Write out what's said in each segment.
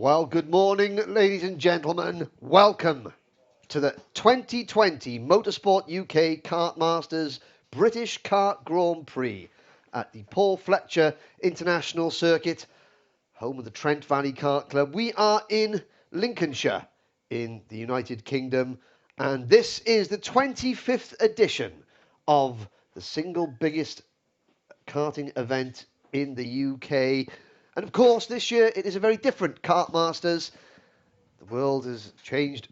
Well, good morning, ladies and gentlemen. Welcome to the 2020 Motorsport UK Kartmasters British Kart Grand Prix at the Paul Fletcher International Circuit, home of the Trent Valley Kart Club. We are in Lincolnshire in the United Kingdom, and this is the 25th edition of the single biggest karting event in the UK. And of course, this year it is a very different Kartmasters. The world has changed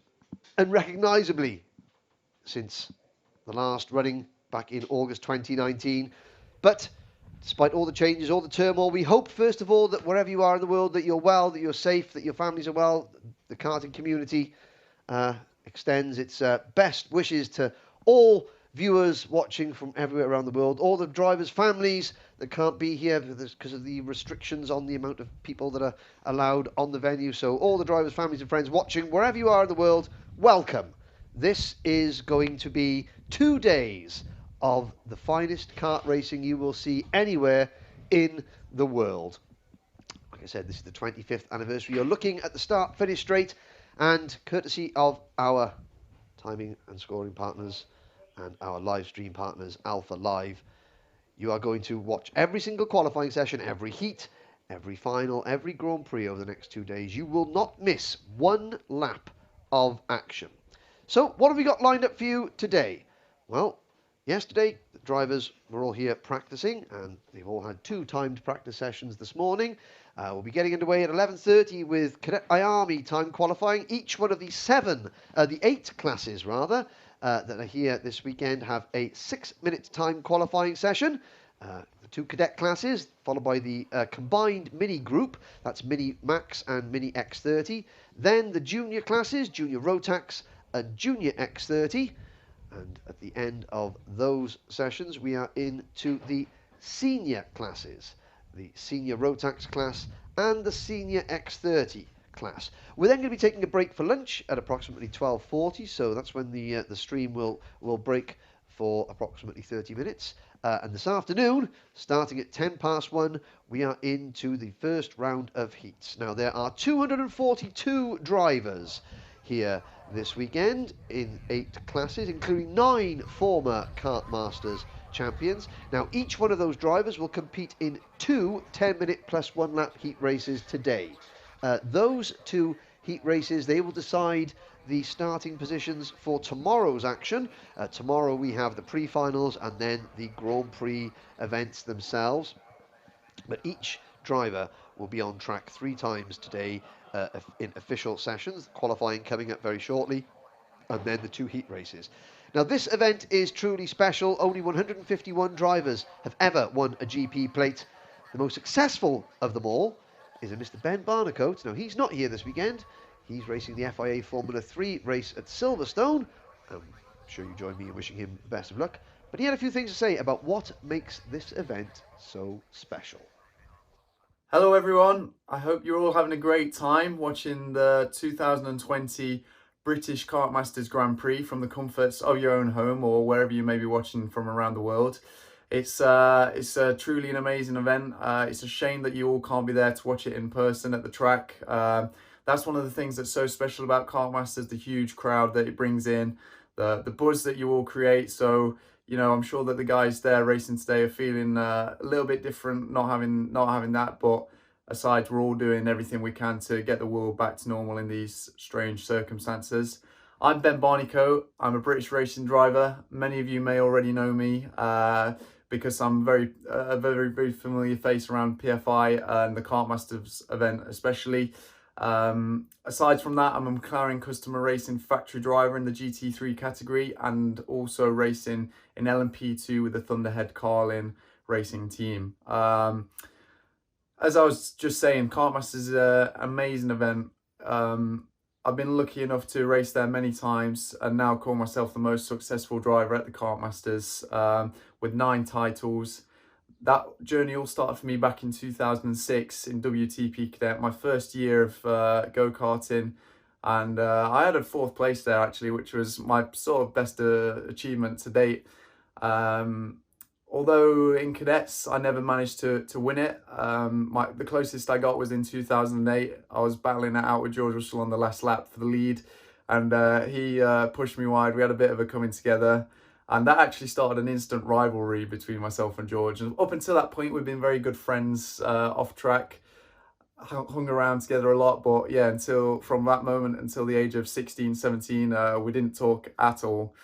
unrecognisably since the last running back in August 2019. But despite all the changes, all the turmoil, we hope, first of all, that wherever you are in the world, that you're well, that you're safe, that your families are well. The karting community extends its best wishes to all viewers watching from everywhere around the world, all the drivers' families that can't be here because of the restrictions on the amount of people that are allowed on the venue. So all the drivers' families and friends watching, wherever you are in the world, welcome. This is going to be 2 days of the finest kart racing you will see anywhere in the world. Like I said, this is the 25th anniversary. You're looking at the start-finish straight, and courtesy of our timing and scoring partners and our live stream partners, Alpha Live, you are going to watch every single qualifying session, every heat, every final, every Grand Prix over the next 2 days. You will not miss one lap of action. So what have we got lined up for you today? Well, yesterday the drivers were all here practicing, and they've all had 2 timed practice sessions this morning. We'll be getting underway at 11:30 with Cadet IAME time qualifying. Each one of the 8 classes rather, that are here this weekend have a 6-minute time qualifying session. The 2 cadet classes, followed by the combined mini group, that's Mini Max and Mini X30. Then the junior classes, Junior Rotax and Junior X30. And at the end of those sessions, we are into the senior classes, the Senior Rotax class and the Senior X30 class. We're then going to be taking a break for lunch at approximately 12:40, so that's when the stream will break for approximately 30 minutes. And this afternoon, starting at 1:10, we are into the first round of heats. Now, there are 242 drivers here this weekend in 8 classes, including 9 former Kartmasters champions. Now, each one of those drivers will compete in 2 10-minute plus 1 lap heat races today. Those 2 heat races, they will decide the starting positions for tomorrow's action. Tomorrow we have the pre-finals and then the Grand Prix events themselves. But each driver will be on track 3 times today in official sessions, qualifying coming up very shortly, and then the 2 heat races. Now, this event is truly special. Only 151 drivers have ever won a GP plate. The most successful of them all is a Mr. Ben Barnacote. Now, he's not here this weekend. He's racing the FIA Formula 3 race at Silverstone. I'm sure you join me in wishing him the best of luck. But he had a few things to say about what makes this event so special. Hello everyone, I hope you're all having a great time watching the 2020 British Kartmasters Grand Prix from the comforts of your own home or wherever you may be watching from around the world. It's truly an amazing event. It's a shame that you all can't be there to watch it in person at the track. That's one of the things that's so special about Kartmasters, the huge crowd that it brings in, the buzz that you all create. So, you know, I'm sure that the guys there racing today are feeling a little bit different, not having that. But aside, we're all doing everything we can to get the world back to normal in these strange circumstances. I'm Ben Barnacote. I'm a British racing driver. Many of you may already know me because I'm a very familiar face around PFI and the Kartmasters event especially. Aside from that, I'm a McLaren customer racing factory driver in the GT3 category and also racing in LMP2 with the Thunderhead Carlin racing team. As I was just saying, Kartmasters is an amazing event. I've been lucky enough to race there many times and now call myself the most successful driver at the Kartmasters with 9 titles. That journey all started for me back in 2006 in WTP Cadet, my first year of go-karting. And I had a 4th place there actually, which was my sort of best achievement to date. although in cadets I never managed to win it. The closest I got was in 2008. I was battling it out with George Russell on the last lap for the lead, and he pushed me wide. We had a bit of a coming together, and that actually started an instant rivalry between myself and George. And up until that point, we've been very good friends off track, hung around together a lot. But yeah, until from that moment until the age of 16, 17, we didn't talk at all.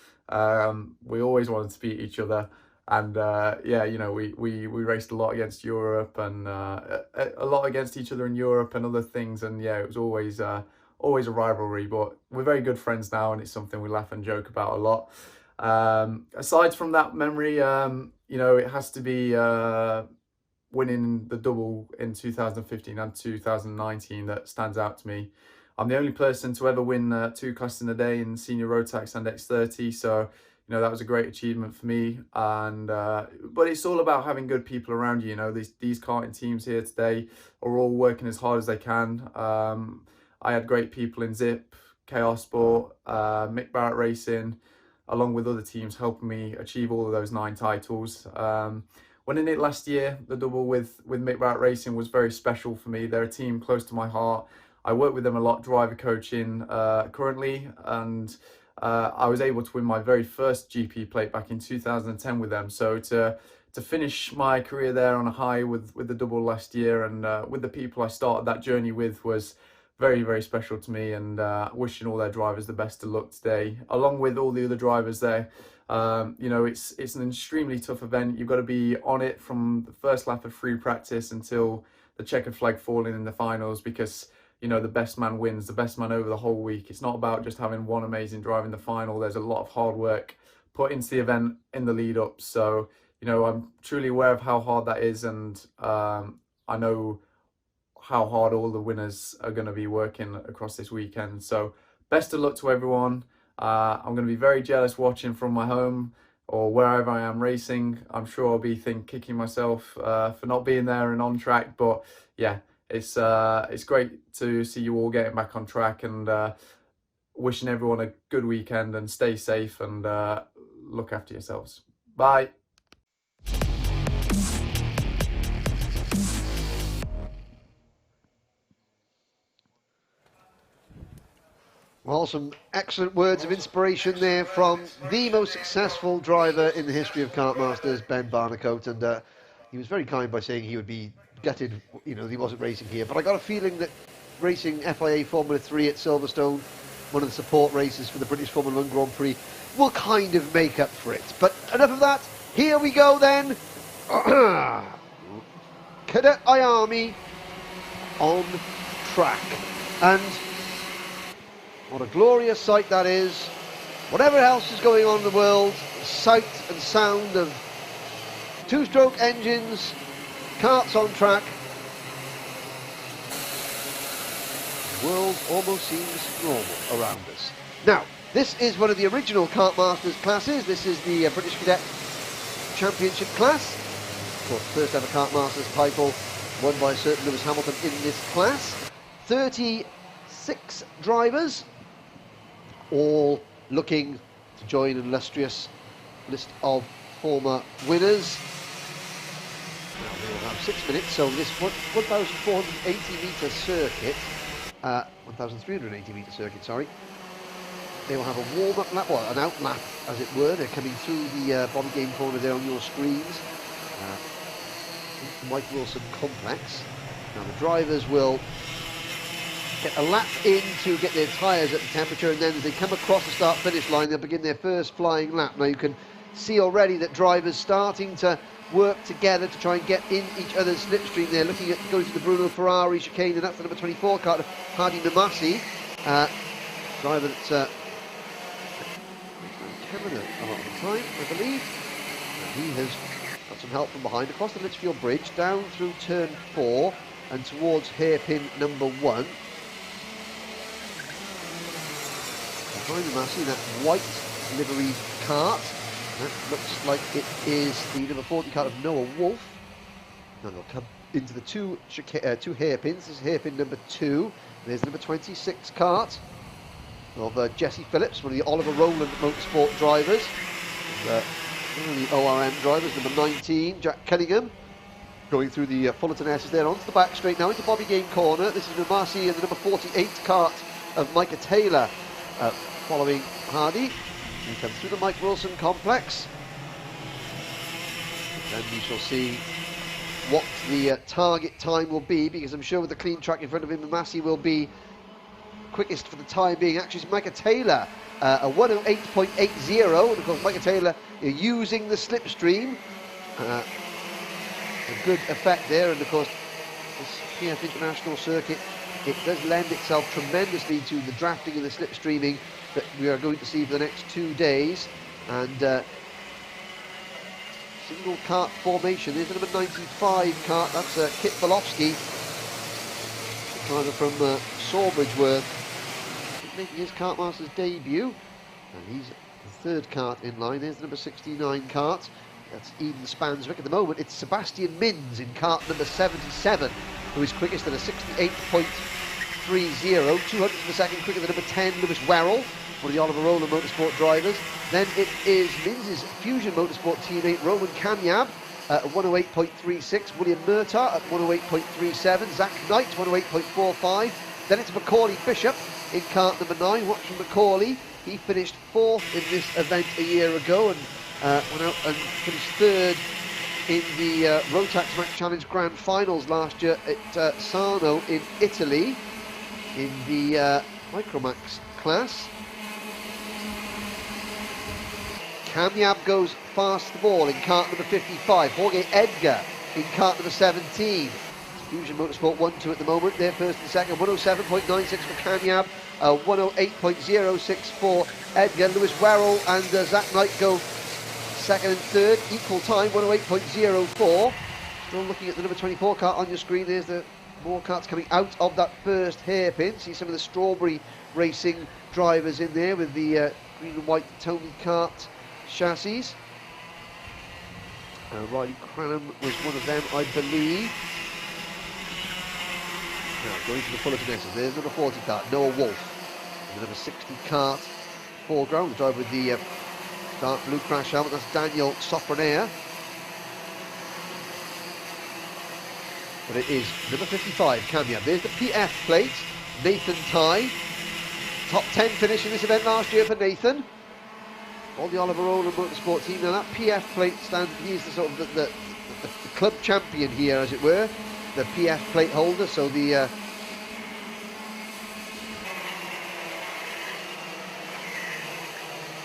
We always wanted to beat each other. And yeah, you know, we raced a lot against Europe and a lot against each other in Europe and other things. And yeah, it was always a rivalry. But we're very good friends now, and it's something we laugh and joke about a lot. Aside from that memory, you know, it has to be winning the double in 2015 and 2019 that stands out to me. I'm the only person to ever win 2 classes in a day in senior Rotax and X30, so you know, that was a great achievement for me. And but it's all about having good people around you. You know, these karting teams here today are all working as hard as they can. I had great people in Zip, Chaos Sport, Mick Barrett Racing, along with other teams helping me achieve all of those 9 titles. Winning it last year, the double with Mick Barrett Racing, was very special for me. They're a team close to my heart. I work with them a lot, driver coaching currently, and I was able to win my very first GP plate back in 2010 with them. So to finish my career there on a high with the double last year, and with the people I started that journey with, was very, very special to me. And wishing all their drivers the best of luck today, along with all the other drivers there. You know, it's an extremely tough event. You've got to be on it from the first lap of free practice until the checkered flag falling in the finals, because you know, the best man wins, the best man over the whole week. It's not about just having one amazing drive in the final. There's a lot of hard work put into the event in the lead up. So, you know, I'm truly aware of how hard that is, and I know how hard all the winners are going to be working across this weekend. So best of luck to everyone. I'm going to be very jealous watching from my home or wherever I am racing. I'm sure I'll be kicking myself for not being there and on track. But yeah, it's great to see you all getting back on track, and wishing everyone a good weekend, and stay safe, and look after yourselves. Bye. Well, some excellent words of inspiration there from the most successful driver in the history of Kartmasters, Ben Barnicoat, and he was very kind by saying he would be gutted, you know, he wasn't racing here. But I got a feeling that racing FIA Formula 3 at Silverstone, one of the support races for the British Formula 1 Grand Prix, will kind of make up for it. But enough of that. Here we go then. Cadet IAME on track. And what a glorious sight that is. Whatever else is going on in the world, the sight and sound of 2-stroke engines, karts on track. The world almost seems normal around us. Now, this is one of the original Kartmasters classes. This is the British Cadet Championship class. Of course, first ever Kartmasters title won by a certain Lewis Hamilton in this class. 36 drivers, all looking to join an illustrious list of former winners. Now, we'll have 6 minutes, so this 1,480 metre circuit, 1,380 metre circuit, sorry. They will have a warm-up lap, well, an out lap, as it were. They're coming through the Bobby Game corner there on your screens. The Mike Wilson complex. Now, the drivers will get a lap in to get their tyres at the temperature, and then as they come across the start-finish line, they'll begin their first flying lap. Now, you can see already that drivers starting to work together to try and get in each other's slipstream. They're looking at going to the Bruno Ferrari chicane, and that's the number 24 car, Hardy Namasi, driver that's Canada a lot of the time, I believe. And he has got some help from behind across the Litchfield Bridge, down through turn 4 and towards hairpin number 1. Behind Namasi, that white livery cart. That looks like it is the number 40 cart of Noah Wolf. Now they'll come into the two hairpins. This is hairpin number 2. There's number 26 cart of Jesse Phillips, one of the Oliver Rowland Motorsport drivers. One of the ORM drivers, number 19, Jack Cunningham, going through the Fullerton S's there, onto the back straight now, into Bobby Game corner. This is Mamasi and the number 48 kart of Micah Taylor following Hardy. He comes through the Mike Wilson complex. Then we shall see what the target time will be, because I'm sure with the clean track in front of him, Mamasi will be quickest for the time being. Actually, it's Micah Taylor, a 108.80, and of course Micah Taylor using the slipstream. A good effect there, and of course this PF International circuit, it does lend itself tremendously to the drafting and the slipstreaming that we are going to see for the next 2 days. And single kart formation, there's the number 95 kart, that's Kit Bolofsky, driver from Sawbridgeworth, making his Kartmasters debut, and he's the third kart in line. There's the number 69 kart, that's Eden Spanswick. At the moment it's Sebastian Minns in kart number 77, who is quickest at a 68.30, 200th of a second quicker than number 10 Lewis Werrell, one of the Oliver Rowland Motorsport drivers. Then it is Minns' Fusion Motorsport teammate Roman Kamiab at 108.36, William Murtaugh at 108.37, Zach Knight 108.45. Then it's Macaulay Bishop in kart number 9. Watch from Macaulay, he finished 4th in this event a year ago and went out and finished 3rd in the Rotax Max Challenge Grand Finals last year at Sarno in Italy in the Micromax class. Kamiab goes fast the ball in kart number 55. Jorge Edgar in kart number 17. Fusion Motorsport 1-2 at the moment. They're first and second. 107.96 for Kamiab. 108.06 for Edgar. Lewis Werrell and Zach Knight go second and third. Equal time, 108.04. Still looking at the number 24 kart on your screen. There's the more karts coming out of that first hairpin. See some of the Strawberry Racing drivers in there with the green and white Tony Kart chassis. Riley Cranham was one of them, I believe. Now going to the Fullerton S's, there's number 40 kart, Noah Wolf. And the number 60 kart, foreground, the driver with the dark blue crash helmet, that's Daniel Sofronair. But it is number 55, Kamiab. There's the PF plate, Nathan Tye. Top 10 finish in this event last year for Nathan. All the Oliver Rowland Motorsport team. Now that PF plate stands, he is the sort of the club champion here, as it were. The PF plate holder, so the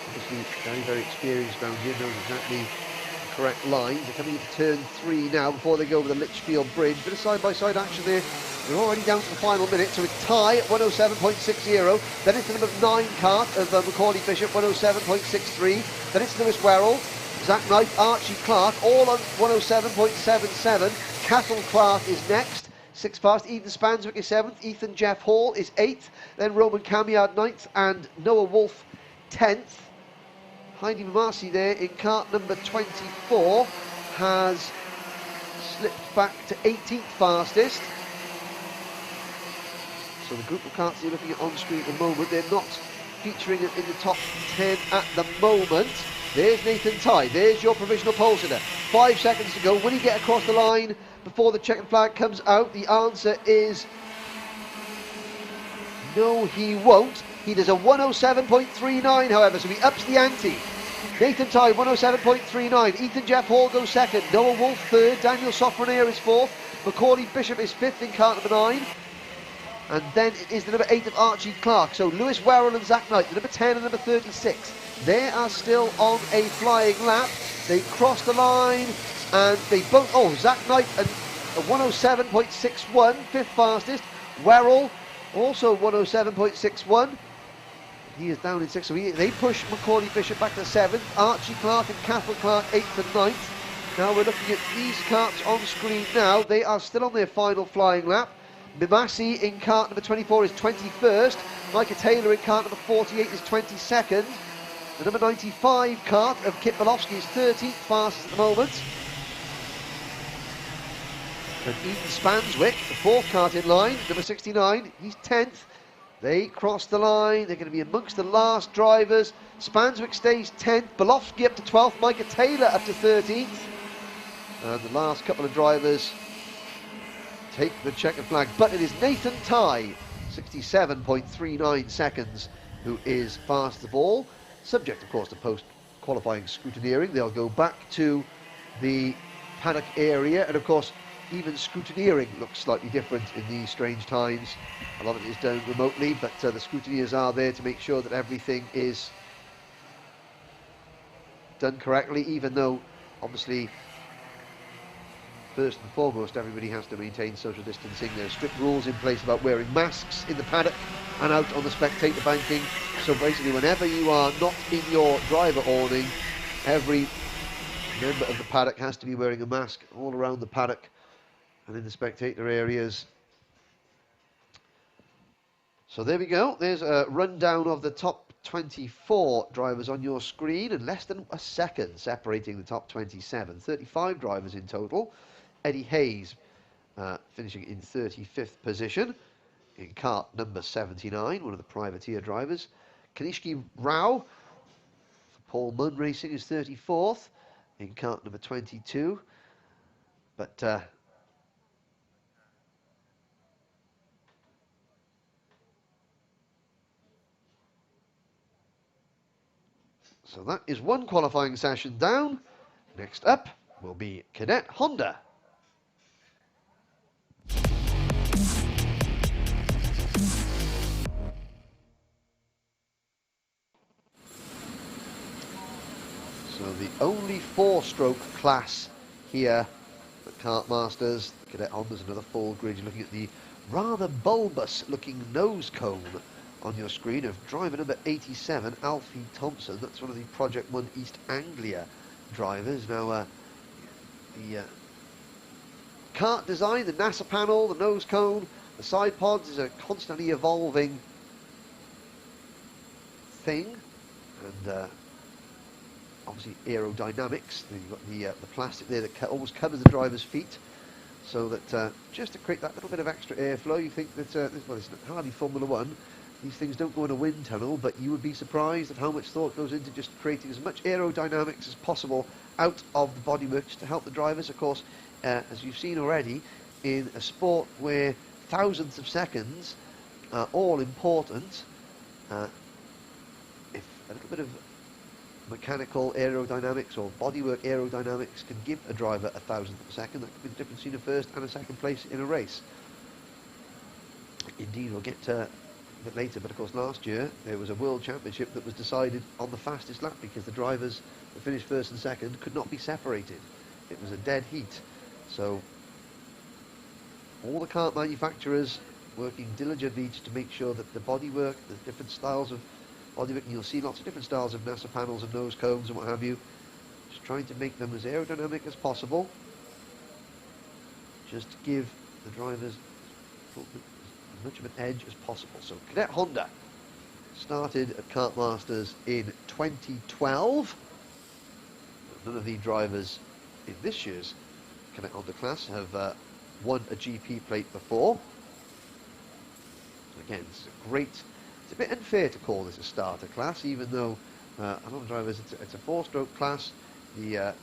obviously very experienced round here, knows exactly the correct lines. They're coming into turn 3 now before they go over the Litchfield Bridge. Bit of side-by-side action there. We're already down to the final minute, so it's Tye at 107.60. Then it's the number 9 kart of Macaulay Bishop, 107.63. Then it's Lewis Werrell, Zach Knight, Archie Clark, all on 107.77. Cathal Clark is next, 6th fast. Eden Spanswick is 7th. Ethan Jeff Hall is 8th. Then Roman Kamiab 9th and Noah Wolf 10th. Heidi Mamasi there in kart number 24 has slipped back to 18th fastest. So the group of karts you're looking at on screen at the moment, they're not featuring in the top 10 at the moment. There's Nathan Tye, there's your provisional pole sitter. 5 seconds to go. Will he get across the line before the checkered flag comes out? The answer is no, he won't. He does a 107.39, however, so he ups the ante. Nathan Tye, 107.39. Ethan Jeff Hall goes second. Noah Wolf third. Daniel Sofronair is fourth. Macaulay Bishop is fifth in kart number 9. And then it is the number 8 of Archie Clark. So Lewis Werrell and Zach Knight, the number 10 and number 36. They are still on a flying lap. They cross the line and they both, Zach Knight at 107.61, 5th fastest. Werrell also 107.61. He is down in 6th, so they push Macaulay Bishop back to 7th. Archie Clark and Cathal Clark 8th and 9th. Now we're looking at these karts on screen now. They are still on their final flying lap. Mamasi in kart number 24 is 21st. Micah Taylor in kart number 48 is 22nd. The number 95 kart of Kit Bolofsky is 13th fastest at the moment. And Eden Spanswick, the 4th kart in line, number 69, he's 10th. They cross the line. They're going to be amongst the last drivers. Spanswick stays 10th. Belofsky up to 12th. Micah Taylor up to 13th. And the last couple of drivers take the checkered flag. But it is Nathan Tye, 67.39 seconds, who is fast the ball. Subject, of course, to post-qualifying scrutineering. They'll go back to the paddock area. And, of course, even scrutineering looks slightly different in these strange times. A lot of it is done remotely, but the scrutineers are there to make sure that everything is done correctly, even though, obviously, first and foremost, everybody has to maintain social distancing. There's strict rules in place about wearing masks in the paddock and out on the spectator banking. So basically, whenever you are not in your driver awning, every member of the paddock has to be wearing a mask all around the paddock and in the spectator areas. So there we go. There's a rundown of the top 24 drivers on your screen, and less than a second separating the top 27. 35 drivers in total. Eddie Hayes finishing in 35th position in kart number 79, one of the privateer drivers. Kanishki Rao for Paul Munn Racing is 34th in kart number 22. But so that is one qualifying session down. Next up will be Cadet Honda. So the only four-stroke class here at Kartmasters. Cadet Honda's another full grid. You're looking at the rather bulbous-looking nose cone on your screen of driver number 87, Alfie Thompson. That's one of the Project 1 East Anglia drivers. Now, the kart design, the NASA panel, the nose cone, the side pods is a constantly evolving thing. And obviously aerodynamics. You've got the plastic there that almost covers the driver's feet, so that just to create that little bit of extra airflow. You think that well, it's hardly Formula One. These things don't go in a wind tunnel, but you would be surprised at how much thought goes into just creating as much aerodynamics as possible out of the bodywork to help the drivers. Of course, as you've seen already, in a sport where thousandths of seconds are all important, if a little bit of mechanical aerodynamics or bodywork aerodynamics can give a driver a thousandth of a second, that could be the difference between a first and a second place in a race. Indeed, we'll get to a bit later, but of course last year there was a world championship that was decided on the fastest lap because the drivers that finished first and second could not be separated. It was a dead heat. So all the kart manufacturers working diligently to make sure that the bodywork, the different styles of bodywork, and you'll see lots of different styles of NASA panels and nose cones and what have you, just trying to make them as aerodynamic as possible, just to give the drivers as much of an edge as possible. So Cadet Honda started at Kartmasters in 2012. None of the drivers in this year's Cadet Honda class have won a GP plate before. Again, this is a great, it's a bit unfair to call this a starter class, even though a lot of drivers, it's a four-stroke class. The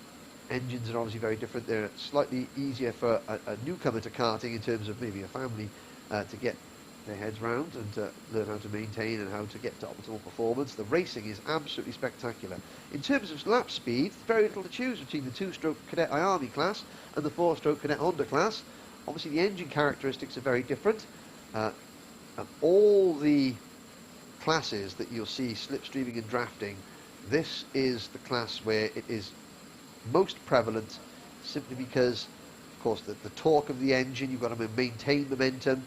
engines are obviously very different. They're slightly easier for a newcomer to karting in terms of maybe a family to get their heads round and to learn how to maintain and how to get to optimal performance. The racing is absolutely spectacular. In terms of lap speed, very little to choose between the two-stroke Cadet IAME class and the four-stroke Cadet Honda class. Obviously the engine characteristics are very different. And all the classes that you'll see slipstreaming and drafting, this is the class where it is most prevalent, simply because, of course, the torque of the engine, you've got to maintain momentum.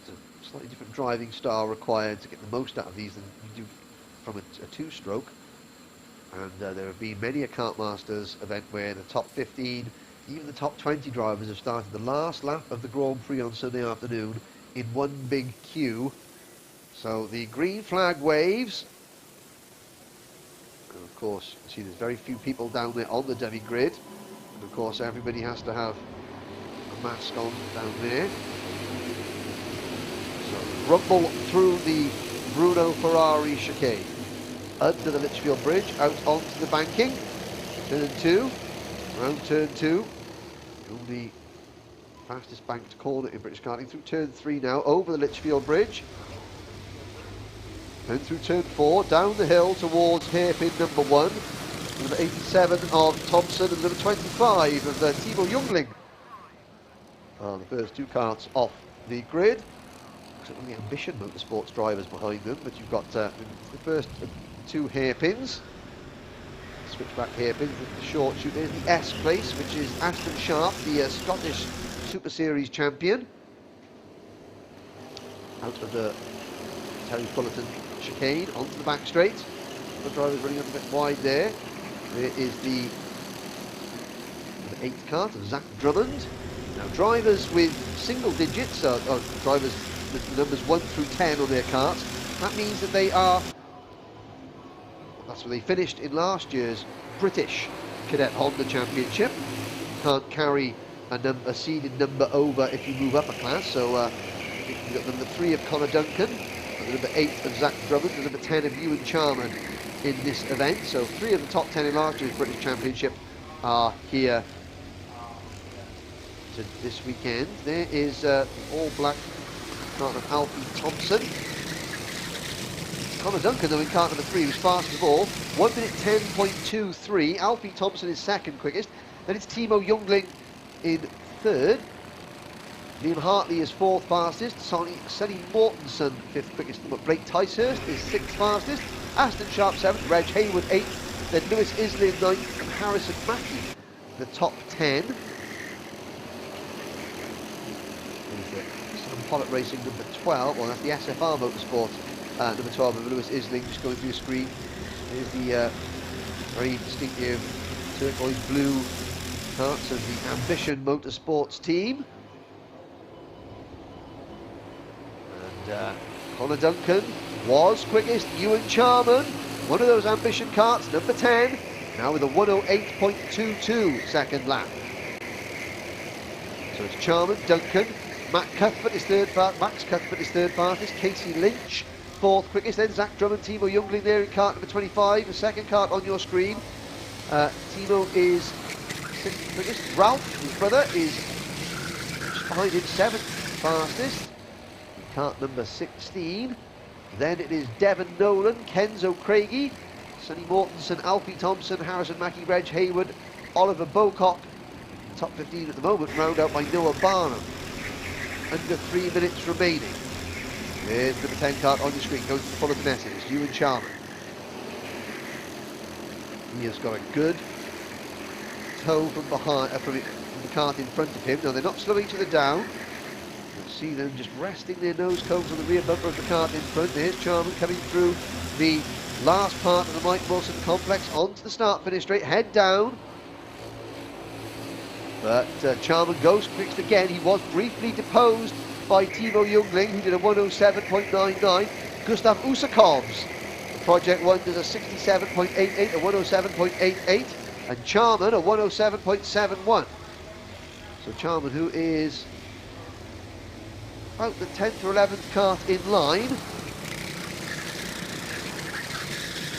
It's a slightly different driving style required to get the most out of these than you do from a two-stroke. And there have been many a Kartmasters event where the top 15, even the top 20 drivers have started the last lap of the Grand Prix on Sunday afternoon in one big queue. So the green flag waves. And of course, you see there's very few people down there on the dummy grid. And of course, everybody has to have a mask on down there. rumble through the Bruno Ferrari chicane. Under the Litchfield Bridge, out onto the banking. Turn 2, round turn 2. Only fastest banked corner in British karting. Through turn 3 now, over the Litchfield Bridge. Then through turn 4, down the hill towards hairpin number 1. Number 87 of Thompson and number 25 of Timo Jungling. The first two karts off the grid. Only Ambition Motorsports drivers behind them, but you've got the first two hairpins. Switchback hairpins with the short shoot. There's the S place, which is Aston Sharp, the Scottish Super Series champion. Out of the Terry Fullerton chicane onto the back straight. The driver's running a bit wide there. There is the 8th kart of Zach Drummond. Now drivers with single digits, drivers with numbers 1 through 10 on their karts, that means that they are, that's where they finished in last year's British Cadet Honda Championship. You can't carry a seeded number over if you move up a class, so you've got number 3 of Connor Duncan, number 8 of Zach Drummond, and number 10 of Ewan Charman in this event. So 3 of the top 10 in last year's British Championship are here to this weekend. There is the all-black kart of Alfie Thompson. Connor Duncan, though, in kart number 3, was fast of all. 1 minute 10.23. Alfie Thompson is second quickest. Then it's Timo Jungling in third. Liam Hartley is fourth fastest. Sonny Mortensen, fifth quickest. But Blake Ticehurst is sixth fastest. Aston Sharp seventh. Reg Hayward eighth. Then Lewis Isley ninth. And Harrison Mackie, the top 10. Pollock Racing number 12, well that's the SFR Motorsport number 12 of Lewis Isling, just going through the screen. Here's the very distinctive turquoise blue karts of the Ambition Motorsports team. And Connor Duncan was quickest. Ewan Charman, one of those Ambition karts, number 10, now with a 108.22 second lap. So it's Charman, Duncan, Max Cuthbert is third fastest, Casey Lynch fourth quickest, then Zach Drummond, Timo Jungling there in kart number 25, the second kart on your screen. Timo is sixth quickest. Ralph, his brother, is just behind him, seventh fastest in kart number 16. Then it is Devon Nolan, Kenzo Craigie, Sonny Mortensen, Alfie Thompson, Harrison Mackie, Reg Hayward, Oliver Bocock. Top 15 at the moment, round out by Noah Barnum. Under 3 minutes remaining. There's number 10 kart on your screen, going to the full of the message. Ewan Charman. He has got a good tow from behind, from the kart in front of him. Now they're not slowing each other down. You'll see them just resting their nose cones on the rear bumper of the kart in front. There's Charman coming through the last part of the Mike Wilson complex onto the start-finish straight, head down. But Charman goes quickest again. He was briefly deposed by Timo Jungling, who did a 107.99. Gustav Usakovs, Project 1, does a 67.88, a 107.88, and Charman a 107.71. So Charman, who is about the 10th or 11th kart in line,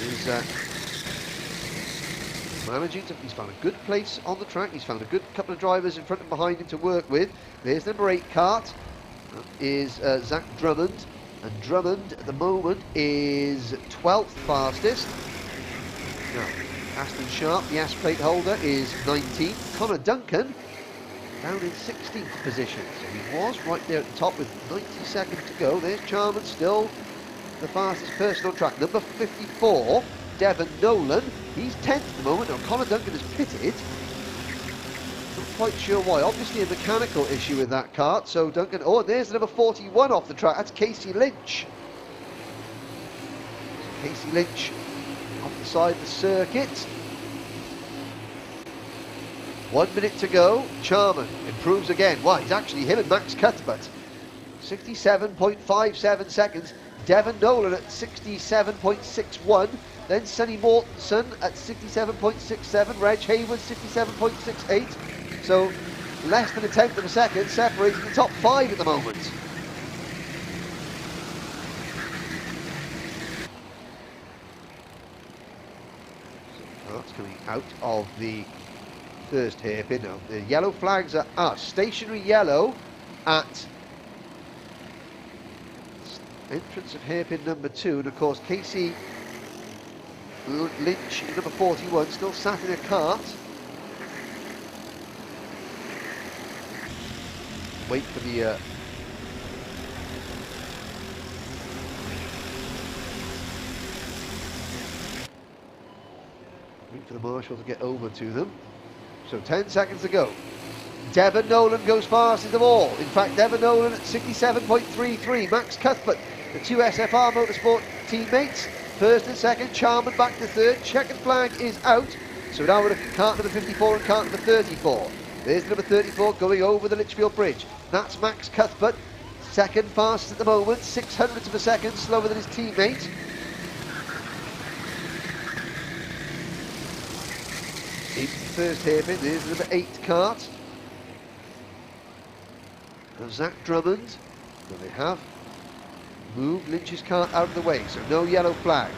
is managing to, he's found a good place on the track. He's found a good couple of drivers in front and behind him to work with. There's number 8 kart, that is Zach Drummond, and Drummond at the moment is 12th fastest. Now, Aston Sharp, the S plate holder, is 19th. Connor Duncan down in 16th position. So he was right there at the top with 90 seconds to go. There's Charman, still the fastest person on track. Number 54, Devon Nolan. He's 10th at the moment. Now Connor Duncan is pitted. Not quite sure why. Obviously a mechanical issue with that kart. So Duncan, oh, and there's number 41 off the track. That's Casey Lynch. So Casey Lynch off the side of the circuit. 1 minute to go. Charman improves again. Well, he's actually him and Max Cuthbert. 67.57 seconds. Devon Nolan at 67.61. Then Sonny Mortensen at 67.67, Reg Hayward 67.68. So less than a tenth of a second separating the top 5 at the moment. Carts coming out of the first hairpin. Now, the yellow flags are stationary yellow at entrance of hairpin number 2, and of course Casey Lynch, number 41, still sat in a cart. Wait for the marshal to get over to them. So 10 seconds to go. Devon Nolan goes fastest of all. In fact, Devon Nolan at 67.33. Max Cuthbert, the two SFR Motorsport teammates, first and second. Charman back to third. Checkered flag is out. So now we're looking at cart number 54 and cart number 34. There's number 34 going over the Lichfield Bridge. That's Max Cuthbert, second fastest at the moment, 600ths of a second slower than his teammate. In first hairpin, there's number 8 cart. And Zach Drummond, so they have moved Lynch's cart out of the way, so no yellow flag.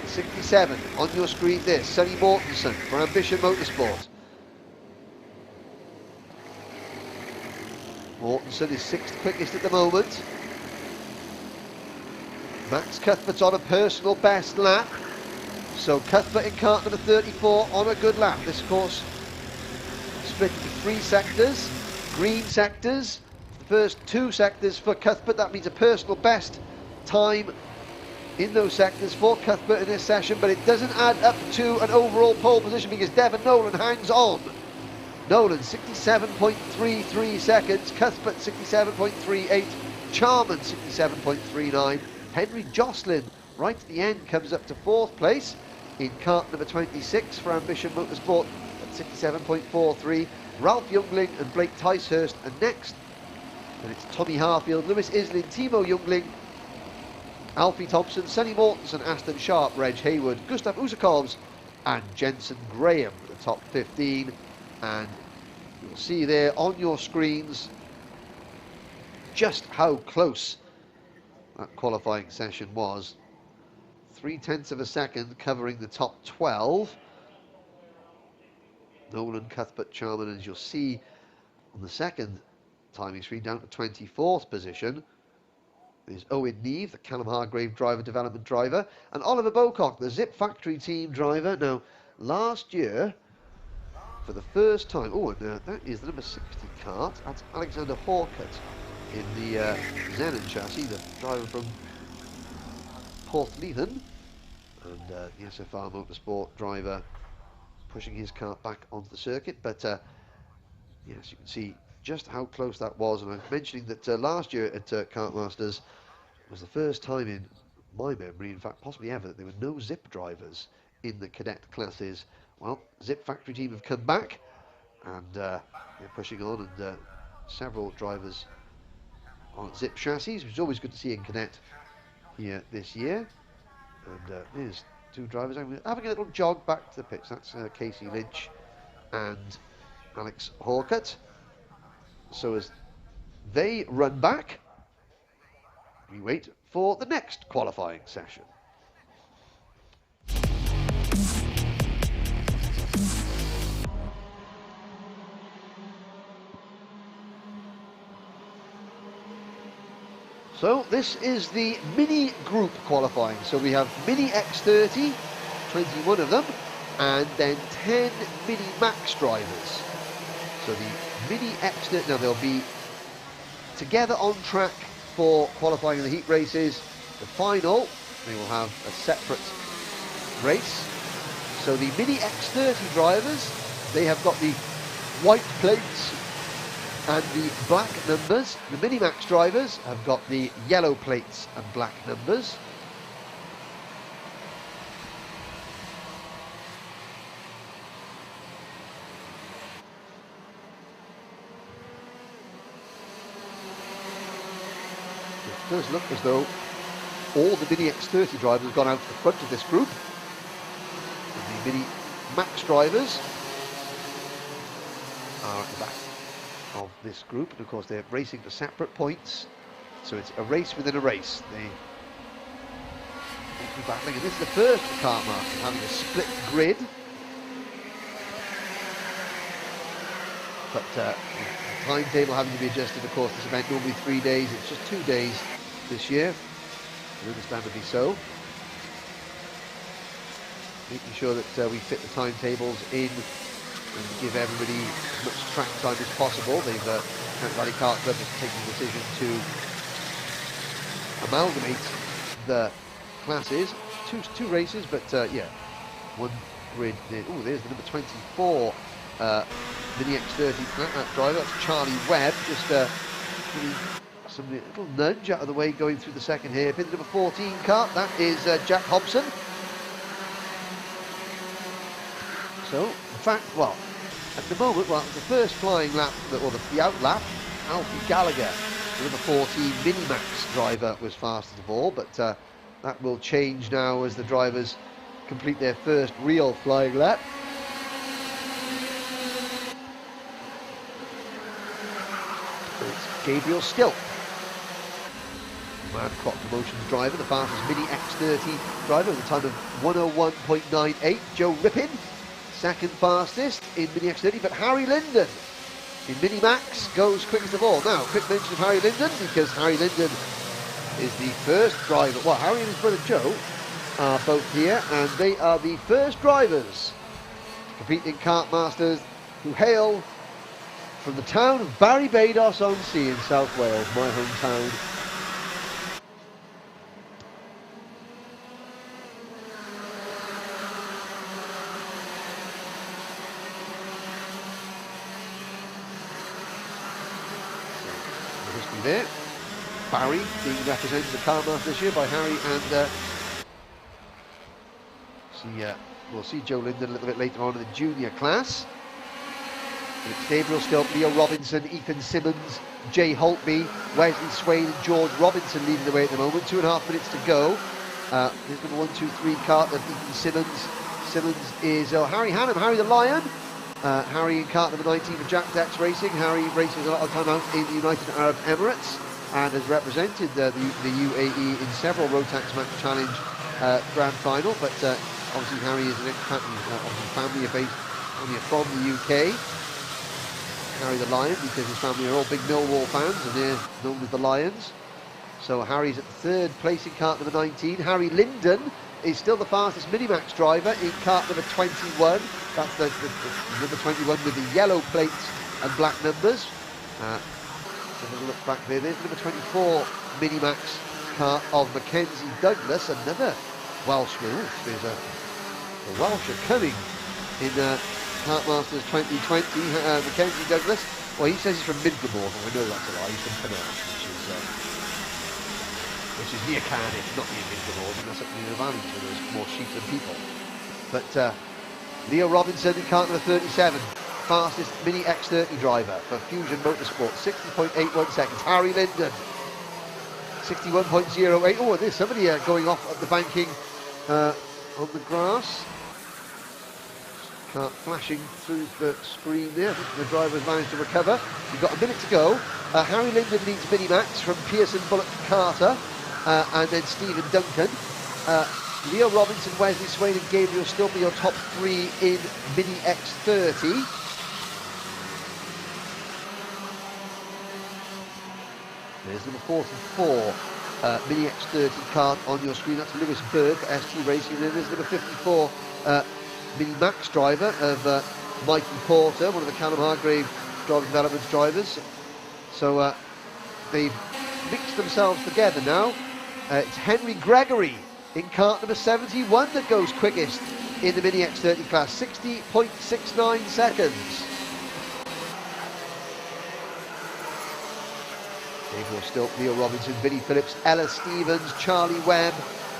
67 on your screen there, Sonny Mortensen for Ambition Motorsport. Mortensen is 6th quickest at the moment. Max Cuthbert's on a personal best lap. So Cuthbert in cart number 34 on a good lap. This course split into 3 sectors, green sectors. The first 2 sectors for Cuthbert, that means a personal best time in those sectors for Cuthbert in this session, but it doesn't add up to an overall pole position because Devon Nolan hangs on. Nolan 67.33 seconds, Cuthbert 67.38, Charman 67.39, Henry Jocelyn right at the end comes up to 4th place in cart number 26 for Ambition Motorsport at 67.43. Ralph Youngling and Blake Ticehurst are next, and it's Tommy Harfield, Lewis Islin, Timo Youngling, Alfie Thompson, Sonny Mortensen, Aston Sharp, Reg Hayward, Gustav Usakovs and Jensen Graham, the top 15. And you'll see there on your screens just how close that qualifying session was. 0.3 of a second covering the top 12. Nolan, Cuthbert, Charman, as you'll see on the second timing screen, down to 24th position. There's Owen Neve, the Callum Hargrave driver, development driver, and Oliver Bocock, the Zip Factory team driver. Now, last year, for the first time, oh, and that is the number 60 cart. That's Alexander Hawkett in the Zenon chassis, the driver from Porthleathen, and the SFR Motorsport driver pushing his cart back onto the circuit. But yes, you can see just how close that was. And I'm mentioning that last year at Kartmasters was the first time in my memory, in fact possibly ever, that there were no Zip drivers in the cadet classes. Well, Zip Factory team have come back, and they're pushing on, and several drivers on Zip chassis, which is always good to see in cadet here this year. And there's 2 drivers having a little jog back to the pits. That's Casey Lynch and Alex Hawkett. So as they run back, we wait for the next qualifying session. So this is the mini group qualifying. So we have mini X30, 21 of them, and then 10 mini max drivers. So the mini X30, now they'll be together on track for qualifying in the heat races. The final, they will have a separate race. So the mini X30 drivers, they have got the white plates and the black numbers. The mini max drivers have got the yellow plates and black numbers. It does look as though all the mini X30 drivers have gone out to the front of this group. And the mini max drivers are at the back of this group, and of course they're racing for separate points, so it's a race within a race. They will be battling, and this is the first for Kartmasters having a split grid. But the timetable having to be adjusted, of course, this event normally 3 days, it's just 2 days this year, and understandably so. Making sure that we fit the timetables in and give everybody as much track time as possible. They've Kent Valley Kart Club has taken the decision to amalgamate the classes, two races, but yeah, one grid. Oh, there's the number 24 Mini X30 driver. That's Charlie Webb, just giving some little nudge out of the way going through the second here. Pin the number 14 kart, that is Jack Hobson. So, in fact, well, at the moment, well, the first flying lap, or the out lap, Alfie Gallagher, the number 14 Minimax driver, was fastest of all, but that will change now as the drivers complete their first real flying lap. So it's Gabriel Still, Man Clock Promotions driver, the fastest Mini X30 driver with a time of 101.98. Joe Rippin, second fastest in Mini X30, but Harry Linden in Mini Max goes quickest of all. Now, quick mention of Harry Linden, because Harry Linden is the first driver. Well, Harry and his brother Joe are both here, and they are the first drivers to compete in Kartmasters who hail from the town of Barry-Baidos-on-Sea in South Wales, my hometown. There, Barry being represented the Kartmasters this year by Harry, and we'll see Joe Linden a little bit later on in the junior class. It's Gabriel Still, Leo Robinson, Ethan Simmons, Jay Holtby, Wesley Swain and George Robinson leading the way at the moment. 2.5 minutes to go. Here's number 1, 2, 3 kart of Ethan Simmons. Simmons is Harry Hannum, Harry the Lion. Harry in kart number 19 for Jack Dex Racing. Harry races a lot of time out in the United Arab Emirates and has represented the UAE in several Rotax Match Challenge Grand Final. But obviously Harry is an expat, obviously family are based only from the UK. Harry the Lion, because his family are all big Millwall fans and they're known as the Lions. So Harry's at third place in kart number 19. Harry Linden is still the fastest Minimax driver in kart number 21. That's the number 21 with the yellow plates and black numbers. Have a look back there. There's number 24 Minimax kart of Mackenzie Douglas, another Welshman. There's a Welsh are coming in Kartmasters 2020. Mackenzie Douglas. Well, he says he's from Midglemore, but we know that's a lie. He's from Penarth, which is near Cardiff, not near Midglemore, and that's up near the valley, so there's more sheep than people. But Leo Robinson in kart number 37, fastest Mini X30 driver for Fusion Motorsport, 60.81 seconds. Harry Linden, 61.08. Oh, and there's somebody going off at the banking on the grass. Kart flashing through the screen there. I think the driver has managed to recover. We've got a minute to go. Harry Linden leads Minimax from Pearson, Bullock, Carter, and then Stephen Duncan. Leo Robinson, Wesley Swain and Gabriel Still be your top 3 in Mini X30. There's number 44 Mini X30 kart on your screen. That's Lewis Berg for ST Racing. And then there's number 54 Mini Max driver of Mikey Porter, one of the Callum Hargrave Driving Development drivers. So they've mixed themselves together now. It's Henry Gregory in kart number 71 that goes quickest in the Mini X30 class, 60.69 seconds. Gabriel Still, Leo Robinson, Vinnie Phillips, Ella Stevens, Charlie Webb,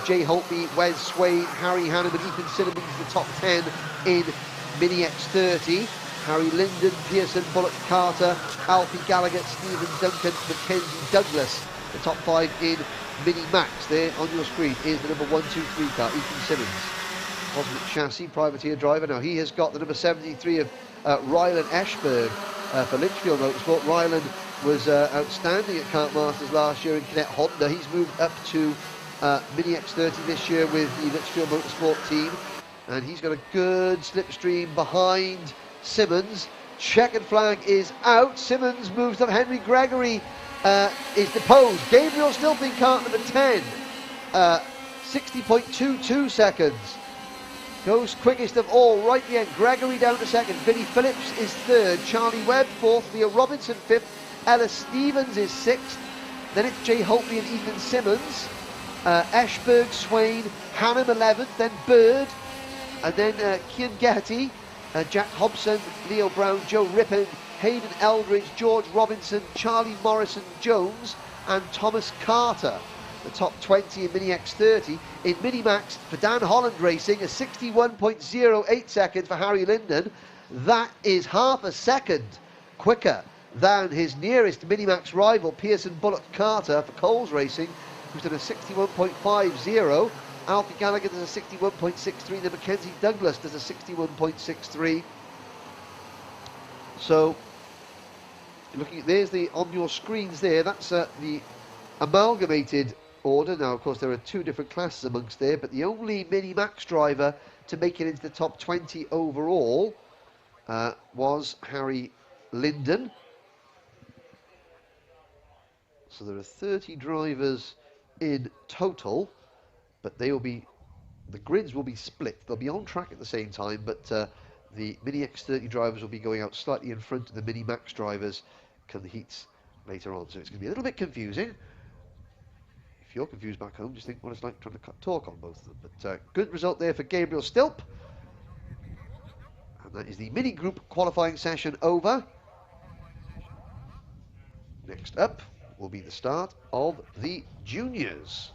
Jay Holtby, Wes Swain, Harry Hannum and Ethan Cinnamon the top 10 in Mini X30. Harry Linden, Pearson, Bullock, Carter, Alfie Gallagher, Stephen Duncan, Mackenzie Douglas. The top 5 in Mini Max. There on your screen is the number 1, 2, 3 car, Ethan Simmons. Cosmic Chassis, privateer driver. Now he has got the number 73 of Ryland Eschberg for Litchfield Motorsport. Ryland was outstanding at Kartmasters last year in Cadet Honda. He's moved up to Mini X30 this year with the Litchfield Motorsport team. And he's got a good slipstream behind Simmons. checkered flag is out. Simmons moves up. Henry Gregory is deposed. Gabriel Stilp in cart number 10. 60.22 seconds. Goes quickest of all, right at the end. Gregory down to second. Vinnie Phillips is third. Charlie Webb fourth. Leo Robinson fifth. Ellis Stevens is sixth. Then it's Jay Holtley and Ethan Simmons. Ashberg, Swain, Hannum 11th. Then Bird. And then Kian Gehety, Jack Hobson, Leo Brown, Joe Rippon, Hayden Eldridge, George Robinson, Charlie Morrison Jones, and Thomas Carter. The top 20 in Mini X30. In Mini Max for Dan Holland Racing, a 61.08 seconds for Harry Linden. That is half a second quicker than his nearest Mini Max rival, Pearson Bullock Carter for Coles Racing, who's done a 61.50. Alfie Gallagher does a 61.63. Then Mackenzie Douglas does a 61.63. So, looking at, there's the, on your screens there, that's the amalgamated order. Now, of course, there are two different classes amongst there, but the only Mini Max driver to make it into the top 20 overall was Harry Linden. So there are 30 drivers in total, but they will be, the grids will be split. They'll be on track at the same time, but the Mini X30 drivers will be going out slightly in front of the Mini Max drivers come the heats later on. So it's going to be a little bit confusing. If you're confused back home, just think what it's like trying to talk on both of them. But good result there for Gabriel Stilp. And that is the mini group qualifying session over. Next up will be the start of the juniors.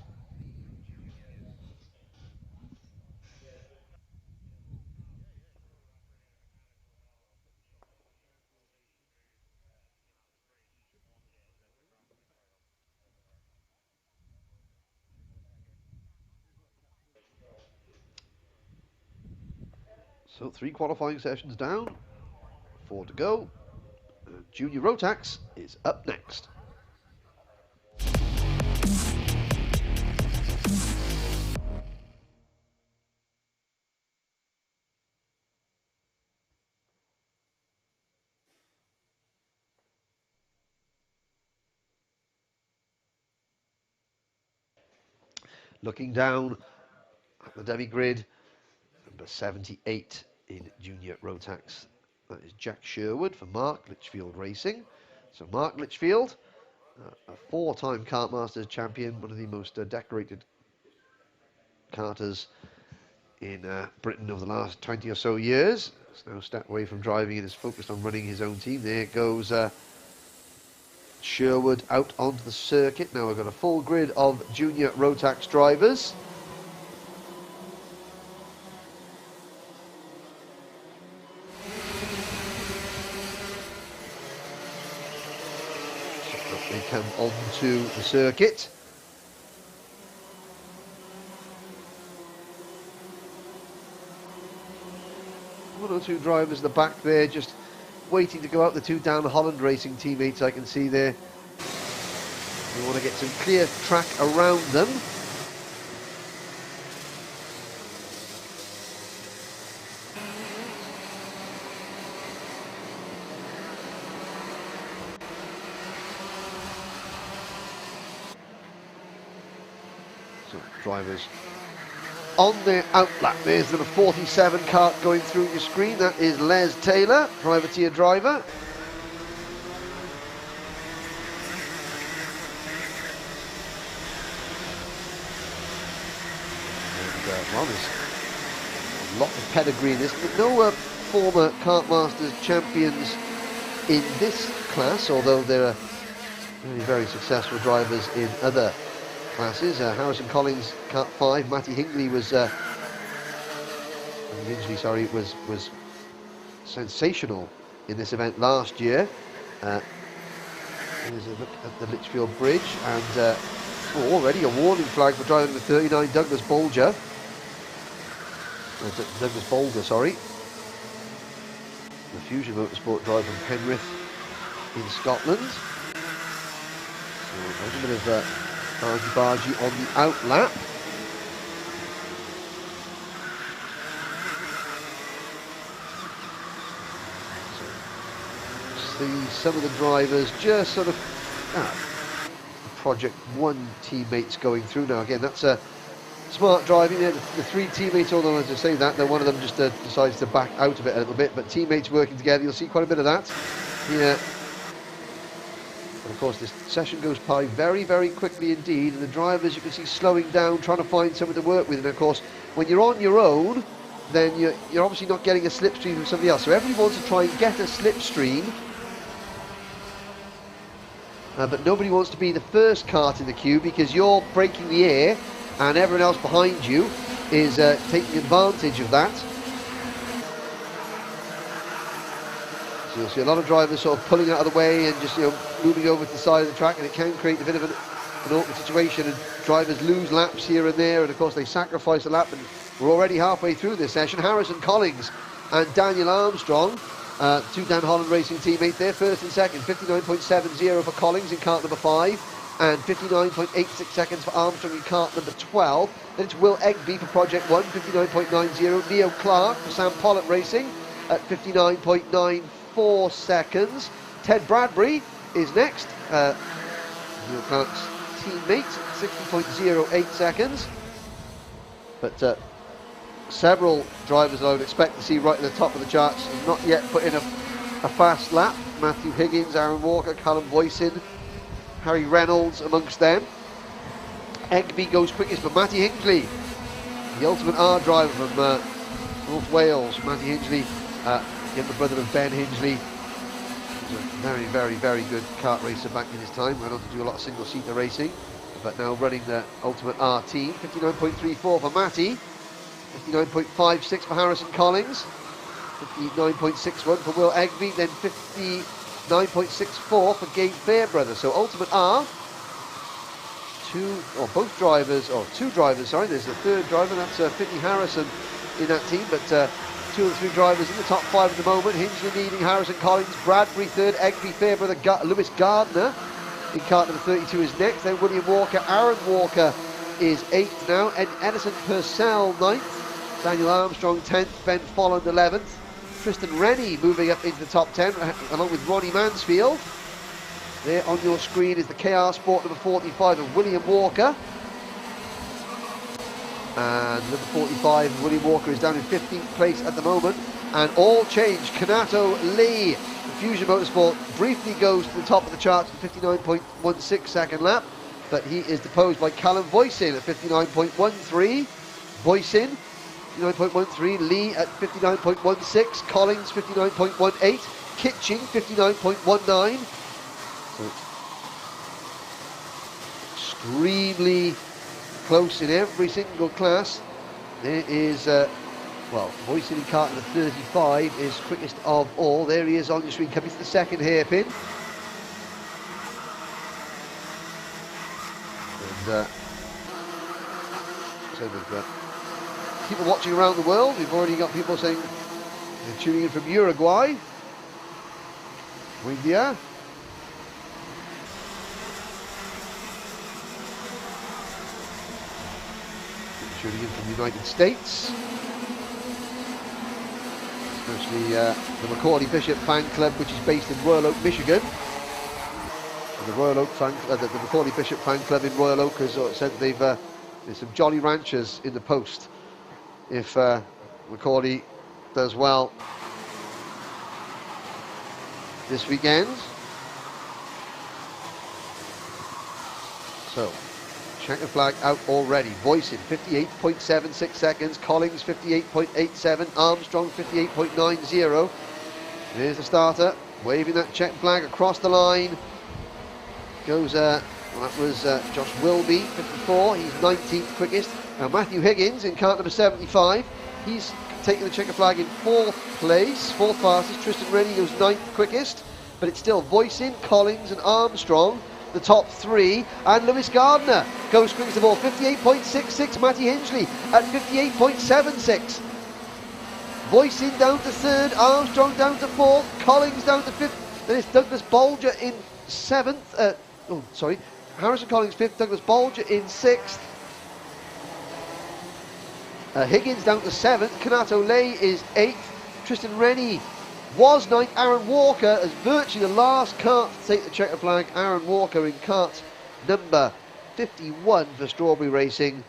So 3 qualifying sessions down, 4 to go. Junior Rotax is up next. Looking down at the demi-grid, number 78 in Junior Rotax. That is Jack Sherwood for Mark Litchfield Racing. So Mark Litchfield, a 4-time Kartmasters champion, one of the most decorated karters in Britain over the last 20 or so years. He's now stepped away from driving and is focused on running his own team. There goes Sherwood out onto the circuit. Now we've got a full grid of Junior Rotax drivers. They come onto the circuit. One or two drivers in the back there just waiting to go out. The 2 Dan Holland Racing teammates I can see there. We want to get some clear track around them. So drivers on their outlap. There's number 47 kart going through your screen. That is Les Taylor, privateer driver. And, well, there's a lot of pedigree in this. But no former Kartmasters champions in this class, although there are very, very successful drivers in other classes. Harrison Collins, Kart 5. Matty Hingley was was sensational in this event last year. There's a look at the Litchfield Bridge, and already a warning flag for driving the 39 Douglas Bolger. Douglas Bolger, sorry. The Fusion Motorsport driver from Penrith in Scotland. So a little bit of argy-bargy on the outlap. So, see some of the drivers just sort of Project 1 teammates going through now. Again, that's a smart driving. The three teammates, although as I say that, then one of them just decides to back out of it a little bit, but teammates working together, you'll see quite a bit of that here. And of course, this session goes by very, very quickly indeed, and the drivers, you can see, slowing down, trying to find something to work with. And of course, when you're on your own, then you're obviously not getting a slipstream from somebody else. So everybody wants to try and get a slipstream, but nobody wants to be the first kart in the queue, because you're breaking the air and everyone else behind you is taking advantage of that. So you'll see a lot of drivers sort of pulling out of the way and just moving over to the side of the track, and it can create a bit of an awkward situation, and drivers lose laps here and there, and of course they sacrifice a lap. And we're already halfway through this session. Harrison Collins and Daniel Armstrong, two Dan Holland Racing teammates, they're first and second. 59.70 for Collins in kart number 5, and 59.86 seconds for Armstrong in kart number 12. Then it's Will Egby for Project 1, 59.90. Neo Clark for Sam Pollitt Racing at 59.94 seconds. Ted Bradbury is next, Neo Clark's teammate, 60.08 seconds. But several drivers I would expect to see right at the top of the charts have not yet put in a fast lap. Matthew Higgins, Aaron Walker, Callum Boyson, Harry Reynolds amongst them. Egby goes quickest for Matty Hingley, the Ultimate R driver from North Wales. Matty Hingley, younger brother of Ben Hingley. He was a very, very, very good kart racer back in his time. Went on to do a lot of single-seater racing, but now running the Ultimate R team. 59.34 for Matty, 59.56 for Harrison Collins, 59.61 for Will Egby, then 59.64 for Gabe Fairbrother. So Ultimate R, two drivers, sorry, there's a third driver, that's Finney Harrison in that team, but 2 of the 3 drivers in the top 5 at the moment. Hingley leading, Harrison Collins, Bradbury third, Egby, Fairbrother, Lewis Gardner in kart number 32 is next, then William Walker, Aaron Walker is 8th now, and Edison Purcell 9th, Daniel Armstrong 10th, Ben Folland 11th, Tristan Rennie moving up into the top 10 along with Ronnie Mansfield. There on your screen is the KR Sport number 45 of William Walker. And number 45, William Walker, is down in 15th place at the moment. And all change, Kanato Lee, Fusion Motorsport, briefly goes to the top of the charts at 59.16 second lap, but he is deposed by Callum Boyson at 59.13. Boyson, 59.13, Lee at 59.16, Collins 59.18, Kitching 59.19. So extremely close in every single class. There is, Boyson in kart number 35 is quickest of all. There he is on your screen, coming to the second hairpin. And so with people watching around the world, we've already got people saying they're tuning in from Uruguay. India. Tuning in from the United States. Especially the Macaulay Bishop fan club, which is based in Royal Oak, Michigan. And the Royal Oak the Macaulay Bishop fan club in Royal Oak has said there's some Jolly Ranchers in the post if Macaulay does well this weekend. So, checker flag out already. Boyson 58.76 seconds, Collins 58.87, Armstrong 58.90. There's the starter, waving that check flag across the line. Goes, that was Josh Wilby, 54, he's 19th quickest. Now Matthew Higgins in kart number 75, he's taking the checker flag in 4th place, 4th fastest. Tristan Rennie goes 9th quickest, but it's still Boyson, Collins and Armstrong, the top 3, and Lewis Gardner goes quickest of all, 58.66, Matty Hingley at 58.76. Voicing down to 3rd, Armstrong down to 4th, Collins down to 5th, then it's Douglas Bolger in 7th, Harrison Collins 5th, Douglas Bolger in 6th. Higgins down to 7th, Kanato Lay is 8th, Tristan Rennie was ninth. Aaron Walker as virtually the last kart to take the checker flag. Aaron Walker in kart number 51 for Strawberry Racing.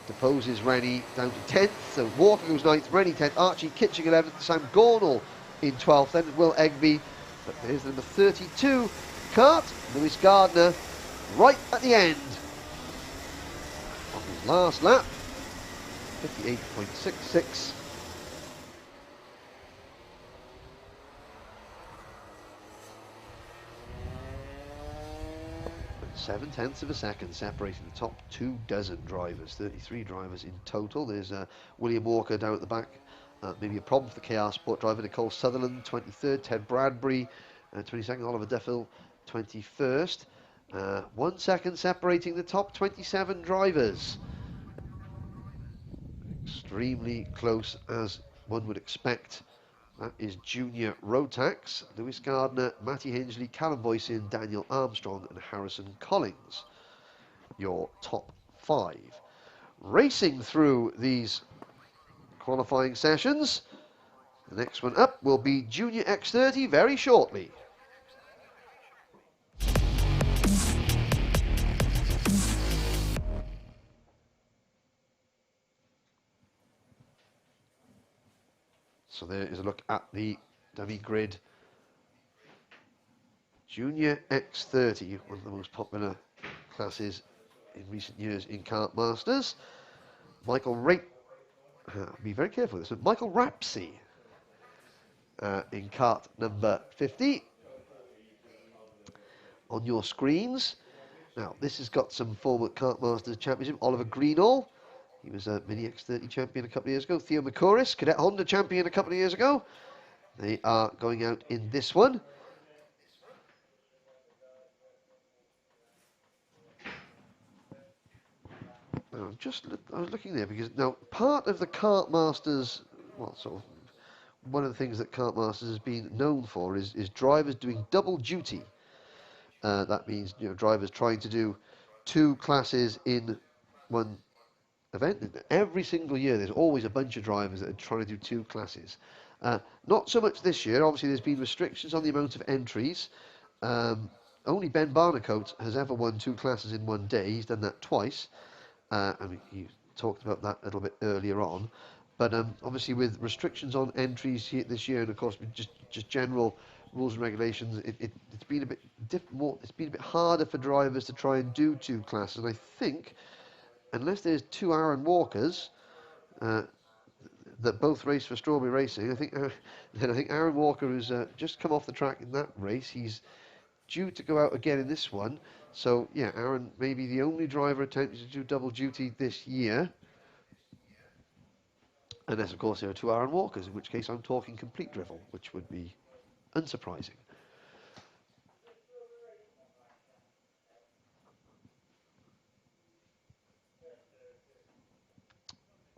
Deposes Rennie down to 10th. So Walker goes 9th, Rennie 10th, Archie Kitching 11th, Sam Gornall in 12th. Then Will Egby. But there's number 32 kart, Lewis Gardner, right at the end of his last lap. 58.66. 7/10 of a second separating the top 24 drivers, 33 drivers in total. There's William Walker down at the back, maybe a problem for the KR Sport driver. Nicole Sutherland 23rd, Ted Bradbury 22nd, Oliver Duffield 21st. 1 second separating the top 27 drivers. Extremely close as one would expect. That is Junior Rotax, Lewis Gardner, Matty Hingley, Callum Boyson, Daniel Armstrong and Harrison Collins. Your top 5. Racing through these qualifying sessions. The next one up will be Junior X30 very shortly. So there is a look at the dummy grid. Junior X30, one of the most popular classes in recent years in Kartmasters. Michael Rape, be very careful with this one. Michael Rapsey in kart number 50 on your screens. Now, this has got some former Kartmasters Championship. Oliver Greenall, he was a Mini X30 champion a couple of years ago. Theo McCouris, Cadet Honda champion a couple of years ago. They are going out in this one. Now, I was looking there because now part of the Kartmasters, well, sort of one of the things that Kartmasters has been known for is drivers doing double duty. That means drivers trying to do 2 classes in one event. Every single year there's always a bunch of drivers that are trying to do 2 classes. Not so much this year. Obviously there's been restrictions on the amount of entries. Only Ben Barnacote has ever won 2 classes in one day. He's done that twice. I mean, he talked about that a little bit earlier on. But obviously with restrictions on entries here this year, and of course just general rules and regulations, it's been a bit it's been a bit harder for drivers to try and do 2 classes. And I think, unless there's 2 Aaron Walkers that both race for Strawberry Racing, I think Aaron Walker has just come off the track in that race. He's due to go out again in this one. So yeah, Aaron may be the only driver attempting to do double duty this year. Unless, of course, there are 2 Aaron Walkers, in which case I'm talking complete drivel, which would be unsurprising.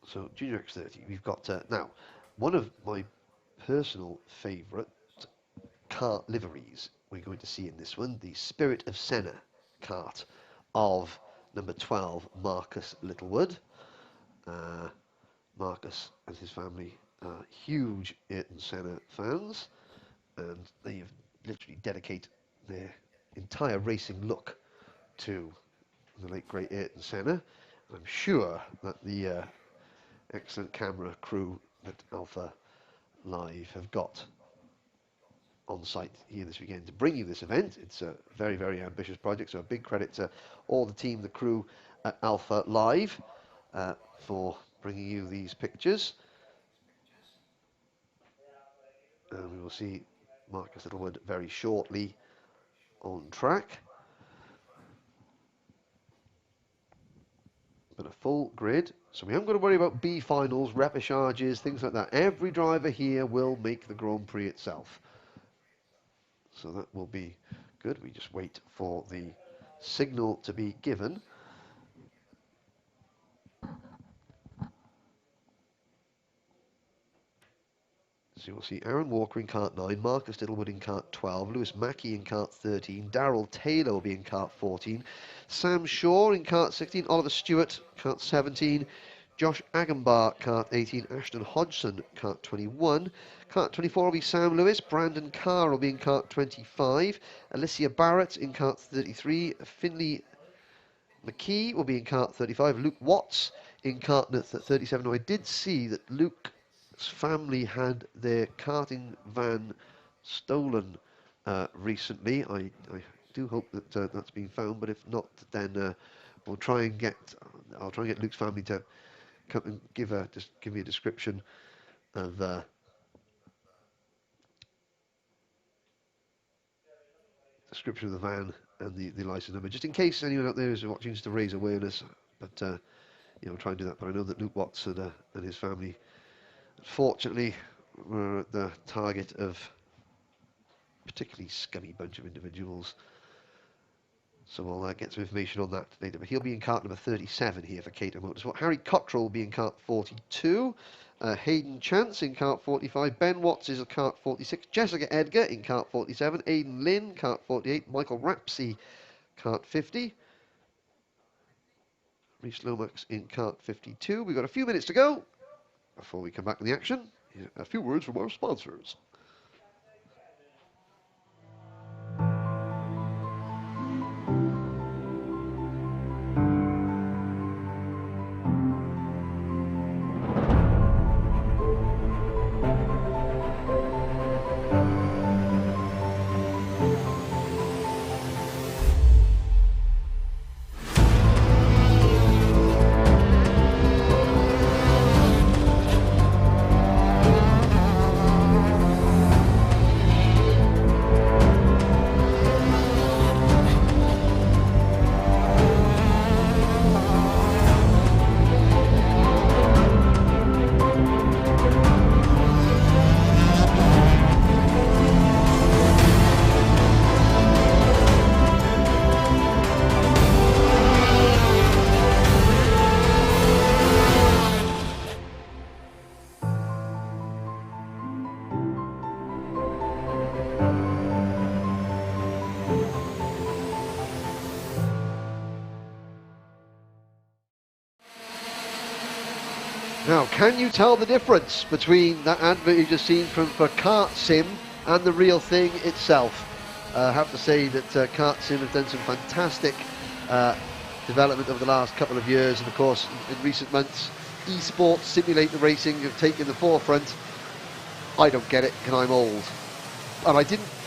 So, Junior X30, we've got, now, one of my personal favourite kart liveries we're going to see in this one, the Spirit of Senna kart of number 12, Marcus Littlewood. Marcus and his family are huge Ayrton Senna fans, and they have literally dedicated their entire racing look to the late great Ayrton Senna. I'm sure that the excellent camera crew at Alpha Live have got on site here this weekend to bring you this event. It's a very, very ambitious project, so a big credit to all the team, the crew at Alpha Live for bringing you these pictures. And we will see Marcus Littlewood very shortly on track. But a full grid, so we haven't got to worry about B finals, repêchages, things like that. Every driver here will make the Grand Prix itself. So that will be good. We just wait for the signal to be given. So you'll see Aaron Walker in kart 9, Marcus Littlewood in kart 12, Lewis Mackey in kart 13, Darrell Taylor will be in kart 14, Sam Shaw in kart 16, Oliver Stewart kart 17, Josh Agambar, kart 18. Ashton Hodgson, kart 21. Kart 24 will be Sam Lewis. Brandon Carr will be in kart 25. Alicia Barrett in kart 33. Finley McKee will be in kart 35. Luke Watts in kart 37. Now, I did see that Luke's family had their karting van stolen recently. I do hope that that's been found, but if not, then I'll try and get Luke's family to come and give me a description of the van and the license number, just in case anyone out there is watching, just to raise awareness. But I'll try and do that. But I know that Luke Watts and his family, fortunately, were at the target of a particularly scummy bunch of individuals. So we'll get some information on that later. But he'll be in kart number 37 here for Cato Motorsport. Harry Cottrell will be in kart 42. Hayden Chance in kart 45. Ben Watts is at kart 46. Jessica Edgar in kart 47. Aidan Lynn, kart 48. Michael Rapsey, kart 50. Reece Lomax in kart 52. We've got a few minutes to go before we come back to the action. Here, a few words from our sponsors. Now, can you tell the difference between that advert you just seen for Kart Sim and the real thing itself? I have to say that Kart Sim have done some fantastic development over the last couple of years, and of course in recent months esports simulator racing have taken the forefront. I don't get it because I'm old. And I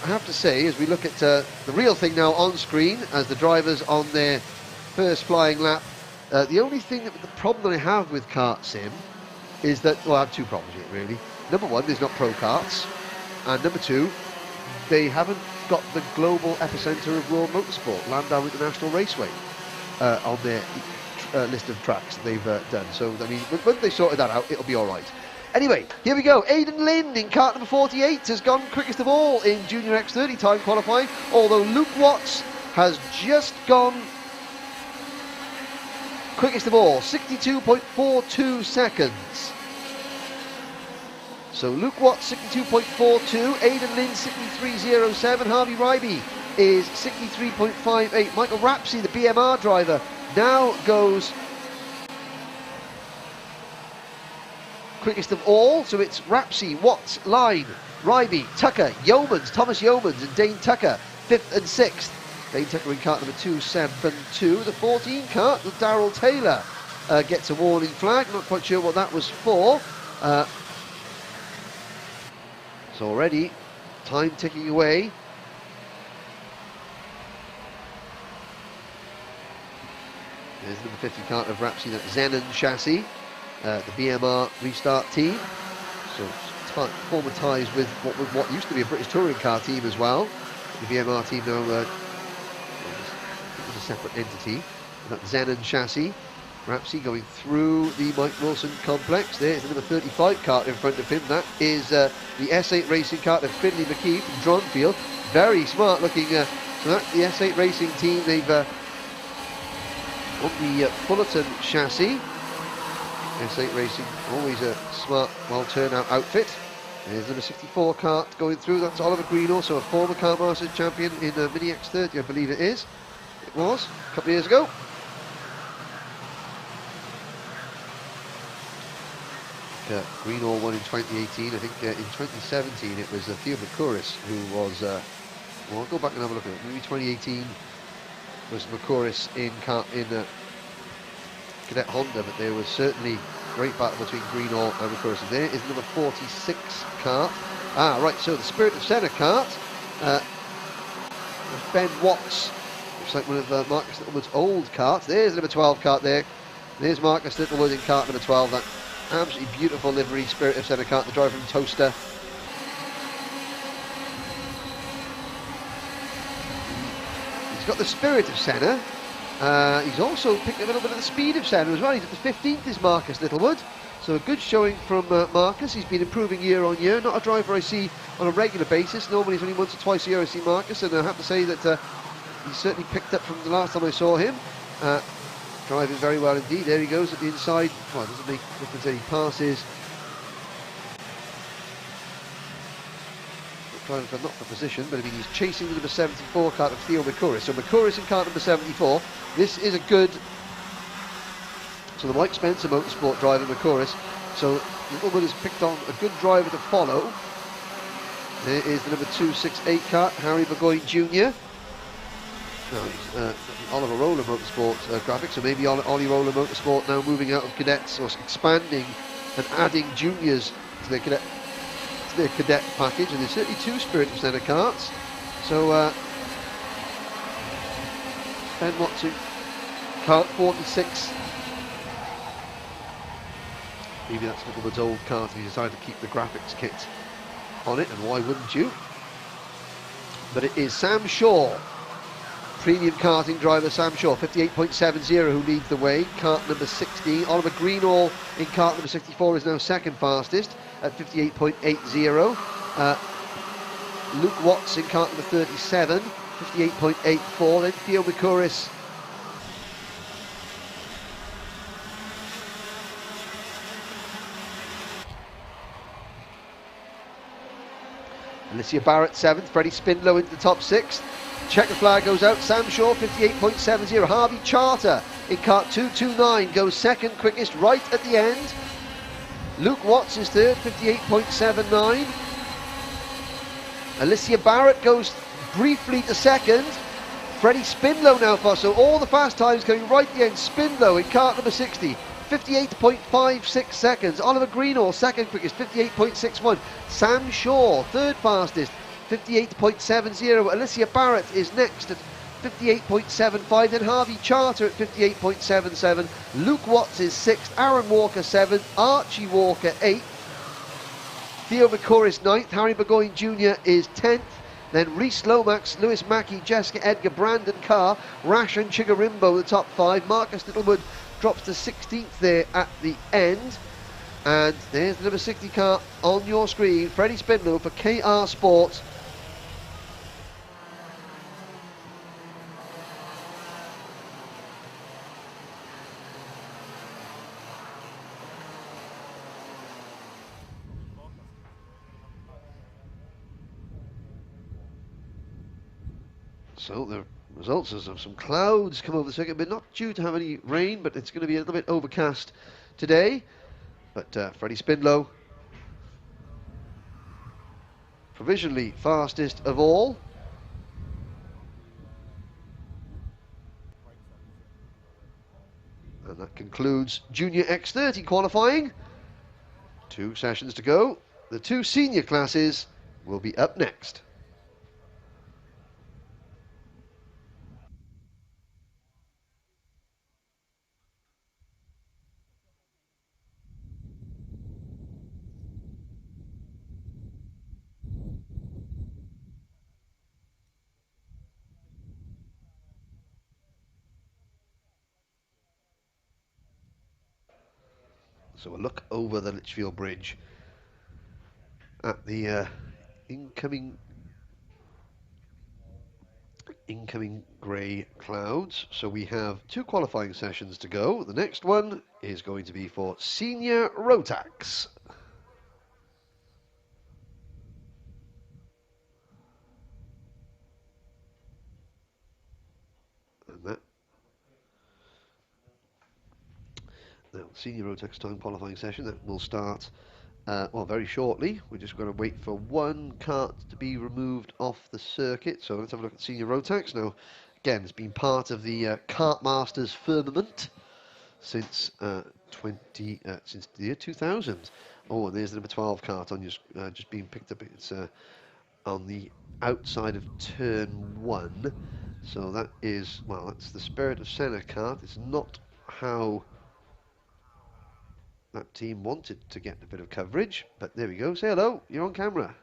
have to say, as we look at the real thing now on screen, as the drivers on their first flying lap, the only thing, the problem that I have with Kart Sim is that, well, I have two problems here really. Number one, there's not pro karts, and number two, they haven't got the global epicenter of world motorsport, Landau International Raceway, on their list of tracks that they've done. So, I mean, when they sorted that out, it'll be all right. Anyway, here we go. Aidan Lynn in kart number 48 has gone quickest of all in Junior X30 time qualifying, although Luke Watts has just gone quickest of all, 62.42 seconds. So Luke Watts 62.42, Aidan Lynn 63.07, Harvey Ryby is 63.58. Michael Rapsey, the BMR driver, now goes quickest of all. So it's Rapsey, Watts, Line, Ryby, Tucker, Yeomans, Thomas Yeomans and Dane Tucker, 5th and 6th. Dane Tucker in kart number 272. The 14 kart with Darrell Taylor gets a warning flag. Not quite sure what that was for. So already time ticking away. There's number 50 kart of Rapsey, that Zenon chassis, the BMR restart team. So former ties with what used to be a British touring car team as well. The BMR team now is a separate entity. That Zenon chassis. Rapsey going through the Mike Wilson complex. There's the number 35 kart in front of him. That is the S8 Racing kart of Finley McKee from Dronfield. Very smart looking. So that's the S8 Racing team. They've on the Fullerton chassis. S8 Racing, always a smart, well turned out outfit. There's number 64 kart going through. That's Oliver Green, also a former Kartmasters champion in Mini X30, I believe it is. It was a couple of years ago. Greenall won in 2018. I think in 2017 it was Theo McCouris who was, well, I'll go back and have a look at it. Maybe 2018 was McCouris in Cadet Honda, but there was certainly great battle between Greenall and McCouris. And there is number 46 kart. Right, so the Spirit of Senna kart. Ben Watts, looks like one of Marcus Littlewood's old karts. There's number 12 kart there. There's Marcus Littlewood in kart number 12. That absolutely beautiful livery, Spirit of Senna kart, the driver from Toaster. He's got the Spirit of Senna. He's also picked a little bit of the speed of Senna as well. He's at the 15th is Marcus Littlewood. So a good showing from Marcus. He's been improving year on year. Not a driver I see on a regular basis. Normally it's only once or twice a year I see Marcus, and I have to say that he's certainly picked up from the last time I saw him. Driving very well indeed. There he goes at the inside. Well, it doesn't make a difference that he passes. Driving not for position, but I mean he's chasing the number 74 kart of Theo McCouris. So McCouris in kart number 74. This is a good. So the Mike Spencer Motorsport driver McCouris. So Littlewood has picked on a good driver to follow. There is the number 268 kart, Harry Beaudette Jr. No, he's Oliver Roller Motorsport graphics, so maybe Ollie Roller Motorsport now moving out of cadets or expanding and adding juniors to their cadet package, and there's certainly two Spirit of Senna karts. So Ben Watson, kart 46. Maybe that's Littlewood's old kart and he decided to keep the graphics kit on it, and why wouldn't you? But it is Sam Shaw, premium karting driver Sam Shaw, 58.70, who leads the way. Kart number 16. Oliver Greenall in kart number 64 is now second fastest at 58.80. Luke Watts in kart number 37, 58.84. Then Theo McCouris. Alicia Barrett 7th, Freddie Spindlow into the top 6th. Checker flag goes out, Sam Shaw 58.70. Harvey Charter in kart 229 goes second quickest right at the end. Luke Watts is third, 58.79. Alicia Barrett goes briefly to second. Freddie Spindlow now fast, so all the fast times coming right at the end. Spindlow in kart number 60. 58.56 seconds. Oliver Greenall second quickest, 58.61. Sam Shaw third fastest, 58.70. Alicia Barrett is next at 58.75. Then Harvey Charter at 58.77. Luke Watts is 6th. Aaron Walker 7th. Archie Walker 8th. Theo McCouris 9th. Harry Beaudette Jr. is 10th. Then Reese Lomax, Lewis Mackey, Jessica Edgar, Brandon Carr, Rash and Chigarimbo the top 5. Marcus Littlewood drops to 16th there at the end. And there's the number 60 car on your screen, Freddie Spindlow for KR Sports. So the results is of some clouds come over the circuit, but not due to have any rain, but it's going to be a little bit overcast today. But Freddie Spindlow, provisionally fastest of all. And that concludes Junior X30 qualifying. 2 sessions to go. The 2 senior classes will be up next. So a look over the Lichfield Bridge at the incoming grey clouds. So we have 2 qualifying sessions to go. The next one is going to be for Senior Rotax. And Now, senior Rotax time qualifying session that will start well, very shortly. We're just going to wait for one kart to be removed off the circuit. So let's have a look at senior Rotax. Now, again, it's been part of the Kartmasters firmament since since the year 2000. Oh, and there's the number 12 kart on your just being picked up. It's on the outside of turn 1. So that is, well, that's the Spirit of Senna kart. It's not how that team wanted to get a bit of coverage, but there we go. Say hello, you're on camera.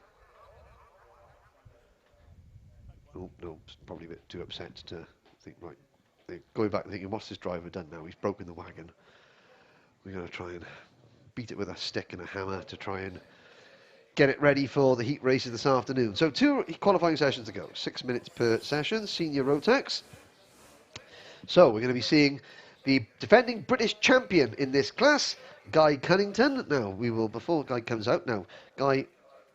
Oh, no, probably a bit too upset to think, right, they're going back and thinking, what's this driver done now? He's broken the wagon. We're going to try and beat it with a stick and a hammer to try and get it ready for the heat races this afternoon. So 2 qualifying sessions to go, 6 minutes per session, senior Rotax. So we're going to be seeing the defending British champion in this class, Guy Cunnington. Now, we will, before Guy comes out, now, Guy,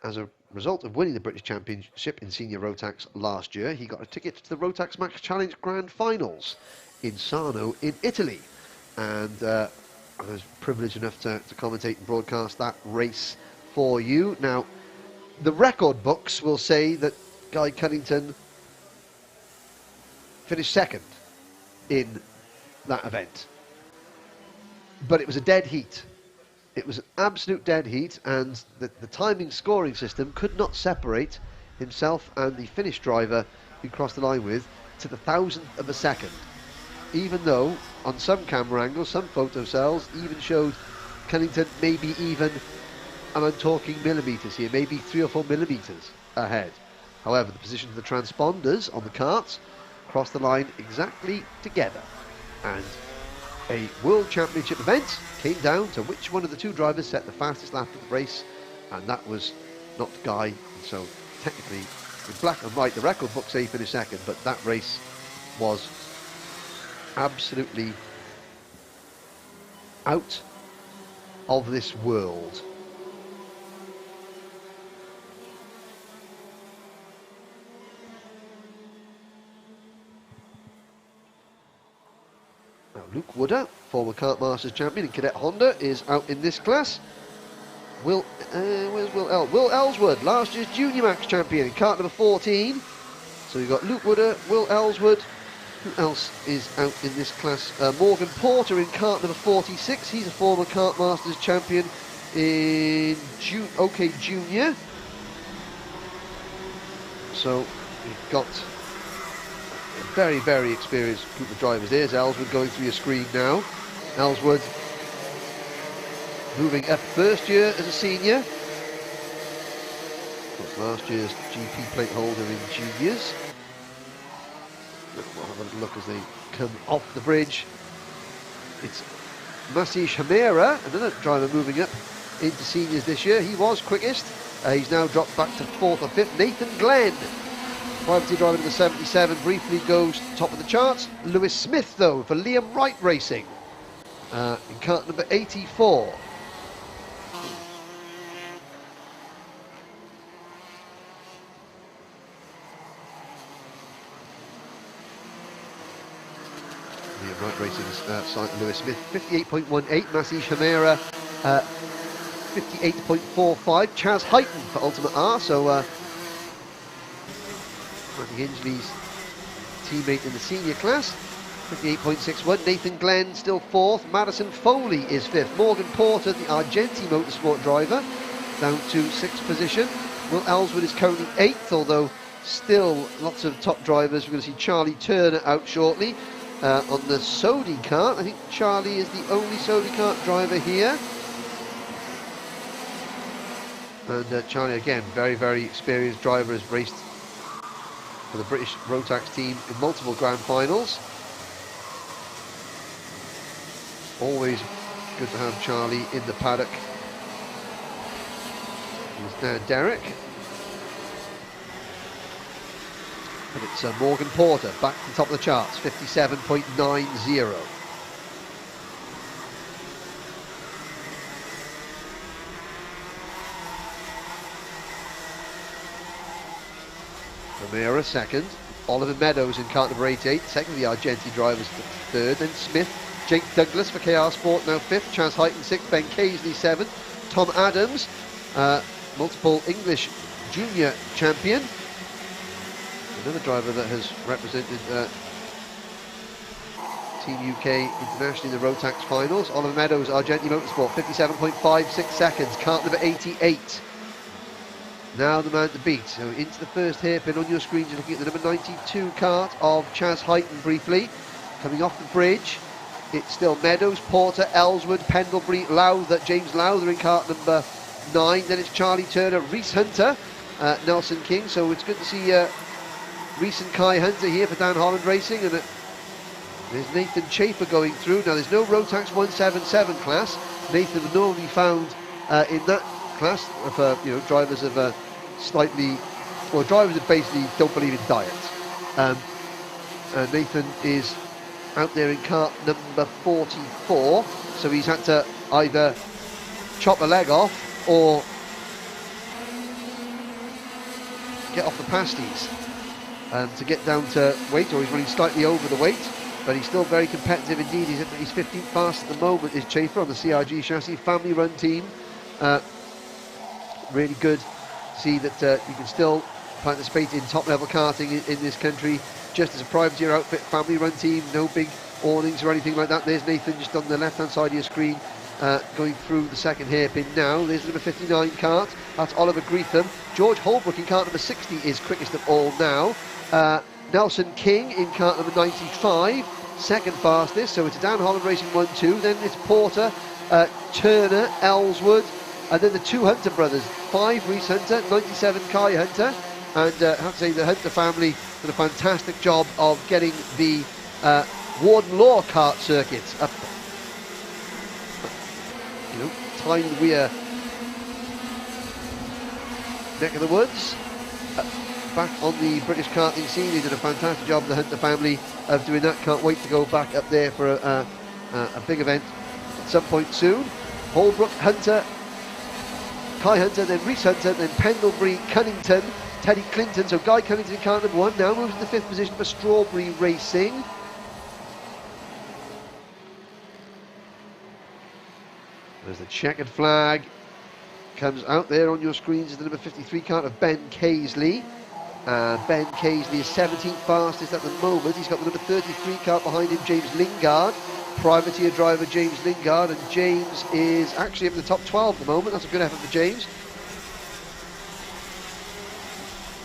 as a result of winning the British Championship in Senior Rotax last year, he got a ticket to the Rotax Max Challenge Grand Finals in Sarno in Italy. And I was privileged enough to commentate and broadcast that race for you. Now, the record books will say that Guy Cunnington finished second in that event. But it was a dead heat. It was an absolute dead heat, and the timing scoring system could not separate himself and the Finnish driver who crossed the line with to the thousandth of a second. Even though, on some camera angles, some photo cells even showed Cunnington maybe even, and I'm talking millimetres here, maybe 3 or 4 millimetres ahead. However, the position of the transponders on the karts crossed the line exactly together. And a World Championship event came down to which one of the 2 drivers set the fastest lap of the race, and that was not Guy. And so technically, in black and white, the record books say he finished second, but that race was absolutely out of this world. Now, Luke Woodard, former Kartmasters champion in Cadet Honda, is out in this class. Where's Will Ellsworth, last year's Junior Max champion in kart number 14. So we've got Luke Woodard, Will Ellsworth. Who else is out in this class? Morgan Porter in kart number 46. He's a former Kartmasters champion in OK Junior. So we've got a very, very experienced group of drivers. There's Ellsworth going through your screen now. Ellsworth moving up first year as a senior. Of course, last year's GP plate holder in juniors. We'll have a little look as they come off the bridge. It's Masish Hamera, another driver moving up into seniors this year. He was quickest. He's now dropped back to 4th or 5th. Nathan Glenn, privateer driver number 77, briefly goes top of the charts. Lewis Smith, though, for Liam Wright Racing in kart number 84. Right Racing's site Lewis Smith, 58.18, Masish Hamera, 58.45, Chaz Heighton for Ultimate R, so Matty Hingley's teammate in the senior class, 58.61, Nathan Glenn still 4th, Madison Foley is 5th, Morgan Porter, the Argenti Motorsport driver, down to 6th position, Will Ellsworth is currently 8th, although still lots of top drivers. We're going to see Charlie Turner out shortly. On the Sodi kart, I think Charlie is the only Sodi kart driver here. And Charlie, again, very, very experienced driver, has raced for the British Rotax team in multiple grand finals. Always good to have Charlie in the paddock. There's Derek. And it's Morgan Porter back to the top of the charts, 57.90. Ramira second, Oliver Meadows in kart number 88, second of the Argenti drivers 3rd, then Smith Jake Douglas for KR Sport now 5th, Chaz Draycott 6th, Ben Casey 7th, Tom Adams, multiple English junior champion, another driver that has represented Team UK internationally in the Rotax finals. Oliver Meadows, Argenti Motorsport, 57.56 seconds, kart number 88. Now the man to beat. So into the first hairpin on your screen, you're looking at the number 92 kart of Chaz Draycott briefly. Coming off the bridge, it's still Meadows, Porter, Ellswood, Pendlebury, Lowther, James Lowther in kart number 9. Then it's Charlie Turner, Reese Hunter, Nelson King. So it's good to see Reese and Kai Hunter here for Dan Holland Racing. And there's Nathan Chafer going through. Now there's no Rotax 177 class. Nathan would normally be found in that class for drivers of drivers that basically don't believe in diet. Nathan is out there in kart number 44, so he's had to either chop a leg off or get off the pasties to get down to weight, or he's running slightly over the weight, but he's still very competitive indeed. He's 15th fast at the moment, is Chafer on the CRG chassis, family run team. Really good to see that you can still participate in top level karting in this country just as a privateer outfit, family run team, no big awnings or anything like that. There's Nathan just on the left hand side of your screen going through the second hairpin now. There's number 59 kart, that's Oliver Greetham. George Holbrook in kart number 60 is quickest of all now. Nelson King in kart number 95, second fastest, so it's Dan Holland Racing 1-2, then it's Porter, Turner, Ellswood, and then the two Hunter brothers, 5 Reese Hunter, 97 Kai Hunter, and I have to say the Hunter family did a fantastic job of getting the Warden Law kart circuit up, Tyne Weir neck of the woods, back on the British karting scene. They did a fantastic job, the Hunter family, of doing that. Can't wait to go back up there for a big event at some point soon. Holbrook, Hunter, Kai Hunter, then Reese Hunter, then Pendlebury, Cunnington, Teddy Clinton. So Guy Cunnington in car number 1 now moves to the 5th position for Strawberry Racing. There's the checkered flag. Comes out there on your screens is the number 53 kart of Ben Casey. Ben Casey is 17th fastest at the moment. He's got the number 33 kart behind him, James Lingard. Privateer driver James Lingard, and James is actually up in the top 12 at the moment. That's a good effort for James.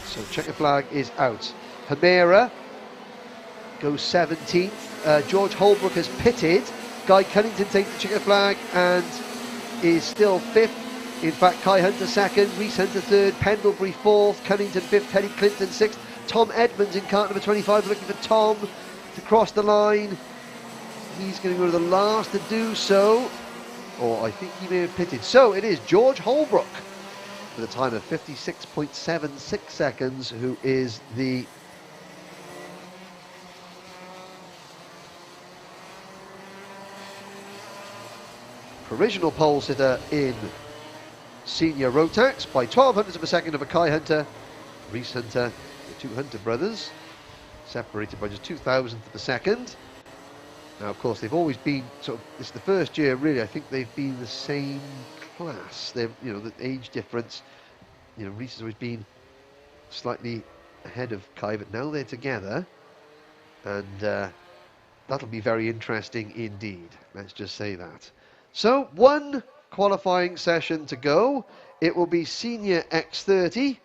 So checker flag is out. Hamera goes 17th. George Holbrook has pitted. Guy Cunnington takes the checker flag and is still 5th. In fact, Kai Hunter 2nd, Reese Hunter 3rd, Pendlebury 4th, Cunnington 5th, Teddy Clinton 6th. Tom Edmonds in kart number 25, looking for Tom to cross the line. He's going to go to the last to do so, or I think he may have pitted. So it is George Holbrook with a time of 56.76 seconds, who is the provisional pole sitter in senior Rotax by 1200ths of a second over Kai Hunter, Reese Hunter, the two Hunter brothers, separated by just 2000ths of a second. Now, of course, they've always been this is the first year, really. I think they've been the same class. They've, the age difference. Reese has always been slightly ahead of Kai, but now they're together, and that'll be very interesting indeed. Let's just say that. So, one qualifying session to go. It will be Senior X30.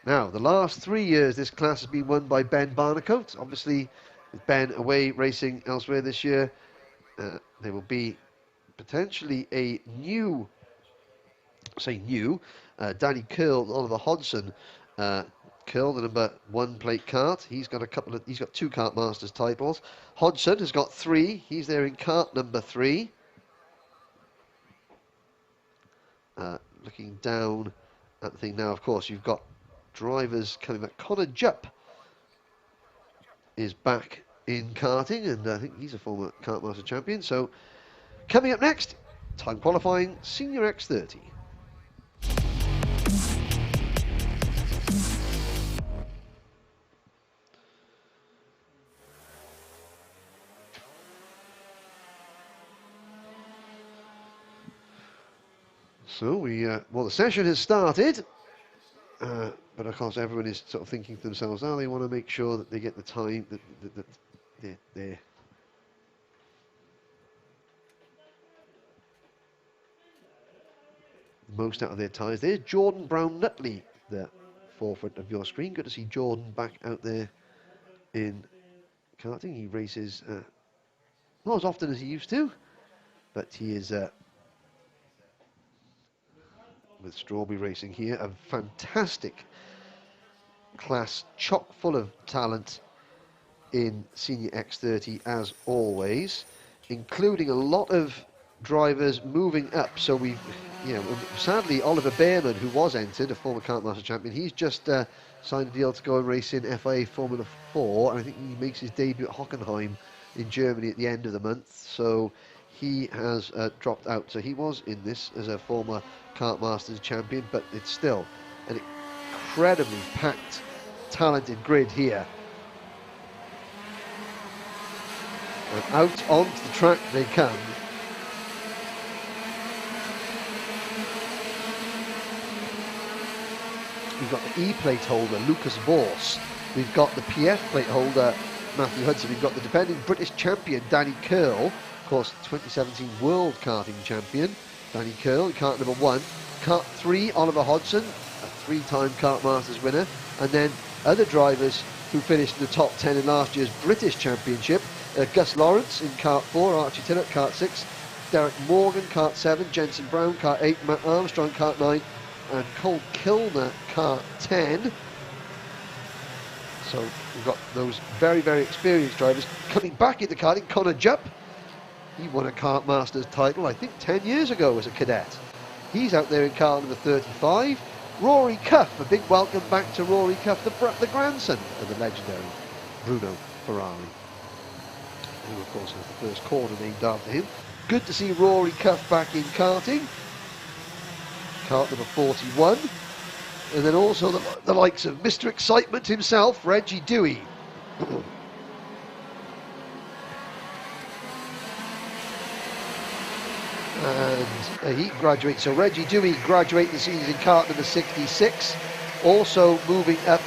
Now, the last 3 years, this class has been won by Ben Barnacote. Obviously, with Ben away racing elsewhere this year, there will be potentially a new, Danny Curl, Oliver Hodgson. Curl, the number 1 plate kart. He's got he's got 2 Kartmasters titles. Hodgson has got 3. He's there in kart number 3. Looking down at the thing now, of course, you've got drivers coming back. Connor Jupp is back in karting, and I think he's a former Kartmaster champion. So, coming up next, time qualifying Senior X30. So well, the session has started, but of course everyone is sort of thinking to themselves, they want to make sure that they get the time that they're most out of their tyres. There's Jordan Brown-Nutley, the forefront of your screen. Good to see Jordan back out there in karting. He races not as often as he used to, but he is with Strawberry Racing here, a fantastic class, chock full of talent in Senior X30 as always, including a lot of drivers moving up. So sadly Oliver Behrman, who was entered, a former Kartmaster champion, he's just signed a deal to go and race in FIA Formula 4, and I think he makes his debut at Hockenheim in Germany at the end of the month. So he has dropped out. So he was in this as a former Kartmasters champion, but it's still an incredibly packed, talented grid here. And out onto the track they come. We've got the E plate holder, Lucas Vorse. We've got the PF plate holder, Matthew Hudson. We've got the defending British champion, Danny Curl. Of course, 2017 World Karting Champion, Danny Curl, in kart number 1. Kart 3, Oliver Hodgson, a 3-time Kartmasters winner. And then other drivers who finished in the top 10 in last year's British Championship. Gus Lawrence in kart 4, Archie Tillett kart 6, Derek Morgan kart 7, Jensen Brown kart 8, Matt Armstrong kart 9, and Cole Kilner kart 10. So we've got those very, very experienced drivers coming back into karting. Connor Jupp, he won a Kartmasters title, I think 10 years ago as a cadet. He's out there in kart number 35. Rory Cuff, a big welcome back to Rory Cuff, the grandson of the legendary Bruno Ferrari, who of course has the first corner named after him. Good to see Rory Cuff back in karting. Kart number 41. And then also the likes of Mr. Excitement himself, Reggie Dewey. And he graduates, so Reggie Dewey graduated the season in kart number 66. Also moving up,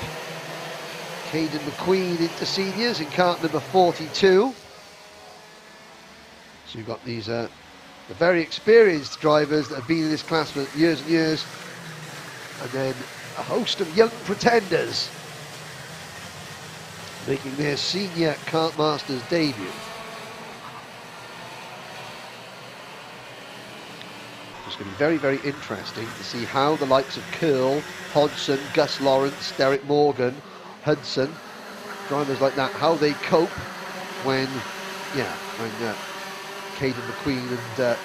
Caden McQueen into seniors in kart number 42. So you've got these the very experienced drivers that have been in this class for years and years, and then a host of young pretenders making their senior Kartmasters debut. It's going to be very, very interesting to see how the likes of Curl, Hodgson, Gus Lawrence, Derek Morgan, Hudson, drivers like that, how they cope when Caden McQueen and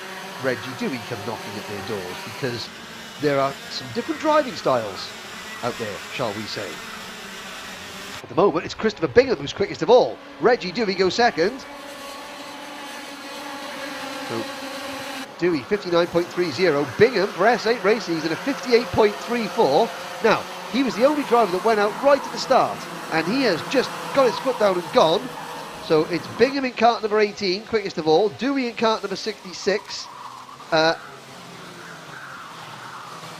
Reggie Dewey come knocking at their doors, because there are some different driving styles out there, shall we say. At the moment, it's Christopher Bingham who's quickest of all. Reggie Dewey goes second. So Dewey 59.30. Bingham for S8 Racing is in a 58.34. Now, he was the only driver that went out right at the start, and he has just got his foot down and gone. So it's Bingham in kart number 18, quickest of all. Dewey in kart number 66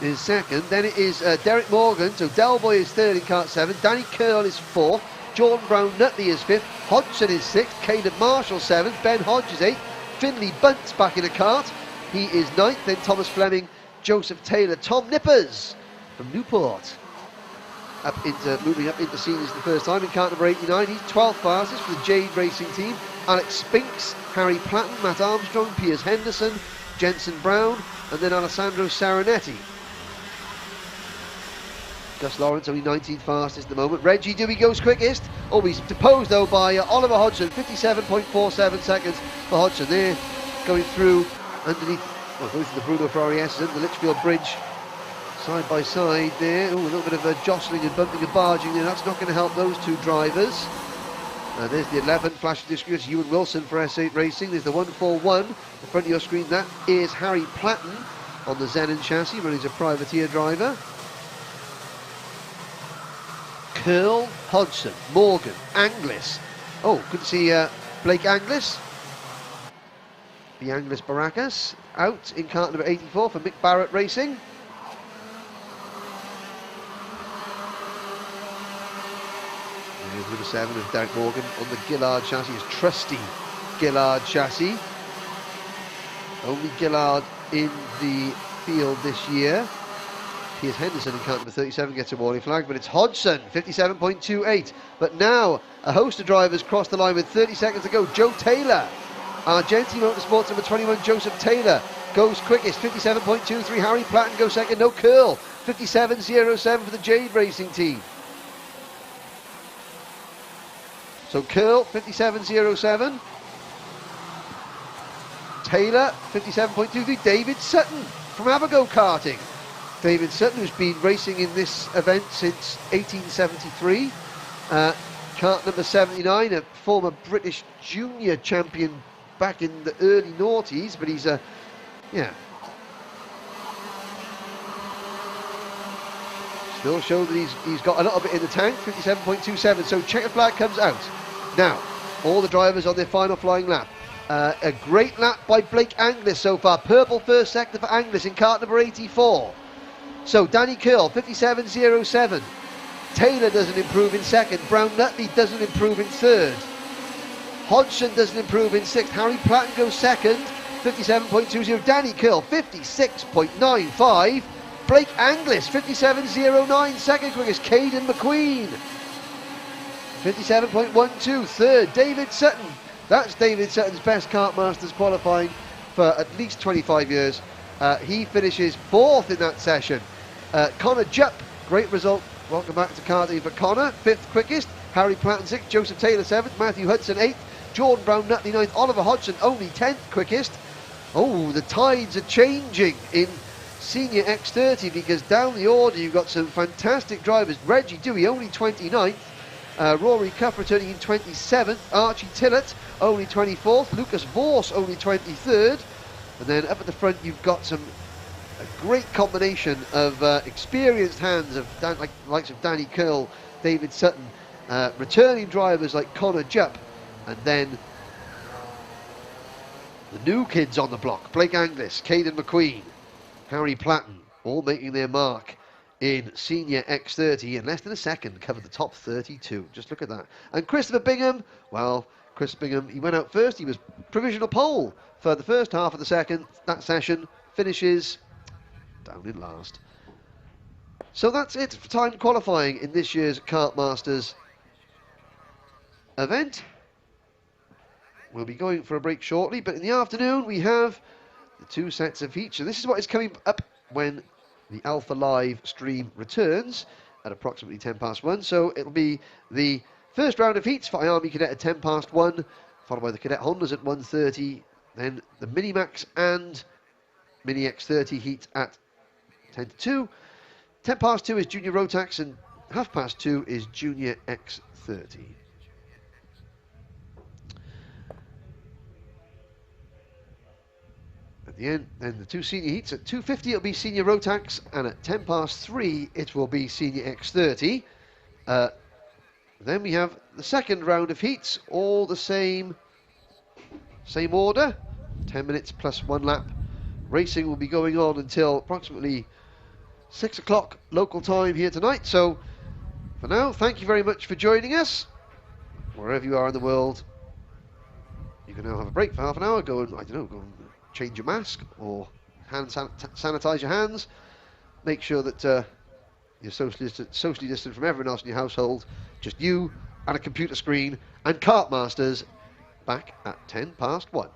is second. Then it is Derek Morgan. So Delboy is third in kart 7. Danny Curl is fourth. Jordan Brown-Nutley is fifth. Hodgson is sixth. Caden Marshall 7th. Ben Hodge is 8th. Finley Bunce back in a kart. He is 9th. Then Thomas Fleming, Joseph Taylor, Tom Nippers from Newport. Moving up into seniors the first time in kart number 89. He's 12th fastest for the Jade Racing team. Alex Spinks, Harry Platten, Matt Armstrong, Piers Henderson, Jensen Brown, and then Alessandro Saranetti. Gus Lawrence only 19th fastest at the moment. Reggie Dewey goes quickest. Oh, he's deposed though by Oliver Hodgson. 57.47 seconds for Hodgson there, going through underneath, going through the Bruno Ferrari S, the Litchfield Bridge. Side by side there. Oh, a little bit of a jostling and bumping and barging there. That's not going to help those two drivers. There's the 11 flash distributors, Ewan Wilson for S8 Racing. There's the 141 in front of your screen. That is Harry Platten on the Zenon chassis, running as a privateer driver. Curl, Hodgson, Morgan, Anglis. Oh, good to see Blake Anglis. the Angeles Barracas. Out in cart number 84 for Mick Barrett Racing. There's number 7 of Derek Morgan on the Gillard chassis, his trusty Gillard chassis. Only Gillard in the field this year. Piers Henderson in cart number 37 gets a warning flag, but it's Hodgson, 57.28. But now a host of drivers cross the line with 30 seconds to go. Joe Taylor, Argenti Motorsports number 21, Joseph Taylor goes quickest, 57.23. Harry Platten goes second, no curl, 57.07 for the Jade Racing team. So curl, 57.07. Taylor, 57.23. David Sutton from Abago Karting. David Sutton, who's been racing in this event since 1873. Kart number 79, a former British junior champion back in the early noughties, but he's still showed that he's got a little bit in the tank, 57.27. So checkered flag comes out. Now, all the drivers on their final flying lap. A great lap by Blake Anglis so far. Purple first sector for Anglis in kart number 84. So Danny Curl, 57.07. Taylor doesn't improve in second. Brown Nutley doesn't improve in third. Hodgson doesn't improve in sixth. Harry Platten goes second, 57.20. Danny Curl, 56.95. Blake Anglis, 57.09. Second quickest. Caden McQueen, 57.12. Third, David Sutton. That's David Sutton's best Kartmasters qualifying for at least 25 years. He finishes fourth in that session. Connor Jupp, great result. Welcome back to karting for Connor. Fifth quickest. Harry Platten sixth. Joseph Taylor seventh. Matthew Hudson eighth. Jordan Brown Nutley ninth. Oliver Hodgson only 10th quickest. Oh, the tides are changing in Senior X30 because down the order you've got some fantastic drivers. Reggie Dewey only 29th. Rory Cuff returning in 27th. Archie Tillett only 24th. Lucas Vorse only 23rd. And then up at the front you've got a great combination of experienced hands of likes of Danny Curl, David Sutton, returning drivers like Connor Jupp, and then the new kids on the block, Blake Anglis, Caden McQueen, Harry Platten, all making their mark in Senior X30 in less than a second, covered the top 32. Just look at that. And Christopher Bingham, well, Chris Bingham, he went out first. He was provisional pole for the first half of that session, finishes down in last. So that's it for time qualifying in this year's Kartmasters event. We'll be going for a break shortly, but in the afternoon we have the two sets of heats. So this is what is coming up when the Alpha Live stream returns at approximately 1:10 So it'll be the first round of heats for IAME Cadet at 1:10, followed by the Cadet Hondas at 1:30, then the Minimax and Mini X30 heat at 1:10. 2:10 is Junior Rotax and 2:30 is Junior X30. At the end, then the two senior heats. At 2:50 it'll be Senior Rotax, and at 3:10 it will be Senior X30. Then we have the second round of heats, all the same order, 10 minutes plus 1 lap. Racing will be going on until approximately 6 o'clock local time here tonight. So for now, thank you very much for joining us. Wherever you are in the world, you can now have a break for half an hour. Go and, I don't know, go and change your mask or sanitize your hands. Make sure that you're socially distant from everyone else in your household. Just you and a computer screen, and Kartmasters back at 1:10.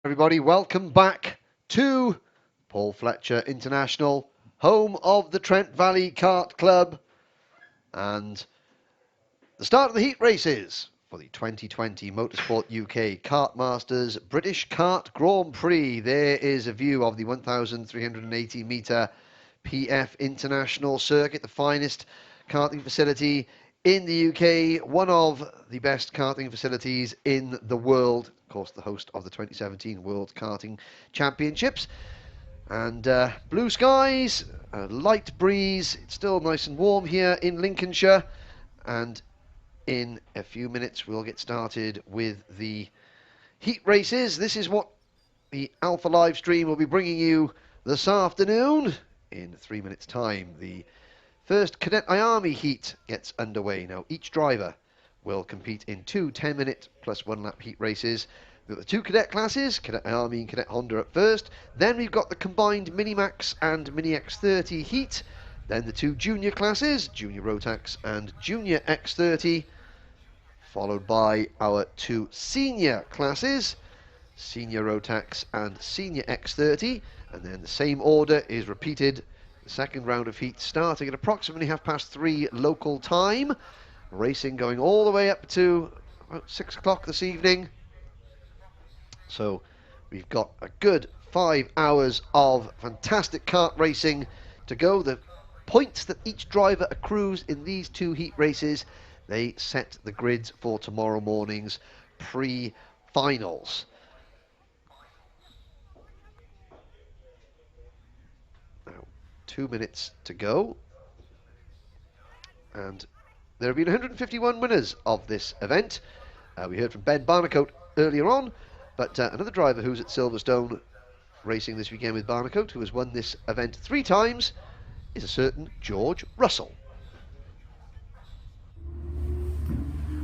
everybody. Welcome back to Paul Fletcher International, home of the Trent Valley Kart Club, and the start of the heat races for the 2020 Motorsport UK Kartmasters British Kart Grand Prix. There is a view of the 1,380 metre PF International Circuit, the finest karting facility in the UK, one of the best karting facilities in the world. Of course, the host of the 2017 World Karting Championships. And blue skies, a light breeze. It's still nice and warm here in Lincolnshire. And in a few minutes, we'll get started with the heat races. This is what the Alpha live stream will be bringing you this afternoon. In 3 minutes' time, the first Cadet IAME heat gets underway. Now, each driver will compete in two 10-minute plus 1 lap heat races. We've got the two cadet classes, Cadet IAME and Cadet Honda at first. Then we've got the combined Minimax and Mini X30 heat. Then the two junior classes, Junior Rotax and Junior X30. Followed by our two senior classes, Senior Rotax and Senior X30. And then the same order is repeated. The second round of heat starting at approximately 3:30 local time. Racing going all the way up to about 6 o'clock this evening. So we've got a good 5 hours of fantastic kart racing to go. The points that each driver accrues in these two heat races, they set the grids for tomorrow morning's pre-finals. Now, 2 minutes to go. And there have been 151 winners of this event. We heard from Ben Barnicoat earlier on, but another driver who's at Silverstone racing this weekend with Barnicoat, who has won this event 3 times, is a certain George Russell.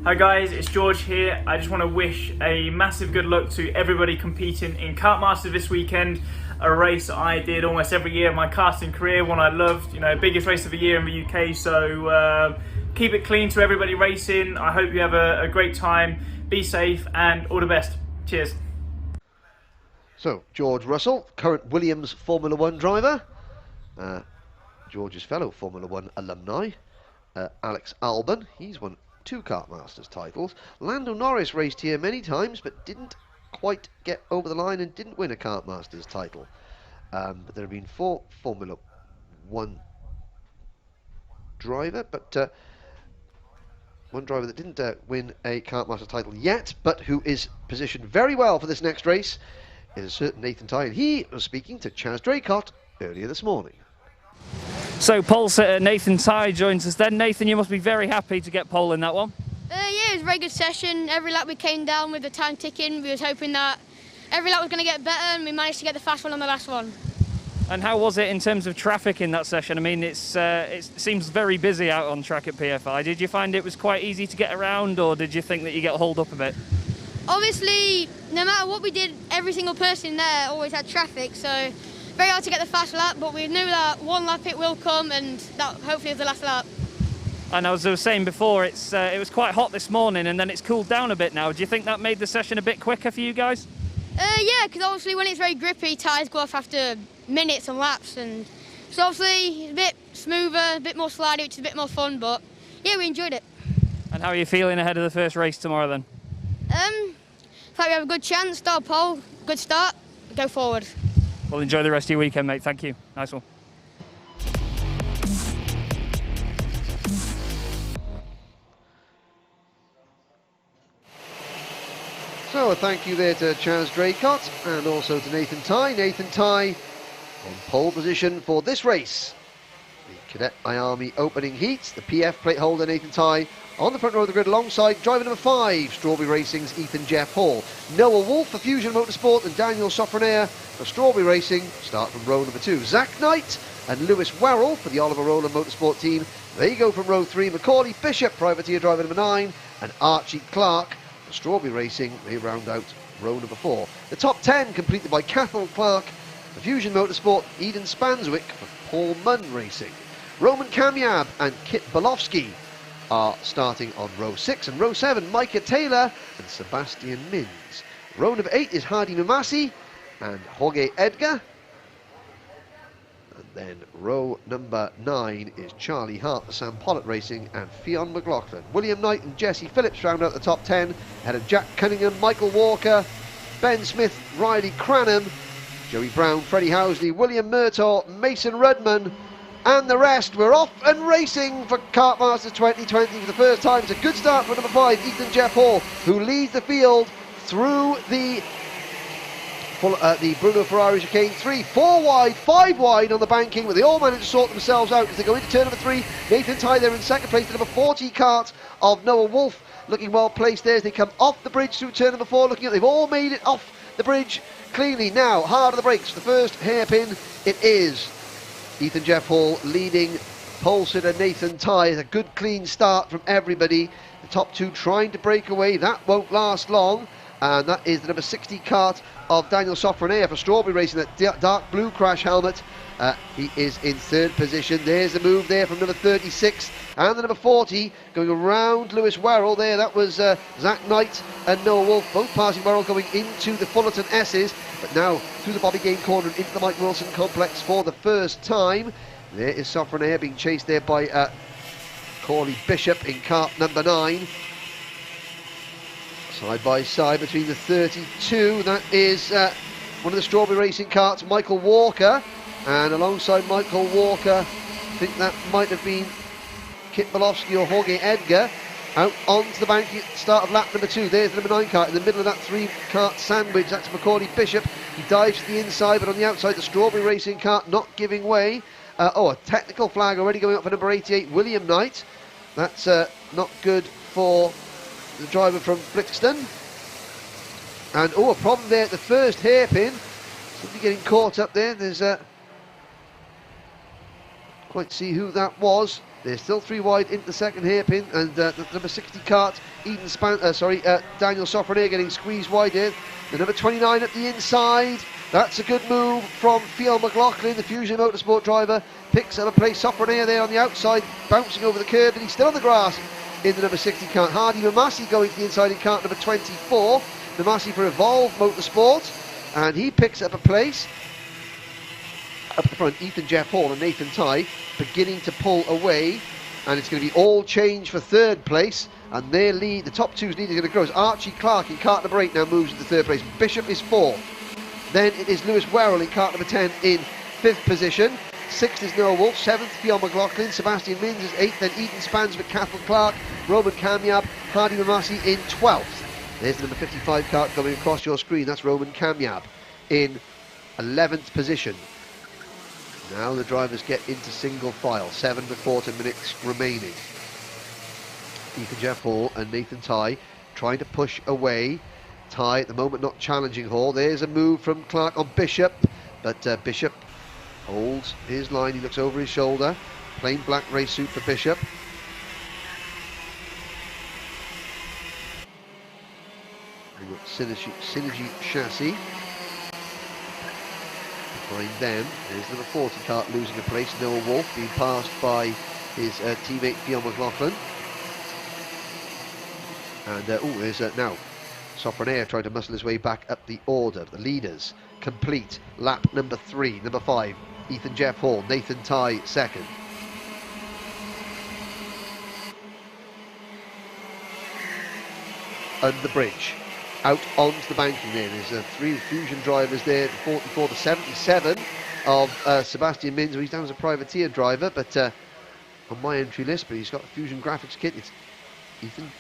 Hi guys, it's George here. I just want to wish a massive good luck to everybody competing in Kartmasters this weekend, a race I did almost every year of my karting career, one I loved, you know, biggest race of the year in the UK, so keep it clean to everybody racing. I hope you have a great time, be safe and all the best. Cheers. So, George Russell, current Williams Formula 1 driver, George's fellow Formula 1 alumni, Alex Albon, he's won 2 Kartmasters titles. Lando Norris raced here many times but didn't quite get over the line and didn't win a Kartmasters title. But there have been 4 Formula 1 driver, but one driver that didn't win a Kartmasters title yet, but who is positioned very well for this next race, is a certain Nathan Tye, and he was speaking to Chaz Draycott earlier this morning. So pole sitter Nathan Tye joins us then. Nathan, you must be very happy to get pole in that one. Yeah, it was a very good session. Every lap we came down with the time ticking. We was hoping that every lap was going to get better, and we managed to get the fast one on the last one. And how was it in terms of traffic in that session? I mean, it seems very busy out on track at PFI. Did you find it was quite easy to get around, or did you think that you get hauled up a bit? Obviously, no matter what we did, every single person there always had traffic, so very hard to get the fast lap, but we knew that one lap it will come, and that hopefully is the last lap. And as I was saying before, it was quite hot this morning, and then it's cooled down a bit now. Do you think that made the session a bit quicker for you guys? Yeah, because obviously when it's very grippy, tyres go off after minutes and laps, and so obviously it's a bit smoother, a bit more slidey, which is a bit more fun, but yeah, we enjoyed it. And how are you feeling ahead of the first race tomorrow then? Thought we have a good chance, start pole, good start, go forward. Well, enjoy the rest of your weekend, mate. Thank you. Nice one. So a thank you there to Chaz Draycott and also to Nathan Tye. Nathan Tye on pole position for this race. The Cadet IAME opening heat. The PF plate holder Nathan Tye on the front row of the grid alongside driver number 5, Strawberry Racing's Ethan Jeff Hall. Noah Wolf for Fusion Motorsport and Daniel Sofronair for Strawberry Racing start from row number 2. Zach Knight and Lewis Werrell for the Oliver Rowland Motorsport team. They go from row 3. Macaulay Bishop, privateer driver number 9, and Archie Clark for Strawberry Racing. They round out row number 4. The top 10 completed by Cathal Clark for Fusion Motorsport, Eden Spanswick for Paul Munn Racing. Roman Kamiab and Kit Bolofsky are starting on row 6, and row 7, Micah Taylor and Sebastian Mins. Row number 8 is Hardy Mamasi and Jorge Edgar. And then row number 9 is Charlie Hart for Sam Pollitt Racing and Fionn McLaughlin. William Knight and Jesse Phillips round out the top 10, ahead of Jack Cunningham, Michael Walker, Ben Smith, Riley Cranham, Joey Brown, Freddie Housley, William Murtaugh, Mason Rudman, and the rest. We're off and racing for Kartmasters 2020 for the first time. It's a good start for number 5, Ethan Jeff Hall, who leads the field through the Bruno Ferrari chicane. 3, 4 wide, 5 wide on the banking, but they all manage to sort themselves out as they go into turn number 3. Nathan Tye there in second place, the number 40 kart of Noah Wolf, looking well placed there as they come off the bridge through turn number 4. Looking at, they've all made it off the bridge cleanly. Now, hard on the brakes, the first hairpin, it is Ethan Jeff Hall leading pole sitter Nathan Tye. A good clean start from everybody. The top 2 trying to break away, that won't last long, and that is the number 60 kart of Daniel Sofronia for Strawberry Racing, that dark blue crash helmet. He is in 3rd position. There's the move there from number 36 and the number 40 going around Lewis Werrell there. That was Zach Knight and Noah Wolf, both passing Werrell going into the Fullerton S's, but now through the Bobby Game corner and into the Mike Wilson complex for the first time. There is Sofronia being chased there by Corley Bishop in kart number 9. Side by side between the 32, that is one of the Strawberry Racing karts, Michael Walker, and alongside Michael Walker, I think that might have been Kit Bolofsky or Jorge Edgar, out onto the bank at the start of lap number 2. There's the number 9 kart in the middle of that 3 kart sandwich. That's Macaulay Bishop. He dives to the inside, but on the outside, the Strawberry Racing kart not giving way. A technical flag already going up for number 88, William Knight. That's not good for the driver from Brixton. And a problem there at the first hairpin. Somebody getting caught up there. There's quite see who that was. There's still 3 wide into the second hairpin, and the number 60 kart, Daniel Sofronia getting squeezed wide here. The number 29 at the inside. That's a good move from Fionn McLaughlin, the Fusion Motorsport driver. Picks up a place. Sofronia there on the outside, bouncing over the curb, and he's still on the grass in the number 60 kart. Hardy Mamasi going to the inside in kart number 24. Mamasi for Evolve Motorsport, and he picks up a place. Up the front, Ethan Jeff Hall and Nathan Tye beginning to pull away, and it's going to be all change for 3rd place, and their lead, the top 2's lead is going to grow as Archie Clark in kart number 8 now moves into 3rd place. Bishop is 4th. Then it is Lewis Werrell in kart number 10 in 5th position. 6th is Noah Wolf, 7th Fionn McLaughlin, Sebastian Mins is 8th, then Eden Spanswick, Cathal Clark, Roman Kamyab, Hardy Mamasi in 12th. There's the number 55 kart coming across your screen, that's Roman Kamyab in 11th position. Now the drivers get into single file, 7 1/4 minutes remaining. Ethan Jeff Hall and Nathan Tye trying to push away. Tye at the moment not challenging Hall. There's a move from Clark on Bishop, but Bishop holds his line. He looks over his shoulder. Plain black race suit for Bishop. We've got Synergy Chassis. Behind them, there's number 40 kart losing a place. Noah Wolf being passed by his teammate Fionn McLaughlin. And there's now Sofronia trying to muscle his way back up the order. The leaders complete. Lap number 3, number 5, Ethan Jeff Hall, Nathan Tye 2nd. Under the bridge, out onto the banking there. There's 3 Fusion drivers there, the 44, the 77 of Sebastian Mins, who he's down as a privateer driver, but on my entry list, but he's got a Fusion graphics kit. It's Ethan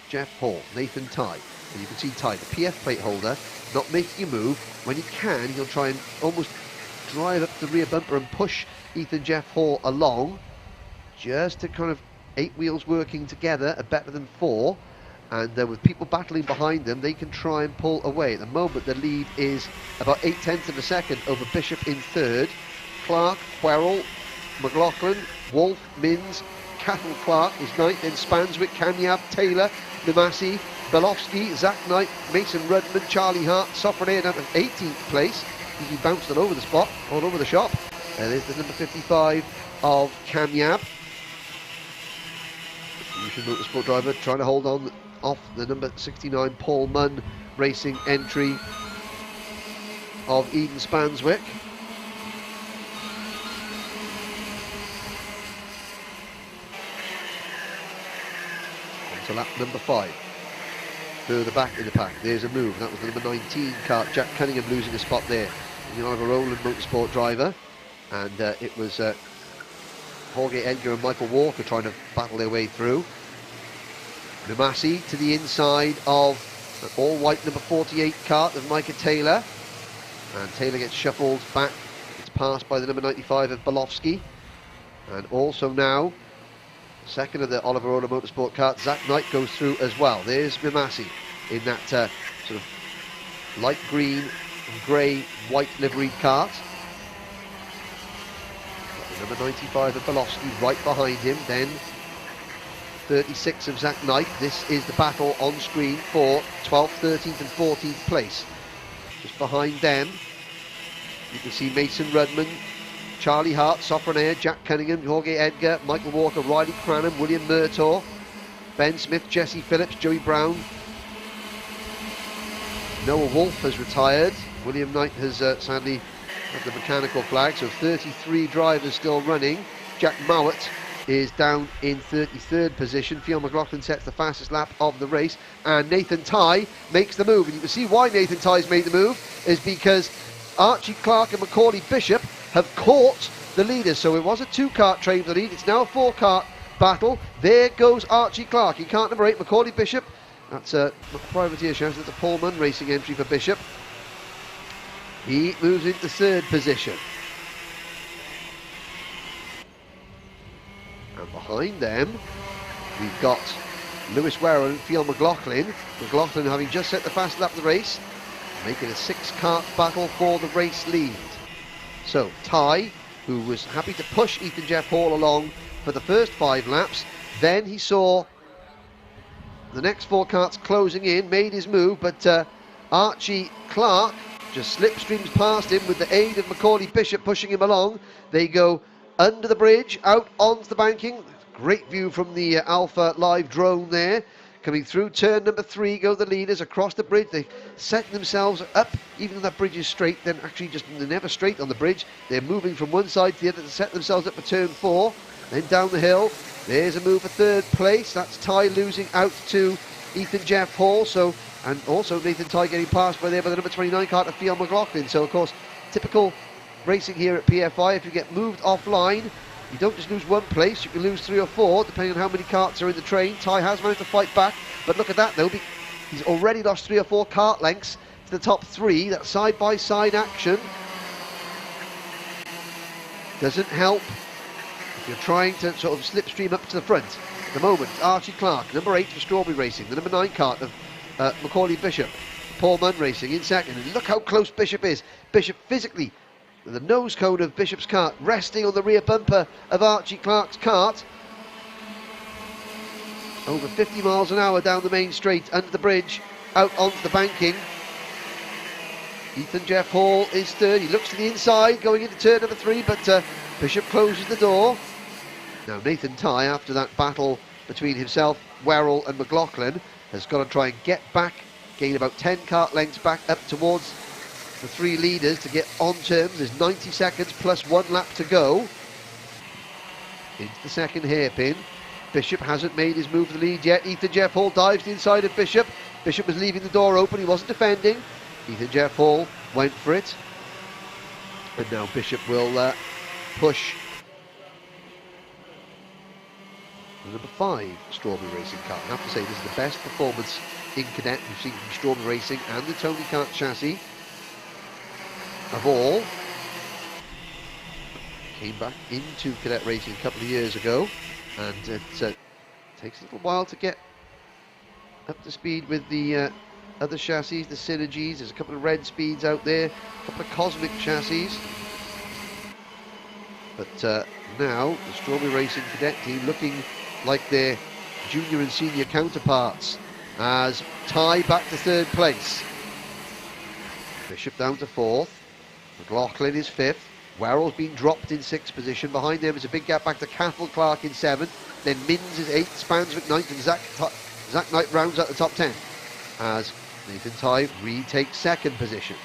Jeff Hall, Nathan Tye. And you can see Tye, the PF plate holder, not making a move. When he can, he'll try and almost drive up the rear bumper and push Ethan Jeff Hall along, just to kind of 8 wheels working together are better than 4. And with people battling behind them, they can try and pull away. At the moment, the lead is about 0.8 of a second over Bishop in 3rd. Clark, Werrell, McLaughlin, Wolf, Mins, Cathal Clark is 9th, then Spanswick, Kamyab, Taylor, Namasi, Belofsky, Zach Knight, Mason Rudman, Charlie Hart, Sofronia down to 18th place. He bounced all over the spot, all over the shop. There's the number 55 of Kamyab. Fusion Motorsport driver trying to hold on off the number 69 Paul Munn Racing entry of Eden Spanswick. On to lap number 5. Further back in the pack, there's a move. That was the number 19 kart, Jack Cunningham, losing a spot there. The Oliver Rowland Motorsport driver, and it was Jorge Edgar and Michael Walker trying to battle their way through. Numasi to the inside of an all-white number 48 kart of Micah Taylor, and Taylor gets shuffled back. It's passed by the number 95 of Bolofsky, and also now second of the Oliver Rowland Motorsport kart, Zach Knight goes through as well. There's Mimasi in that sort of light green and grey white liveried kart. Got the number 95 of Bolofsky right behind him, then 36 of Zach Knight. This is the battle on screen for 12th, 13th and 14th place. Just behind them you can see Mason Rudman, Charlie Hart, Sofrenair, Jack Cunningham, Jorge Edgar, Michael Walker, Riley Cranham, William Murtaugh, Ben Smith, Jesse Phillips, Joey Brown. Noah Wolf has retired. William Knight has sadly had the mechanical flag, so 33 drivers still running. Jack Mowat is down in 33rd position. Fiona McLaughlin sets the fastest lap of the race, and Nathan Tye makes the move. And you can see why Nathan Tye's made the move is because Archie Clark and Macaulay Bishop have caught the leaders. So it was a 2-kart train for the lead, it's now a 4-kart battle. There goes Archie Clark in kart number 8, Macaulay Bishop. That's a privateer chassis, that's a Paul Munn Racing entry for Bishop. He moves into 3rd position. And behind them, we've got Lewis Werrell and Fiona McLaughlin. McLaughlin having just set the fast lap of the race, making a 6-kart battle for the race lead. So Tye, who was happy to push Ethan Jeff Hall along for the first 5 laps, then he saw the next 4 karts closing in, made his move, but Archie Clark just slipstreams past him with the aid of Macaulay Bishop pushing him along. They go under the bridge, out onto the banking. Great view from the Alpha Live drone there. Coming through turn number 3 go the leaders across the bridge. They set themselves up, even though that bridge is straight, then actually they're never straight on the bridge. They're moving from one side to the other to set themselves up for turn 4. Then down the hill, there's a move for 3rd place. That's Tye losing out to Ethan Jeff Hall. So, and also Nathan Tye getting passed by the number 29 kart of Fiona McLaughlin. So of course, typical racing here at PFI, if you get moved offline, you don't just lose 1 place, you can lose 3 or 4, depending on how many karts are in the train. Tye has managed to fight back, but look at that though, he's already lost 3 or 4 kart lengths to the top 3. That side-by-side action doesn't help if you're trying to sort of slipstream up to the front. At the moment, Archie Clark, number 8 for Strawberry Racing, the number 9 kart of Macaulay Bishop, Paul Munn Racing in second, and look how close Bishop is. Bishop physically, the nose cone of Bishop's kart resting on the rear bumper of Archie Clark's kart. Over 50 miles an hour down the main straight, under the bridge, out onto the banking. Ethan Jeff Hall is 3rd. He looks to the inside, going into turn number 3, but Bishop closes the door. Now Nathan Tye, after that battle between himself, Werrell and McLaughlin, has got to try and get back, gain about 10 kart lengths back up towards the 3 leaders to get on terms. There's 90 seconds plus 1 lap to go. Into the second hairpin. Bishop hasn't made his move for the lead yet. Ethan Jeff Hall dives to the inside of Bishop. Bishop was leaving the door open, he wasn't defending. Ethan Jeff Hall went for it. And now Bishop will push the number 5 Strawberry Racing car. I have to say, this is the best performance in Cadet we've seen from Strawberry Racing and the Tony Kart chassis of all. Came back into Cadet Racing a couple of years ago, and it takes a little while to get up to speed with the other chassis, the Synergies. There's a couple of red speeds out there, a couple of Cosmic chassis. But now the Strawberry Racing Cadet team looking like their junior and senior counterparts, as Tye back to 3rd place. Bishop down to 4th. McLaughlin is 5th. Werrell's been dropped in 6th position. Behind them is a big gap back to Cathal Clark in 7th. Then Minns is 8th, Spanswick 9th, and Zach Knight rounds out the top 10 as Nathan Tighe retakes second position.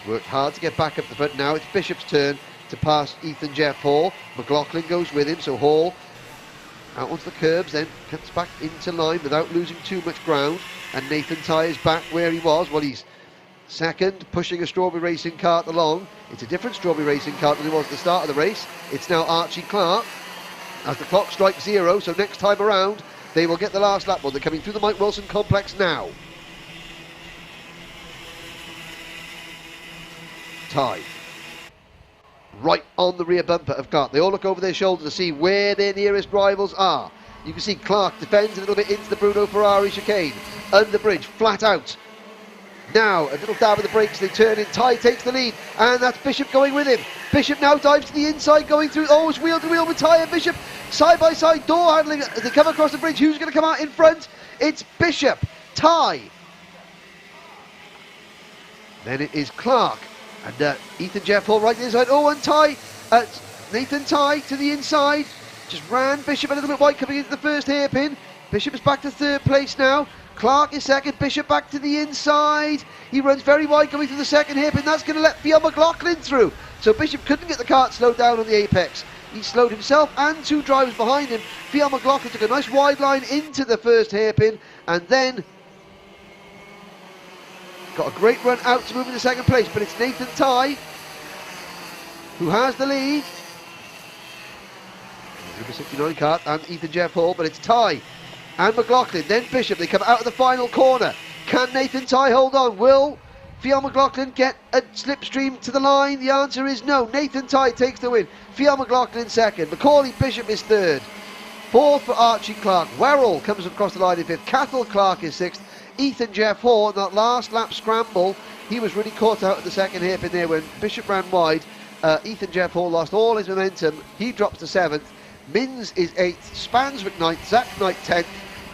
Worked hard to get back up the front. Now it's Bishop's turn to pass Ethan Jeff Hall. McLaughlin goes with him, so Hall out onto the curbs, then comes back into line without losing too much ground. And Nathan Tighe is back where he was. Well, he's second, pushing a Strawberry Racing cart along. It's a different Strawberry Racing cart than it was at the start of the race. It's now Archie Clark as the clock strikes 0, so next time around they will get the last lap. Well, they're coming through the Mike Wilson complex now. Tighe right on the rear bumper of Clark. They all look over their shoulder to see where their nearest rivals are. You can see Clark defends a little bit into the Bruno Ferrari chicane. Under bridge, flat out. Now, a little dab of the brakes, they turn in. Tighe takes the lead, and that's Bishop going with him. Bishop now dives to the inside, going through. Oh, it's wheel to wheel with Tighe and Bishop. Side by side, door handling as they come across the bridge. Who's going to come out in front? It's Bishop. Tighe. Then it is Clark. And Ethan Jeff Hall right to the inside. Oh, and Tighe. Nathan Tighe to the inside. Just ran Bishop a little bit wide coming into the first hairpin. Bishop is back to third place now. Clark is second, Bishop back to the inside. He runs very wide going through the second hairpin. That's going to let Fionn McLaughlin through. So Bishop couldn't get the kart slowed down on the apex. He slowed himself and two drivers behind him. Fionn McLaughlin took a nice wide line into the first hairpin and then got a great run out to move into second place. But it's Nathan Tighe who has the lead. Number 69 kart and Ethan Jeff Hall, but it's Tighe and McLaughlin, then Bishop. They come out of the final corner. Can Nathan Tighe hold on? Will Fionn McLaughlin get a slipstream to the line? The answer is no. Nathan Tighe takes the win. Fionn McLaughlin second. Macaulay Bishop is third. Fourth for Archie Clark. Werrell comes across the line in fifth. Cathal Clark is sixth. Ethan Jeff Hall, that last lap scramble, he was really caught out at the second hairpin there when Bishop ran wide. Ethan Jeff Hall lost all his momentum. He drops to seventh. Mins is 8th, Spanswick 9th, Zach Knight 10th,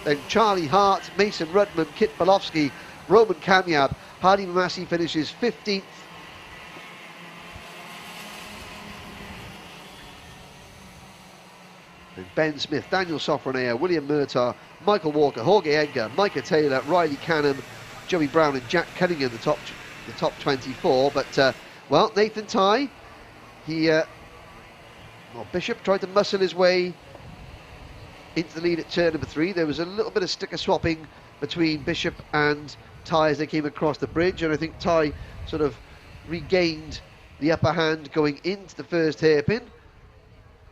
then Charlie Hart, Mason Rudman, Kit Balofsky, Roman Kamiab, Hardy Massey finishes 15th. Then Ben Smith, Daniel Sofronia, William Murtaugh, Michael Walker, Jorge Edgar, Micah Taylor, Riley Canham, Joey Brown and Jack Cunningham, the top 24. But, well, Nathan Tighe, well, Bishop tried to muscle his way into the lead at turn number 3. There was a little bit of sticker swapping between Bishop and Tighe as they came across the bridge, and I think Tighe sort of regained the upper hand going into the first hairpin.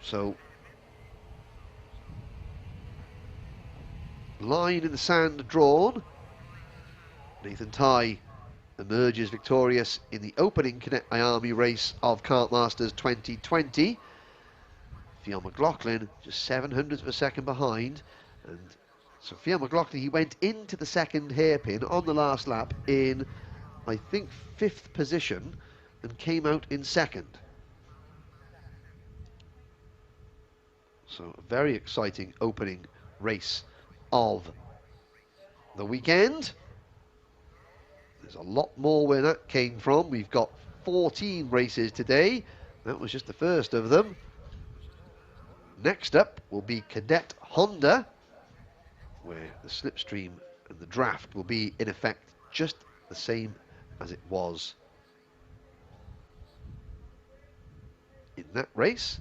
So, line in the sand drawn. Nathan Tighe emerges victorious in the opening Cadet IAME race of Kartmasters 2020. Fionn McLaughlin just 700ths of a second behind, and so Fionn McLaughlin, he went into the second hairpin on the last lap in, I think, 5th position and came out in second. So a very exciting opening race of the weekend. There's a lot more where that came from. We've got 14 races today. That was just the first of them. Next up will be Cadet Honda, where the slipstream and the draft will be in effect just the same as it was in that race.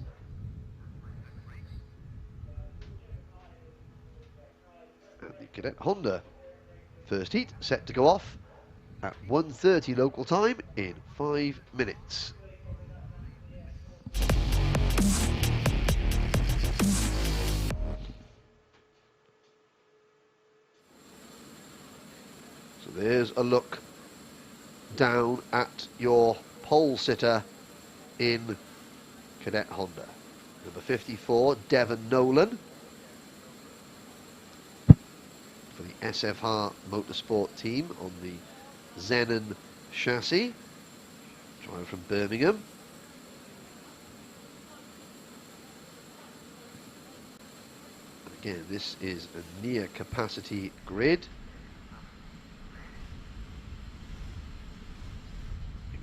And the Cadet Honda first heat set to go off at 1:30 local time in 5 minutes. There's a look down at your pole sitter in Cadet Honda. Number 54, Devon Nolan for the SFR Motorsport team on the Zenon chassis. Driver from Birmingham. And again, this is a near capacity grid.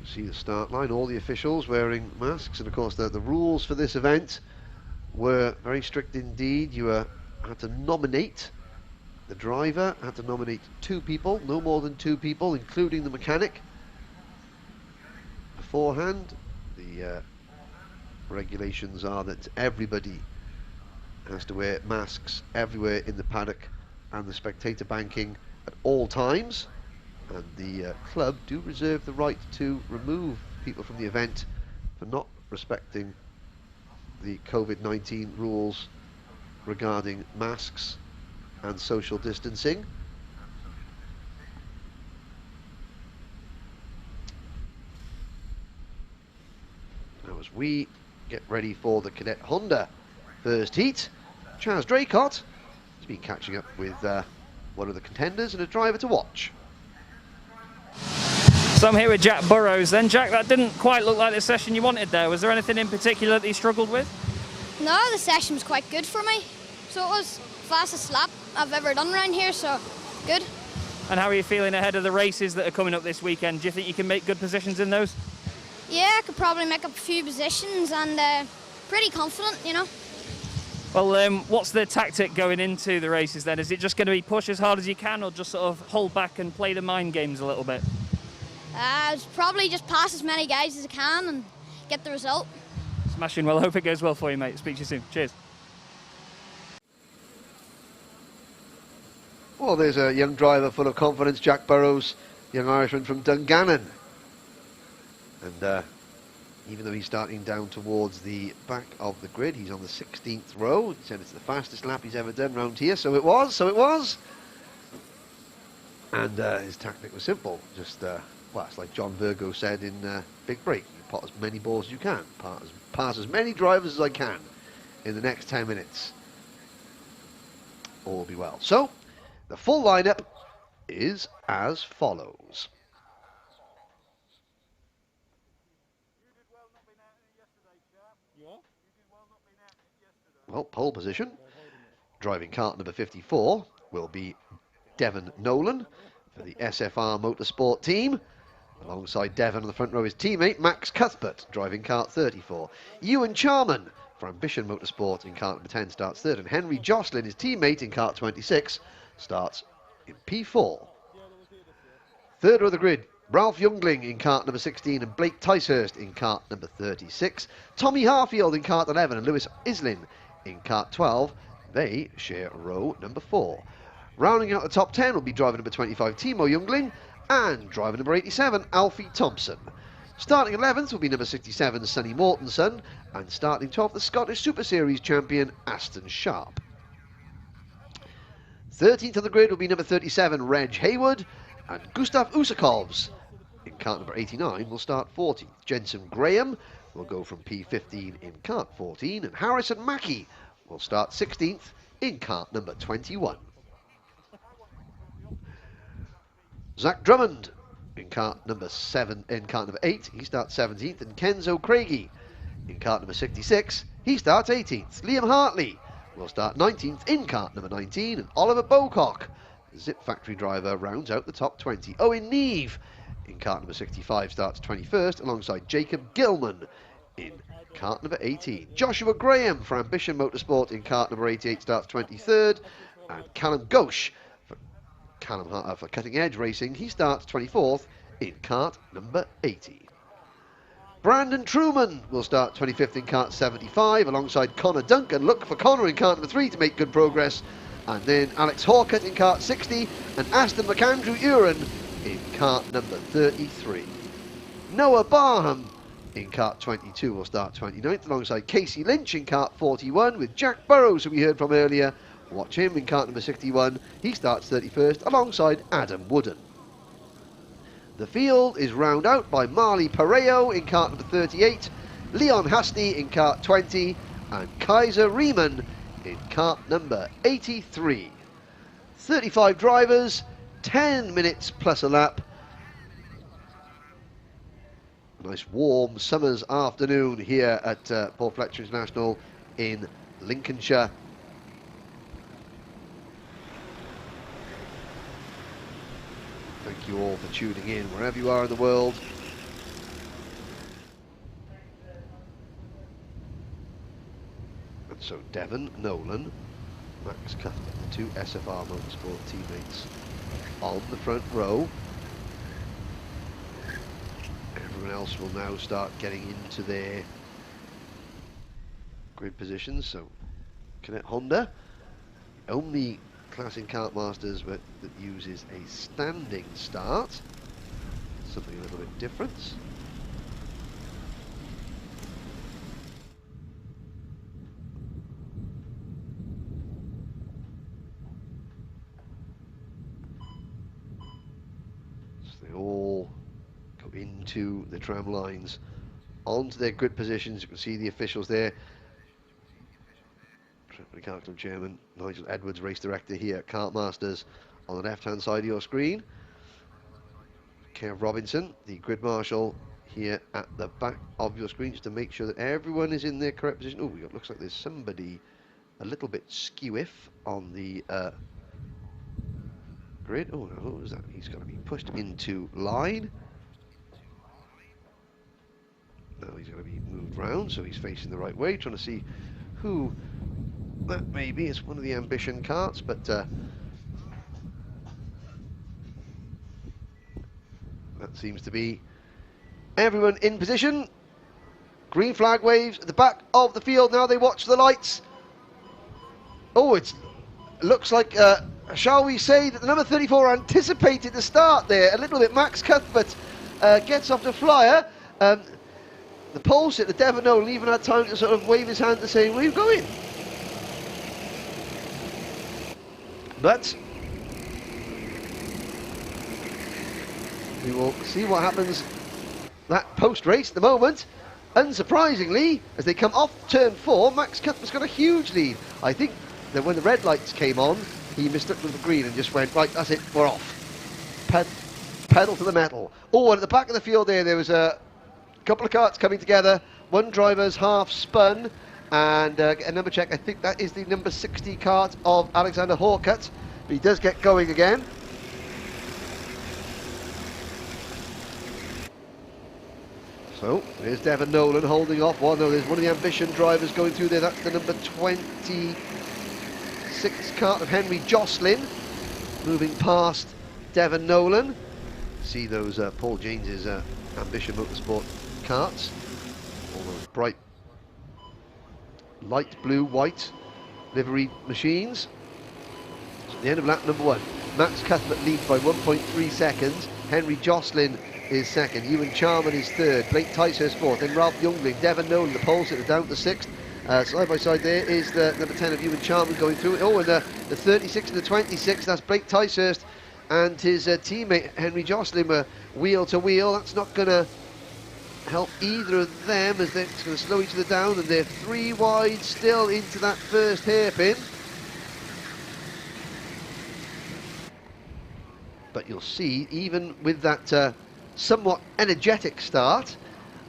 See the start line, all the officials wearing masks, and of course the rules for this event were very strict indeed. You had to nominate the driver had to nominate 2 people, no more than 2 people, including the mechanic. Beforehand, the regulations are that everybody has to wear masks everywhere in the paddock and the spectator banking at all times, and the club do reserve the right to remove people from the event for not respecting the COVID-19 rules regarding masks and social distancing. Now, as we get ready for the Cadet Honda first heat, Chaz Draycott has been catching up with one of the contenders and a driver to watch. So I'm here with Jack Burrows then. Jack, that didn't quite look like the session you wanted there. Was there anything in particular that you struggled with? No, the session was quite good for me. So it was fastest lap I've ever done around here, so good. And how are you feeling ahead of the races that are coming up this weekend? Do you think you can make good positions in those? Yeah, I could probably make up a few positions and pretty confident, you know. Well, what's the tactic going into the races then? Is it just going to be push as hard as you can, or just sort of hold back and play the mind games a little bit? It's probably just pass as many guys as I can and get the result. Smashing. Well, I hope it goes well for you, mate. Speak to you soon. Cheers. Well, there's a young driver full of confidence, Jack Burrows, young Irishman from Dungannon. And even though he's starting down towards the back of the grid, he's on the 16th row. He said it's the fastest lap he's ever done round here, so it was. And his tactic was simple, just, well, it's like John Virgo said in Big Break, you pot as many balls as you can, pass as many drivers as I can in the next 10 minutes. All will be well. So, the full lineup is as follows. Well, pole position, driving kart number 54 will be Devon Nolan for the SFR Motorsport team. Alongside Devon on the front row is teammate Max Cuthbert, driving kart 34. Ewan Charman for Ambition Motorsport in kart number 10 starts third, and Henry Jocelyn, his teammate in kart 26, starts in P4. Third row of the grid, Ralph Youngling in kart number 16 and Blake Ticehurst in kart number 36. Tommy Harfield in kart 11 and Lewis Islin in kart 12. They share row number 4. Rounding out the top 10 will be driver number 25, Timo Youngling, and driver number 87, Alfie Thompson. Starting 11th will be number 67, Sonny Mortensen, and starting 12th, the Scottish Super Series champion, Aston Sharp. 13th on the grid will be number 37, Reg Hayward, and Gustav Usakovs in kart number 89 will start 14th. Jensen Graham will go from P15 in kart 14, and Harrison Mackey will start 16th in kart number 21. Zach Drummond in kart number 8, he starts 17th, and Kenzo Craigie in kart number 66, he starts 18th. Liam Hartley will start 19th in kart number 19, and Oliver Bocock, the Zip Factory driver, rounds out the top 20. Owen Neve in kart number 65 starts 21st, alongside Jacob Gilman in kart number 18. Joshua Graham for Ambition Motorsport in kart number 88 starts 23rd, and Callum Ghosh for Cutting Edge Racing, he starts 24th in kart number 80. Brandon Truman will start 25th in kart 75, alongside Connor Duncan. Look for Connor in kart number 3 to make good progress. And then Alex Hawkett in kart 60, and Aston McAndrew Uren in kart number 33. Noah Barham in kart 22 will start 29th, alongside Casey Lynch in kart 41, with Jack Burrows, who we heard from earlier. Watch him in kart number 61. He starts 31st, alongside Adam Wooden. The field is round out by Marley Pareo in kart number 38, Leon Hasty in kart 20, and Kaiser Riemann in kart number 83. 35 drivers, 10 minutes plus a lap. A nice warm summer's afternoon here at Paul Fletcher International in Lincolnshire. Thank you all for tuning in wherever you are in the world. And so Devon Nolan Max Cuthbert, the two SFR Motorsport teammates on the front row. Everyone else will now start getting into their grid positions. So Cadet Honda, only class in Kartmasters that uses a standing start, something a little bit different. So they all go into the tram lines, onto their grid positions. You can see the officials there. Club Chairman Nigel Edwards, race director here at Kartmasters, on the left hand side of your screen. Kev Robinson, the grid marshal, here at the back of your screen, just to make sure that everyone is in their correct position. Oh, it looks like there's somebody a little bit skew-iff on the grid. Oh no, what was that? He's got to be pushed into line. Now he's going to be moved round, so he's facing the right way, trying to see who that may be. It's one of the ambition carts, but that seems to be everyone in position. Green flag waves at the back of the field. Now they watch the lights. Oh, it looks like, shall we say, that the number 34 anticipated the start there a little bit. Max Cuthbert gets off the flyer. The pole sitter, Devon Nolan, even had time to sort of wave his hand to say, where are you going? But we will see what happens that post-race at the moment. Unsurprisingly, as they come off turn 4, Max Cuthbert's got a huge lead. I think that when the red lights came on, he mistook with the green and just went, right, that's it, we're off. Pedal to the metal. Oh, and at the back of the field there was a couple of karts coming together. One driver's half spun, and get a number check. I think that is the number 60 kart of Alexander Horcutt. But he does get going again. So there's Devon Nolan holding off. Well, no, there's one of the ambition drivers going through there. That's the number 26 kart of Henry Jocelyn, moving past Devon Nolan. See those Paul James's ambition motorsport karts, all those bright light blue white livery machines. So at the end of lap number 1, Max Cuthbert leads by 1.3 seconds. Henry Jocelyn is second, Ewan Charman is third, Blake Ticehurst fourth, then Ralph Youngling, Devon Nolan, the pole sitter, down to sixth. Side by side there is the number 10 of Ewan Charman going through it. Oh, and the 36 and the 26, that's Blake Ticehurst and his teammate Henry Jocelyn were wheel to wheel. That's not going to help either of them, as they're going to slow each other down, and they're 3 wide still into that first hairpin. But you'll see, even with that somewhat energetic start,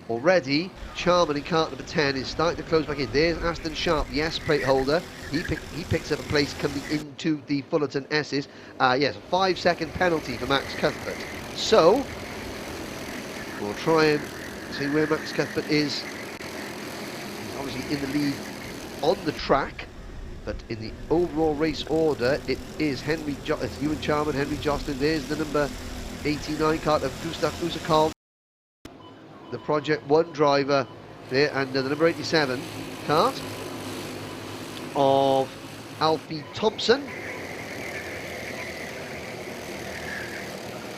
already Charman in kart number 10 is starting to close back in. There's Aston Sharp, the S plate holder. He picks up a place coming into the Fullerton S's. Yes, a 5-second penalty for Max Cuthbert. So we'll try and see where Max Cuthbert is. He's obviously in the lead on the track, but in the overall race order, it is Ewan Charman, Henry Jocelyn. There's the number 89 kart of Gustav Usakov, the Project 1 driver there, and the number 87 kart of Alfie Thompson.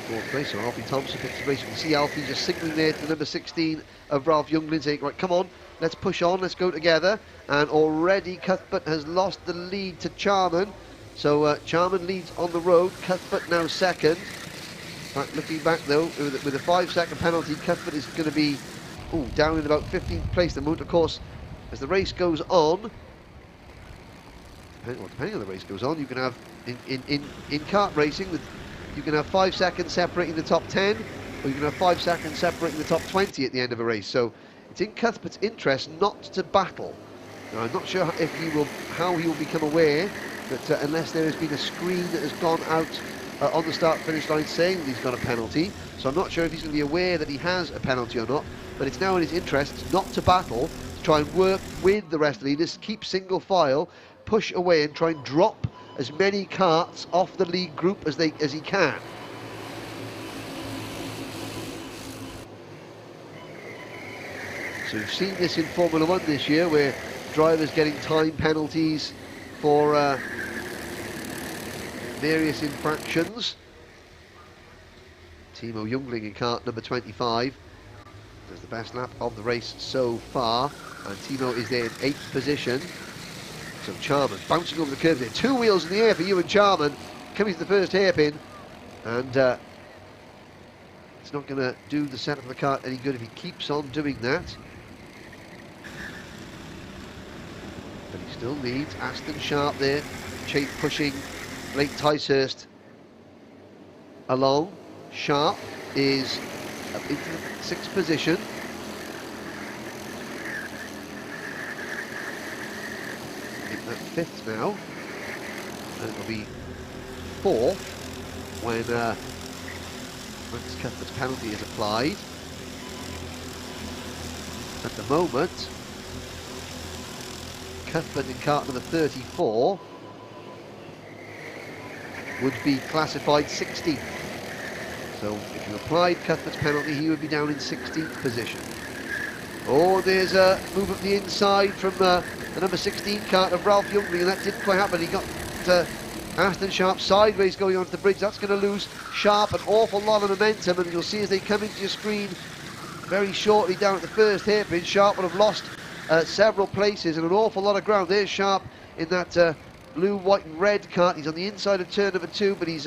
Fourth place, so Alfie Thompson picks the race. You can see Alfie just signaling there to the number 16 of Ralph Youngling, saying, right, come on, let's push on, let's go together. And already Cuthbert has lost the lead to Charman. So Charman leads on the road, Cuthbert now second. Right, looking back though, with a 5-second penalty, Cuthbert is going to be down in about 15th place. The moment, of course, as the race goes on, depending on the race goes on, you can have in kart racing, you can have 5 seconds separating the top 10, or you can have 5 seconds separating the top 20 at the end of a race. So it's in Cuthbert's interest not to battle. Now, I'm not sure how he will become aware that unless there has been a screen that has gone out on the start-finish line saying that he's got a penalty. So I'm not sure if he's going to be aware that he has a penalty or not, but it's now in his interest not to battle, to try and work with the rest of the leaders, keep single file, push away and try and drop as many karts off the lead group as he can. So we've seen this in Formula 1 this year, where drivers getting time penalties for various infractions. Timo Jungling in kart number 25 does the best lap of the race so far, and Timo is there in 8th position. So Charman bouncing over the curve there, 2 wheels in the air for Ewan Charman, coming to the first hairpin, and it's not going to do the setup of the kart any good if he keeps on doing that. But he still leads. Aston Sharp there, pushing Blake Ticehurst along. Sharp is up into the 6th position. In that 5th now, and it'll be 4th when Max Cuthbert's penalty is applied. At the moment, Cuthbert in kart number 34 would be classified 16th. So if you applied Cuthbert's penalty, he would be down in 16th position. Oh, there's a move up the inside from the number 16 kart of Ralph Youngling, and that didn't quite happen. He got Aston Sharp sideways going onto the bridge. That's going to lose Sharp an awful lot of momentum, and you'll see as they come into your screen very shortly down at the first hairpin, Sharp will have lost several places and an awful lot of ground. There's Sharp in that blue, white and red kart. He's on the inside of turn number 2, but he's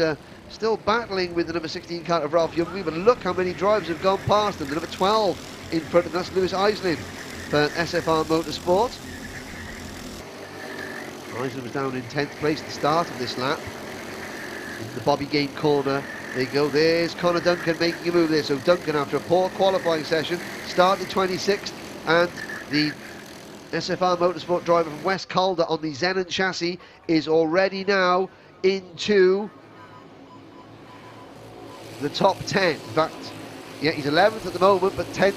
still battling with the number 16 kart of Ralph Youngling. But look how many drivers have gone past him. The number 12 in front of him, that's Lewis Eislin for SFR Motorsport. Eislin was down in 10th place at the start of this lap. In the Bobby Game corner, there you go. There's Connor Duncan making a move there. So Duncan, after a poor qualifying session, started 26th, and the SFR Motorsport driver from West Calder on the Zenon chassis is already now into the top 10. In fact, yeah, he's 11th at the moment, but 10th,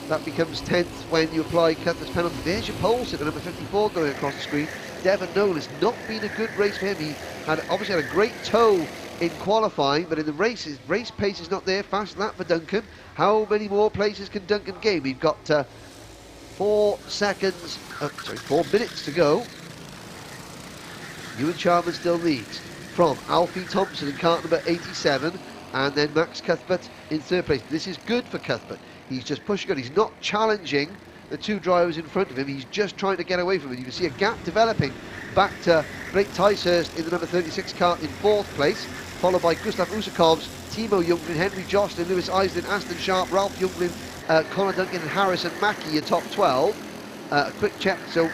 that becomes 10th when you apply Cuthbert's penalty. There's your pole sitter, number 54 going across the screen. Devon Nolan, it's not been a good race for him. He had obviously had a great tow in qualifying, but in the races, race pace is not there. Fast lap for Duncan. How many more places can Duncan gain? We've got 4 minutes to go. Ewan Charman still leads from Alfie Thompson in kart number 87, and then Max Cuthbert in 3rd place. This is good for Cuthbert. He's just pushing on. He's not challenging the 2 drivers in front of him. He's just trying to get away from it. You can see a gap developing back to Blake Ticehurst in the number 36 kart in 4th place, followed by Gustav Usakovs, Timo Jungling, Henry Jocelyn, Lewis Eislin, Aston Sharp, Ralph Youngling, Connor Duncan and Harrison Mackie, your top 12. A quick check, so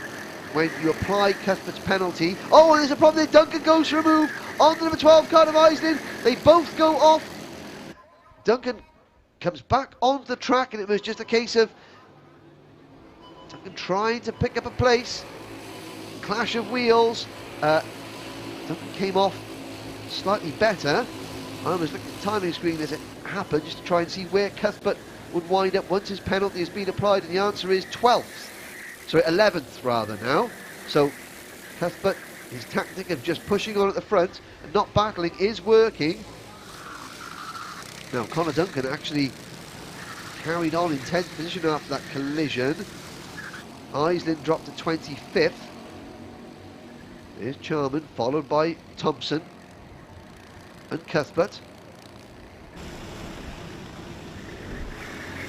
when you apply Cuthbert's penalty, oh, and there's a problem there. Duncan goes for a move on the number 12 kart of Eislin. They both go off. Duncan comes back onto the track, and it was just a case of Duncan trying to pick up a place. Clash of wheels. Duncan came off slightly better. I was looking at the timing screen as it happened, just to try and see where Cuthbert would wind up once his penalty has been applied, and the answer is 12th. Sorry, 11th rather now. So Cuthbert, his tactic of just pushing on at the front and not battling is working. Now Connor Duncan actually carried on in 10th position after that collision. Eislin dropped to 25th. There's Charman, followed by Thompson and Cuthbert.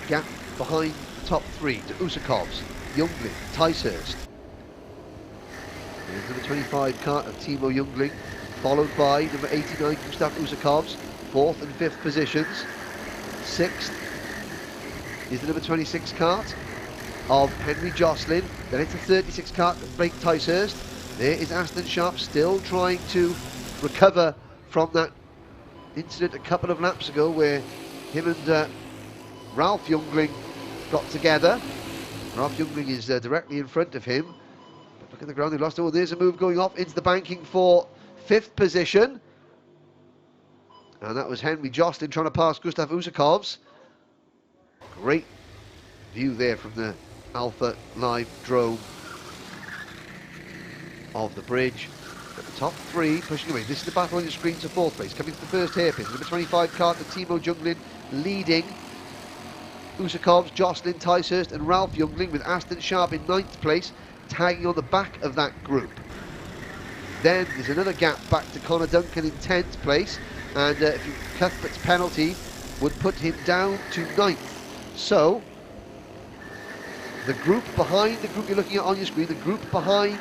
Gap behind the top 3 to Usakovs, Youngling, Ticehurst. There's number 25 kart of Timo Youngling, followed by number 89 Gustav Usakovs, 4th and 5th positions. 6th is the number 26 kart of Henry Jocelyn. Then it's the 36 kart of Blake Ticehurst. There is Aston Sharp still trying to recover from that incident a couple of laps ago where him and Ralph Youngling got together. Ralph Youngling is directly in front of him. But look at the ground, they've lost. Oh, there's a move going off into the banking for 5th position. And that was Henry Jocelyn trying to pass Gustav Usakovs. Great view there from the Alpha Live drone. of the bridge. At the top 3 pushing away. This is the battle on your screen to 4th place. Coming to the first hairpin. Number 25 Carter, Timo Jungling leading. Usakovs, Jocelyn, Ticehurst and Ralph Youngling with Aston Sharp in 9th place, tagging on the back of that group. Then there's another gap back to Connor Duncan in 10th place, and Cuthbert's penalty would put him down to 9th. So, the group behind the group you're looking at on your screen, the group behind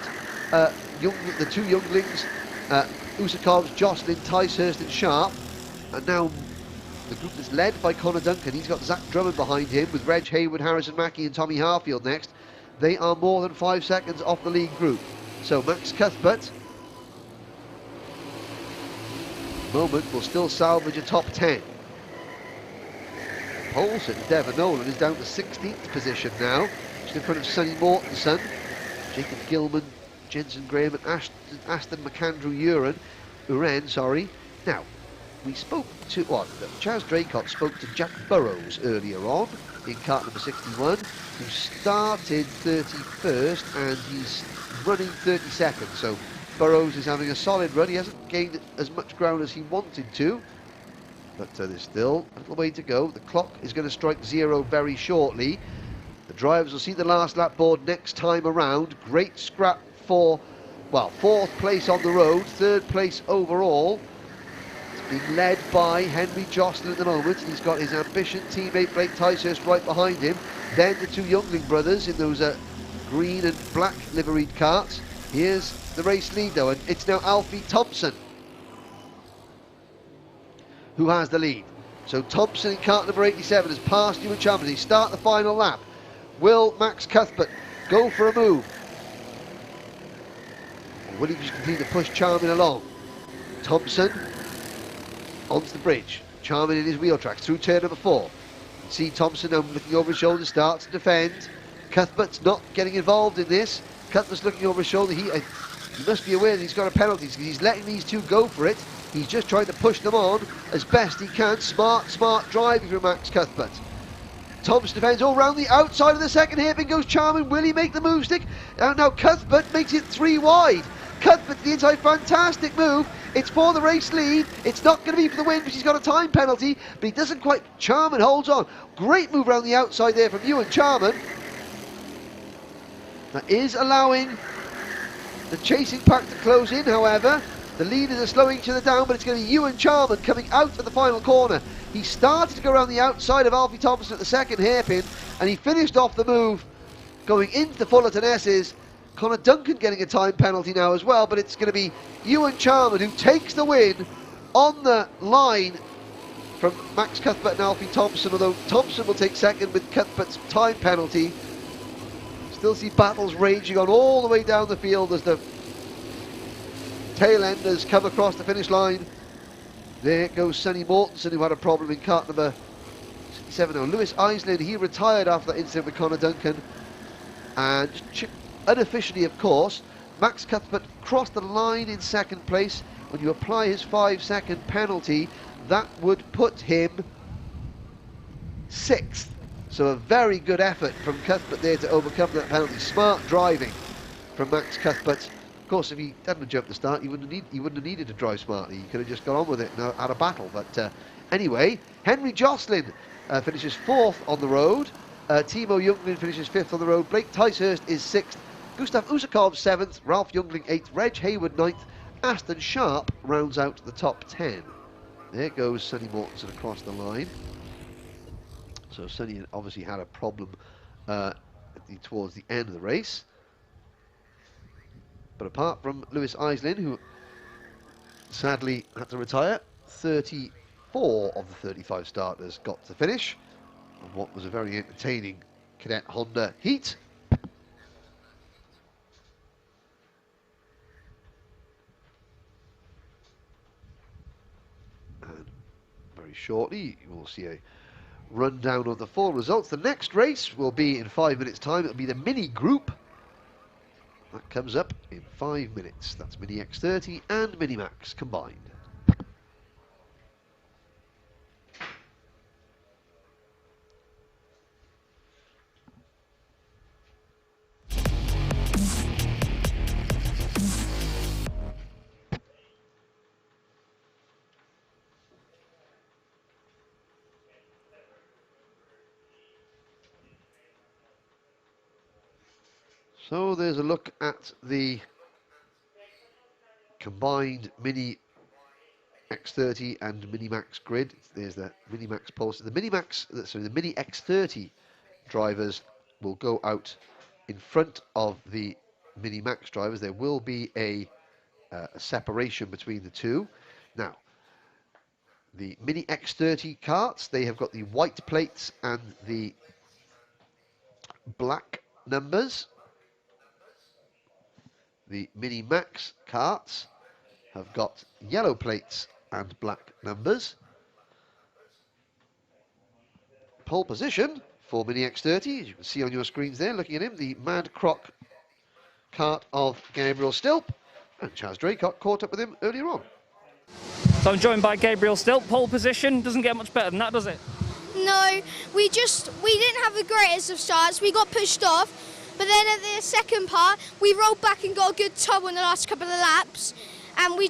the 2 younglings, Usakovs, Jocelyn, Ticehurst and Sharp, and now the group is led by Connor Duncan. He's got Zach Drummond behind him with Reg Hayward, Harrison Mackie and Tommy Harfield next. They are more than 5 seconds off the lead group. So Max Cuthbert, moment, will still salvage a top 10. Paulson, Devon Nolan is down to 16th position now. Just in front of Sonny Mortensen, Jacob Gilman, Jensen Graham and Aston McAndrew Uren. Now, we spoke to, Chaz Draycott spoke to Jack Burrows earlier on in kart number 61, who started 31st and he's running 32nd. So Burrows is having a solid run. He hasn't gained as much ground as he wanted to, but there's still a little way to go. The clock is going to strike 0 very shortly. The drivers will see the last lap board next time around. Great scrap for, 4th place on the road, 3rd place overall. Being led by Henry Jocelyn at the moment. He's got his ambition teammate Blake Ticehurst right behind him. Then the 2 Youngling brothers in those green and black liveried karts. Here's the race lead though, and it's now Alfie Thompson who has the lead. So Thompson in kart number 87 has passed Ewan Chalmers. He start the final lap. Will Max Cuthbert go for a move? Or will he just continue to push Charmin along? Thompson onto the bridge. Charmin in his wheel tracks through turn number 4. See Thompson now looking over his shoulder, starts to defend. Cuthbert's not getting involved in this. Cuthbert's looking over his shoulder. He must be aware that he's got a penalty because he's letting these 2 go for it. He's just trying to push them on as best he can. Smart driving from Max Cuthbert. Thompson defends all round the outside of the second hairpin goes Charmin. Will he make the move stick? Now Cuthbert makes it 3 wide. Cuthbert to the inside, fantastic move. It's for the race lead. It's not going to be for the win because he's got a time penalty, but he doesn't quite. Charmin holds on. Great move around the outside there from Ewan Charmin. That is allowing the chasing pack to close in, however. The leaders are slowing each other down, but it's going to be Ewan Charmin coming out of the final corner. He started to go around the outside of Alfie Thompson at the second hairpin, and he finished off the move going into Fullerton S's. Connor Duncan getting a time penalty now as well, but it's going to be Ewan Charmin who takes the win on the line from Max Cuthbert and Alfie Thompson, although Thompson will take second with Cuthbert's time penalty. Still see battles raging on all the way down the field as the tail enders come across the finish line. There goes Sonny Mortensen, who had a problem in kart number 67. Now Lewis Islin, he retired after that incident with Connor Duncan, and unofficially, of course, Max Cuthbert crossed the line in second place. When you apply his 5-second penalty, that would put him 6th. So a very good effort from Cuthbert there to overcome that penalty. Smart driving from Max Cuthbert. Of course, if he hadn't jumped the start, he wouldn't have needed to drive smartly. He could have just got on with it and had a battle. But anyway, Henry Jocelyn finishes 4th on the road. Timo Youngling finishes 5th on the road. Blake Ticehurst is 6th. Gustav Usakov 7th, Ralph Youngling 8th, Reg Hayward 9th, Aston Sharp rounds out the top 10. There goes Sonny Mortensen across the line. So Sonny obviously had a problem towards the end of the race. But apart from Lewis Islin, who sadly had to retire, 34 of the 35 starters got to finish on what was a very entertaining Cadet Honda heat. Very shortly you will see a rundown of the full results. The next race will be in 5 minutes time. It'll be the mini group that comes up in 5 minutes. That's Mini X30 and Mini Max combined. So there's a look at the combined Mini X30 and Mini Max grid. There's the Mini Max pulse. The Mini X30 drivers will go out in front of the Mini Max drivers. There will be a separation between the two. Now, the Mini X30 karts, they have got the white plates and the black numbers. The Mini Max karts have got yellow plates and black numbers. Pole position for Mini X30, as you can see on your screens there, looking at him, the Mad Croc kart of Gabriel Stilp, and Chaz Draycott caught up with him earlier on. So I'm joined by Gabriel Stilp. Pole position doesn't get much better than that, does it? No, we didn't have the greatest of starts. We got pushed off, but then at the second part, we rolled back and got a good tub on the last couple of laps, and we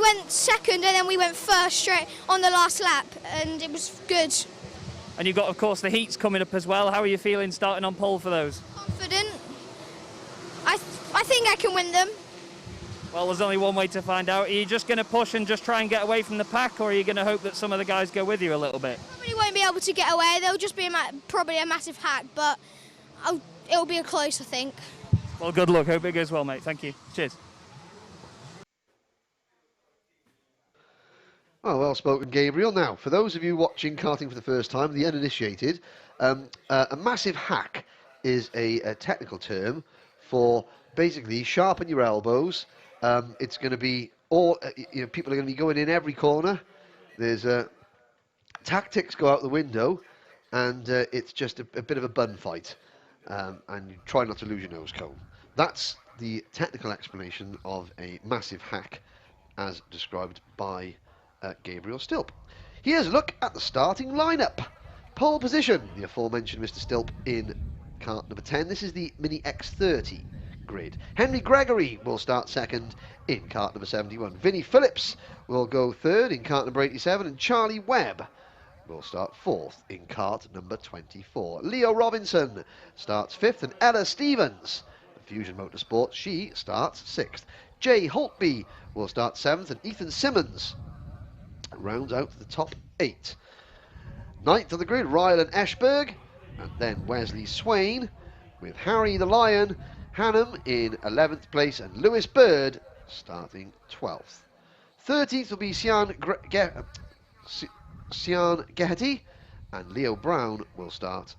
went second and then we went first straight on the last lap, and it was good. And you've got, of course, the heats coming up as well. How are you feeling starting on pole for those? Confident. I think I can win them. Well, there's only one way to find out. Are you just going to push and just try and get away from the pack, or are you going to hope that some of the guys go with you a little bit? Probably won't be able to get away. There'll just be probably a massive hack, but it'll be a close, I think. Well, good luck. Hope it goes well, mate. Thank you. Cheers. Oh, well spoken, Gabriel. Now, for those of you watching karting for the first time, the uninitiated, a massive hack is a technical term for basically sharpen your elbows. It's going to be all, people are going to be going in every corner. There's tactics go out the window, and it's just a bit of a bun fight. And you try not to lose your nose cone. That's the technical explanation of a massive hack as described by Gabriel Stilp. Here's a look at the starting lineup. Pole position, the aforementioned Mr. Stilp in kart number 10. This is the Mini X30 grid. Henry Gregory will start second in kart number 71. Vinnie Phillips will go third in kart number 87, and Charlie Webb will start fourth in kart number 24. Leo Robinson starts fifth, and Ella Stevens, Fusion Motorsports, she starts sixth. Jay Holtby will start seventh, and Ethan Simmons rounds out the top 8. Ninth on the grid, Rylan Eschberg, and then Wesley Swain, with Harry the Lion Hannum in 11th place, and Lewis Bird starting 12th. 13th will be Sian Geherty, and Leo Brown will start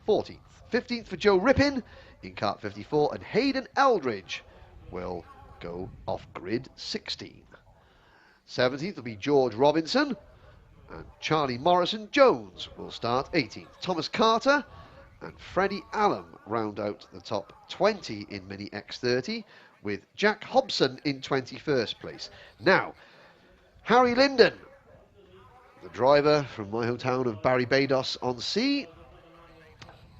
14th. 15th for Joe Rippin in kart 54, and Hayden Eldridge will go off grid 16. 17th will be George Robinson, and Charlie Morrison Jones will start 18th. Thomas Carter and Freddie Allen round out the top 20 in Mini X30, with Jack Hobson in 21st place. Now, Harry Linden, the driver from my hometown of Barry-Bados-on-Sea,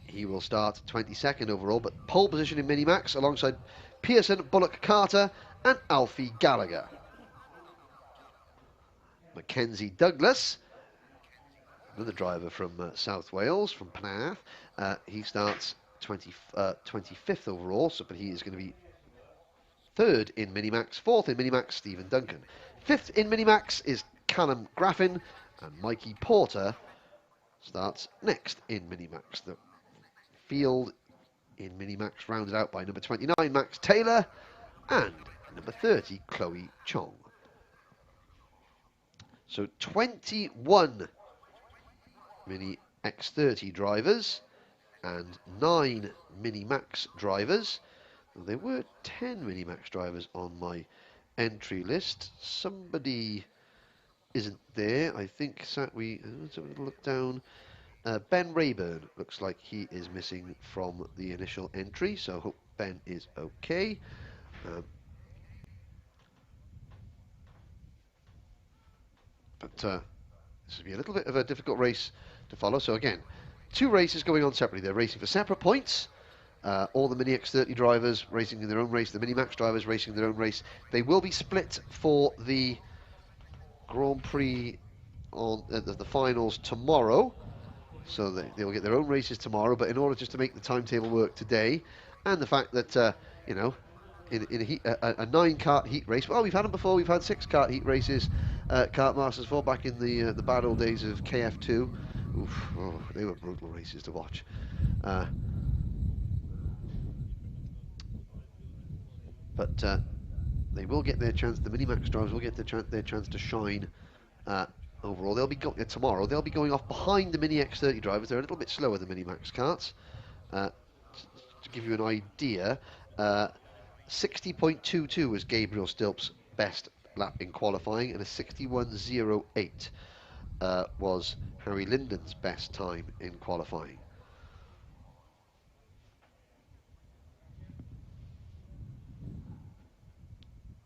he will start 22nd overall, but pole position in Mini Max alongside Pearson, Bullock, Carter and Alfie Gallagher. Mackenzie Douglas, another driver from South Wales, from Penarth, he starts 25th overall, but he is going to be third in Minimax. Fourth in Minimax, Stephen Duncan. Fifth in Minimax is Callum Graffin, and Mikey Porter starts next in Minimax. The field in Minimax rounded out by number 29, Max Taylor, and number 30, Chloe Chong. So 21 Mini X30 drivers and 9 Mini Max drivers. Well, there were 10 Mini Max drivers on my entry list. Somebody isn't there. I think let's have a look down. Ben Rayburn looks like he is missing from the initial entry, so I hope Ben is okay. But this will be a little bit of a difficult race to follow. So again, 2 races going on separately. They're racing for separate points. All the Mini X30 drivers racing in their own race, the Mini Max drivers racing in their own race. They will be split for the Grand Prix on the finals tomorrow. So they will get their own races tomorrow. But in order just to make the timetable work today, and the fact that, you know, in a 9-kart heat race, well, we've had them before, we've had 6-kart heat races, Kartmasters before, back in the bad old days of KF2. Oof, oh, they were brutal races to watch. But they will get their chance, the Minimax drivers will get their chance to shine overall. They'll be tomorrow, they'll be going off behind the Mini X30 drivers. They're a little bit slower than Minimax karts. To give you an idea, 60.22 was Gabriel Stilp's best lap in qualifying, and a 61.08 was Harry Linden's best time in qualifying.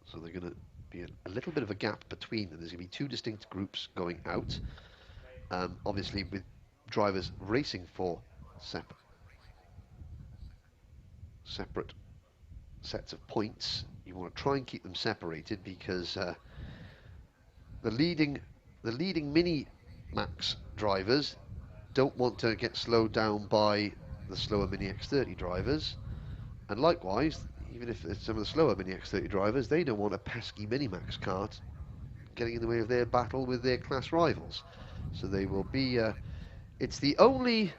So they're going to be a little bit of a gap between them. There's going to be 2 distinct groups going out. Obviously, with drivers racing for separate sets of points, you want to try and keep them separated, because the leading Mini Max drivers don't want to get slowed down by the slower Mini X30 drivers, and likewise, even if it's some of the slower Mini X30 drivers, they don't want a pesky Mini Max kart getting in the way of their battle with their class rivals. So they will be it's the only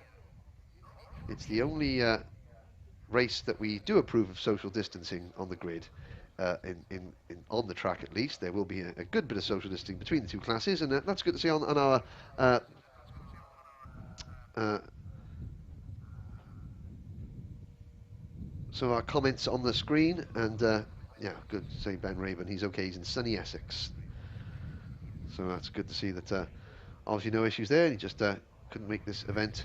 race that we do approve of social distancing on the grid. On the track, at least, there will be a good bit of social distancing between the 2 classes, and that's good to see on our some of our comments on the screen. And yeah, good to say Ben Raven, he's okay, he's in sunny Essex, so that's good to see that. Obviously no issues there, he just couldn't make this event.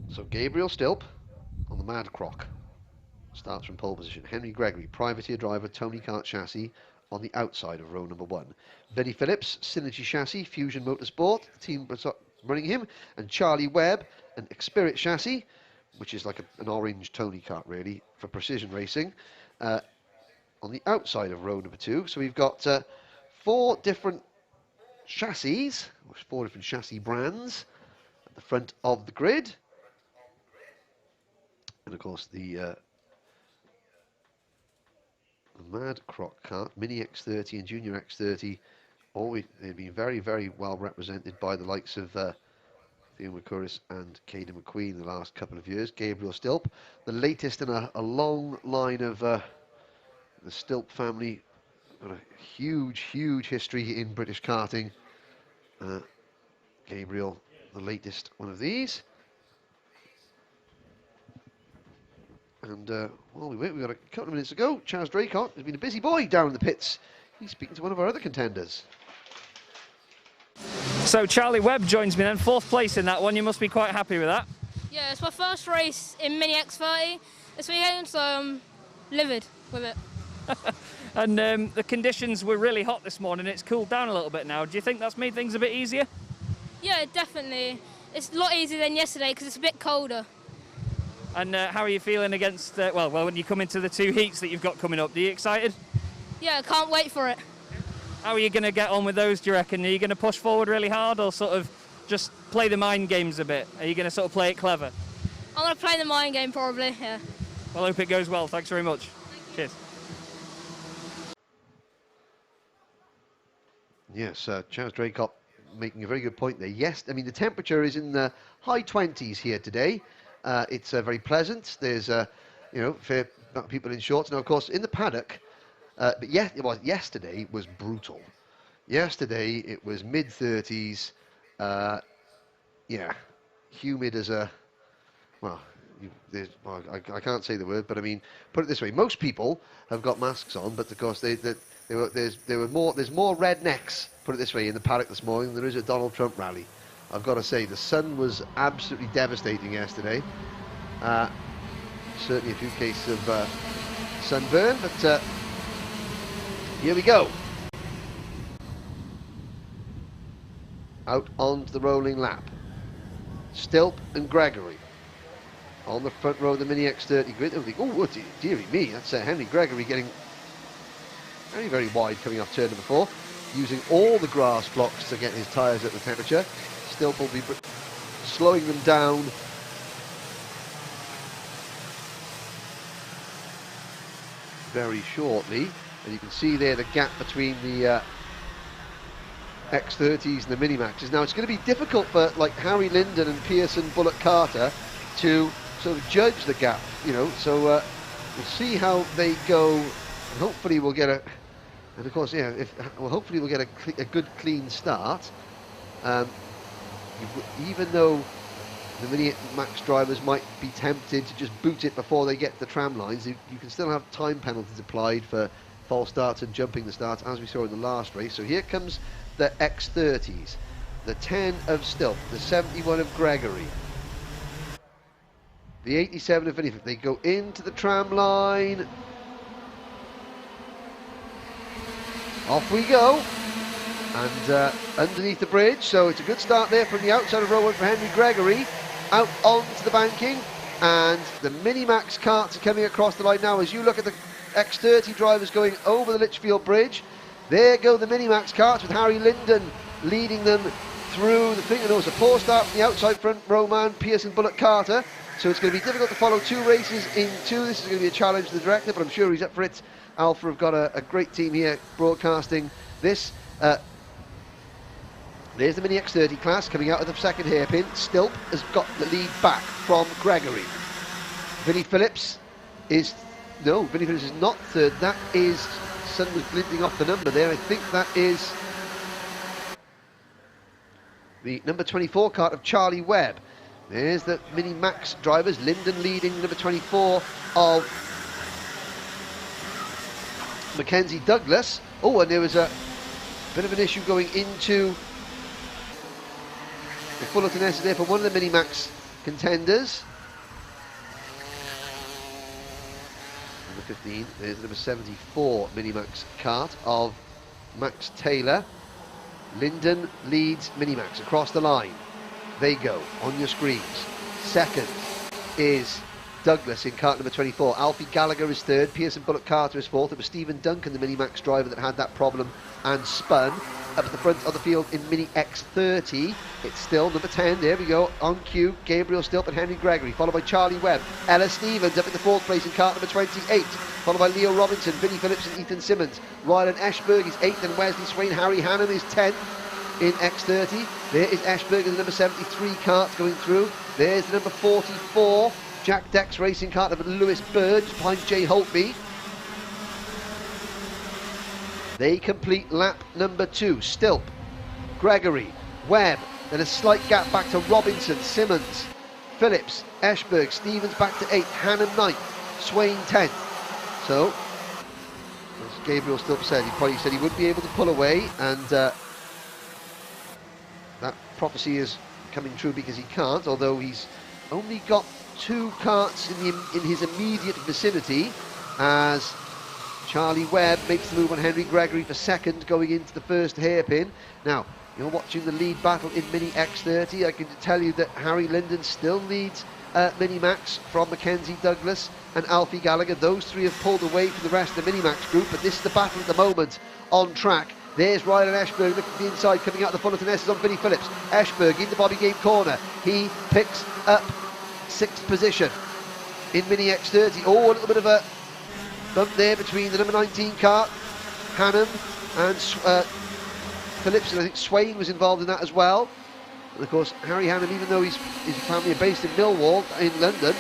So Gabriel Stilp on the Mad Croc starts from pole position. Henry Gregory, privateer driver, Tony Kart chassis, on the outside of row number 1. Benny Phillips, Synergy chassis, Fusion Motorsport, the team running him, and Charlie Webb, an Xspirit chassis, which is like an orange Tony Kart really, for precision racing, on the outside of row number 2. So we've got 4 different chassis, 4 different chassis brands at the front of the grid. And of course the Mad Croc kart, Mini X30 and Junior X30, they've been very, very well represented by the likes of Theo McCurris and Caden McQueen the last couple of years. Gabriel Stilp, the latest in a long line of the Stilp family, got a huge history in British karting. Gabriel, the latest one of these. And while we wait, we got a couple of minutes to go. Chaz Draycott has been a busy boy down in the pits. He's speaking to one of our other contenders. So Charlie Webb joins me then, 4th place in that one. You must be quite happy with that. Yeah, it's my first race in Mini X30 this weekend, so I'm livid with it. And the conditions were really hot this morning. It's cooled down a little bit now. Do you think that's made things a bit easier? Yeah, definitely. It's a lot easier than yesterday because it's a bit colder. And how are you feeling against, well, when you come into the 2 heats that you've got coming up? Are you excited? Yeah, I can't wait for it. How are you going to get on with those, do you reckon? Are you going to push forward really hard, or sort of just play the mind games a bit? Are you going to sort of play it clever? I'm going to play the mind game probably, yeah. Well, I hope it goes well. Thanks very much. Cheers. Yes, Chaz Draycott making a very good point there. Yes, I mean, the temperature is in the high 20s here today. It's very pleasant. There's, you know, fair amount of people in shorts. Now, of course, in the paddock, but yesterday was brutal. Yesterday it was mid-30s. Yeah, humid as a, well, I can't say the word, but I mean, put it this way: most people have got masks on, but of course there's more rednecks, put it this way, in the paddock this morning than there is at Donald Trump rally. I've got to say, the sun was absolutely devastating yesterday. Certainly a few cases of sunburn, but here we go. Out onto the rolling lap. Stilp and Gregory on the front row of the Mini X30 grid. Oh, dearie me, that's Henry Gregory getting very, very wide coming off turn number 4. using all the grass blocks to get his tyres at the temperature. Stilp will be slowing them down very shortly. And you can see there the gap between the X30s and the Minimaxes. Now it's going to be difficult for like Harry Linden and Pearson Bullock Carter to sort of judge the gap, you know. So we'll see how they go. And hopefully we'll get a, and of course, yeah, hopefully we'll get a good clean start. Even though the Minimax drivers might be tempted to just boot it before they get to the tram lines, you can still have time penalties applied for false starts and jumping the starts, as we saw in the last race. So here comes the X30s, the 10 of Stilp, the 71 of Gregory, the 87 of Vinny. They go into the tram line. Off we go. And underneath the bridge, so it's a good start there from the outside of row 1 for Henry Gregory, out onto the banking, and the Minimax carts are coming across the line now. As you look at the X30 drivers going over the Litchfield Bridge, there go the Minimax carts with Harry Linden leading them through the thing. And also a poor start from the outside front row man, Pearson Bullock Carter, so it's going to be difficult to follow 2 races in 2. This is going to be a challenge to the director, but I'm sure he's up for it. Alpha have got a great team here broadcasting this. There's the Mini X30 class coming out of the second hairpin. Stilp has got the lead back from Gregory. Vinnie Phillips is not third. That is, sun was glinting off the number there. I think that is the number 24 cart of Charlie Webb. There's the Mini Max drivers. Linden leading number 24 of Mackenzie Douglas. Oh, and there was a bit of an issue going into the Fullerton S there for one of the Minimax contenders. Number 15, there's number 74 Minimax kart of Max Taylor. Linden leads Minimax across the line. They go on your screens. Second is Douglas in kart number 24. Alfie Gallagher is third. Pearson Bullock Carter is fourth. It was Stephen Duncan, the Minimax driver, that had that problem and spun. Up at the front of the field in Mini X30, it's still number 10, there we go, on cue, Gabriel Stilp and Henry Gregory, followed by Charlie Webb. Ella Stevens up in the 4th place in kart number 28, followed by Leo Robinson, Vinnie Phillips and Ethan Simmons. Rylan Ashberg is 8th and Wesley Swain. Harry Hannam is 10th in X30. There is Ashberg in the number 73 kart going through. There's the number 44, Jack Dex Racing kart of Lewis Bird, behind Jay Holtby. They complete lap number 2. Stilp, Gregory, Webb, then a slight gap back to Robinson, Simmons, Phillips, Ashberg, Stevens back to 8th, Hannam 9th, Swain 10th. So, as Gabriel Stilp said, he probably said he wouldn't be able to pull away, and that prophecy is coming true because he can't, although he's only got 2 karts in his immediate vicinity, as Charlie Webb makes the move on Henry Gregory for second going into the first hairpin. Now, you're watching the lead battle in Mini X30. I can tell you that Harry Linden still leads Minimax from Mackenzie Douglas and Alfie Gallagher. Those 3 have pulled away from the rest of the Minimax group, but this is the battle at the moment on track. There's Rylan Ashberg looking at the inside, coming out of the Fullerton S's on Vinnie Phillips. Ashberg into Bobby Game corner. He picks up 6th position in Mini X30. Oh, a little bit of a bump there between the number 19 kart, Hannam, and Phillips, and I think Swain was involved in that as well. And of course, Harry Hannam, even though his family are based in Millwall in London,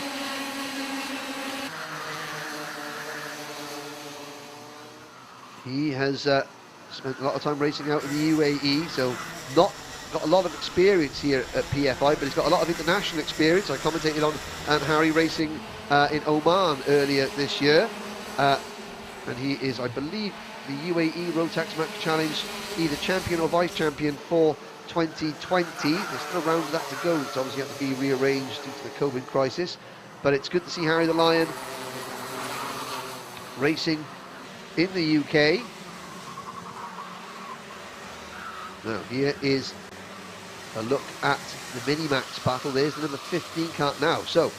he has spent a lot of time racing out in the UAE, so not got a lot of experience here at PFI, but he's got a lot of international experience. I commentated on Harry racing in Oman earlier this year. And he is, I believe, the UAE Rotax Max Challenge either champion or vice champion for 2020. There's still a round of that to go. It's obviously had to be rearranged due to the COVID crisis. But it's good to see Harry the Lion racing in the UK. Now, here is a look at the Minimax battle. There's the number 15 kart now. So,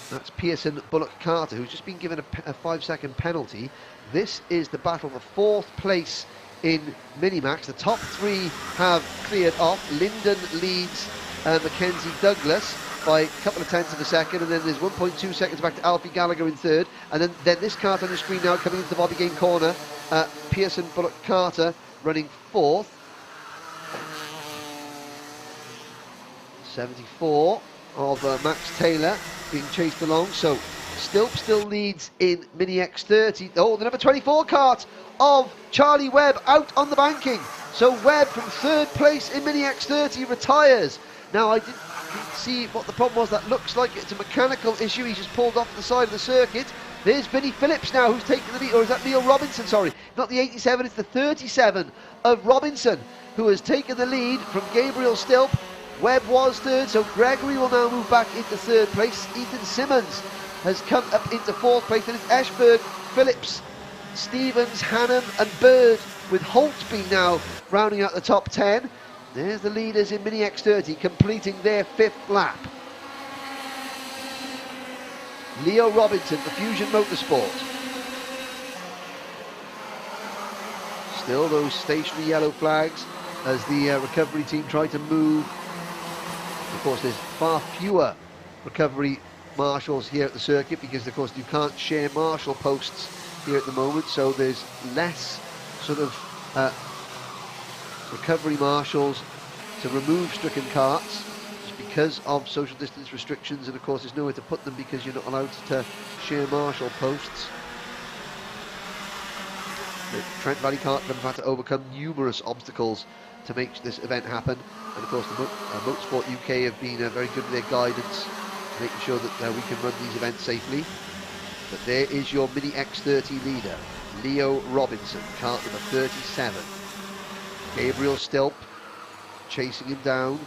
that's Pearson Bullock Carter, who's just been given a 5-second penalty. This is the battle for 4th place in Minimax. The top 3 have cleared off. Linden leads Mackenzie Douglas by a couple of tenths of a second, and then there's 1.2 seconds back to Alfie Gallagher in third, and then this kart on the screen now coming into the Bobby Game corner, Pearson Bullock Carter running 4th. 74 of Max Taylor being chased along, so Stilp still leads in Mini X30. Oh, the number 24 kart of Charlie Webb out on the banking. So Webb from 3rd place in Mini X30 retires. Now I didn't see what the problem was. That looks like it's a mechanical issue. He's just pulled off the side of the circuit. There's Vinnie Phillips now who's taking the lead, or is that Neil Robinson? Sorry, not the 87, it's the 37 of Robinson who has taken the lead from Gabriel Stilp. Webb was 3rd, so Gregory will now move back into 3rd place. Ethan Simmons has come up into 4th place, and it's Eschberg, Phillips, Stevens, Hannum and Bird, with Holtby now rounding out the top 10. There's the leaders in Mini X30 completing their 5th lap. Leo Robinson for Fusion Motorsport. Still those stationary yellow flags as the recovery team try to move. Of course, there's far fewer recovery marshals here at the circuit because, of course, you can't share marshal posts here at the moment, so there's less sort of recovery marshals to remove stricken carts just because of social distance restrictions, and of course there's nowhere to put them because you're not allowed to share marshal posts. The Trent Valley Kart Club have had to overcome numerous obstacles to make this event happen, and of course the Motorsport UK have been very good with their guidance, making sure that we can run these events safely. But there is your Mini X30 leader, Leo Robinson, kart number 37. Gabriel Stilp chasing him down,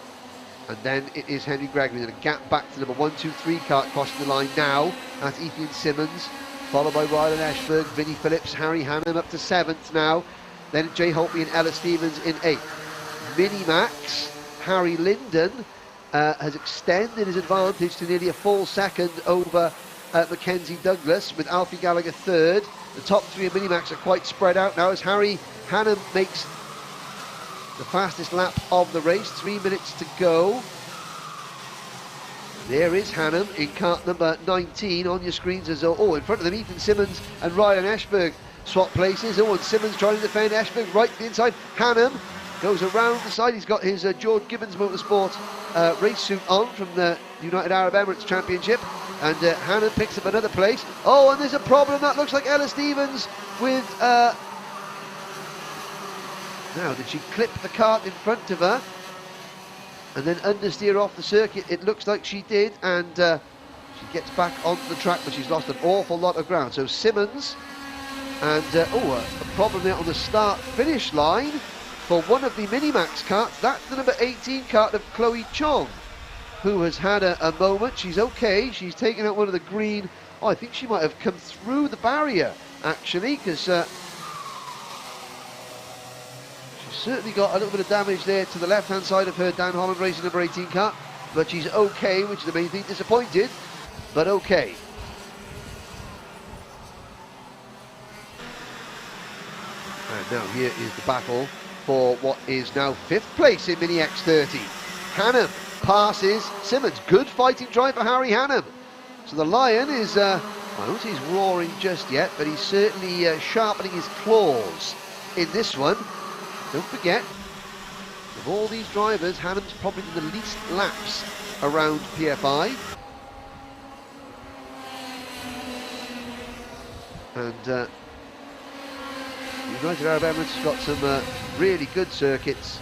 and then it is Henry Gregory, and a gap back to number 1, 2, 3 kart crossing the line now. That's Ethan Simmons, followed by Rylan Eschberg, Vinnie Phillips, Harry Hannum up to 7th now. Then Jay Holtby and Ella Stevens in 8th. Minimax, Harry Linden has extended his advantage to nearly a full second over Mackenzie Douglas, with Alfie Gallagher 3rd. The top 3 of Minimax are quite spread out now as Harry Hannum makes the fastest lap of the race. 3 minutes to go. There is Hannum in kart number 19 on your screens as oh, in front of them Ethan Simmons and Ryan Eschberg swap places. Oh, and Simmons trying to defend Eschberg right to the inside. Hannum goes around the side. He's got his George Gibbons Motorsport race suit on from the United Arab Emirates Championship, and Hannum picks up another place. Oh, and there's a problem. That looks like Ella Stevens with now, did she clip the kart in front of her and then understeer off the circuit? It looks like she did, and she gets back onto the track, but she's lost an awful lot of ground. So Simmons, and a problem there on the start-finish line for one of the Minimax karts. That's the number 18 kart of Chloe Chong, who has had a moment. She's okay. She's taken out one of the green. Oh, I think she might have come through the barrier, actually, because certainly got a little bit of damage there to the left-hand side of her Dan Holland Racing number 18 kart, but she's okay, which is the main thing. Disappointed, but okay. And now here is the battle for what is now 5th place in Mini X30. Hannum passes Simmons. Good fighting drive for Harry Hannum. So the Lion is, I don't say he's roaring just yet, but he's certainly sharpening his claws in this one. Don't forget, of all these drivers, Hannum's probably the least laps around PFI. And United Arab Emirates has got some really good circuits.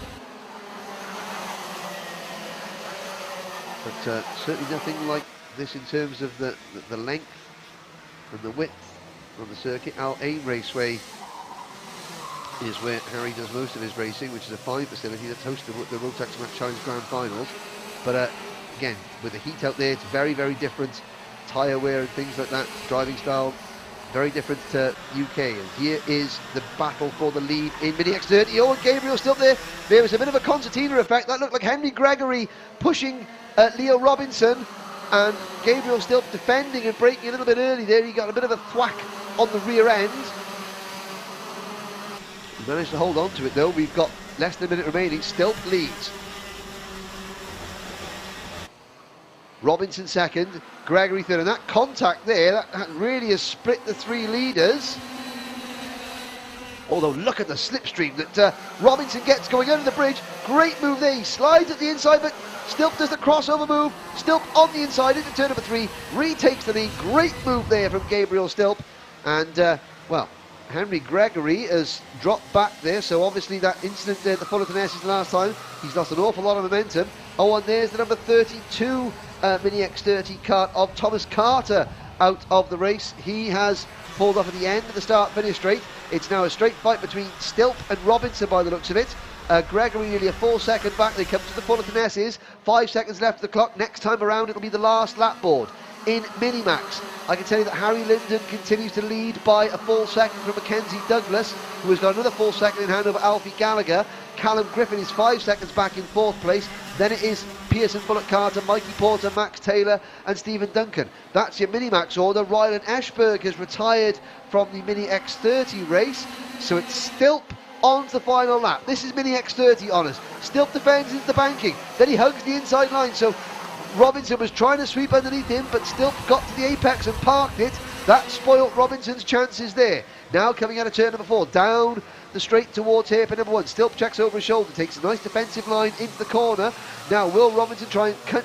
But certainly nothing like this in terms of the length and the width on the circuit. Al Ain Raceway is where Harry does most of his racing, which is a fine facility that's hosted the Rotax Match Challenge Grand Finals. But again, with the heat out there, it's very, very different. Tyre wear and things like that, driving style, very different to UK. And here is the battle for the lead in Mini X30. Oh, and Gabriel's still there. There was a bit of a concertina effect. That looked like Henry Gregory pushing Leo Robinson, and Gabriel still defending and braking a little bit early there. He got a bit of a thwack on the rear end. Managed to hold on to it though. We've got less than a minute remaining. Still leads. Robinson second, Gregory third, and that contact there, that really has split the three leaders. Although look at the slipstream that Robinson gets going under the bridge. Great move there. He slides at the inside, but Stilp does the crossover move. Stilp on the inside into turn number 3, retakes the lead. Great move there from Gabriel Stilp. And, well, Henry Gregory has dropped back there, so obviously that incident there at the Fullerton S's the last time, he's lost an awful lot of momentum. Oh, and there's the number 32 Mini X30 kart of Thomas Carter out of the race. He has pulled off at the end of the start-finish straight. It's now a straight fight between Stilp and Robinson by the looks of it. Gregory nearly a full second back. They come to the Fullerton S's. 5 seconds left of the clock. Next time around, it'll be the last lap board. In Minimax, I can tell you that Harry Linden continues to lead by a full second from Mackenzie Douglas, who has got another full second in hand over Alfie Gallagher. Callum Griffin is 5 seconds back in 4th place. Then it is Pearson, Bullock Carter, Mikey Porter, Max Taylor and Stephen Duncan. That's your Minimax order. Rylan Eschberg has retired from the Mini X30 race, so it's Stilp on to the final lap. This is Mini X30 honours. Stilp defends into the banking, then he hugs the inside line, so Robinson was trying to sweep underneath him, but Stilp got to the apex and parked it. That spoilt Robinson's chances there. Now coming out of turn number 4, down the straight towards hairpin number 1. Stilp checks over his shoulder, takes a nice defensive line into the corner. Now will Robinson try and cut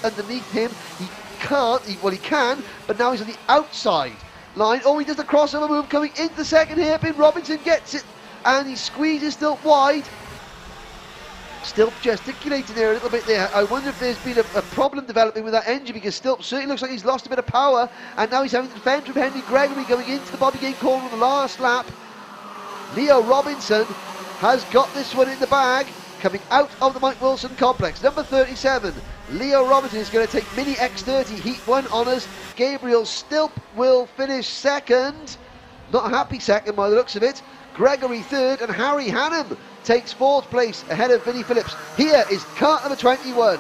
underneath him? He can't, well he can, but now he's on the outside line. Oh, he does the crossover move coming into the second hairpin. Robinson gets it and he squeezes Stilp wide. Stilp gesticulating there a little bit there. I wonder if there's been a problem developing with that engine, because Stilp certainly looks like he's lost a bit of power, and now he's having to defend from Henry Gregory going into the Bobby Game corner on the last lap. Leo Robinson has got this one in the bag, coming out of the Mike Wilson complex. Number 37, Leo Robinson is going to take Mini X30 Heat 1 honours. Gabriel Stilp will finish second. Not a happy second by the looks of it. Gregory third, and Harry Hannum takes 4th place ahead of Vinnie Phillips. Here is kart number 21.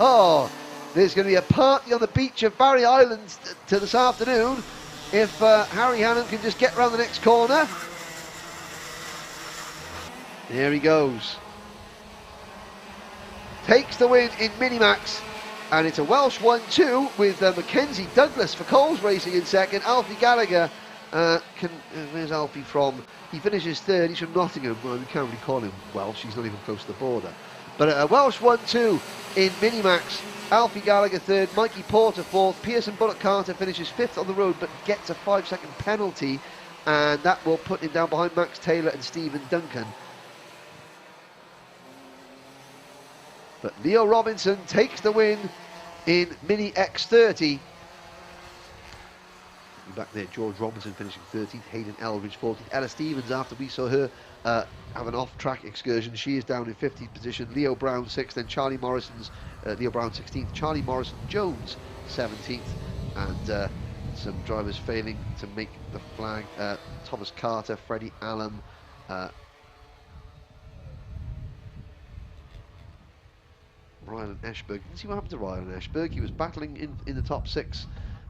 Oh, there's going to be a party on the beach of Barry Island to this afternoon if Harry Hannum can just get around the next corner. There he goes. Takes the win in Minimax, and it's a Welsh 1-2 with Mackenzie Douglas for Coles Racing in second. Alfie Gallagher, where's Alfie from? He finishes 3rd, he's from Nottingham. Well, we can't really call him Welsh, he's not even close to the border. But a Welsh 1-2 in Minimax. Alfie Gallagher 3rd, Mikey Porter 4th, Pearson Bullock Carter finishes 5th on the road, but gets a 5-second penalty, and that will put him down behind Max Taylor and Stephen Duncan. But Leo Robinson takes the win in Mini X30. Back there, George Robinson finishing 13th, Hayden Eldridge 14th, Ella Stevens, after we saw her have an off-track excursion, she is down in 15th position. Leo Brown 6th, then Charlie Morrison's Leo Brown 16th, Charlie Morrison Jones 17th, and some drivers failing to make the flag. Thomas Carter, Freddie Allen, Rylan Eschberg. Didn't see what happened to Rylan Eschberg. He was battling in the top 6,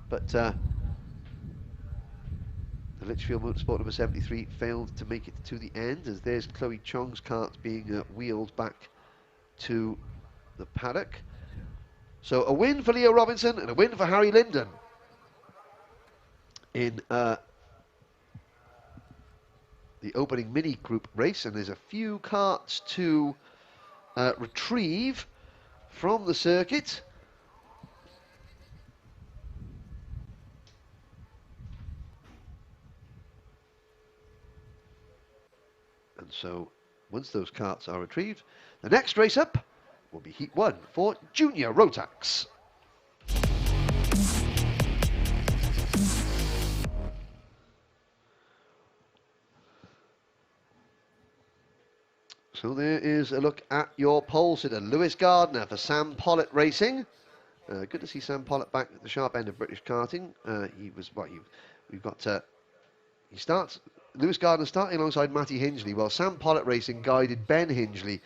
but the Litchfield Motorsport number 73 failed to make it to the end, as there's Chloe Chong's kart being wheeled back to the paddock. So a win for Leo Robinson and a win for Harry Linden in the opening mini group race, and there's a few karts to retrieve from the circuit. And so, once those karts are retrieved, the next race up will be Heat 1 for Junior Rotax. So there is a look at your pole sitter. Lewis Gardner for Sam Pollitt Racing. Good to see Sam Pollitt back at the sharp end of British karting. He starts. Lewis Gardner starting alongside Matty Hingley, while Sam Pollitt Racing guided Ben Hingley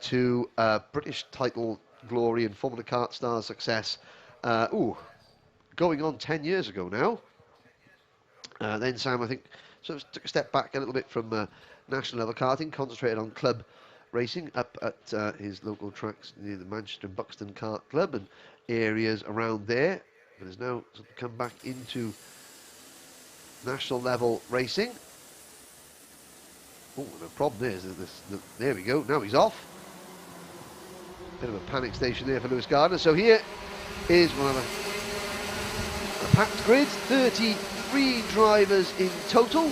to British title glory and Formula Kart Stars success. Going on 10 years ago now. Then Sam, I think, sort of took a step back a little bit from national level karting, concentrated on club racing up at his local tracks near the Manchester and Buxton Kart Club and areas around there, but has now sort of come back into national level racing. Oh, the problem is that there we go, now he's off. Bit of a panic station there for Lewis Gardner. So here is one of a packed grid, 33 drivers in total.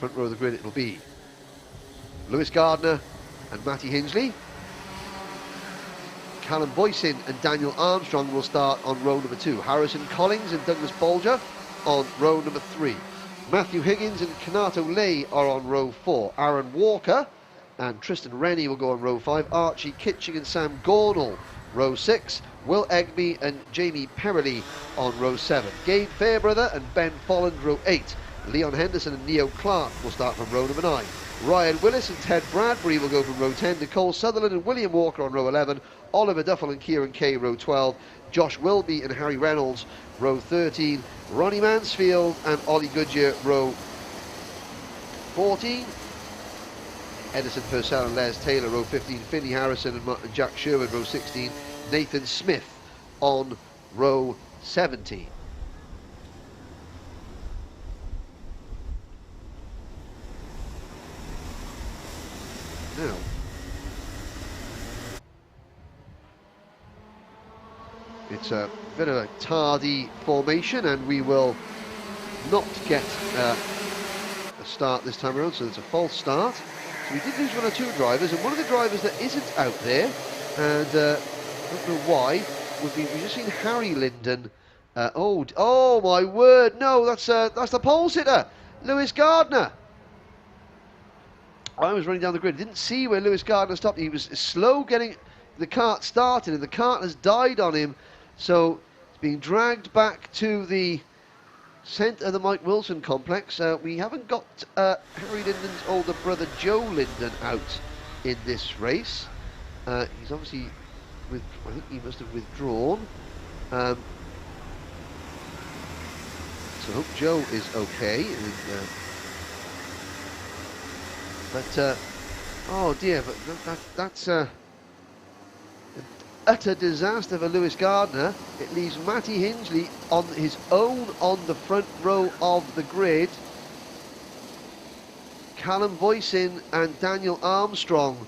Front row of the grid it'll be Lewis Gardner and Matty Hingley. Callum Boyson and Daniel Armstrong will start on row number 2. Harrison Collins and Douglas Bolger on row number 3. Matthew Higgins and Kanato Lay are on row 4. Aaron Walker and Tristan Rennie will go on row 5. Archie Kitching and Sam Gornall, row 6. Will Egby and Jamie Perrelly on row 7. Gabe Fairbrother and Ben Folland, row 8. Leon Henderson and Neo Clark will start from row number 9. Ryan Willis and Ted Bradbury will go from row 10. Nicole Sutherland and William Walker on row 11. Oliver Duffel and Kieran Kay, row 12. Josh Wilby and Harry Reynolds, row 13. Ronnie Mansfield and Ollie Goodyear, row 14. Edison Purcell and Les Taylor, row 15. Finney Harrison and Jack Sherwood, row 16. Nathan Smith on row 17. Now, it's a bit of a tardy formation, and we will not get a start this time around, so it's a false start. So we did lose 1 or 2 drivers, and one of the drivers that isn't out there, and I don't know why, we've just seen Harry Linden. Oh my word! No, that's the pole sitter, Lewis Gardner. I was running down the grid, didn't see where Lewis Gardner stopped. He was slow getting the kart started, and the kart has died on him. So it's being dragged back to the centre of the Mike Wilson complex. We haven't got Harry Linden's older brother Joe Linden out in this race. He's obviously, I think he must have withdrawn. So I hope Joe is okay. But oh dear, but that's an utter disaster for Lewis Gardner. It leaves Matty Hingley on his own on the front row of the grid. Callum Voisin and Daniel Armstrong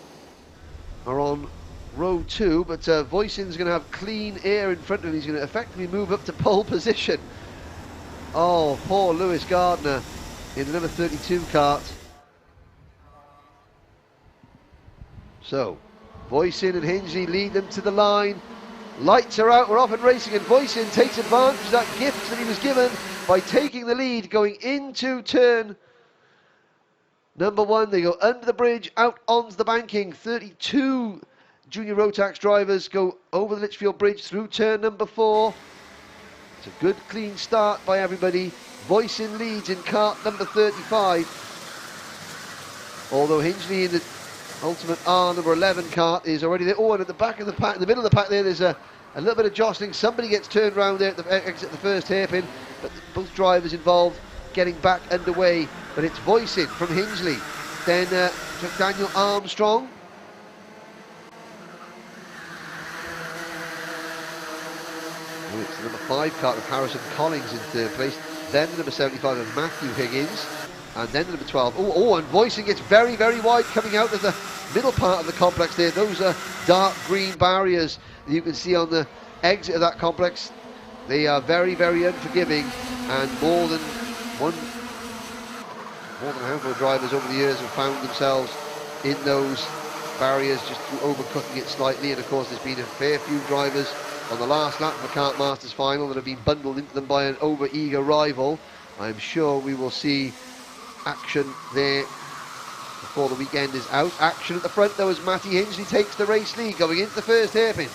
are on row 2, but Voisin's going to have clean air in front of him. He's going to effectively move up to pole position. Oh, poor Lewis Gardner in the number 32 kart. So, Voisin and Hingley lead them to the line. Lights are out, we're off and racing, and Voisin takes advantage of that gift that he was given by taking the lead, going into turn number 1. They go under the bridge, out onto the banking. 32 junior Rotax drivers go over the Litchfield Bridge through turn number 4. It's a good, clean start by everybody. Voisin leads in kart number 35. Although Hingley in the Ultimate R number 11 kart is already there. Oh, and at the back of the pack, in the middle of the pack there's a little bit of jostling. Somebody gets turned around there at the exit of the first hairpin, but both drivers involved getting back underway. But it's Voisin from Hingley. Then Daniel Armstrong. Oh, it's the number 5 kart with Harrison Collins in 3rd place. Then the number 75 of Matthew Higgins. And then the number 12. Oh, and Voisin gets very, very wide coming out of the middle part of the complex there. Those are dark green barriers that you can see on the exit of that complex. They are very, very unforgiving, and more than a handful of drivers over the years have found themselves in those barriers just through overcooking it slightly. And of course there's been a fair few drivers on the last lap of the Kartmasters final that have been bundled into them by an over-eager rival. I'm sure we will see action there before the weekend is out. Action at the front though as Matty Hingley takes the race lead going into the first hairpin.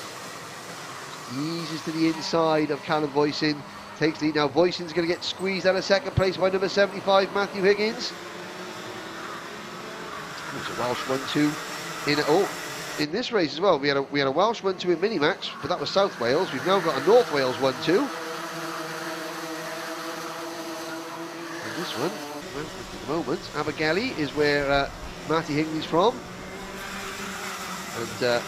Eases to the inside of Callum Voisin, takes lead. Now Voisin's going to get squeezed out of 2nd place by number 75 Matthew Higgins. It's a Welsh 1-2 in this race as well. We had a Welsh 1-2 in Minimax, but that was South Wales. We've now got a North Wales 1-2. one. Well, at the moment, Abergele is where Matty Higley's from. And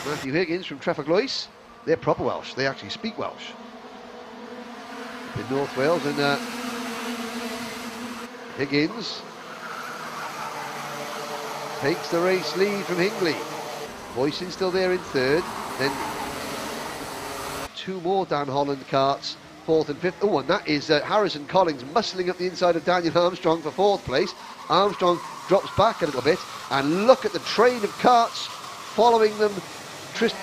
Matthew Higgins from Trefagloes. They're proper Welsh. They actually speak Welsh. In North Wales. And Higgins takes the race lead from Hingley. Boyson still there in third. Then two more Dan Holland karts, fourth and fifth. Oh, and that is Harrison Collins muscling up the inside of Daniel Armstrong for fourth place. Armstrong drops back a little bit, and look at the train of karts following them,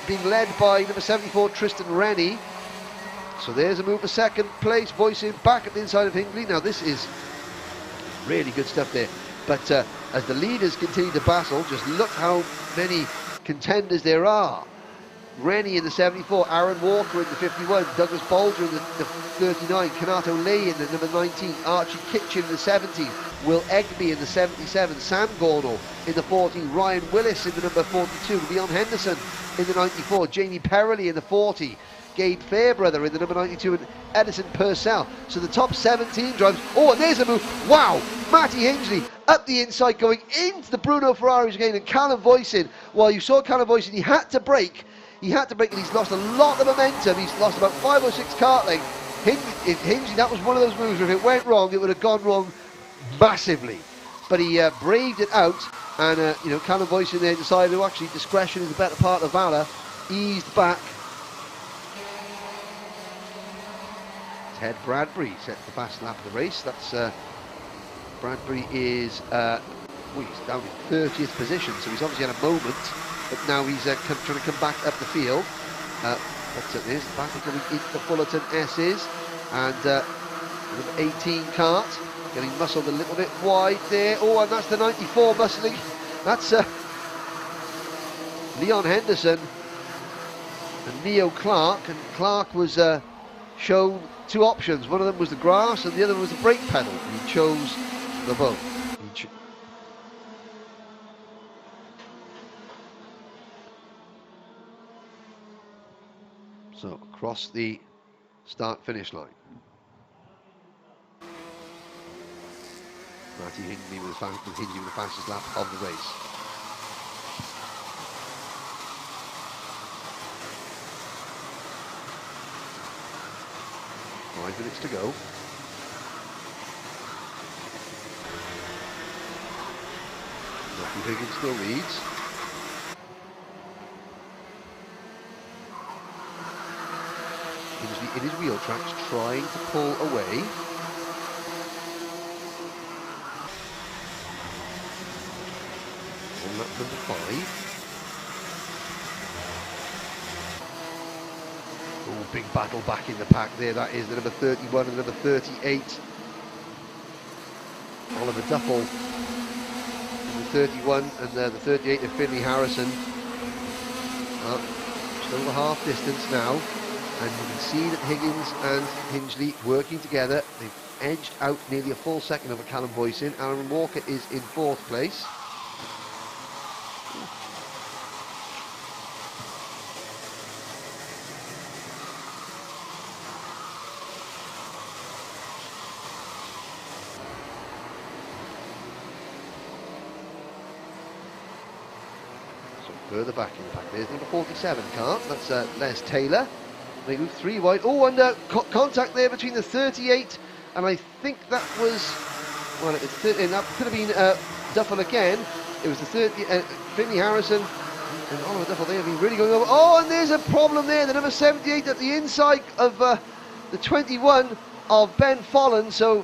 being led by number 74 Tristan Rennie. So there's a move for second place. Boyson back at the inside of Hingley. Now this is really good stuff there. But as the leaders continue to battle, just look how many contenders there are. Rennie in the 74, Aaron Walker in the 51, Douglas Bolger in the 39, Kanato Lee in the number 19, Archie Kitchen in the 17, Will Egby in the 77, Sam Gornall in the 14, Ryan Willis in the number 42, Leon Henderson in the 94, Jamie Perrelly in the 40, Gabe Fairbrother in the number 92, and Edison Purcell. So the top 17 drivers. Oh, and there's a move. Wow! Matty Hingley up the inside, going into the Bruno Ferraris again, and Callum Voisin. While you saw Callum Voisin, he had to brake. And he's lost a lot of momentum. He's lost about 5 or 6 kart lengths. Hingley, that was one of those moves where if it went wrong, it would have gone wrong massively. But he braved it out, and Callum Voisin there decided, to actually, discretion is the better part of valour, eased back. Ted Bradbury sets the fast lap of the race. That's Bradbury is he's down in 30th position, so he's obviously had a moment, but now he's trying to come back up the field. But there's the battle coming into the Fullerton S's, and number 18 kart getting muscled a little bit wide there. Oh, and that's the 94 muscling. That's Leon Henderson and Neo Clark, and Clark was shown two options. One of them was the grass and the other was the brake pedal. He chose the both. So across the start-finish line. Matty Hingley with the fastest lap of the race. Five minutes to go. Matthew Higgins still leads. He was in his wheel tracks trying to pull away. On lap number 5. Oh, big battle back in the pack there. That is the number 31 and the number 38. Oliver Duffel in the 31 and the 38 of Finley Harrison. Just over half distance now. And you can see that Higgins and Hingley working together. They've edged out nearly a full second over Callum Boyson. Aaron Walker is in 4th place. So further back in the pack, there's number 47 kart. That's Les Taylor. They move 3 wide. Oh, and contact there between the 38, and I think that was, well, that could have been Duffel again. It was the 30, Finley Harrison and Oliver Duffel. They have been really going over. Oh, and there's a problem there. The number 78 at the inside of the 21 of Ben Follen. So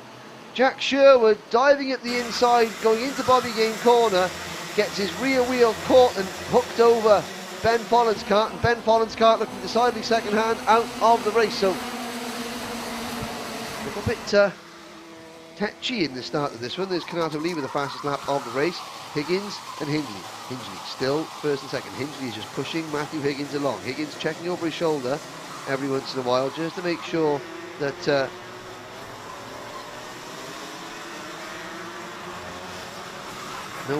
Jack Sherwood diving at the inside, going into Bobby Game corner, gets his rear wheel caught and hooked over Ben Follen's kart, and Ben Follen's kart looking decidedly second hand out of the race. So a little bit tetchy in the start of this one. There's Kanato Lee with the fastest lap of the race. Higgins and Hingley. Hingley still first and second. Hingley is just pushing Matthew Higgins along. Higgins checking over his shoulder every once in a while just to make sure that no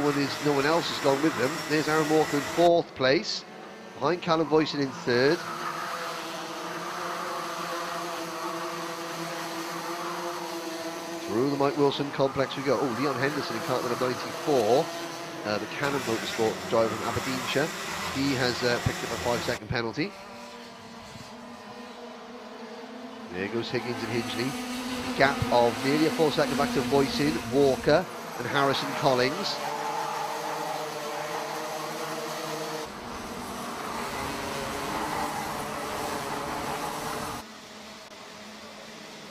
one else has gone with them. There's Aaron Walker in 4th place, behind Callum Boyson in 3rd. the Mike Wilson complex we go. Oh, Leon Henderson in kart number 94, the Cannon Motorsport driver from Aberdeenshire. He has picked up a 5-second penalty. There goes Higgins and Hingley. Gap of nearly a full second back to Voisin, Walker and Harrison Collins.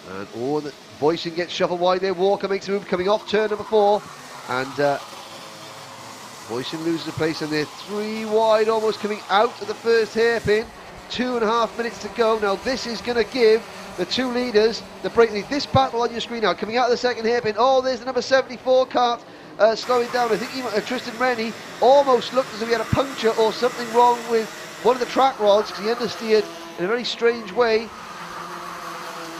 And Voisin gets shuffled wide there. Walker makes a move coming off turn number 4. And Voisin loses a place, and they're 3 wide, almost coming out of the first hairpin. 2.5 minutes to go. Now this is going to give the 2 leaders the break. This battle on your screen now, coming out of the second hairpin. Oh, there's the number 74 kart slowing down. I think Tristan Rennie almost looked as if he had a puncture or something wrong with one of the track rods, because he understeered in a very strange way.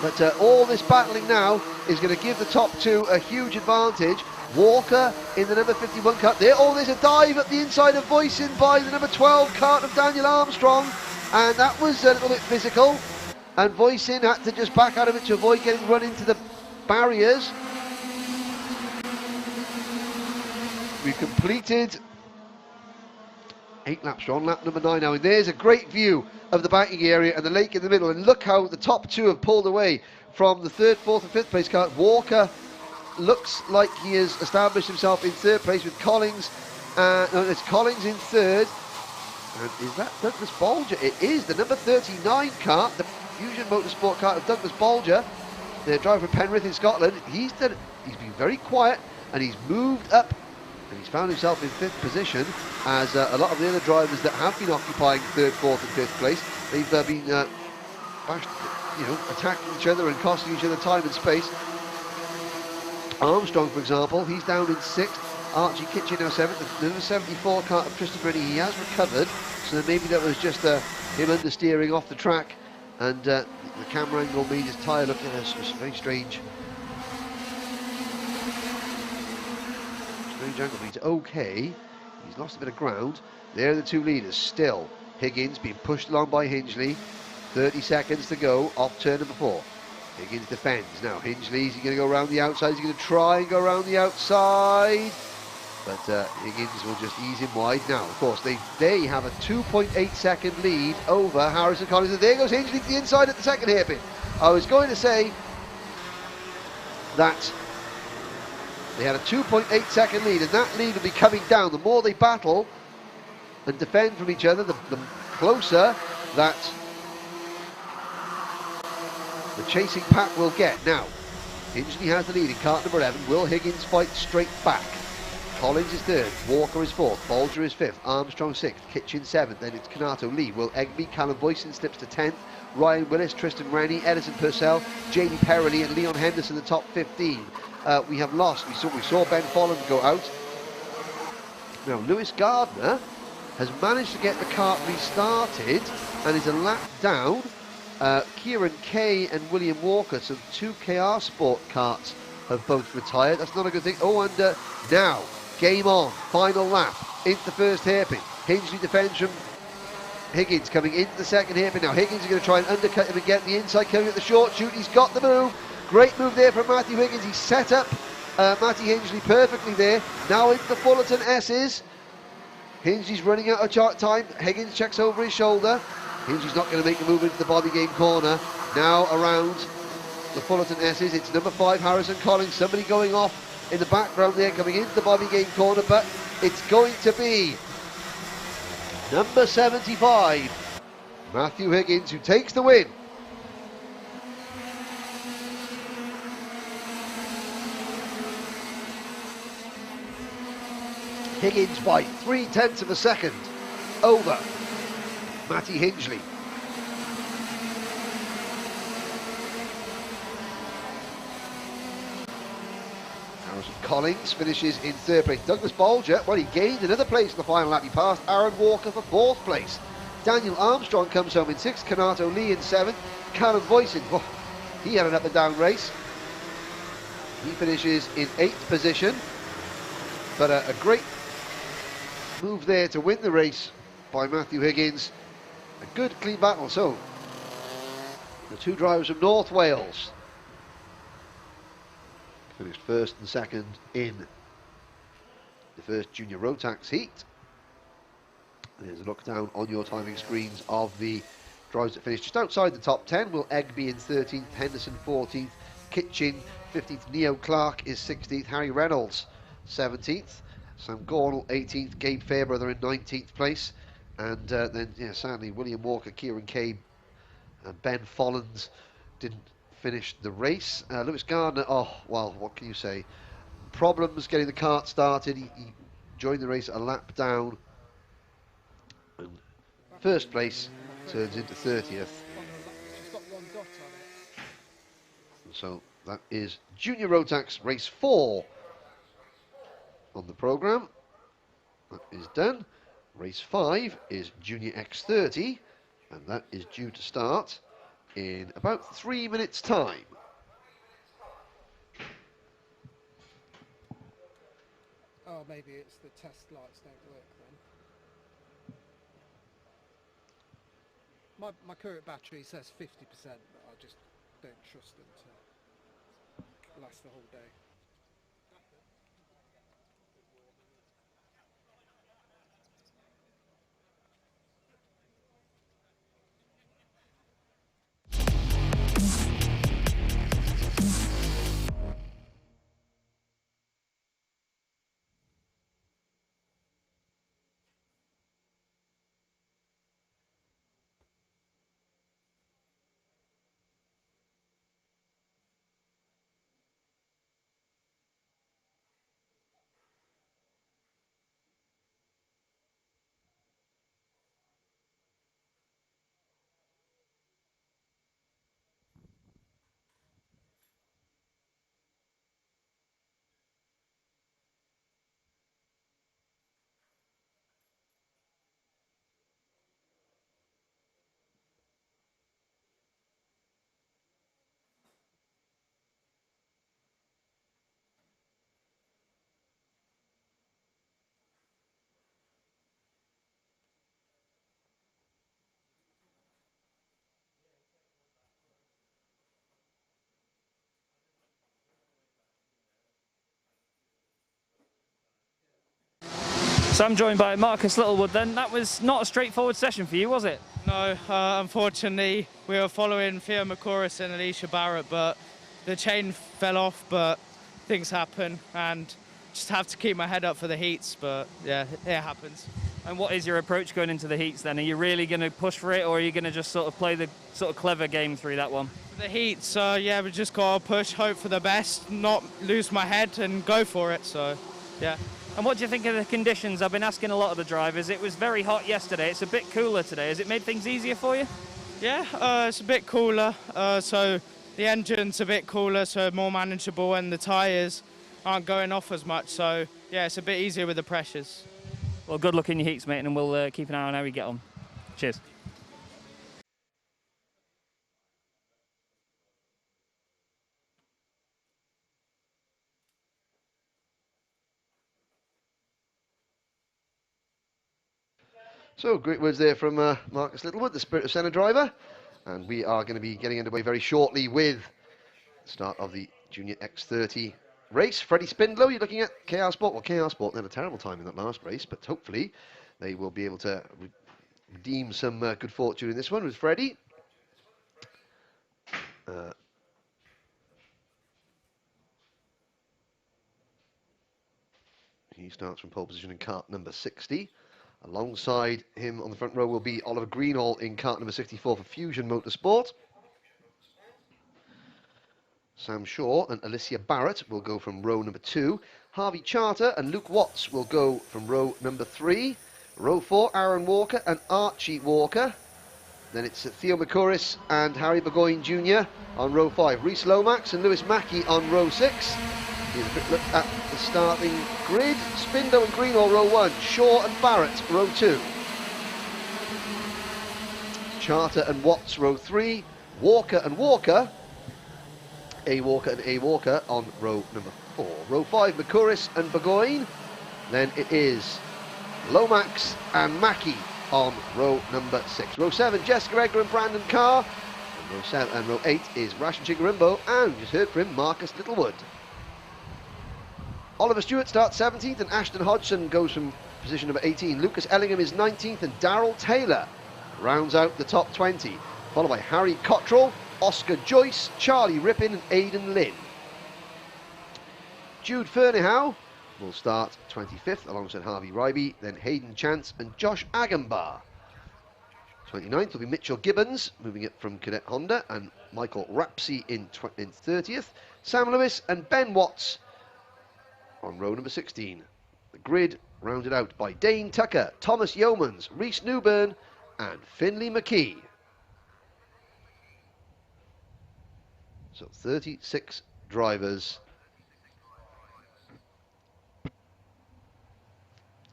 But all this battling now is going to give the top 2 a huge advantage. Walker in the number 51 kart there. Oh, there's a dive at the inside of Voisin by the number 12 kart of Daniel Armstrong, and that was a little bit physical, and Voisin had to just back out of it to avoid getting run into the barriers. We've completed 8 laps. We're on lap number 9 now, and there's a great view of the banking area and the lake in the middle, and look how the top 2 have pulled away from the 3rd, 4th and 5th place kart. Walker looks like he has established himself in 3rd place with Collins. No, it's Collins in 3rd. And is that Douglas Bolger? It is the number 39 kart, the Fusion Motorsport kart of Douglas Bolger, the driver from Penrith in Scotland. He's been very quiet, and he's moved up, and he's found himself in 5th position, as a lot of the other drivers that have been occupying 3rd, 4th and 5th place, they've been bashed, attacking each other and costing each other time and space. Armstrong, for example, he's down in 6th. Archie Kitchen now 7th. The number 74 kart of Tristan Rennie, he has recovered, so maybe that was just him understeering off the track, and the camera angle made his tyre look very strange. Strange angle, but he's okay. He's lost a bit of ground. There are the 2 leaders still. Higgins being pushed along by Hingley. 30 seconds to go off turn number 4. Higgins defends. Now Hingley's going to go around the outside. He's going to try and go around the outside, but Higgins will just ease him wide. Now, of course, they have a 2.8 second lead over Harrison Collins. And there goes Hingley to the inside at the second hairpin. I was going to say that they had a 2.8 second lead, and that lead will be coming down. The more they battle and defend from each other, the closer that the chasing pack will get. Now, Hingley has the lead in kart number 11. Will Higgins fight straight back? Collins is 3rd, Walker is 4th, Bolger is 5th, Armstrong 6th, Kitchen 7th, then it's Canato, Lee, Will Egby, Callum Voisin slips to 10th, Ryan Willis, Tristan Rennie, Edison Purcell, Jamie Perrelly and Leon Henderson the top 15. We have lost, we saw Ben Folland go out. Now Lewis Gardner has managed to get the kart restarted and is a lap down. Kieran Kay and William Walker, so 2 KR Sport karts have both retired. That's not a good thing. Oh, and now, game on, final lap, into the first hairpin. Hingley defends from Higgins, coming into the second hairpin. Now Higgins is going to try and undercut him and get the inside, coming at the short shoot. He's got the move. Great move there from Matthew Higgins. He set up Matty Hingley perfectly there. Now into the Fullerton S's. Hingley's running out of time. Higgins checks over his shoulder. Hingley's not going to make a move into the Bobby Game corner. Now around the Fullerton S's, it's number 5 Harrison Collins. Somebody going off in the background there, coming into the Bobby Game corner, but it's going to be number 75 Matthew Higgins, who takes the win. Higgins by 0.3 of a second over Matty Hingley. Harrison Collins finishes in 3rd place. Douglas Bolger, well, he gained another place in the final lap. He passed Aaron Walker for 4th place. Daniel Armstrong comes home in 6th. Canato Lee in 7th. Callum Voisin, oh, he had an up and down race. He finishes in 8th position. But a great move there to win the race by Matthew Higgins. A good clean battle. So the 2 drivers from North Wales Finished first and second in the first junior Rotax heat. There's a look down on your timing screens of the drivers that finished just outside the top 10. Will Egby in 13th, Henderson 14th, Kitchen 15th, Neo Clark is 16th, Harry Reynolds 17th, Sam Gornall 18th, Gabe Fairbrother in 19th place, and then sadly William Walker, Kieran Cabe and Ben Follins didn't finish the race. Lewis Gardner, oh well, what can you say? Problems getting the kart started. He joined the race a lap down, and first place turns into 30th. So that is Junior Rotax race 4 on the programme. That is done. Race 5 is Junior X30, and that is due to start in about 3 minutes' time. Oh, maybe it's the test lights don't work then. My current battery says 50%, but I just don't trust them to last the whole day. So I'm joined by Marcus Littlewood then. That was not a straightforward session for you, was it? No, unfortunately we were following Theo McCorris and Alicia Barrett, but the chain fell off, but things happen and just have to keep my head up for the heats, but yeah, it happens. And what is your approach going into the heats then? Are you really going to push for it, or are you going to just sort of play the sort of clever game through that one? For the heats, yeah, we just got to push, hope for the best, not lose my head and go for it, so yeah. And what do you think of the conditions? I've been asking a lot of the drivers. It was very hot yesterday. It's a bit cooler today. Has it made things easier for you? Yeah, it's a bit cooler. So the engine's a bit cooler, so more manageable, and the tyres aren't going off as much. So yeah, it's a bit easier with the pressures. Well, good luck in your heats, mate, and we'll keep an eye on how you get on. Cheers. So, great words there from Marcus Littlewood, the Spirit of Senna driver. And we are going to be getting underway very shortly with the start of the Junior X30 race. Freddie Spindlow, you're looking at KR Sport. Well, KR Sport had a terrible time in that last race, but hopefully they will be able to redeem some good fortune in this one with Freddie. He starts from pole position in kart number 60. Alongside him on the front row will be Oliver Greenall in kart number 64 for Fusion Motorsport. Sam Shaw and Alicia Barrett will go from row number 2. Harvey Charter and Luke Watts will go from row number 3. Row 4, Aaron Walker and Archie Walker. Then it's Theo McCorris and Harry Burgoyne Jr. on row 5. Rhys Lomax and Lewis Mackey on row 6. Here's a quick look at the starting grid. Spindle and Greenall, row 1. Shaw and Barrett, row 2. Charter and Watts, row 3. Walker and Walker. A Walker and A Walker on row number 4. Row 5, McCorris and Burgoyne. Then it is Lomax and Mackey on row number 6. Row 7, Jessica Edgar and Brandon Carr. And row 8 is Rashan Chigarimbo, and we just heard from Marcus Littlewood. Oliver Stewart starts 17th, and Ashton Hodgson goes from position number 18. Lucas Ellingham is 19th, and Darrell Taylor rounds out the top 20, followed by Harry Cottrell, Oscar Joyce, Charlie Rippin and Aidan Lynn. Jude Ferniehow will start 25th alongside Harvey Ryby, then Hayden Chance and Josh Agambar. 29th will be Mitchell Gibbons, moving it from Cadet Honda, and Michael Rapsey in 30th. Sam Lewis and Ben Watts on row number 16. The grid rounded out by Dane Tucker, Thomas Yeomans, Rhys Newburn and Finlay McKee. So 36 drivers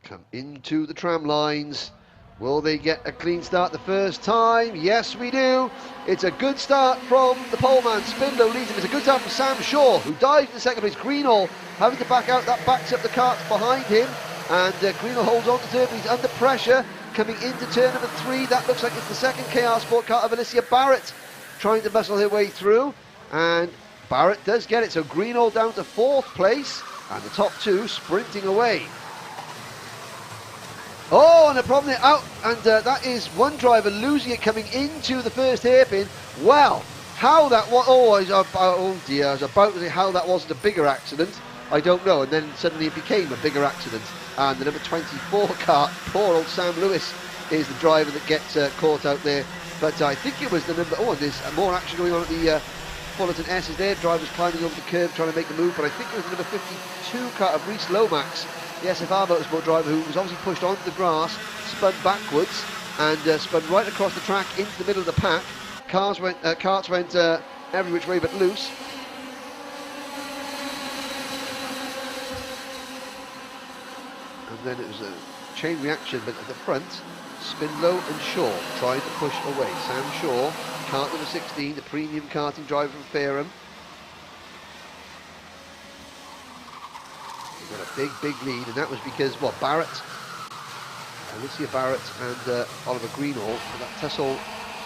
come into the tram lines. Will they get a clean start the first time? Yes, we do. It's a good start from the poleman. Spindler leads him. It's a good start from Sam Shaw, who dives in second place. Greenall having to back out. That backs up the carts behind him. And Greenall holds on to third, but he's under pressure. Coming into turn number 3, that looks like it's the second KR Sport car of Alicia Barrett trying to muscle her way through. And Barrett does get it. So Greenall down to 4th place. And the top 2 sprinting away. Oh, and a problem there out, and that is one driver losing it coming into the first hairpin. Well, how that was, oh dear, I was about to say how that wasn't a bigger accident. I don't know, and then suddenly it became a bigger accident. And the number 24 car, poor old Sam Lewis, is the driver that gets caught out there. But I think it was the number, and there's more action going on at the Fullerton S's there. Drivers climbing over the curb trying to make the move, but I think it was the number 52 car of Rhys Lomax, the SFR Motorsport driver, who was obviously pushed onto the grass, spun backwards and spun right across the track into the middle of the pack. Carts went every which way but loose. And then it was a chain reaction, but at the front, Spindlow and Shaw tried to push away. Sam Shaw, kart number 16, the premium karting driver from Fareham. Got a big lead, and that was because, well, Barrett, Alicia Barrett and Oliver Greenall, that tussle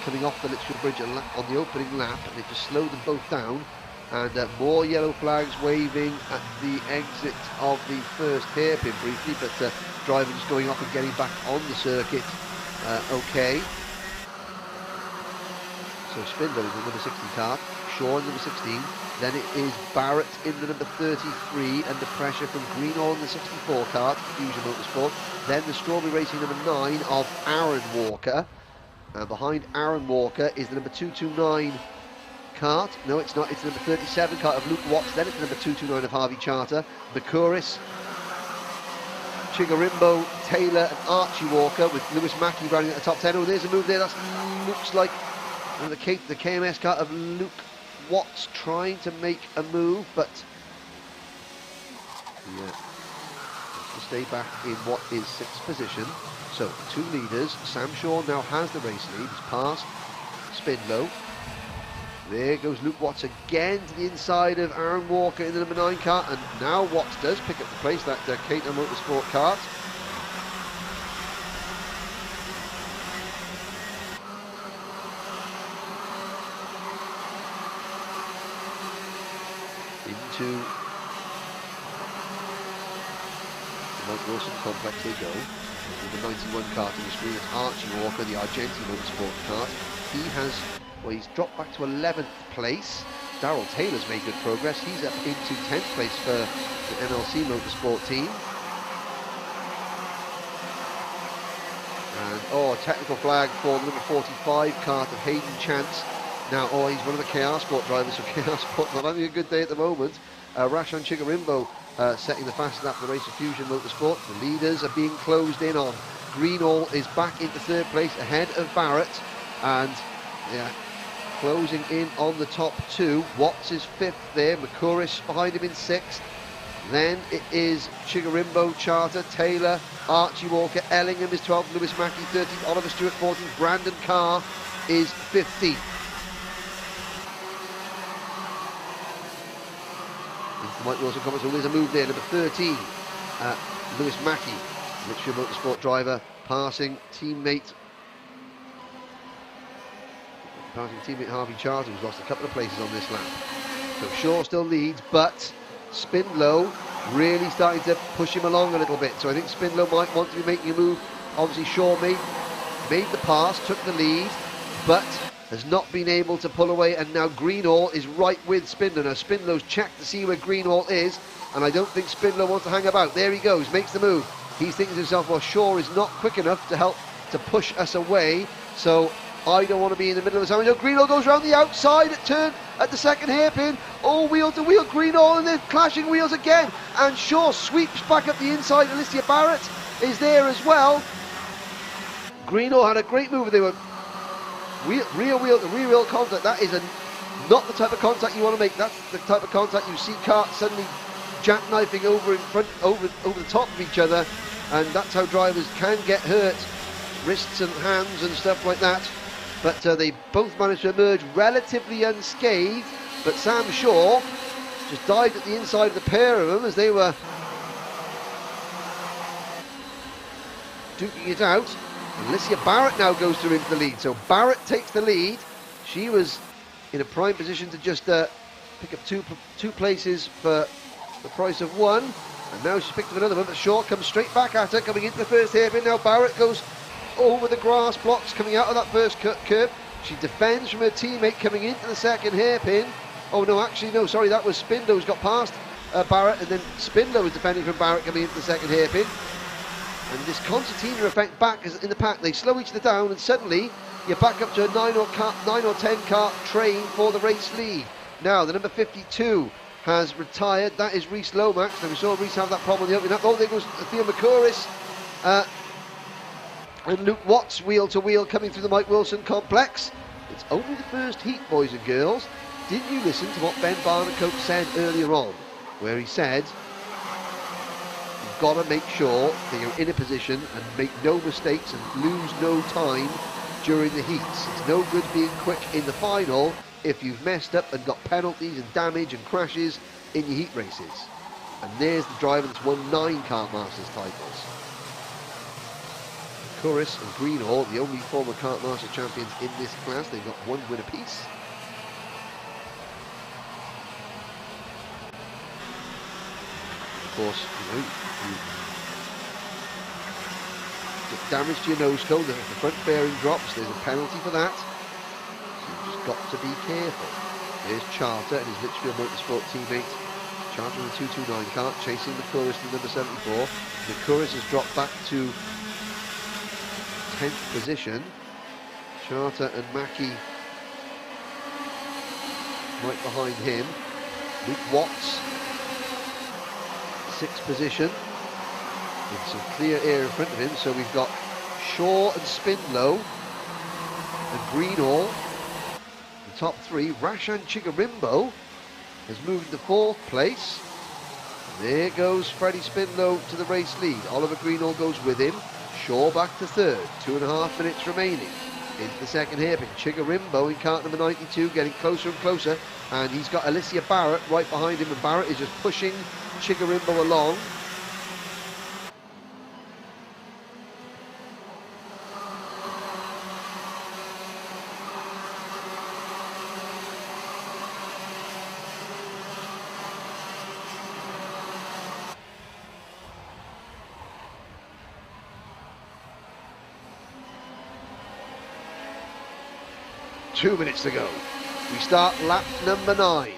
coming off the Litchfield Bridge on the opening lap, and it just slowed them both down, and more yellow flags waving at the exit of the first hairpin briefly, but driver just going off and getting back on the circuit okay. So Spindle is the number 16 car, Shaw in number 16, then it is Barrett in the number 33 under pressure from Greenall in the 64 car, Fusion Motorsport. Then the Strawberry Racing number 9 of Aaron Walker. And behind Aaron Walker is the number 229 kart. No, it's not. It's the number 37 kart of Luke Watts. Then it's the number 229 of Harvey Charter. McCouris, Chigarimbo, Taylor and Archie Walker with Lewis Mackey running at the top 10. Oh, there's a move there. That looks like the KMS kart of Luke Watts trying to make a move, but to stay back in what is 6th position. So 2 leaders. Sam Shaw now has the race lead. He's passed Spindlow. There goes Luke Watts again to the inside of Aaron Walker in the number 9 car, and now Watts does pick up the place, that Cater Motorsport kart. Into the Mount Wilson complex they go. With the 91 kart on the screen, it's Archie Walker, the Argentine Motorsport kart. He's dropped back to 11th place. Darrell Taylor's made good progress. He's up into 10th place for the MLC Motorsport team. And technical flag for the number 45 kart of Hayden Chance. Now, he's one of the KR Sport drivers, so KR Sport not having a good day at the moment. Rashan Chigarimbo setting the fastest lap for the race of Fusion Motorsport. The leaders are being closed in on. Greenall is back into 3rd place ahead of Barrett, and closing in on the top 2. Watts is 5th there, McCouris behind him in 6th. Then it is Chigarimbo, Charter, Taylor, Archie Walker, Ellingham is 12th, Lewis Mackey 13th, Oliver Stewart 14th, Brandon Carr is 15th. Mike Wilson comments, there's a move there, number 13, Lewis Mackey, Litchfield Motorsport driver, passing teammate Harvey Charter, who's lost a couple of places on this lap. So Shaw still leads, but Spindlow really starting to push him along a little bit. So I think Spindler might want to be making a move. Obviously Shaw made the pass, took the lead, but has not been able to pull away, and now Greenall is right with Spindler. Now Spindler's checked to see where Greenall is, and I don't think Spindler wants to hang about. There he goes, makes the move. He's thinking to himself, well, Shaw is not quick enough to help to push us away, so I don't want to be in the middle of the time. Greenall goes around the outside at turn at the second hairpin. Oh, wheel to wheel, Greenall, and they're clashing wheels again, and Shaw sweeps back up the inside. Alicia Barrett is there as well. Greenall had a great move. They were rear wheel to rear wheel contact. That is not the type of contact you want to make. That's the type of contact you see karts suddenly jackknifing over in front, over the top of each other, and that's how drivers can get hurt, wrists and hands and stuff like that. But they both managed to emerge relatively unscathed. But Sam Shaw just dived at the inside of the pair of them as they were duking it out. Alicia Barrett now goes through into the lead, so Barrett takes the lead. She was in a prime position to just pick up two places for the price of one, and now she's picked up another one, but Shaw comes straight back at her, coming into the first hairpin. Now Barrett goes over the grass blocks, coming out of that first curve. She defends from her teammate coming into the second hairpin. Oh no, actually no, sorry, that was Spindler who's got past Barrett, and then Spindler was defending from Barrett coming into the second hairpin. And this concertina effect back is in the pack. They slow each other down, and suddenly you're back up to a 9 or 10 kart train for the race lead. Now the number 52 has retired. That is Rhys Lomax. Now we saw Rhys have that problem in the opening up. Oh, there goes Theo McCouris and Luke Watts wheel to wheel coming through the Mike Wilson complex. It's only the first heat, boys and girls. Did you listen to what Ben Barnacote said earlier on, where he said you've got to make sure that you're in a position and make no mistakes and lose no time during the heats. It's no good being quick in the final if you've messed up and got penalties and damage and crashes in your heat races. And there's the driver that's won 9 Kartmasters titles. Couris and Greenall, the only former Kartmaster champions in this class. They've got 1 win apiece. Of course, you get damage to your nose cone, the front bearing drops, there's a penalty for that. So you've just got to be careful. There's Charter and his Litchfield Motorsport teammate. Charter in the 229 kart, chasing McCouris in number 74. McCouris has dropped back to 10th position. Charter and Mackie right behind him. Luke Watts, 6th position, with some clear air in front of him. So we've got Shaw and Spindlow and Greenall, the top 3. Rashan Chigarimbo has moved to 4th place. There goes Freddie Spindlow to the race lead. Oliver Greenall goes with him. Shaw back to 3rd, 2.5 minutes remaining into the second hairpin. Chigarimbo in kart number 92, getting closer and closer, and he's got Alicia Barrett right behind him, and Barrett is just pushing Chigarimbo along. Two minutes to go. We start lap number 9.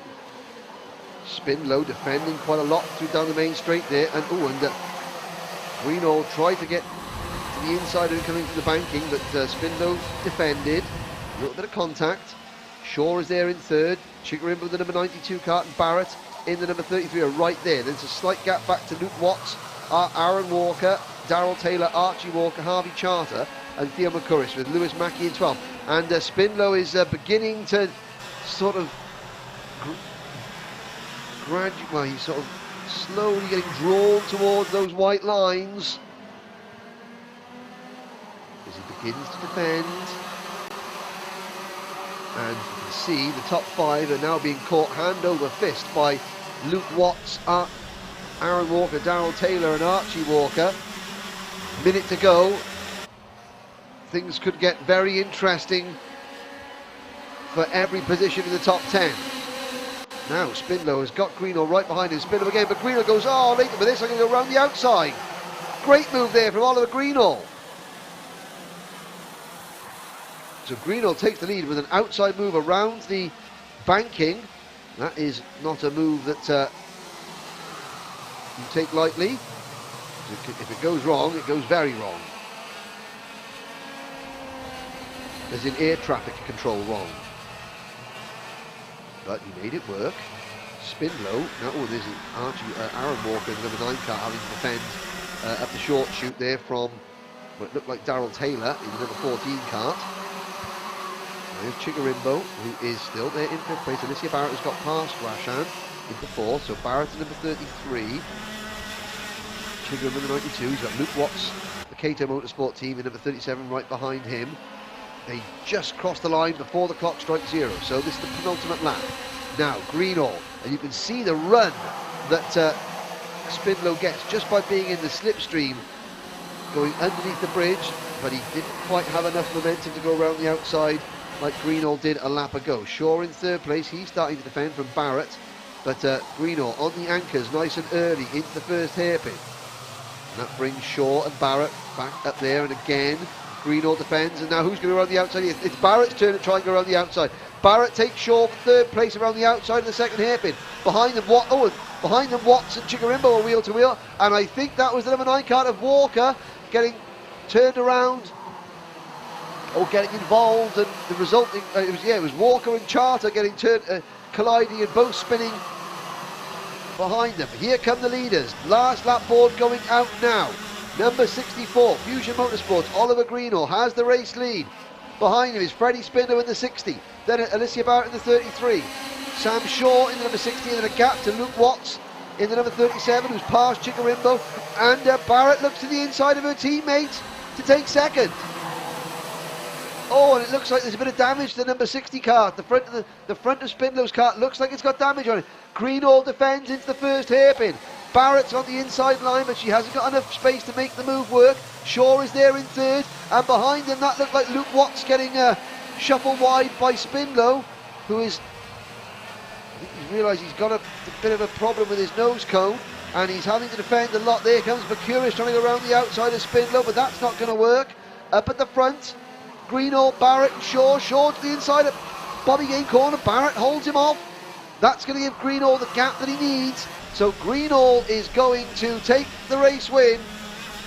Spindlow defending quite a lot through down the main straight there, and Greenall tried to get to the inside and coming to the banking, but Spindlow defended. A little bit of contact. Shaw is there in 3rd. Chigarimbo, the number 92 kart, and Barrett in the number 33 are right there. There's a slight gap back to Luke Watts, Aaron Walker, Darrell Taylor, Archie Walker, Harvey Charter, and Theo McCouris with Lewis Mackie in 12th. And Spindlow is beginning to sort of well, he's sort of slowly getting drawn towards those white lines as he begins to defend. And you can see the top 5 are now being caught hand over fist by Luke Watts, Aaron Walker, Darrell Taylor and Archie Walker. Minute to go. Things could get very interesting for every position in the top 10. Now Spindlow has got Greenall right behind him. Spindlow again, but Greenall goes, oh, later with this, I'm going to go around the outside. Great move there from Oliver Greenall. So Greenall takes the lead with an outside move around the banking. That is not a move that you take lightly. If it goes wrong, it goes very wrong. As in air traffic control wrong. But he made it work. Spindlow. Now, oh, there's Aaron Walker, the number 9 car, having to defend up the short chute there from what looked like Darrell Taylor in the number 14 cart. There's Chigarimbo, who is still there in 5th place. Alicia Barrett has got past Rashan into 4th, so Barrett to number 33. Chigarimbo number 92. He's got Luke Watts, the Cato Motorsport team, in number 37 right behind him. They just crossed the line before the clock strikes 0, so this is the penultimate lap. Now, Greenall, and you can see the run that Spindlow gets just by being in the slipstream, going underneath the bridge, but he didn't quite have enough momentum to go around the outside like Greenall did a lap ago. Shaw in 3rd place, he's starting to defend from Barrett, but Greenall on the anchors nice and early into the first hairpin. And that brings Shaw and Barrett back up there, and again Greenall defends, and now who's going to go around the outside? It's Barrett's turn to try and go around the outside. Barrett takes Shaw for 3rd place around the outside of the 2nd hairpin. Behind them, Watts and Chigarimbo are wheel to wheel, and I think that was the number 9 cart of Walker getting turned around or getting involved, and the resulting it was Walker and Charter getting colliding and both spinning behind them. Here come the leaders. Last lap board going out now. Number 64, Fusion Motorsports, Oliver Greenall has the race lead. Behind him is Freddie Spindlow in the 60, then Alicia Barrett in the 33. Sam Shaw in the number 60, and then a gap to Luke Watts in the number 37, who's past Chigarimbo. And Barrett looks to the inside of her teammate to take 2nd. Oh, and it looks like there's a bit of damage to the number 60 cart. The front of Spindlow's cart looks like it's got damage on it. Greenall defends into the 1st hairpin. Barrett's on the inside line, but she hasn't got enough space to make the move work. Shaw is there in 3rd, and behind him that looked like Luke Watts getting shuffled wide by Spindlow, who is, I think he's realised he's got a bit of a problem with his nose cone, and he's having to defend a lot. There comes Mercurius trying to go around the outside of Spindlow, but that's not going to work. Up at the front, Greenall, Barrett and Shaw. Shaw to the inside of Bobby Gain corner. Barrett holds him off. That's going to give Greenall the gap that he needs. So Greenall is going to take the race win.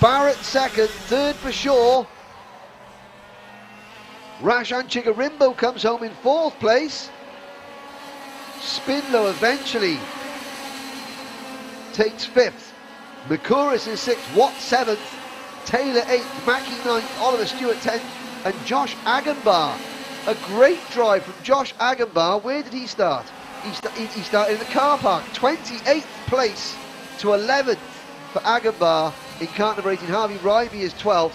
Barrett 2nd, 3rd for Shaw. Rashan Chigarimbo comes home in 4th place. Spindlow eventually takes 5th. Makuris is 6th, Watt 7th, Taylor 8th, Mackie 9th, Oliver Stewart 10th, and Josh Agenbar. A great drive from Josh Agenbar. Where did he start? He started in the car park. 28th place to 11th for Agenbar in kart number 18. Harvey Ryby is 12th.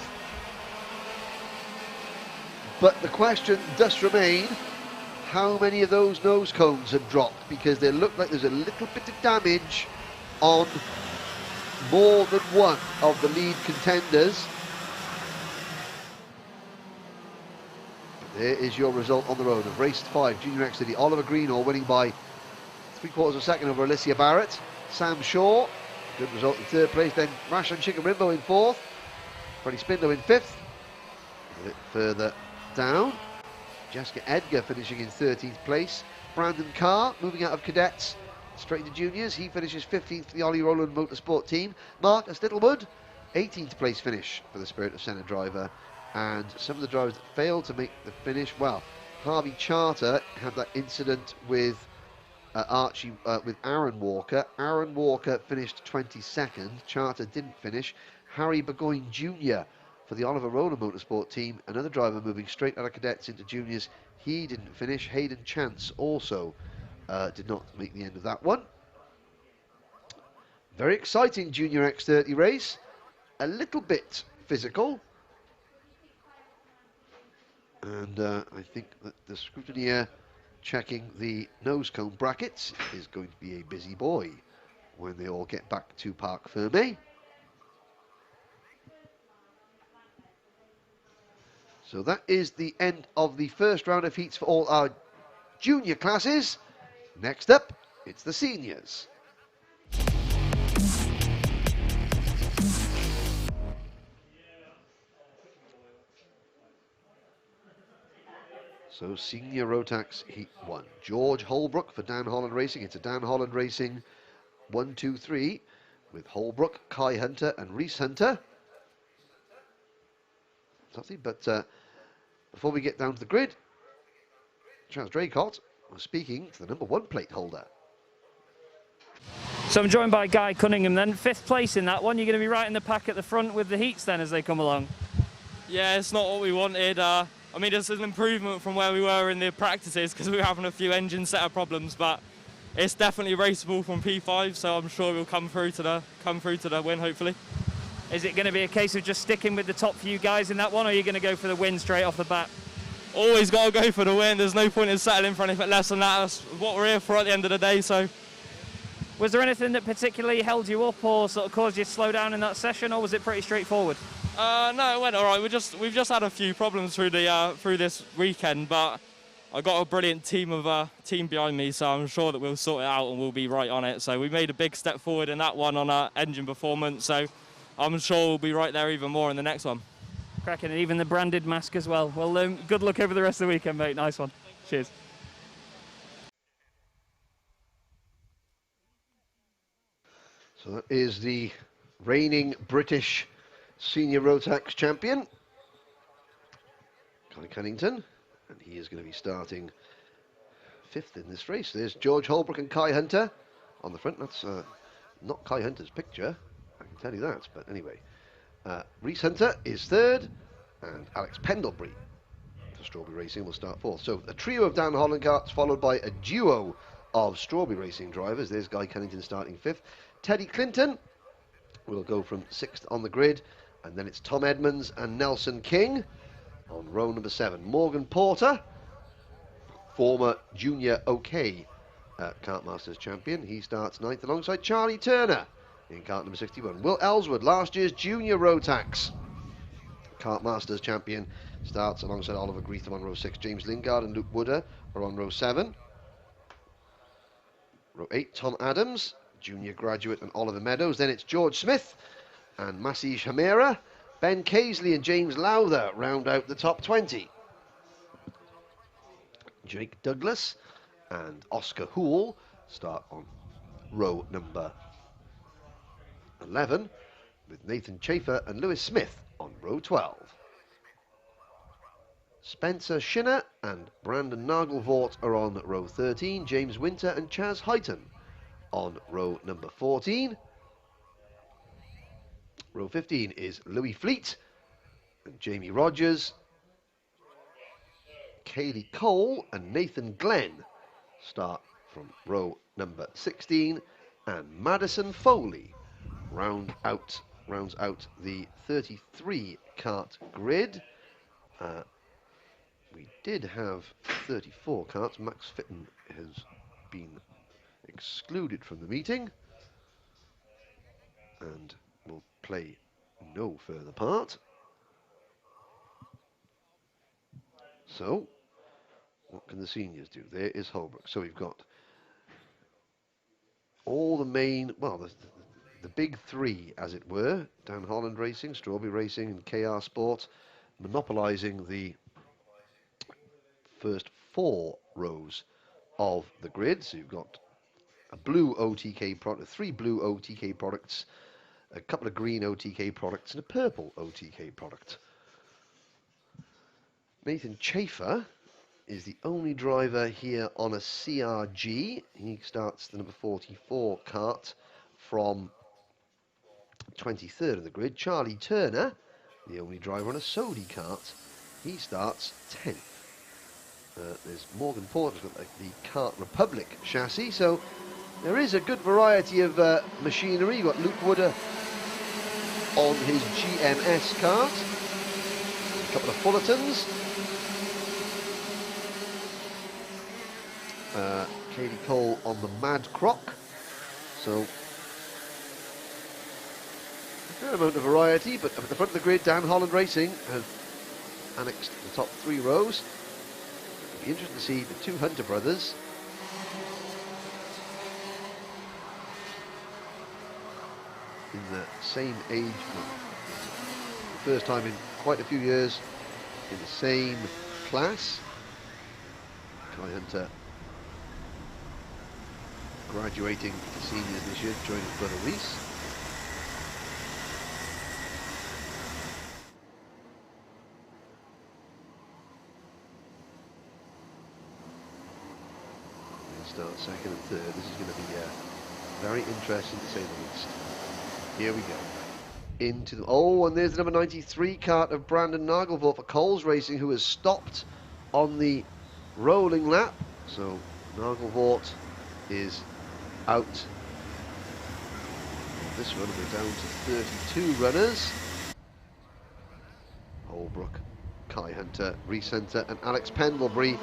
But the question does remain, how many of those nose cones have dropped? Because they look like there's a little bit of damage on more than one of the lead contenders. There is your result on the road of race 5, Junior X City. Oliver Greenall winning by 3/4 of a second over Alicia Barrett. Sam Shaw, good result in 3rd place. Then Rashan Chigarimbo in 4th. Freddie Spindlow in 5th. A bit further down, Jessica Edgar finishing in 13th place. Brandon Carr moving out of cadets straight into juniors. He finishes 15th for the Ollie Rowland Motorsport team. Marcus Littlewood, 18th place finish for the Spirit of Senna driver. And some of the drivers that failed to make the finish, well, Harvey Charter had that incident with with Aaron Walker. Aaron Walker finished 22nd. Charter didn't finish. Harry Burgoyne Jr. for the Oliver Rowland Motorsport team, another driver moving straight out of cadets into juniors. He didn't finish. Hayden Chance also did not make the end of that one. Very exciting Junior X30 race. A little bit physical. And I think that the scrutineer checking the nose cone brackets is going to be a busy boy when they all get back to Parc Fermé. So that is the end of the first round of heats for all our junior classes. Next up it's the seniors. So senior Rotax Heat 1. George Holbrook for Dan Holland Racing. It's a Dan Holland Racing 1, 2, 3 with Holbrook, Kai Hunter and Reese Hunter. Something, but before we get down to the grid, Chaz Draycott was speaking to the number 1 plate holder. So I'm joined by Guy Cunningham then. 5th place in that one. You're going to be right in the pack at the front with the heats then as they come along. Yeah, it's not what we wanted. I mean, it's an improvement from where we were in the practices because we were having a few engine setup problems, but it's definitely raceable from P5, so I'm sure we'll come through to the win, hopefully. Is it going to be a case of just sticking with the top few guys in that one, or are you going to go for the win straight off the bat? Always got to go for the win. There's no point in settling for anything less than that. That's what we're here for at the end of the day. So, was there anything that particularly held you up or sort of caused you to slow down in that session, or was it pretty straightforward? No, it went all right. We've just had a few problems through this weekend, but I got a brilliant team behind me, so I'm sure that we'll sort it out and we'll be right on it. So we made a big step forward in that one on our engine performance. So I'm sure we'll be right there even more in the next one. Cracking, and even the branded mask as well. Well, good luck over the rest of the weekend, mate. Nice one. Cheers. So that is the reigning British Senior Rotax champion, Guy Cunnington, and he is going to be starting 5th in this race. There's George Holbrook and Kai Hunter on the front. That's not Kai Hunter's picture, I can tell you that, but anyway. Reese Hunter is 3rd, and Alex Pendlebury for Strawberry Racing will start 4th. So a trio of Dan Holland karts followed by a duo of Strawberry Racing drivers. There's Guy Cunnington starting 5th. Teddy Clinton will go from 6th on the grid, and then it's Tom Edmonds and Nelson King on row number 7. Morgan Porter, former junior OK Kartmasters champion, he starts 9th alongside Charlie Turner in kart number 61. Will Ellswood, last year's junior Rotax Kartmasters champion, starts alongside Oliver Greetham on row 6. James Lingard and Luke Wooder are on row 7. Row 8, Tom Adams, junior graduate, and Oliver Meadows. Then it's George Smith and Masih Hamira. Ben Casely and James Lowther round out the top 20. Jake Douglas and Oscar Hoole start on row number 11, with Nathan Chafer and Lewis Smith on row 12. Spencer Shinner and Brandon Nagelvort are on row 13. James Winter and Chaz Heighton on row number 14. Row 15 is Louis Fleet and Jamie Rogers. Kaylee Cole and Nathan Glenn start from row number 16, and Madison Foley rounds out the 33 kart grid. We did have 34 karts. Max Fitton has been excluded from the meeting and will play no further part. So, what can the seniors do? There is Holbrook. So we've got all the main, well, the big three, as it were, Dan Holland Racing, Strawberry Racing, and KR Sport, monopolising the first 4 rows of the grid. So you've got a blue OTK product, 3 blue OTK products, a couple of green OTK products, and a purple OTK product. Nathan Chafer is the only driver here on a CRG. He starts the number 44 kart from 23rd in the grid. Charlie Turner, the only driver on a Sodi kart, he starts 10th. There's Morgan Porter's got the Kart Republic chassis, so there is a good variety of machinery. You've got Luke Wooder on his GMS kart, a couple of Fullertons, Katie Cole on the Mad Croc, so a fair amount of variety. But at the front of the grid, Dan Holland Racing have annexed the top 3 rows. It'll be interesting to see the 2 Hunter brothers in the same age group. First time in quite a few years in the same class. Kai Hunter graduating to seniors this year, joining his brother Reese. Start second and third. This is going to be very interesting to say the least. Here we go. Into the, oh, and there's the number 93 kart of Brandon Nagelvoort for Coles Racing, who has stopped on the rolling lap. So Nagelvoort is out. This run we're down to 32 runners. Holbrook, Kai Hunter, Reese Hunter, and Alex Pendlebury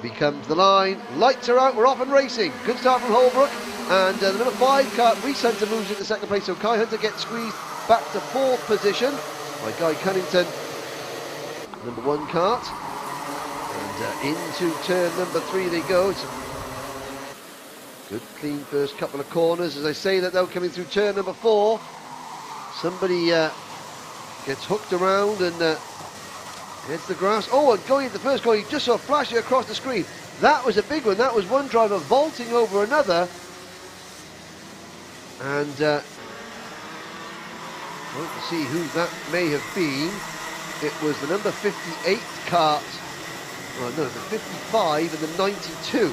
becomes the line. Lights are out, we're off and racing. Good start from Holbrook, and the number 5 kart, Reese Hunter, moves into second place, so Kai Hunter gets squeezed back to 4th position by Guy Cunnington, number 1 kart, and into turn number 3 they go. It's a good clean first couple of corners. As I say that though, coming through turn number 4, somebody gets hooked around and hits the grass. Oh, and going into the first corner, you just saw flashing across the screen. That was a big one. That was one driver vaulting over another. And want to see who that may have been. It was the number 58 kart. Well, no, the 55 and the 92.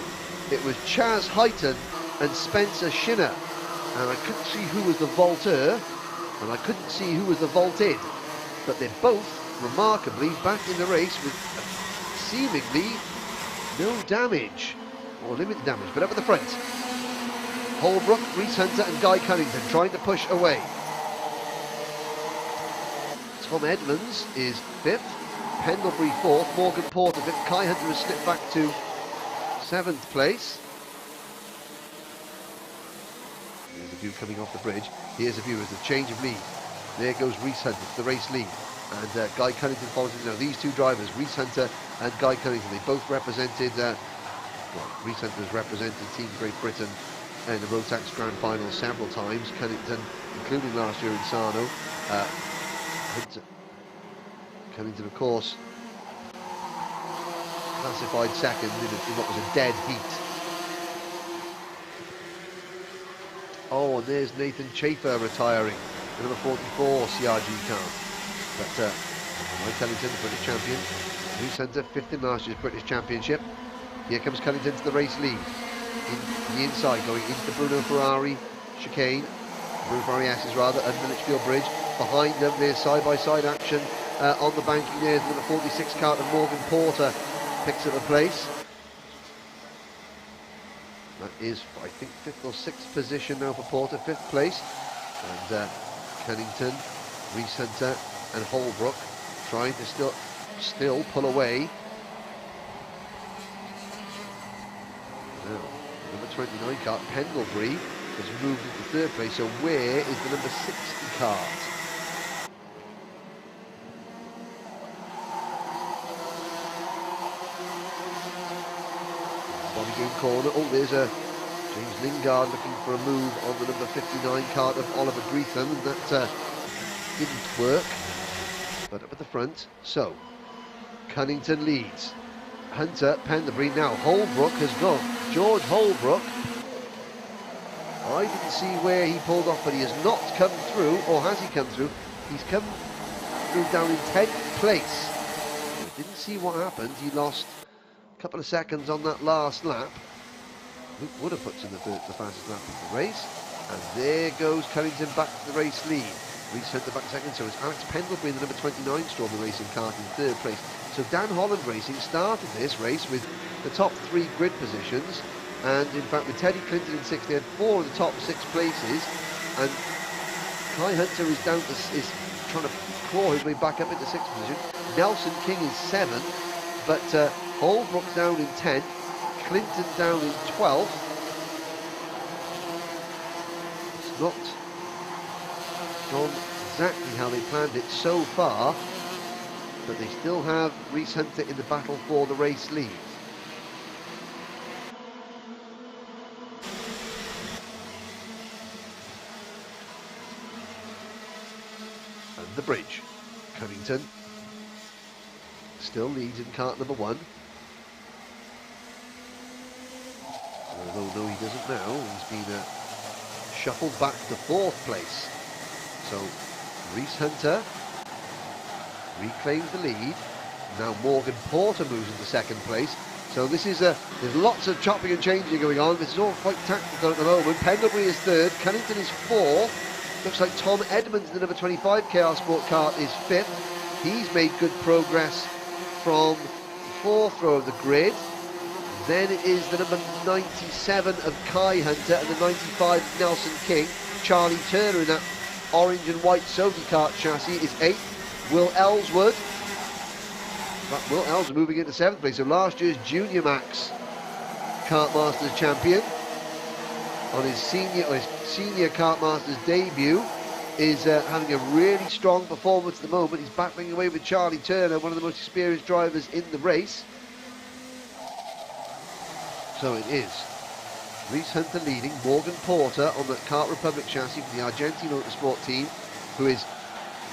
It was Chaz Draycott and Spencer Shinner. And I couldn't see who was the vaulter, and I couldn't see who was the vaulted. But they're both remarkably back in the race with seemingly no damage, or limited damage, but up at the front. Holbrook, Reese Hunter and Guy Cunnington trying to push away. Tom Edmonds is 5th, Pendlebury 4th, Morgan Porter 5th, Kai Hunter has slipped back to 7th place. There's a view coming off the bridge. Here's a view as the change of lead. There goes Reese Hunter to the race lead. And Guy Cunnington follows him. Now, these two drivers, Reese Hunter and Guy Cunnington, they both represented, well, Reese Hunter has represented Team Great Britain in the Rotax Grand Final several times. Cunnington, including last year in Sarno. Cunnington, of course, classified second in what was a dead heat. Oh, and there's Nathan Chafer retiring, the number 44 CRG car. But Mike Cunnington, the British champion. Reese Hunter, 5th in last year's British Championship. Here comes Cunnington to the race lead. In the inside, going into the Bruno Ferrari chicane. Bruno Ferrari S's rather, under Litchfield Bridge. Behind them, there's side-by-side action on the banking. There's the number 46 kart of Morgan Porter picks up a place. That is, I think, 5th or 6th position now for Porter, 5th place. And Cunnington, Reese Hunter and Holbrook trying to still pull away. Now, number 29 kart, Pendlebury, has moved into 3rd place, so where is the number 60 kart? Bobby corner. Oh, there's a James Lingard looking for a move on the number 59 kart of Oliver Greetham, and that didn't work. But up at the front, so Cunnington leads. Hunter, Pendlebury, now Holbrook has gone. George Holbrook, I didn't see where he pulled off, but he has not come through, or has he come through? He's come through down in 10th place. I didn't see what happened. He lost a couple of seconds on that last lap. Luke would have put in the fastest lap of the race. And there goes Cunnington back to the race lead. Reese Hunter back second, so it's Alex Pendlebury in the number 29 Strawberry Racing kart in 3rd place. So Dan Holland Racing started this race with the top 3 grid positions, and in fact with Teddy Clinton in 6th, they had 4 of the top 6 places, and Kai Hunter is trying to claw his way back up into 6th position. Nelson King is 7th, but Holbrook down in 10th, Clinton down in 12th. It's not gone exactly how they planned it so far, but they still have Reese Hunter in the battle for the race lead. bridge. Cunnington still leads in kart number 1. Although no, he doesn't now. He's been shuffled back to 4th place. So Reese Hunter reclaims the lead. Now Morgan Porter moves into 2nd place. So this is there's lots of chopping and changing going on. This is all quite tactical at the moment. Pendlebury is 3rd. Cunnington is 4th. Looks like Tom Edmonds, the number 25 KR Sport kart, is 5th. He's made good progress from the 4th row of the grid. Then it is the number 97 of Kai Hunter and the 95 Nelson King. Charlie Turner in that orange and white Sodi kart chassis is 8th. Will Ellswood. Will Ellswood moving into 7th place. So last year's Junior Max Kartmasters champion on his senior Kartmasters debut is having a really strong performance at the moment. He's battling away with Charlie Turner, one of the most experienced drivers in the race. So it is Reese Hunter leading, Morgan Porter on the Kart Republic chassis for the Argentine Motorsport team, who is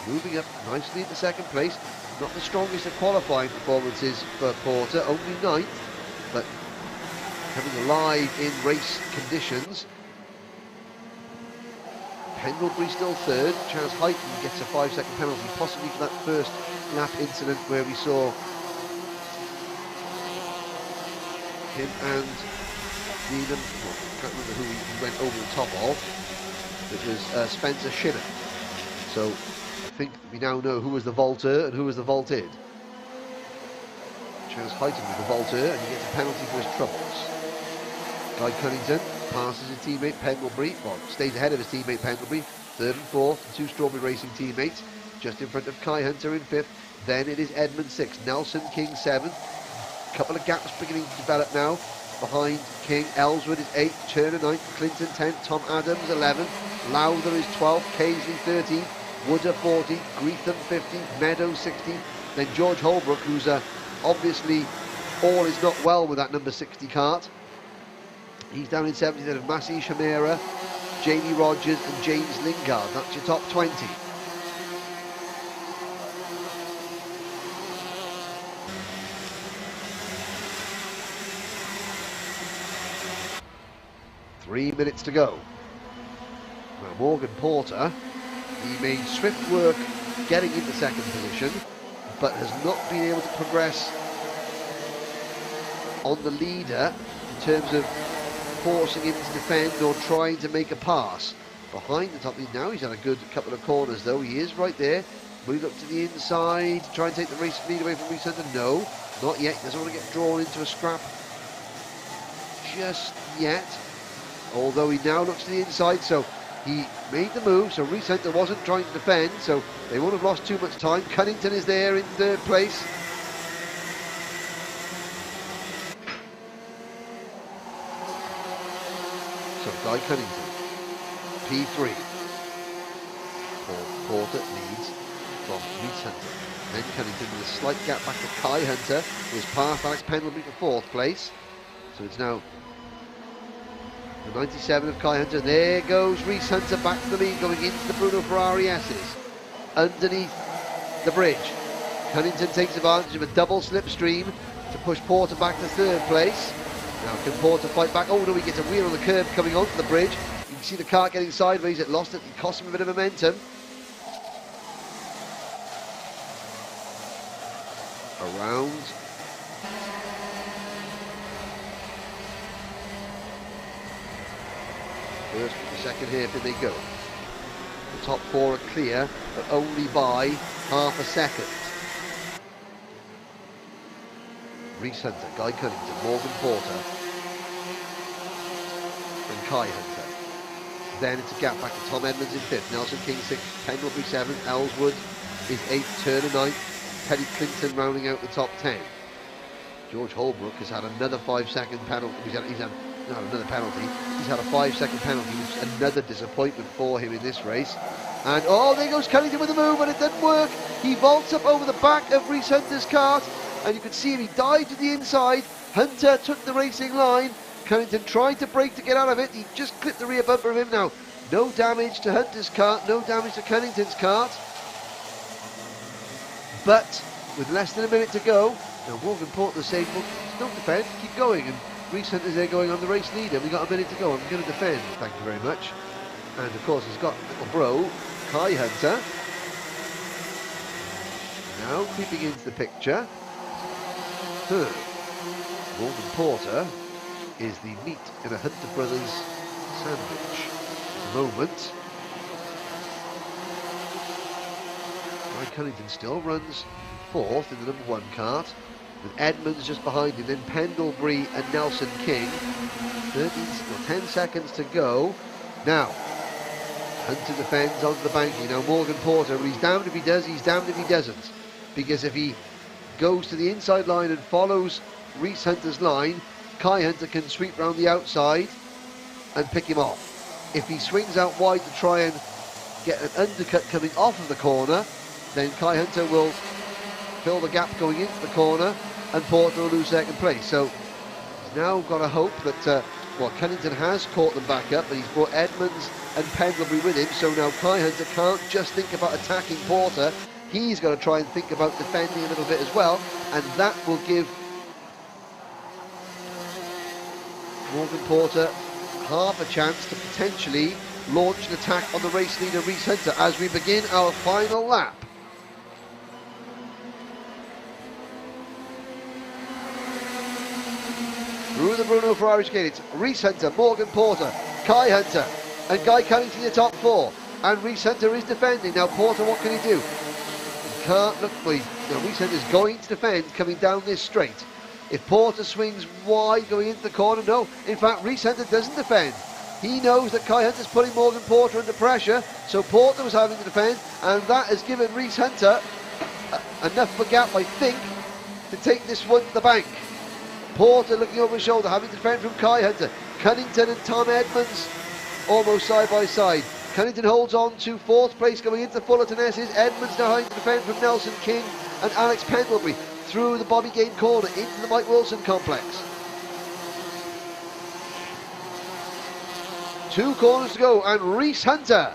moving up nicely into 2nd place. Not the strongest of qualifying performances for Porter, only 9th, but coming alive in race conditions. Pendlebury still 3rd. Chaz Draycott gets a 5-second penalty, possibly for that first lap incident where we saw him and the, I can't remember who he went over the top of, which was Spencer Shinner. So I think we now know who was the vaulter and who was the vaulted. Chaz Draycott was the vaulter, and he gets a penalty for his troubles. Guy Cunnington passes his teammate Pendlebury, well, stays ahead of his teammate Pendlebury, 3rd and 4th, 2 Strawberry Racing teammates, just in front of Kai Hunter in 5th. Then it is Edmund 6th, Nelson King 7th. Couple of gaps beginning to develop now. Behind King, Ellswood is 8th, Turner 9th, Clinton 10th, Tom Adams 11th, Lowther is 12th, Casey 13th, Wooder 14th, Greetham 15th, Meadows 16th, then George Holbrook, who's obviously all is not well with that number 60 kart. He's down in 17th of Massey Shamira, Jamie Rogers and James Lingard. That's your top 20. Three minutes to go. Now Morgan Porter, he made swift work getting into 2nd position, but has not been able to progress on the leader in terms of forcing him to defend or trying to make a pass. Behind the top lead now, he's had a good couple of corners though. He is right there. Will he look to the inside, try and take the race lead away from Reese Hunter? No, not yet. He doesn't want to get drawn into a scrap just yet. Although he now looks to the inside, so he made the move, so Reese Hunter wasn't trying to defend, so they won't have lost too much time. Cunnington is there in 3rd place. So Guy Cunnington, P3. Paul Porter leads from Reese Hunter. Then Cunnington with a slight gap back to Kai Hunter, who has passed Alex Pendlebury for 4th place. So it's now the 97 of Kai Hunter. There goes Reese Hunter back to the lead, going into the Bruno Ferrari S's. Underneath the bridge, Cunnington takes advantage of a double slipstream to push Porter back to 3rd place. Now can Porter fight back? Oh no, he gets a wheel on the curb coming onto the bridge. You can see the kart getting sideways. It lost it. It cost him a bit of momentum. Around. First and second here, did they go? The top 4 are clear, but only by half a second. Reese Hunter, Guy Cunnington, Morgan Porter, and Kai Hunter. Then it's a gap back to Tom Edmonds in 5th, Nelson King 6th, Pendlebury 7th, Ellswood is 8th, Turner 9th, Teddy Clinton rounding out the top 10. George Holbrook has had another 5-second penalty. He's had another penalty. He's had a 5-second penalty, which is another disappointment for him in this race. And oh, there goes Cunnington with the move, and it didn't work. He vaults up over the back of Reese Hunter's kart, and you can see him, he dived to the inside. Hunter took the racing line. Cunnington tried to brake to get out of it. He just clipped the rear bumper of him now. No damage to Hunter's kart, no damage to Cunnington's kart. But with less than a minute to go, now Morgan Porter saying, well, don't defend, keep going. And Reese Hunter's there going on the race leader. We've got a minute to go. I'm going to defend. Thank you very much. And of course, he's got little bro, Kai Hunter. Now creeping into the picture. Morgan Porter is the meat in a Hunter Brothers sandwich. At the moment, Mike Cunnington still runs fourth in the number 1 kart, with Edmonds just behind him, then Pendlebury and Nelson King. 10 seconds to go. Now, Hunter defends onto the banking. Now Morgan Porter, well, he's damned if he does, he's damned if he doesn't. Because if he goes to the inside line and follows Reese Hunter's line, Kai Hunter can sweep round the outside and pick him off. If he swings out wide to try and get an undercut coming off of the corner, then Kai Hunter will fill the gap going into the corner and Porter will lose second place. So he's now got to hope that, Cunnington has caught them back up, but he's brought Edmonds and Pendlebury with him, so now Kai Hunter can't just think about attacking Porter. He's got to try and think about defending a little bit as well, and that will give Morgan Porter half a chance to potentially launch an attack on the race leader Reese Hunter as we begin our final lap. Through the Bruno Ferrari chicane, it's Reese Hunter, Morgan Porter, Kai Hunter, and Guy Cunnington in the top 4. And Reese Hunter is defending. Now Porter, what can he do? He can't look, Reese Hunter is going to defend coming down this straight. If Porter swings wide going into the corner, no. In fact, Reese Hunter doesn't defend. He knows that Kai Hunter's putting Morgan Porter under pressure, so Porter was having to defend, and that has given Reese Hunter enough of a gap, I think, to take this one to the bank. Porter looking over his shoulder, having to defend from Kai Hunter. Cunnington and Tom Edmonds almost side by side. Cunnington holds on to 4th place going into Fullerton S's. Edmonds now having to defend from Nelson King and Alex Pendlebury through the Bobby Gain corner into the Mike Wilson complex. 2 corners to go, and Reese Hunter,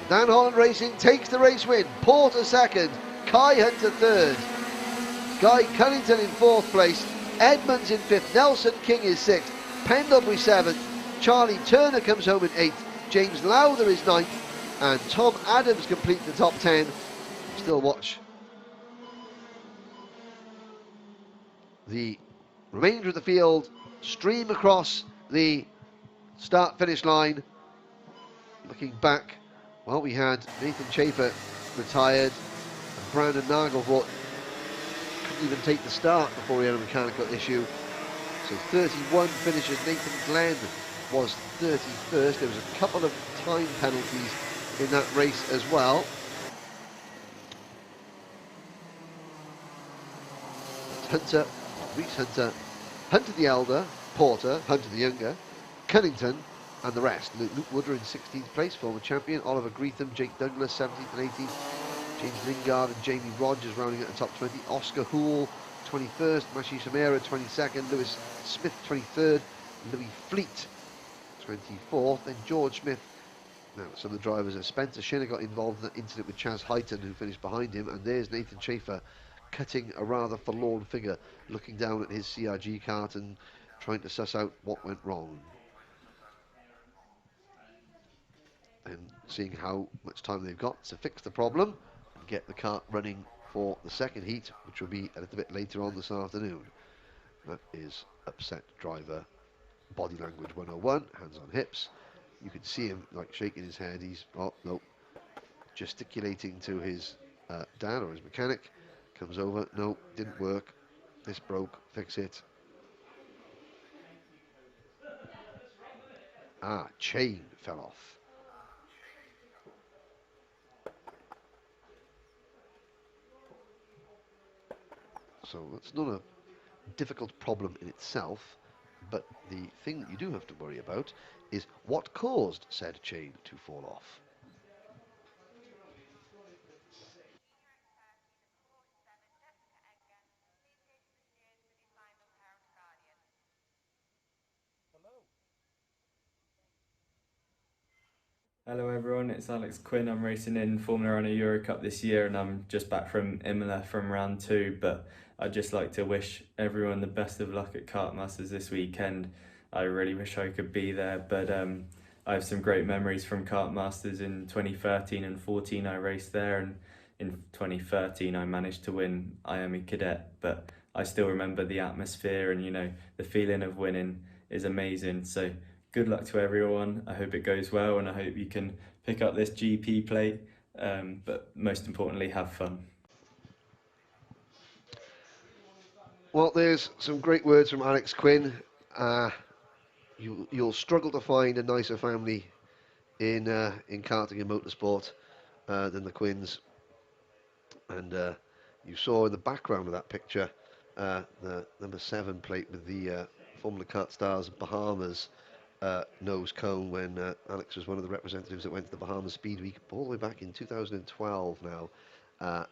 Dan Holland Racing, takes the race win. Porter 2nd, Kai Hunter 3rd. Guy Cunnington in 4th place, Edmonds in 5th, Nelson King is 6th, Pendlebury 7th, Charlie Turner comes home in 8th, James Lowther is 9th, and Tom Adams completes the top 10. Still watch the remainder of the field stream across the start-finish line. Looking back, well, we had Nathan Chafer retired, and Brandon Nagelvoort couldn't even take the start before he had a mechanical issue. So 31 finishes. Nathan Glenn was 31st. There was a couple of time penalties in that race as well. Hunter, Reese Hunter, Hunter the elder, Porter, Hunter the younger, Cunnington, and the rest. Luke Wooder in 16th place, former champion. Oliver Greetham, Jake Douglas, 17th and 18th. James Lingard and Jamie Rogers rounding at the top 20. Oscar Houle, 21st. Mashi Samira, 22nd. Lewis Smith, 23rd. Louis Fleet, 24th. Then George Smith. Now, some of the drivers, Spencer Shinner got involved in that incident with Chaz Draycott, who finished behind him. And there's Nathan Chafer cutting a rather forlorn figure, looking down at his CRG kart and trying to suss out what went wrong. And seeing how much time they've got to fix the problem and get the kart running for the second heat, which will be a little bit later on this afternoon. That is upset driver body language 101, hands on hips. You can see him like shaking his head. He's, oh no, gesticulating to his dad or his mechanic. Comes over, no, didn't work. This broke, fix it. Ah, chain fell off. So that's not a difficult problem in itself, but the thing that you do have to worry about is what caused said chain to fall off. Hello everyone, it's Alex Quinn. I'm racing in Formula One Euro Cup this year and I'm just back from Imola from round 2, but I'd just like to wish everyone the best of luck at Kartmasters this weekend. I really wish I could be there, but I have some great memories from Kartmasters in 2013 and 14. I raced there, and in 2013 I managed to win IAME Cadet, but I still remember the atmosphere and, you know, the feeling of winning is amazing. So good luck to everyone. I hope it goes well and I hope you can pick up this GP plate, but most importantly, have fun. Well, there's some great words from Alex Quinn. You'll struggle to find a nicer family in karting and motorsport than the Quinns. And you saw in the background of that picture the number 7 plate with the Formula Kartmasters Bahamas nose cone when Alex was one of the representatives that went to the Bahamas Speed Week all the way back in 2012 now,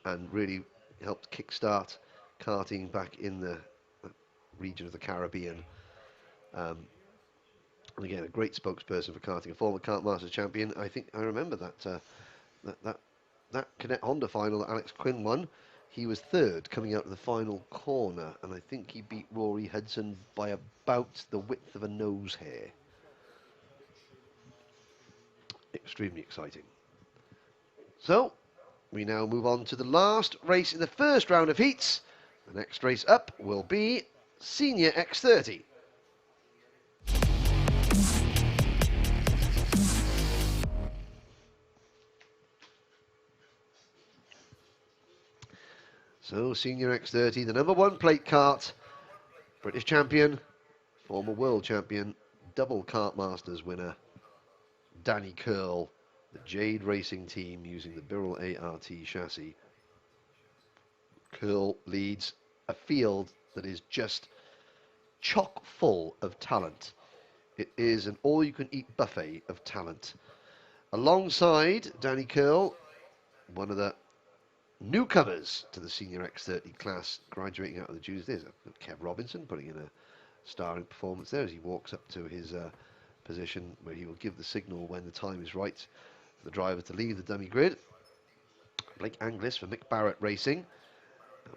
and really helped kickstart karting back in the region of the Caribbean. And again, a great spokesperson for karting, a former Kartmasters champion. I think I remember that Cadet Honda final that Alex Quinn won. He was 3rd coming out of the final corner, and I think he beat Rory Hudson by about the width of a nose hair. Extremely exciting. So, we now move on to the last race in the first round of heats. The next race up will be Senior X30. So, Senior X30, the number 1 plate kart, British champion, former world champion, double Kartmasters winner, Danny Curl, the Jade Racing team using the Birrell ART chassis. Curl leads a field that is just chock full of talent. It is an all-you-can-eat buffet of talent. Alongside Danny Curl, one of the newcomers to the Senior X30 class, graduating out of the juniors. There's Kev Robinson putting in a starring performance there as he walks up to his position where he will give the signal when the time is right for the driver to leave the dummy grid. Blake Anglis for Mick Barrett Racing.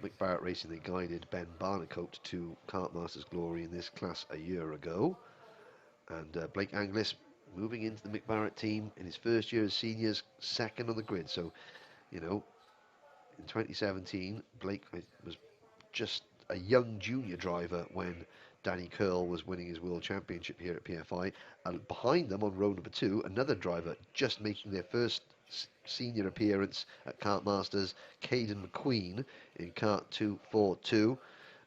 Mick Barrett Racing, they guided Ben Barnicoat to Kartmasters glory in this class a year ago. And Blake Anglis moving into the Mick Barrett team in his first year as seniors, 2nd on the grid. So, you know, in 2017, Blake was just a young junior driver when Danny Curl was winning his world championship here at PFI. And behind them on row number 2, another driver just making their first senior appearance at Kartmasters, Caden McQueen in kart 242.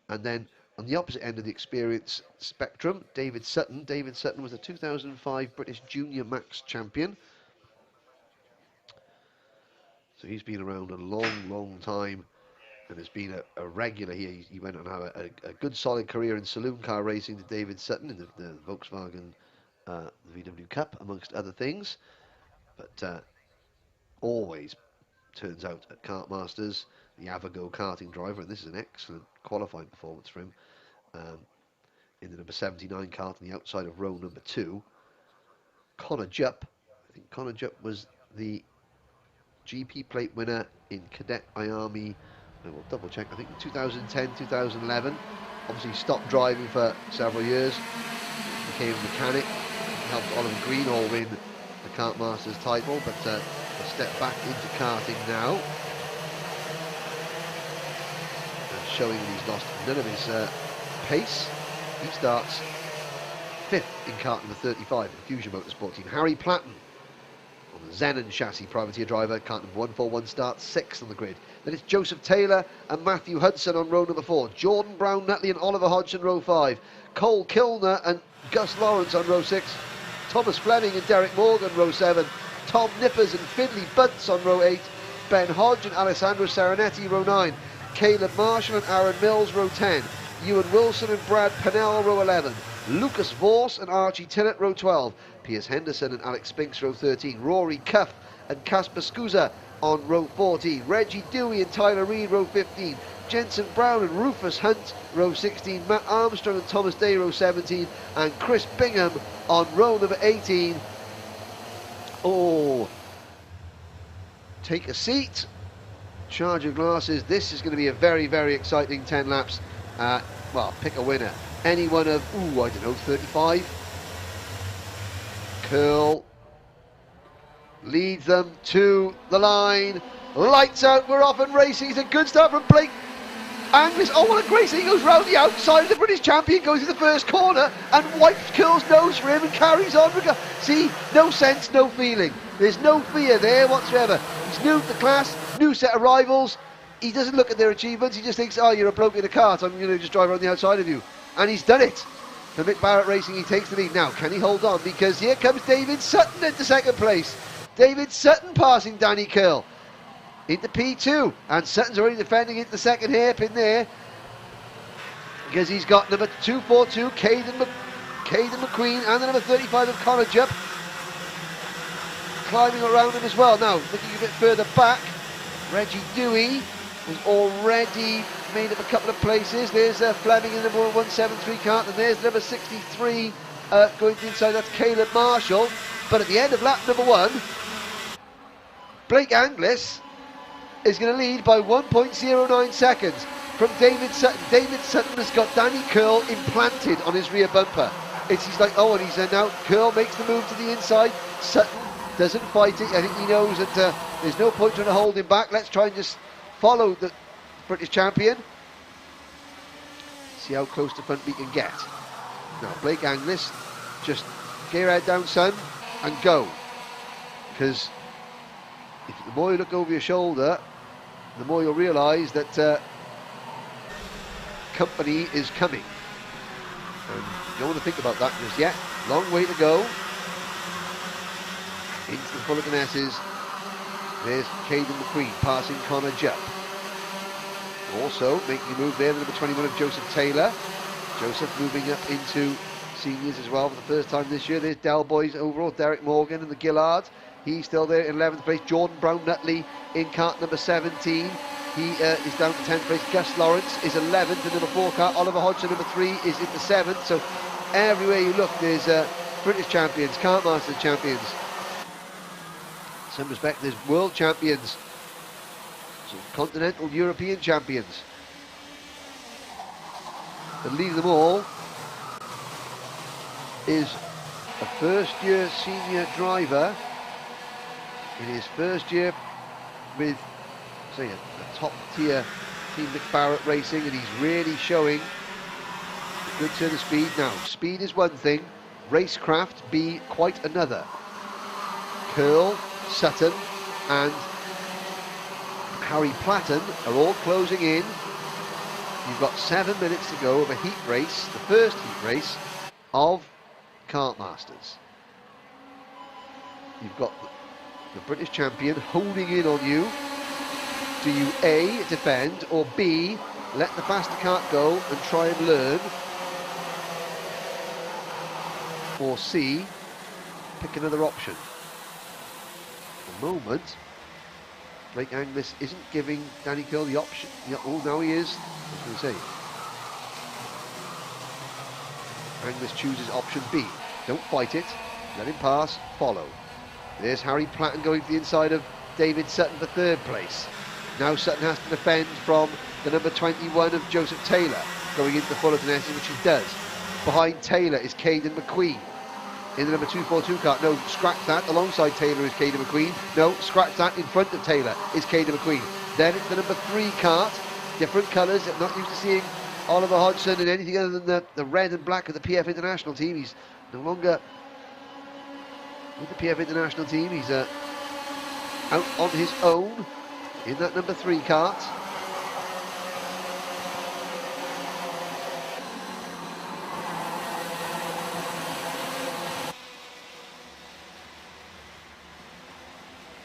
And then on the opposite end of the experience spectrum, David Sutton. David Sutton was a 2005 British Junior Max champion. So he's been around a long time and has been a regular here. He went on to have a good solid career in saloon car racing to David Sutton in the Volkswagen VW Cup, amongst other things. But always turns out at Kartmasters, the Avago karting driver, and this is an excellent qualifying performance for him, in the number 79 kart on the outside of row number 2. Connor Jupp, I think Connor Jupp was the GP plate winner in Cadet IAME, I will double check, I think in 2010, 2011. Obviously stopped driving for several years, became a mechanic, helped Oliver Greenall win the Kartmasters title, but a step back into karting now, and showing that he's lost none of his pace. He starts 5th in kart number 35 in the Fusion Motorsport team. Harry Platten on the Zenon chassis, privateer driver, kart number 141, starts 6th on the grid. Then it's Joseph Taylor and Matthew Hudson on row number 4. Jordan Brown Nutley and Oliver Hodgson row 5. Cole Kilner and Gus Lawrence on row 6. Thomas Fleming and Derek Morgan row 7. Tom Nippers and Findley Bunce on row 8. Ben Hodge and Alessandro Serenetti row 9. Caleb Marshall and Aaron Mills row 10. Ewan Wilson and Brad Pennell row 11. Lucas Vorse and Archie Tillett row 12. Piers Henderson and Alex Spinks row 13. Rory Cuff and Casper Scusa on row 14. Reggie Dewey and Tyler Reid row 15. Jensen Brown and Rufus Hunt row 16. Matt Armstrong and Thomas Day row 17. And Chris Bingham on row number 18. Oh, take a seat, charge your glasses. This is going to be a very, very exciting 10 laps. Well, pick a winner. Any one of, ooh, I don't know, 35. Curl leads them to the line. Lights out, we're off and racing. It's a good start from Blake Anglis. Oh, what a great thing. He goes round the outside. The British champion goes to the first corner and wipes Curl's nose for him and carries on. See, no sense, no feeling. There's no fear there whatsoever. He's new to the class, new set of rivals. He doesn't look at their achievements. He just thinks, oh, you're a bloke in a cart. I'm going to just drive around the outside of you. And he's done it. For Mick Barrett Racing, he takes the lead. Now, can he hold on? Because here comes David Sutton into second place. David Sutton passing Danny Curl into P2. And Sutton's already defending into the second hairpin there. Because he's got number 242, Caden McQueen, and the number 35 of Connor Jupp climbing around him as well. Now, looking a bit further back, Reggie Dewey was already made up a couple of places. There's Fleming in the number 173 cart, and there's number 63 going to the inside. That's Caleb Marshall. But at the end of lap number 1, Blake Anglis is going to lead by 1.09 seconds from David Sutton. David Sutton has got Danny Curl implanted on his rear bumper. He's like, oh, and he's now Curl makes the move to the inside. Sutton doesn't fight it. I think he knows that there's no point trying to hold him back. Let's try and just follow the British champion. See how close to front we can get. Now, Blake Anglis, just get your head down, son, and go. Because the more you look over your shoulder, the more you'll realise that company is coming. And you don't want to think about that just yet. Long way to go. Into the Fullerton S's. There's Caden McQueen passing Connor Jupp. Also making a move there, the number 21 of Joseph Taylor. Joseph moving up into seniors as well for the first time this year. There's Del Boys overall, Derek Morgan and the Gillards. He's still there in 11th place. Jordan Brown Nutley in cart number 17. He is down to 10th place. Gus Lawrence is 11th in number 4 cart. Oliver Hodgson, number 3, is into 7th. So everywhere you look, there's British champions, Kartmasters champions. In some respect, there's world champions, some continental European champions. The lead of them all is a first-year senior driver in his first year with, say, a top-tier team, Mick Barrett Racing, and he's really showing a good turn of speed. Now, speed is one thing, racecraft be quite another. Curl, Sutton and Harry Platten are all closing in. You've got 7 minutes to go of a heat race, the first heat race of Kartmasters. You've got the British champion holding in on you. Do you A, defend, or B, let the faster cart go and try and learn, or C, pick another option? At the moment, Blake Anglis isn't giving Danny Curl the option. Oh, now he is. I was going to say. Anglis chooses option B. Don't fight it. Let him pass. Follow. There's Harry Platten going to the inside of David Sutton for 3rd place. Now Sutton has to defend from the number 21 of Joseph Taylor going into the Fullerton S, which he does. Behind Taylor is Caden McQueen. In the number 242 cart, no, scratch that. Alongside Taylor is Caden McQueen. No, scratch that. In front of Taylor is Caden McQueen. Then it's the number 3 cart, different colours. I'm not used to seeing Oliver Hodgson in anything other than the red and black of the PF International team. He's no longer with the PF International team. He's out on his own in that number 3 cart.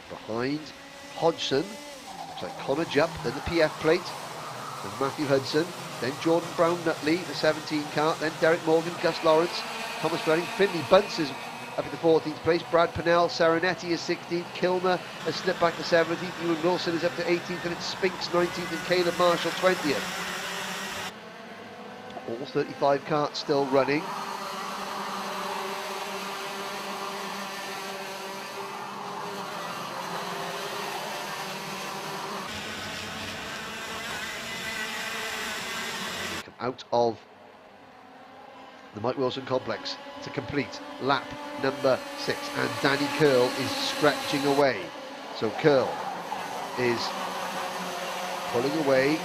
Behind Hodgson, looks like Connor Jupp, then the PF plate, and Matthew Hudson, then Jordan Brown Nutley, the 17 cart, then Derek Morgan, Gus Lawrence, Thomas Fleming, Finley Bunce is up in the 14th place, Brad Pennell, Serenetti is 16th, Kilmer has slipped back to 17th, Ewan Wilson is up to 18th, and it's Spinks 19th and Caleb Marshall 20th. All 35 carts still running. out of the Mike Wilson complex to complete lap number 6, and Danny Curl is stretching away. So Curl is pulling away.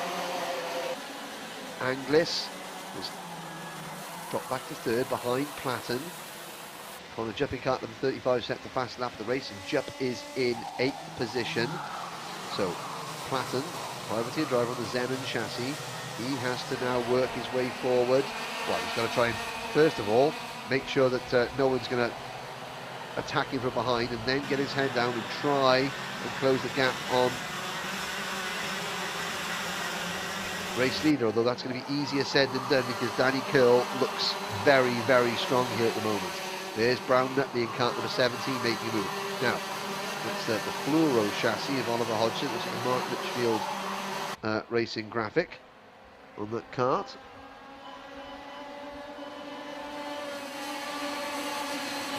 Anglis has dropped back to third behind Platten. Connor Juppy kart number 35 set the fast lap of the race, and Jupp is in 8th position. So Platten, privateer driver on the Zenon chassis, he has to now work his way forward. Well, he's got to try and, first of all, make sure that no one's going to attack him from behind, and then get his head down and try and close the gap on race leader, although that's going to be easier said than done because Danny Curl looks very, very strong here at the moment. There's Brown Nutley in kart number 17 making a move. Now, that's the fluoro chassis of Oliver Hodgson. This is the Mark Litchfield racing graphic on that kart.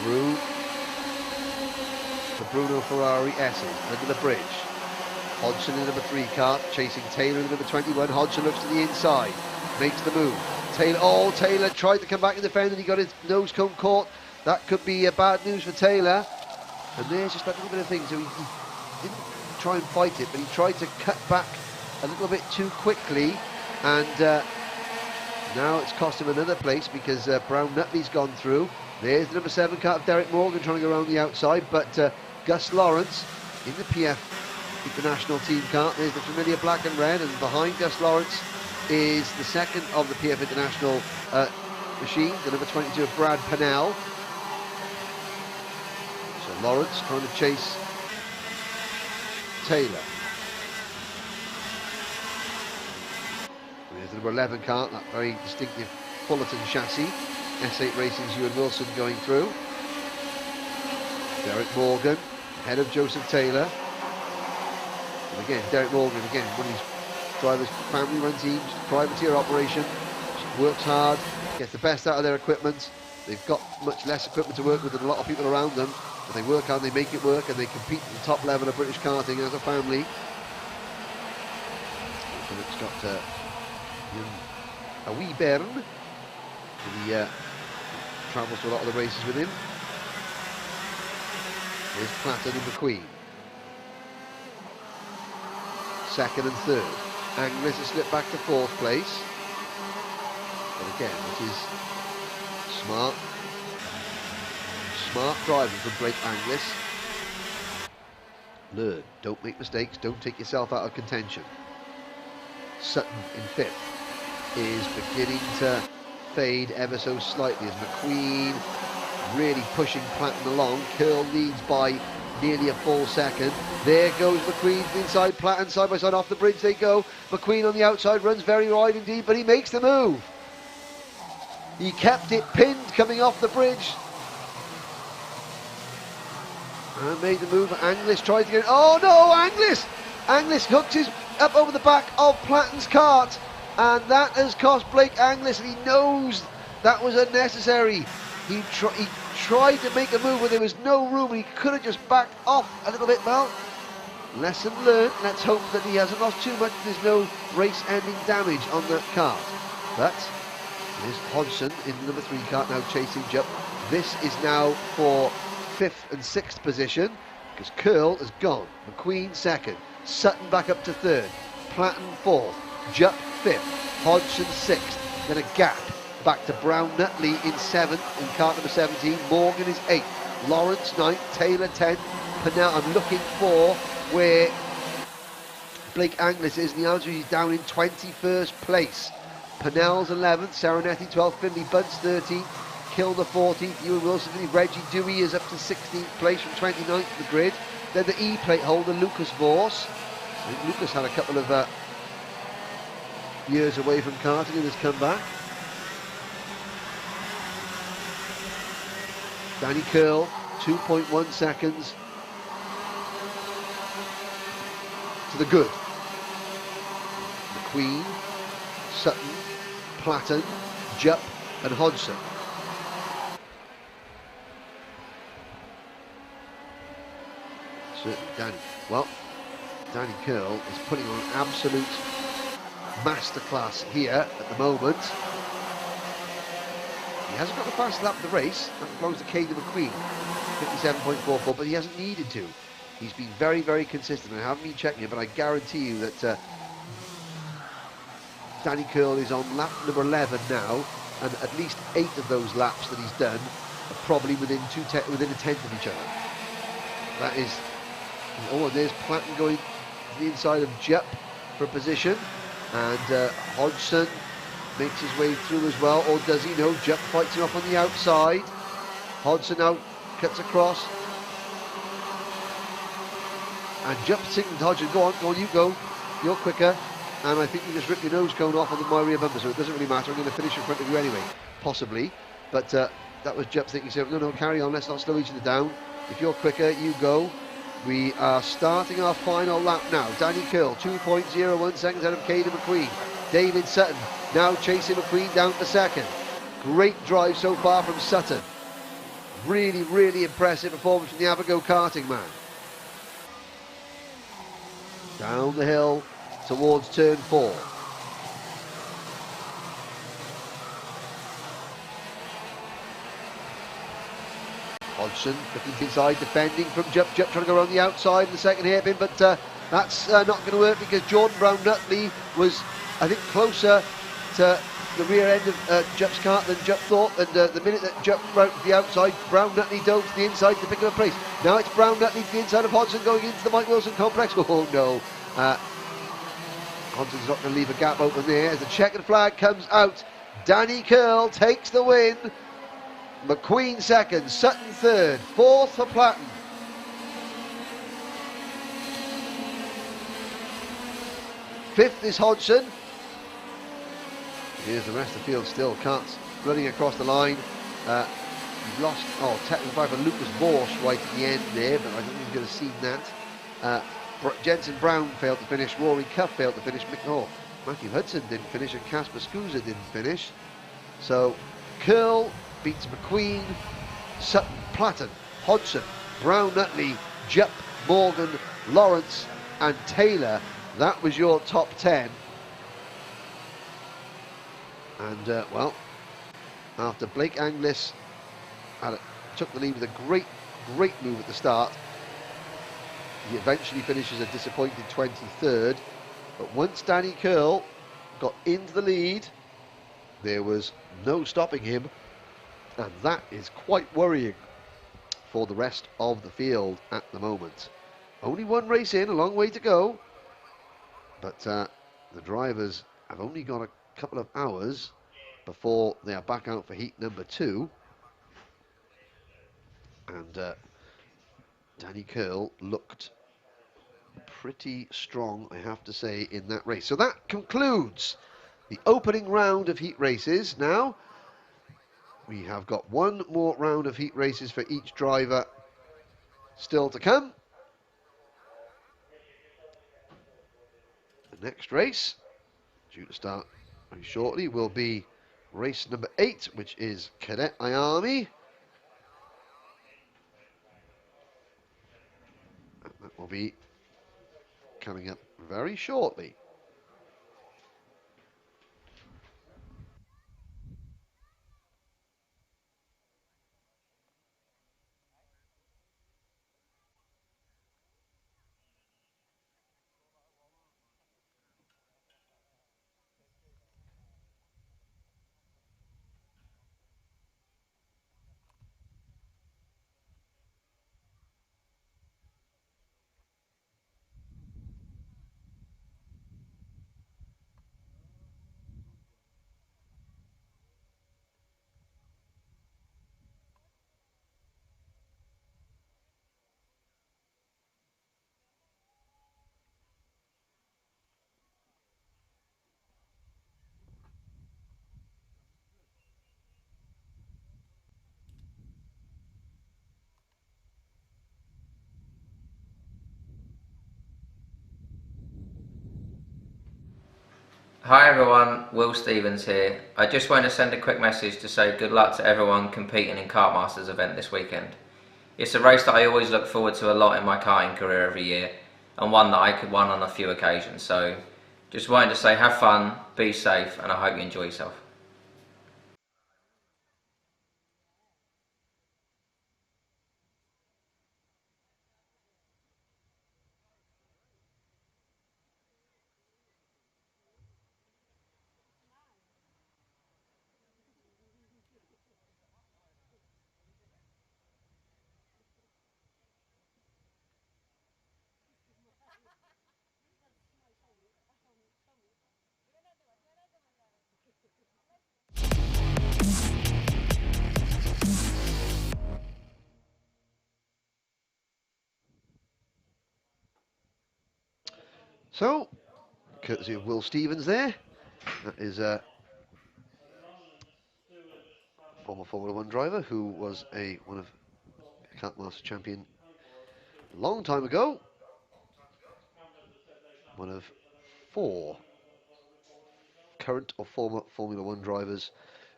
Through the Bruno Ferrari S's under the bridge. Hodgson in number 3 kart, chasing Taylor in number 21. Hodgson looks to the inside, makes the move. Taylor tried to come back and defend, and he got his nose cone caught. That could be bad news for Taylor. And there's just that little bit of thing. So he didn't try and fight it, but he tried to cut back a little bit too quickly. And now it's cost him another place because Brown Nutley's gone through. There's the number 7 kart of Derek Morgan trying to go around the outside, but Gus Lawrence in the PF International team kart. There's the familiar black and red, and behind Gus Lawrence is the second of the PF International machine, the number 22 of Brad Pennell. So Lawrence trying to chase Taylor. There's the number 11 kart, that very distinctive Fullerton chassis. S8 Racing's Ewan Wilson going through. Derek Morgan, ahead of Joseph Taylor. And again, Derek Morgan, again, one of these drivers, family-run teams, privateer operation, works hard, gets the best out of their equipment. They've got much less equipment to work with than a lot of people around them, but they work hard, they make it work, and they compete at the top level of British karting as a family. Philip's got a wee bairn. He travels to a lot of the races with him. There's Platten and McQueen. Second and third. Anglis has slipped back to 4th place. But again, it is smart driving from Blake Anglis. Learn, don't make mistakes, don't take yourself out of contention. Sutton in 5th is beginning to fade ever so slightly as McQueen really pushing Platten along. Curl leads by nearly a full second. There goes McQueen inside Platten, side by side, off the bridge they go. McQueen on the outside runs very wide indeed, but he makes the move. He kept it pinned coming off the bridge and made the move. Anglis tried to get it. Oh no, Anglis hooks his up over the back of Platten's kart, and that has cost Blake Anglis, and he knows that was unnecessary. He tried to make a move where there was no room, and he could have just backed off a little bit. Well, lesson learned. Let's hope that he hasn't lost too much. There's no race-ending damage on that kart. But there's Hodgson in the number 3 kart now chasing Jupp. This is now for 5th and 6th position because Curl has gone. McQueen 2nd, Sutton back up to 3rd, Platten 4th, Jupp 5th, Hodgson 6th, then a gap back to Brown Nutley in 7th in kart number 17, Morgan is 8th, Lawrence 9th, Taylor 10th, Pennell. I'm looking for where Blake Anglis is, and the answer is he's down in 21st place. Pennell's 11th, Serenetti 12th, Finley Bunce 13th, Kilner 14th, Ewan Wilson 15th, Reggie Dewey is up to 16th place from 29th of the grid. Then the E-plate holder, Lucas Vos. I think Lucas had a couple of years away from karting and has come back. Danny Curl, 2.1 seconds to the good. McQueen, Sutton, Platten, Jupp and Hodgson. Certainly Danny. Well, Danny Curl is putting on an absolute masterclass here at the moment. He hasn't got the fastest lap of the race. That belongs to Caden McQueen, 57.44, but he hasn't needed to. He's been very, very consistent. I haven't been checking it, but I guarantee you that Danny Curl is on lap number 11 now, and at least 8 of those laps that he's done are probably within a tenth of each other. That is, oh, and there's Platten going to the inside of Jupp for a position, and Hodgson makes his way through as well, or does he? No, Jupp fights him up on the outside. Hodgson now cuts across, and Jupp signals to Hodgson, go on, you go, you're quicker. And I think you just ripped your nose cone off on my rear bumper, so it doesn't really matter. I'm going to finish in front of you anyway, possibly. But that was Jupp thinking, so no, carry on, let's not slow each other down. If you're quicker, you go. We are starting our final lap now. Danny Curl, 2.01 seconds out of Caden McQueen. David Sutton now chasing McQueen down for second. Great drive so far from Sutton. Really, really impressive performance from the Abago karting man. Down the hill towards turn 4. Hodgson looking inside, defending from Jupp trying to go around the outside in the second hairpin, but that's not going to work because Jordan Brown-Nutley was, I think, closer to the rear end of Jupp's kart than Jupp thought, and the minute that Jupp ran to the outside, Brown-Nutley dove to the inside to pick up a place. Now it's Brown-Nutley to the inside of Hodgson going into the Mike Wilson complex. Oh no. Hodgson's not going to leave a gap open there as the checkered flag comes out. Danny Curl takes the win. McQueen second, Sutton third, fourth for Platten. Fifth is Hodgson. Here's the rest of the field still. Kart's running across the line. He's lost, technical flag for Lucas Borsch right at the end there, but I don't think he's going to see that. Jensen Brown failed to finish, Rory Cuff failed to finish, Matthew Hudson didn't finish, and Casper Scusa didn't finish. So Curl beats McQueen, Sutton, Platten, Hodgson, Brown-Nutley, Jupp, Morgan, Lawrence and Taylor. That was your top 10. And well, after Blake Anglis took the lead with a great move at the start, he eventually finishes a disappointing 23rd, but once Danny Curl got into the lead, there was no stopping him, and that is quite worrying for the rest of the field at the moment. Only one race in, a long way to go, but the drivers have only got a couple of hours before they are back out for heat number 2, and Danny Curl looked pretty strong, I have to say, in that race. So that concludes the opening round of heat races. Now we have got one more round of heat races for each driver still to come. The next race, due to start very shortly, will be race number 8, which is Cadet IAME. And that will be coming up very shortly. Hi everyone, Will Stevens here. I just want to send a quick message to say good luck to everyone competing in Kartmasters event this weekend. It's a race that I always look forward to a lot in my karting career every year, and one that I could win on a few occasions, so Just wanted to say have fun, be safe, and I hope you enjoy yourself. So, courtesy of Will Stevens there, that is a former Formula One driver who was one of Kartmaster champion a long time ago. One of 4 current or former Formula One drivers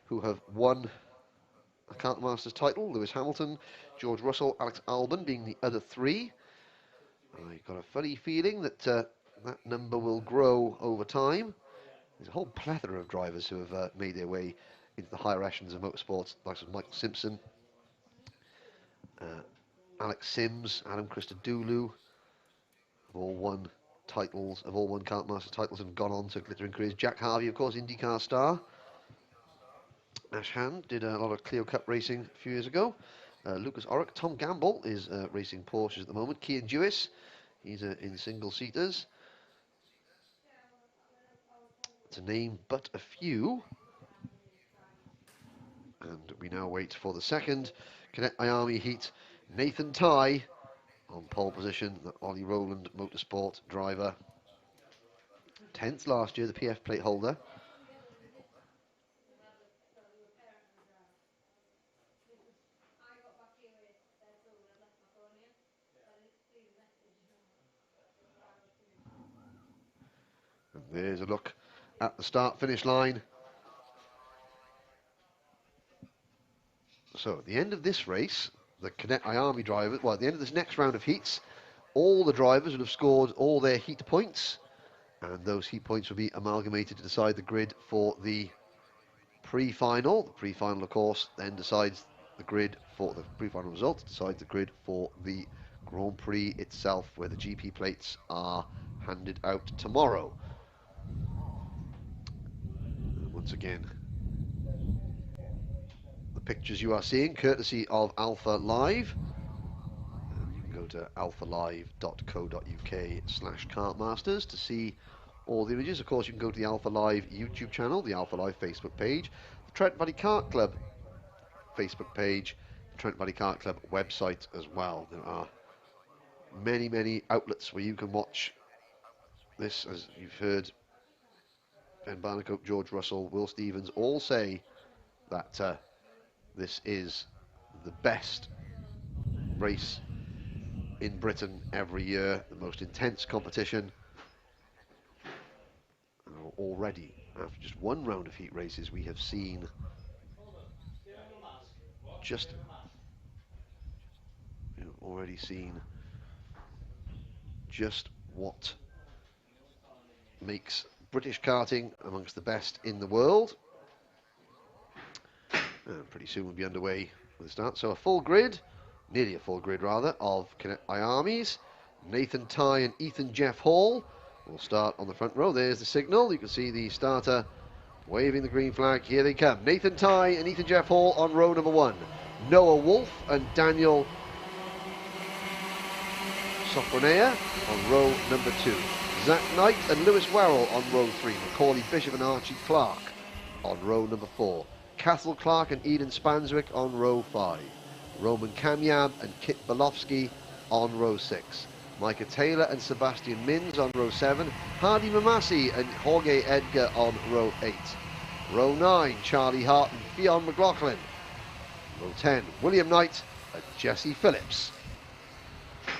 who have won a Kartmasters title. Lewis Hamilton, George Russell, Alex Albon being the other 3. I got a funny feeling that that number will grow over time. There's a whole plethora of drivers who have made their way into the higher echelons of motorsports, like Michael Simpson, Alex Sims, Adam Christodoulou, have all won titles, have all won Kartmaster titles and gone on to glittering careers. Jack Harvey, of course, IndyCar star. Ash Hand did a lot of Clio Cup racing a few years ago. Lucas Oreck, Tom Gamble is racing Porsches at the moment. Kian Dewis, he's in single-seaters. To name but a few. And we now wait for the second Cadet IAME heat. Nathan Tye on pole position, the Ollie Rowland Motorsport driver. 10th last year, the PF plate holder. And there's a look at the start-finish line. So at the end of this race, the Cadet IAME drivers, well, at the end of this next round of heats, all the drivers will have scored all their heat points, and those heat points will be amalgamated to decide the grid for the pre-final. The pre-final, of course, then decides the grid for the pre-final result, decides the grid for the Grand Prix itself, where the GP plates are handed out tomorrow. And once again, the pictures you are seeing, courtesy of Alpha Live. And you can go to alphalive.co.uk/kartmasters to see all the images. Of course, you can go to the Alpha Live YouTube channel, the Alpha Live Facebook page, the Trent Valley Kart Club Facebook page, the Trent Valley Kart Club website as well. There are many, many outlets where you can watch this. As you've heard Ben Barnicoat, George Russell, Will Stevens all say that this is the best race in Britain every year, the most intense competition. And already, after just one round of heat races, we have seen already seen just what makes British karting amongst the best in the world. And pretty soon we'll be underway with the start. So a full grid, nearly a full grid rather, of Cadet IAMEs. Nathan Tye and Ethan Jeff Hall will start on the front row. There's the signal. You can see the starter waving the green flag. Here they come. Nathan Tye and Ethan Jeff Hall on row number 1. Noah Wolf and Daniel Sofronea on row number 2. Zach Knight and Lewis Werrell on row 3. Macaulay Bishop and Archie Clark on row number 4. Cathal Clark and Eden Spanswick on row 5. Roman Kamyab and Kit Belofsky on row 6. Micah Taylor and Sebastian Mins on row 7. Hardy Mamasi and Jorge Edgar on row 8. Row 9, Charlie Hart and Fionn McLaughlin. Row 10, William Knight and Jesse Phillips.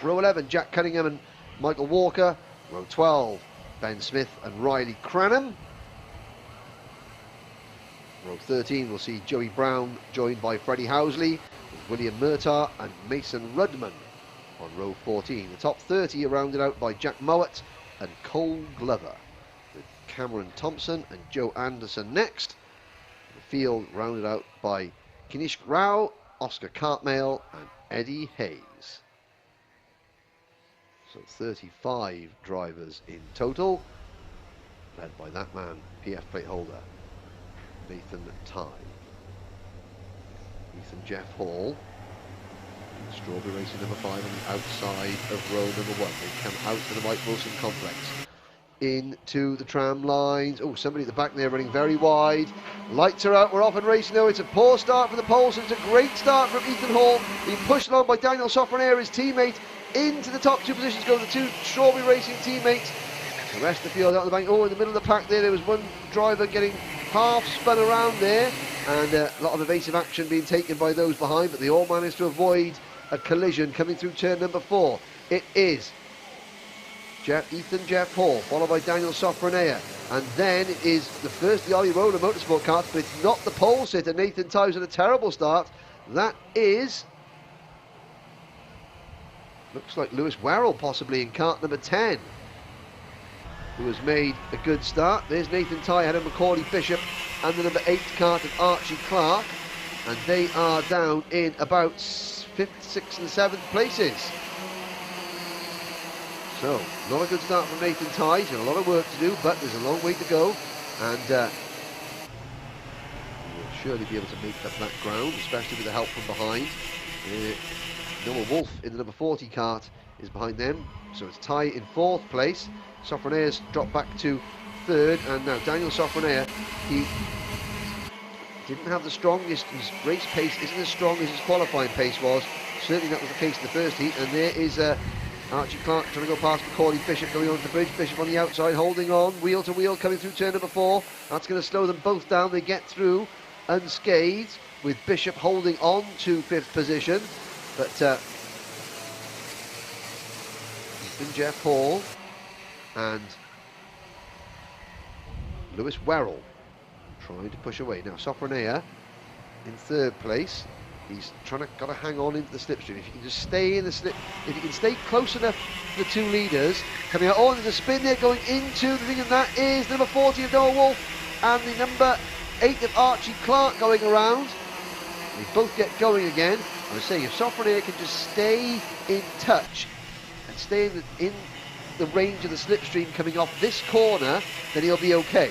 Row 11, Jack Cunningham and Michael Walker. Row 12, Ben Smith and Riley Cranham. Row 13, we'll see Joey Brown joined by Freddie Housley, William Murtagh and Mason Rudman on row 14. The top 30 are rounded out by Jack Mowat and Cole Glover, with Cameron Thompson and Joe Anderson next. The field rounded out by Kinishk Rao, Oscar Cartmail and Eddie Hayes. So 35 drivers in total, led by that man, PF plate holder, Nathan Tye. Ethan Jeff Hall, Strawberry Racing number 5 on the outside of row number 1. They come out to the Mike Wilson complex. Into the tram lines. Oh, somebody at the back there running very wide. Lights are out, we're off and racing now. It's a poor start for the poles. It's a great start from Ethan Hall, being pushed along by Daniel Sofronair, his teammate. Into the top 2 positions go the 2 Strawberry Racing teammates. The rest of the field out of the bank. Oh, in the middle of the pack there was one driver getting half spun around there, and a lot of evasive action being taken by those behind, but they all managed to avoid a collision coming through turn number 4. It is Ethan Jeff Hall, followed by Daniel Sofronair, and then it is the first the Ollie Roller Motorsport kart, but it's not the pole sitter Nathan Tye, who's had a terrible start. That is, looks like Lewis Werrell possibly in kart number 10, who has made a good start. There's Nathan Tye ahead of Macaulay Bishop and the number 8 kart of Archie Clark, and they are down in about 5th, 6th and 7th places. So, not a good start from Nathan Tye. He's got a lot of work to do, but there's a long way to go, and we'll surely be able to make up that ground, especially with the help from behind. Noah Wolf in the number 40 kart is behind them, so it's Tye in 4th place. Sofronair's dropped back to 3rd, and now Daniel Sofronair, he didn't have the strongest, his race pace isn't as strong as his qualifying pace was. Certainly that was the case in the first heat, and there is Archie Clark trying to go past Macaulay Bishop going onto the bridge. Bishop on the outside holding on, wheel to wheel coming through turn number 4. That's going to slow them both down. They get through unscathed with Bishop holding on to 5th position, but Ethan Jeff Hall and Lewis Werrell trying to push away. Now Sofronair in 3rd place. He's got to hang on into the slipstream. If you can just stay in the slip, if you can stay close enough to the 2 leaders coming out. Oh, there's a spin there going into the thing, and that is number 40 of Noah Wolf and the number 8 of Archie Clark going around. They both get going again. I was saying, if Sofronair can just stay in touch and stay in the range of the slipstream coming off this corner, then he'll be okay,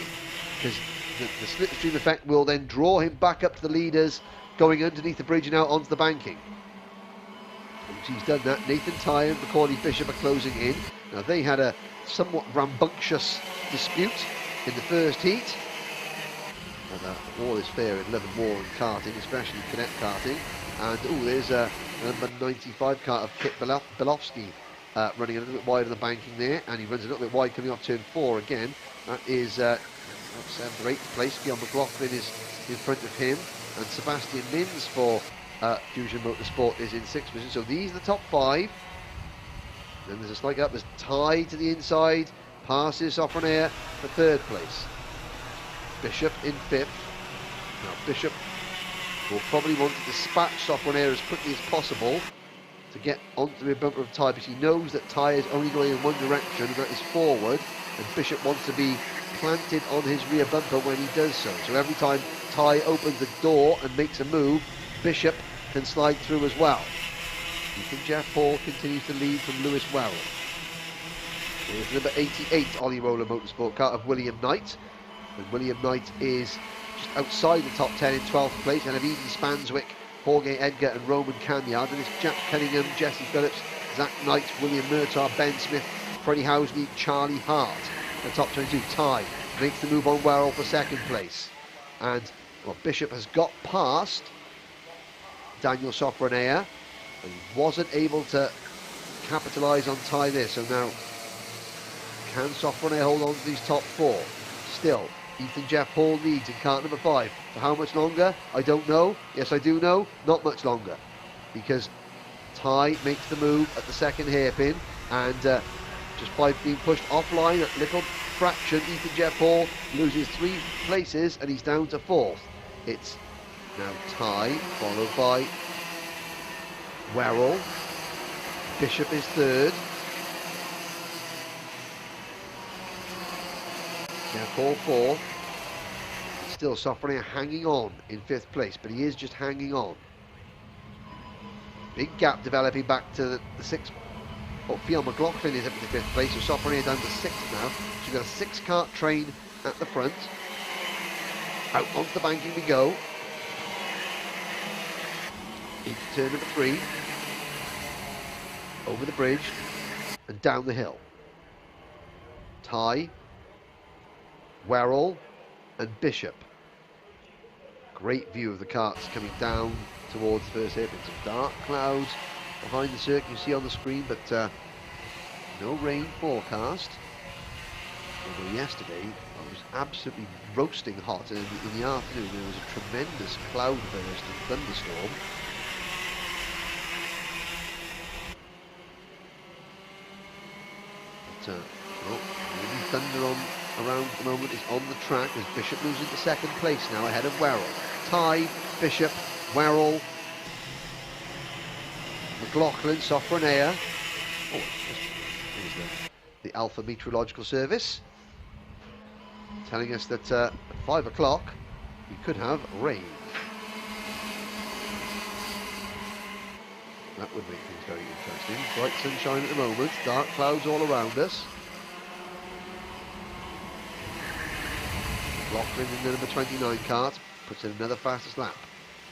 because the slipstream effect will then draw him back up to the leaders going underneath the bridge and out onto the banking. Once he's done that, Nathan Tye and Macaulay Bishop are closing in. Now they had a somewhat rambunctious dispute in the first heat, but all is fair in love and war in karting, especially cadet karting. And oh, there's a number 95 kart of Kit Belofsky running a little bit wide of the banking there, and he runs a little bit wide coming off turn 4 again. That is 7th or 8th place. Bjorn McLaughlin is in front of him, and Sebastian Mins for Fusion Motorsport is in 6th position. So these are the top 5. Then there's a slight gap. There's Tye to the inside, passes Sofronair for 3rd place. Bishop in 5th. Now Bishop will probably want to dispatch Sofronair as quickly as possible to get onto the rear bumper of Tye, because he knows that Tye is only going in one direction, that is forward, and Bishop wants to be planted on his rear bumper when he does so. So every time Tye opens the door and makes a move, Bishop can slide through as well. Ethan Jeff Hall continues to lead from Lewis Werrell. There's number 88 Ollie Roller Motorsport kart of William Knight, and William Knight is just outside the top 10 in 12th place, and of Eden Spanswick, Jorge Edgar and Roman Canyard. And it's Jack Cunningham, Jesse Phillips, Zach Knight, William Murtaugh, Ben Smith, Freddie Housley, Charlie Hart. The top 22, Tye makes the move on Werrell for 2nd place. And well, Bishop has got past Daniel Sofronair, and wasn't able to capitalise on Tye there. So now, can Sofronair hold on to these top 4? Still, Ethan Jeff Hall leads in kart number 5. For how much longer? I don't know. Yes, I do know. Not much longer, because Tye makes the move at the 2nd hairpin, and just by being pushed offline at little fraction, Ethan Jeff Hall loses 3 places and he's down to 4th. It's now Tye, followed by Werrell. Bishop is 3rd. Jeff Hall 4. Still Sofronia hanging on in 5th place, but he is just hanging on. Big gap developing back to the 6th. Oh, Fionn McLaughlin is up in the 5th place, so Sofronia down to 6th now. So we've got a 6-cart train at the front. Out onto the banking we go. Into turn number 3. Over the bridge and down the hill. Ty, Werrell and Bishop. Great view of the carts coming down towards the first hairpin. Some dark clouds behind the circuit you see on the screen, but no rain forecast. Although yesterday it was absolutely roasting hot, and in the afternoon there was a tremendous cloud burst and thunderstorm. But the thunder around at the moment is on the track as Bishop moves into 2nd place now ahead of Werrell. Ty, Bishop, Werrell, McLaughlin, Sofronia. Oh, here's the Alpha Meteorological Service telling us that at 5 o'clock we could have rain. That would make things very interesting. Bright sunshine at the moment, dark clouds all around us. McLaughlin in the number 29 cart puts in another fastest lap.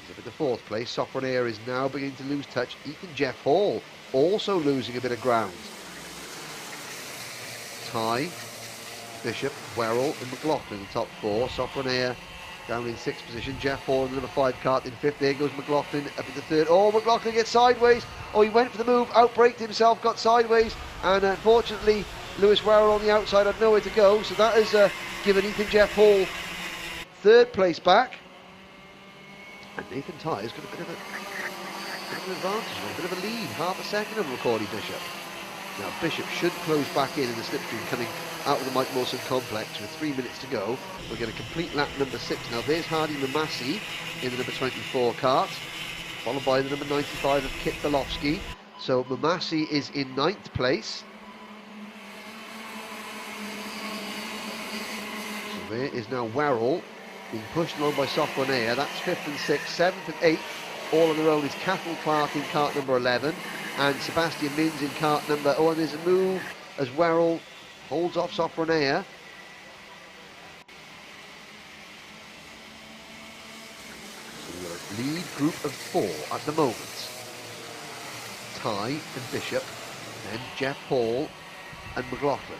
He's up at the 4th place. Sofronia is now beginning to lose touch. Ethan Jeff Hall also losing a bit of ground. Ty, Bishop, Werrell and McLaughlin in the top 4. Sofronia down in 6th position. Jeff Hall in the number 5 cart in 5th. There goes McLaughlin up into 3rd. Oh, McLaughlin gets sideways. Oh, he went for the move, outbraked himself, got sideways, and unfortunately Lewis Werrell on the outside had nowhere to go, so that has given Ethan Jeff Hall 3rd place back. And Nathan Ty has got a bit of an advantage, a bit of a lead, half a second on Macaulay Bishop. Now Bishop should close back in the slipstream coming out of the Mike Wilson complex with 3 minutes to go. We're going to complete lap number 6 now. There's Hardy Mamasi in the number 24 cart, followed by the number 95 of Kit Belofsky. So Mamasi is in 9th place. So there is now Werrell being pushed along by Sofronia. That's 5th and 6th, 7th and 8th. All on their own is Catherine Clark in cart number 11 and Sebastian Minns in cart number... Oh, and there's a move as Werrell holds off Sofronia. Lead group of 4 at the moment. Ty and Bishop, then Jeff Hall and McLaughlin.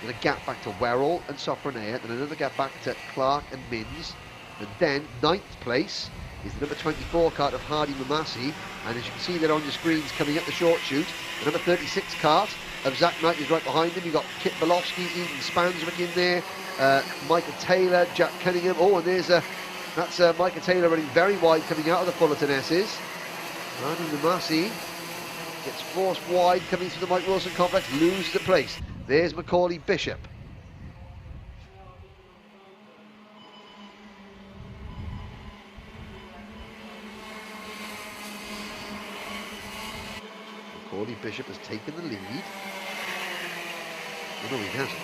Then a gap back to Werrell and Sofronia, then another gap back to Clark and Minns, and then 9th place is the number 24 cart of Hardy Mamasi, and as you can see there on your screens coming up the short chute, the number 36 cart of Zach Knight is right behind him. You've got Kit Belofsky, Eden Spanswick in there, Micah Taylor, Jack Cunningham. Oh, and there's that's Micah Taylor running very wide coming out of the Fullerton S's. Hardy Mamasi gets forced wide coming through the Mike Wilson complex, loses the place. There's Macaulay Bishop. Macaulay Bishop has taken the lead. Oh, no, he hasn't.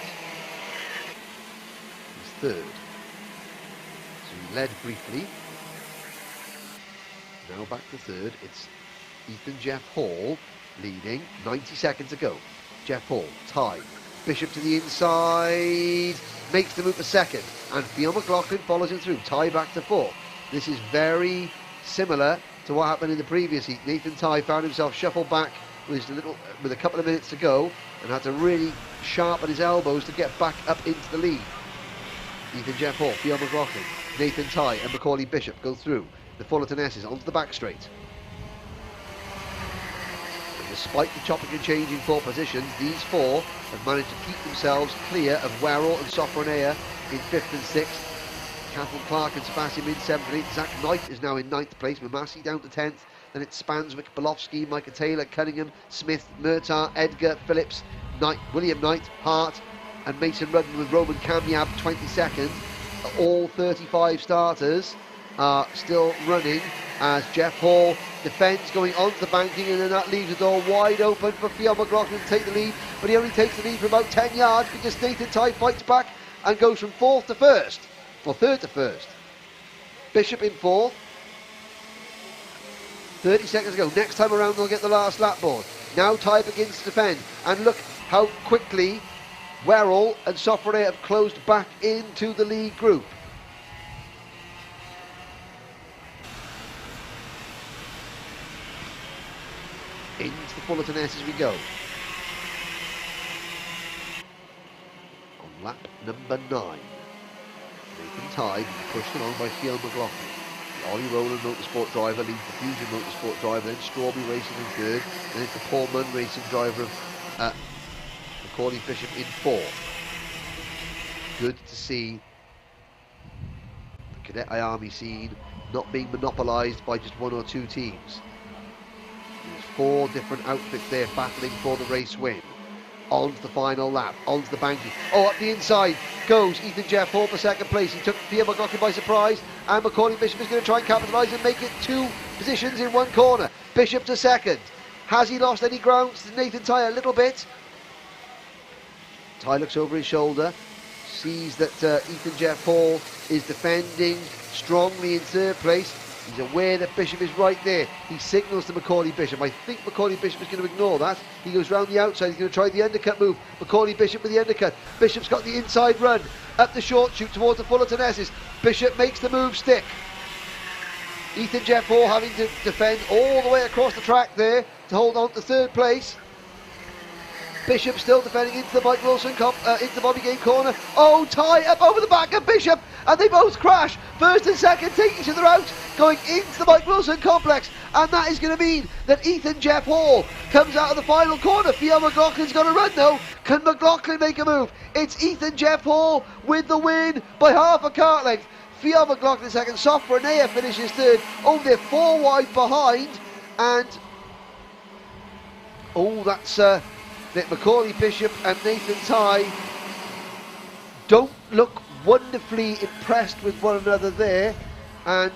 He's 3rd. So he led briefly. Now back to 3rd. It's Ethan Jeff Hall leading. 90 seconds to go. Jeff Hall, Ty, Bishop to the inside, makes the move for 2nd, and Fionn McLaughlin follows him through. Ty back to 4th. This is very similar to what happened in the previous heat. Nathan Ty found himself shuffled back with a couple of minutes to go and had to really sharpen his elbows to get back up into the lead. Ethan Jeff Hall, Fionn McLaughlin, Nathan Ty and Macaulay Bishop go through the Fullerton S's onto the back straight. Despite the chopping and changing 4 positions, these 4 have managed to keep themselves clear of Werrell and Sofronia in 5th and 6th. Catherine Clark and Sebastian Minns 7th and 8th. Zach Knight is now in 9th place. Mamasi down to 10th. Then it's Spanswick, Belofsky, Micah Taylor, Cunningham, Smith, Murtagh, Edgar, Phillips, Knight, William Knight, Hart and Mason Rudden with Roman Kamyab 22nd. All 35 starters are still running as Jeff Hall defends going onto the banking, and then that leaves the door wide open for Fionn McLaughlin to take the lead, but he only takes the lead for about 10 yards because Nathan Ty fights back and goes from 4th to 1st, or 3rd to 1st. Bishop in 4th. 30 seconds to go. Next time around they'll get the last lap board. Now Ty begins to defend, and look how quickly Werrell and Sofrene have closed back into the lead group. Into the Fullerton S as we go. On lap number 9, Nathan Ty pushed along by Fiona McLaughlin. The Ollie Rowland Motorsport driver leads the Fusion Motorsport driver, then Strawberry Racing in 3rd, then it's the Paul Munn Racing driver of Macaulay Bishop in 4th. Good to see the Cadet IAME scene not being monopolised by just 1 or 2 teams. There's 4 different outfits there battling for the race win. On to the final lap, onto the banky. Oh, up the inside goes Ethan Jeff Hall for 2nd place. He took Pierre McLaughlin by surprise, and Macaulay Bishop is going to try and capitalise and make it 2 positions in 1 corner. Bishop to 2nd. Has he lost any ground to Nathan Ty? A little bit. Ty looks over his shoulder, sees that Ethan Jeff Hall is defending strongly in 3rd place. He's aware that Bishop is right there. He signals to Macaulay Bishop. I think Macaulay Bishop is going to ignore that. He goes round the outside. He's going to try the undercut move. Macaulay Bishop with the undercut. Bishop's got the inside run up the short chute towards the Fullerton S's. Bishop makes the move stick. Ethan Jeff Hall having to defend all the way across the track there to hold on to 3rd place. Bishop still defending into the Mike Wilson into Bobby Game corner. Oh, Ty up over the back of Bishop, and they both crash. 1st and 2nd take each other out, going into the Mike Wilson complex, and that is going to mean that Ethan Jeff Hall comes out of the final corner. Theo McLaughlin's got a run though. Can McLaughlin make a move? It's Ethan Jeff Hall with the win by half a kart length. Theo McLaughlin 2nd, Sofrene finishes 3rd. Oh, they're 4 wide behind, and oh, that's that Macaulay Bishop and Nathan Ty don't look wonderfully impressed with one another there, and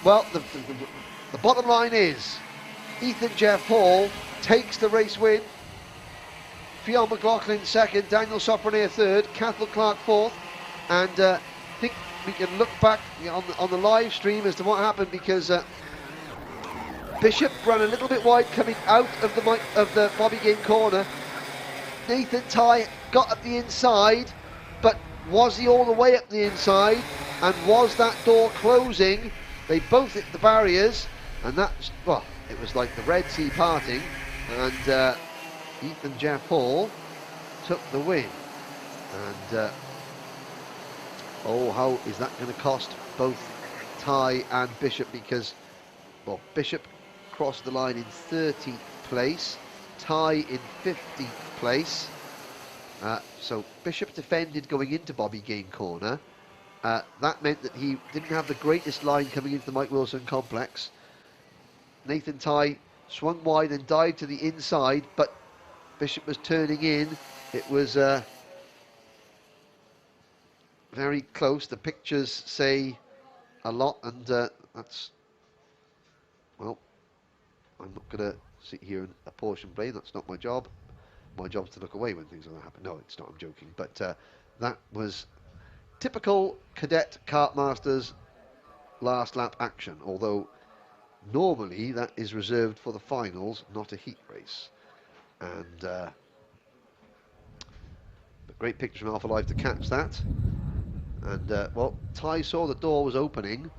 well, the bottom line is Ethan Jeff Hall takes the race win. Fionn McLaughlin 2nd, Daniel Sofrene 3rd, Cathal Clark 4th, and I think we can look back on the live stream as to what happened, because Bishop ran a little bit wide coming out of the Bobby Game corner. Nathan Ty got up the inside, but was he all the way up the inside? And was that door closing? They both hit the barriers, and that's, well, it was like the Red Sea parting, and Ethan Jeff Hall took the win. And oh, how is that going to cost both Ty and Bishop? Because, well, Bishop crossed the line in 13th place, Ty in 15th place. So Bishop defended going into Bobby Game corner. That meant that he didn't have the greatest line coming into the Mike Wilson complex. Nathan Ty swung wide and dived to the inside, but Bishop was turning in. It was very close. The pictures say a lot, and that's, well, I'm not going to sit here and apportion blame. That's not my job. My job's to look away when things like that happen. No, it's not. I'm joking. But that was typical Cadet Kartmasters last lap action. Although normally that is reserved for the finals, not a heat race. And but great pictures from Alpha Live to catch that. And well, Ty saw the door was opening,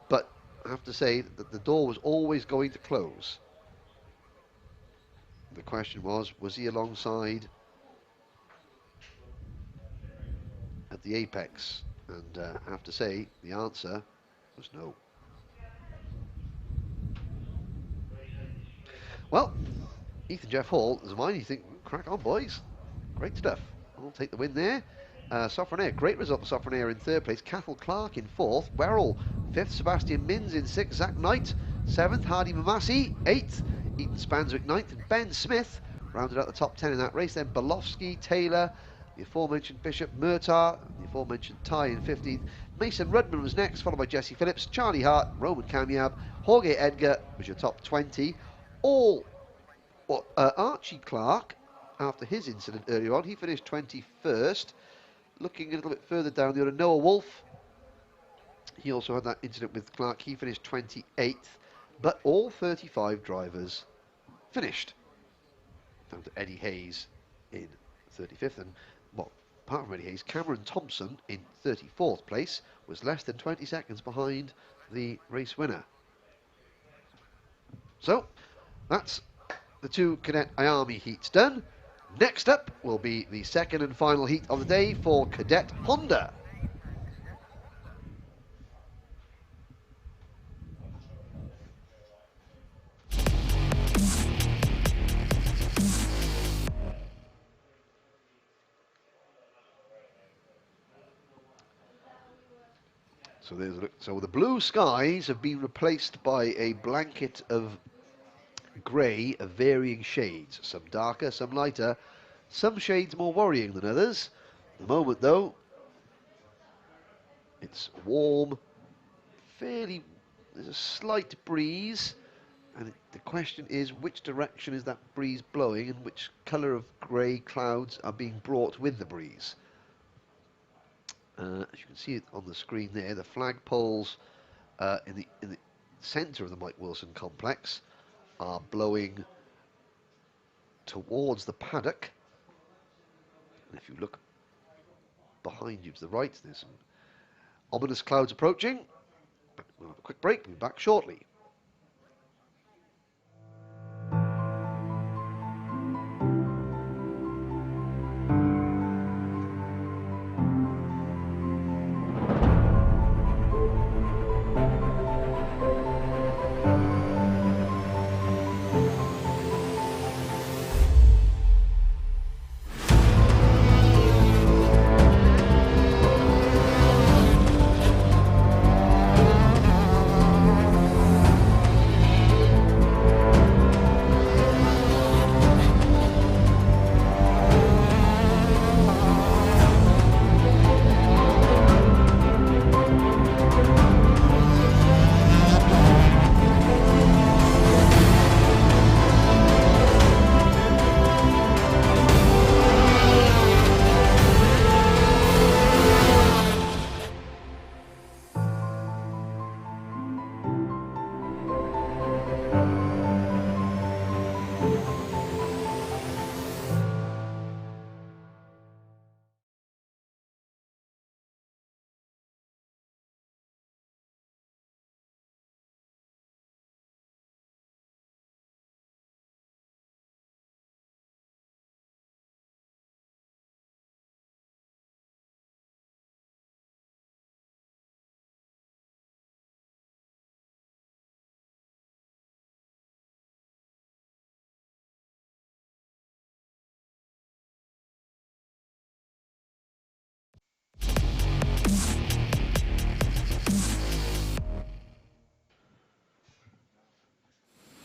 but I have to say that the door was always going to close. The question was he alongside at the apex? And I have to say the answer was no. Well, Ethan Jeff Hall is mine. You think, crack on, boys. Great stuff. I'll take the win there. Sofrene, great result for Sofrene in 3rd place. Cathal Clark in 4th. Werrell 5th. Sebastian Minns in 6th. Zach Knight 7th. Hardy Mamasi 8th. Ethan Spanswick 9th. And Ben Smith rounded out the top 10 in that race. Then Belofsky, Taylor, the aforementioned Bishop, Murtagh, the aforementioned Ty in 15th. Mason Rudman was next, followed by Jesse Phillips, Charlie Hart, Roman Kamiab, Jorge Edgar was your top 20. Archie Clark, after his incident earlier on, he finished 21st. looking a little bit further down the order, Noah Wolf. He also had that incident with Clark. He finished 28th, but all 35 drivers finished. Down to Eddie Hayes in 35th, and well, apart from Eddie Hayes, Cameron Thompson in 34th place was less than 20 seconds behind the race winner. So that's the 2 Cadet IAME heats done. Next up will be the second and final heat of the day for Cadet Honda. So the blue skies have been replaced by a blanket of grey of varying shades, some darker, some lighter, some shades more worrying than others. At the moment though, it's warm, there's a slight breeze, and the question is which direction is that breeze blowing and which colour of grey clouds are being brought with the breeze. As you can see it on the screen there, the flagpoles in the centre of the Mike Wilson complex are blowing towards the paddock. And if you look behind you to the right, there's some ominous clouds approaching. But we'll have a quick break, we'll be back shortly.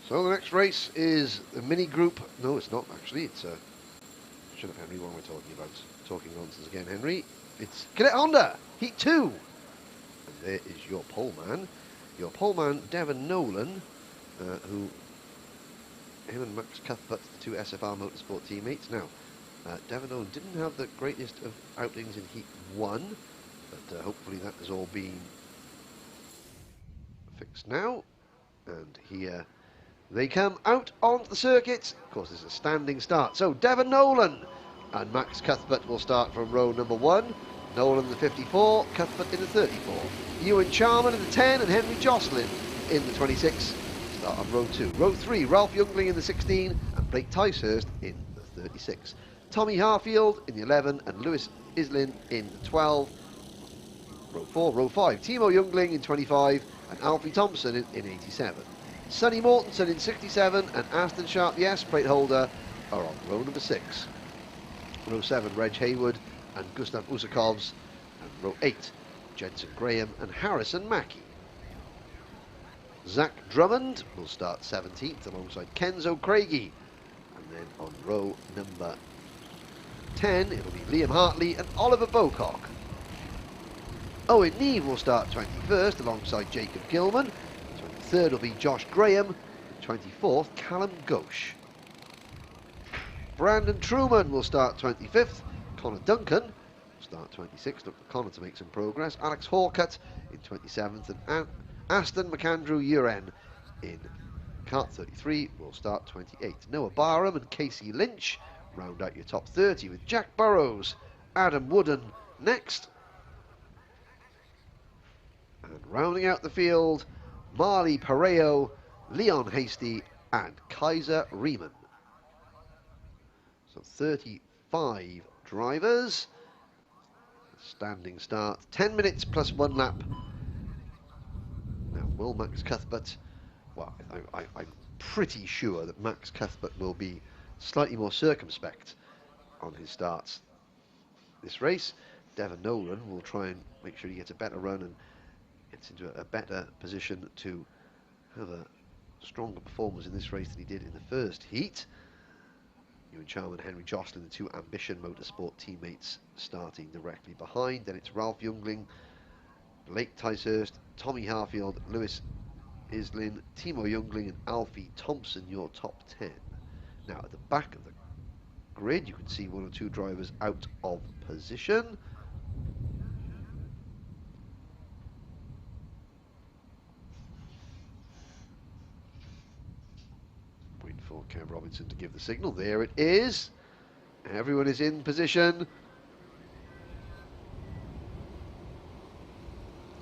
So the next race is the mini group. No, it's not actually. It's shut up, Henry. What am I talking about? Talking nonsense again, Henry. It's Cadet Honda Heat 2. And there is your poleman. Your poleman, Devon Nolan, him and Max Cuthbert, the 2 SFR Motorsport teammates. Now, Devon Nolan didn't have the greatest of outings in Heat 1, but hopefully that has all been fixed now. And here they come out onto the circuit. Of course, this is a standing start. So Devon Nolan and Max Cuthbert will start from row number 1. Nolan in the 54, Cuthbert in the 34. Ewan Charman in the 10 and Henry Jocelyn in the 26. Start on row 2. Row 3, Ralph Youngling in the 16 and Blake Ticehurst in the 36. Tommy Harfield in the 11 and Lewis Islin in the 12. Row 4, row 5, Timo Youngling in 25 and Alfie Thompson in 87. Sonny Mortensen in 67 and Aston Sharp, the S-plate holder, are on row number 6. Row 7, Reg Hayward and Gustav Usakovs. And row 8, Jensen Graham and Harrison Mackie. Zach Drummond will start 17th alongside Kenzo Craigie. And then on row number 10, it'll be Liam Hartley and Oliver Bocock. Owen Neve will start 21st alongside Jacob Gilman. 23rd will be Josh Graham. 24th, Callum Ghosh. Brandon Truman will start 25th. Connor Duncan will start 26th. Look for Connor to make some progress. Alex Hawcutt in 27th, and Aston McAndrew Uren in Kart 33 will start 28th. Noah Barham and Casey Lynch round out your top 30, with Jack Burrows, Adam Wooden next. And rounding out the field, Marley Pareo, Leon Hasty and Kaiser Riemann. So 35 drivers. Standing start, 10 minutes plus 1 lap. Now, will Max Cuthbert, well, I'm pretty sure that Max Cuthbert will be slightly more circumspect on his starts this race. Devon Nolan will try and make sure he gets a better run and gets into a better position to have a stronger performance in this race than he did in the first heat. Ewan Charman and Henry Jocelyn, the two Ambition Motorsport teammates, starting directly behind. Then it's Ralph Youngling, Blake Ticehurst, Tommy Harfield, Lewis Islin, Timo Youngling and Alfie Thompson, your top 10. Now at the back of the grid you can see 1 or 2 drivers out of position. Waiting for Kev Robinson to give the signal. There it is. Everyone is in position.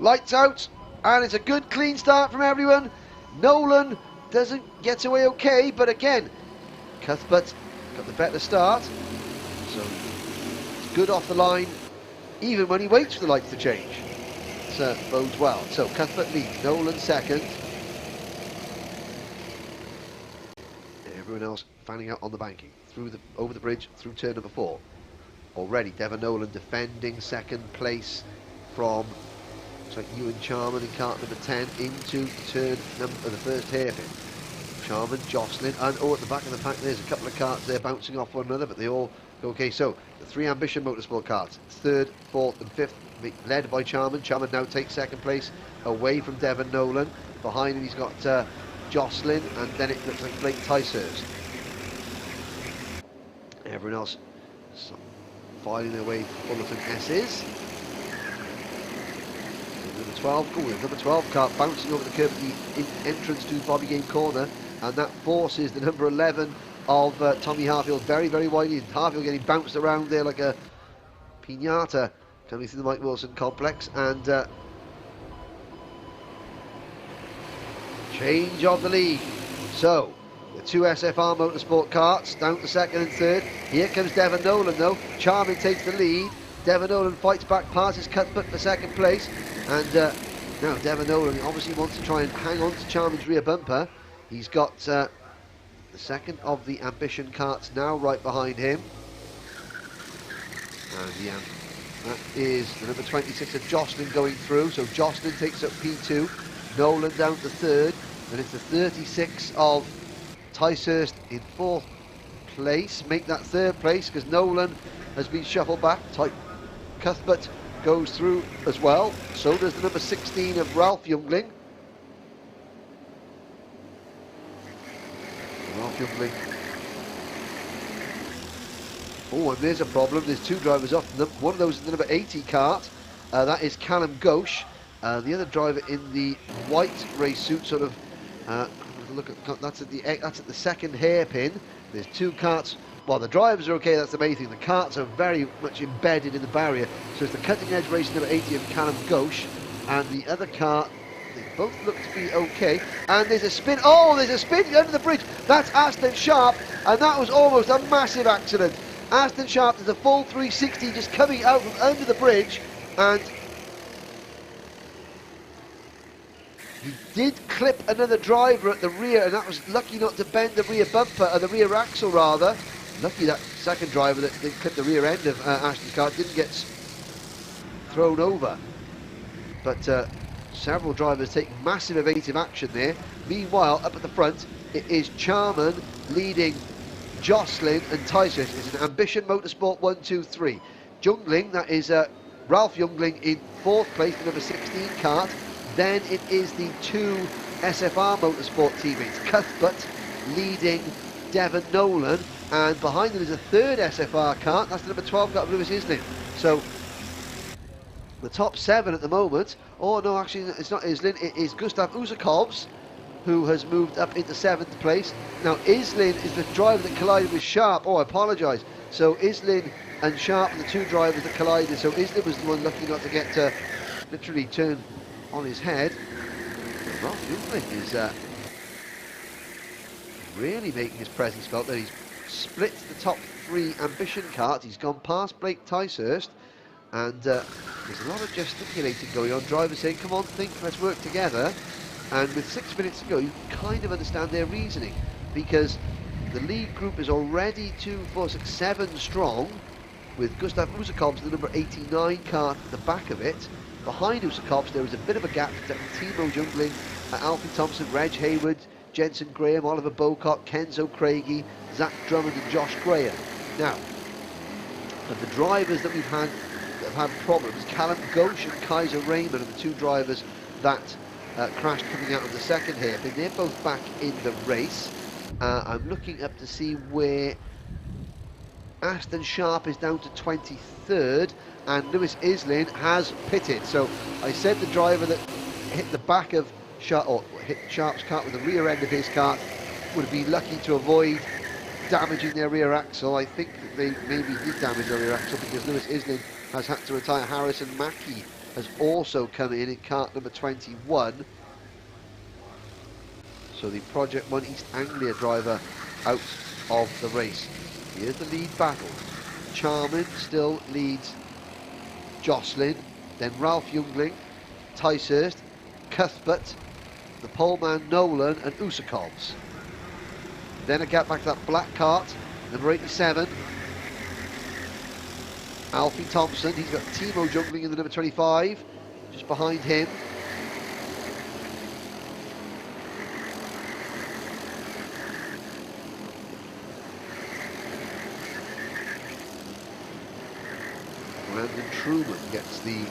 Lights out, and it's a good clean start from everyone. Nolan doesn't get away okay, but again, Cuthbert got the better start, so it's good off the line, even when he waits for the lights to change. So bodes well. So Cuthbert leads, Nolan second. Everyone else fanning out on the banking, over the bridge, through turn number 4. Already Devon Nolan defending second place from Ewan Charman in kart number 10 into turn number the first hairpin. Charman, Jocelyn, and at the back of the pack there's a couple of karts there bouncing off one another, but they all go okay. So the 3 Ambition Motorsport karts, 3rd, 4th and 5th, led by Charman. Charman now takes second place away from Devon Nolan. Behind him he's got Jocelyn, and then it looks like Blake Ticehurst. Everyone else filing their way to Fullerton S's. Number 12, number 12 kart bouncing over the curb at the entrance to Bobby Game Corner, and that forces the number 11 of Tommy Harfield very, very widely. Harfield getting bounced around there like a piñata coming through the Mike Wilson complex, and change of the lead. So the 2 SFR Motorsport karts down to second and third. Here comes Devon Nolan though. Charman takes the lead. Devon Nolan fights back, passes Cuthbert for second place, and now Devon Nolan obviously wants to try and hang on to Charman's rear bumper. He's got the second of the Ambition karts now right behind him, and that is the number 26 of Jocelyn going through. So Jocelyn takes up P2, Nolan down to third, and it's the 36 of Ticehurst in 4th place. Make that 3rd place because Nolan has been shuffled back. Cuthbert goes through as well. So does the number 16 of Ralph Youngling. Ralph Youngling. Oh, and there's a problem. There's 2 drivers off them. One of those is the number 80 kart. That is Callum Ghosh. The other driver in the white race suit, sort of. Look at that's at the second hairpin. There's 2 karts. Well, the drivers are okay, that's the main thing. The karts are very much embedded in the barrier. So it's the cutting edge race number 80 of Callum Ghosh, and the other kart, they both look to be okay. And there's a spin. Oh, there's a spin under the bridge. That's Aston Sharp, and that was almost a massive accident. Aston Sharp did a full 360 just coming out from under the bridge, and he did clip another driver at the rear, and that was lucky not to bend the rear bumper, or the rear axle rather. Lucky that second driver that clipped the rear end of Ashton's car didn't get thrown over. But several drivers taking massive evasive action there. Meanwhile, up at the front, it is Charman leading Jocelyn and Ticehurst. It's an Ambition Motorsport 1, 2, 3. Youngling, that is Ralph Youngling in 4th place, the number 16 kart. Then it is the 2 SFR Motorsport teammates. Cuthbert leading Devon Nolan, and behind them is a 3rd SFR kart. That's the number 12 kart of Lewis Islin. So The top 7 at the moment. Oh no, actually it's not Islin, it is Gustav Usakovs, who has moved up into 7th place. Now Islin is the driver that collided with Sharp. Oh, I apologise. So Islin and Sharp are the 2 drivers that collided. So Islin was the one lucky not to get to literally turn on his head. Ralph Youngling is really making his presence felt there. He's split the top 3 ambition karts. He's gone past Blake Ticehurst, and there's a lot of gesticulating going on. Drivers saying, come on, think, let's work together. And with 6 minutes to go, you kind of understand their reasoning, because the lead group is already 2, 4, 6, 7 strong, with Gustav Usakovs, the number 89 kart at the back of it. Behind Usakovs, there is a bit of a gap to Timo Jungling, Alfie Thompson, Reg Hayward, Jensen Graham, Oliver Bocock, Kenzo Craigie, Zach Drummond and Josh Graham. Now, of the drivers that we've had that have had problems, Callum Ghosh and Kaiser Raymond are the 2 drivers that crashed coming out of the second here. But they're both back in the race. I'm looking up to see where Aston Sharp is down to 23rd, and Lewis Islin has pitted. So I said the driver that hit the back of Sharp, or hit Sharp's kart with the rear end of his kart, would be lucky to avoid damaging their rear axle. I think that they maybe did damage their rear axle, because Lewis Islin has had to retire. Harrison Mackie has also come in kart number 21. So the Project 1 East Anglia driver out of the race. Here's the lead battle. Charman still leads Jocelyn, then Ralph Youngling, Ticehurst, Cuthbert, the poleman Nolan and Usakovs. Then a gap back to that black kart, number 87. Alfie Thompson, he's got Timo Jungling in the number 25, just behind him. Brandon Truman gets the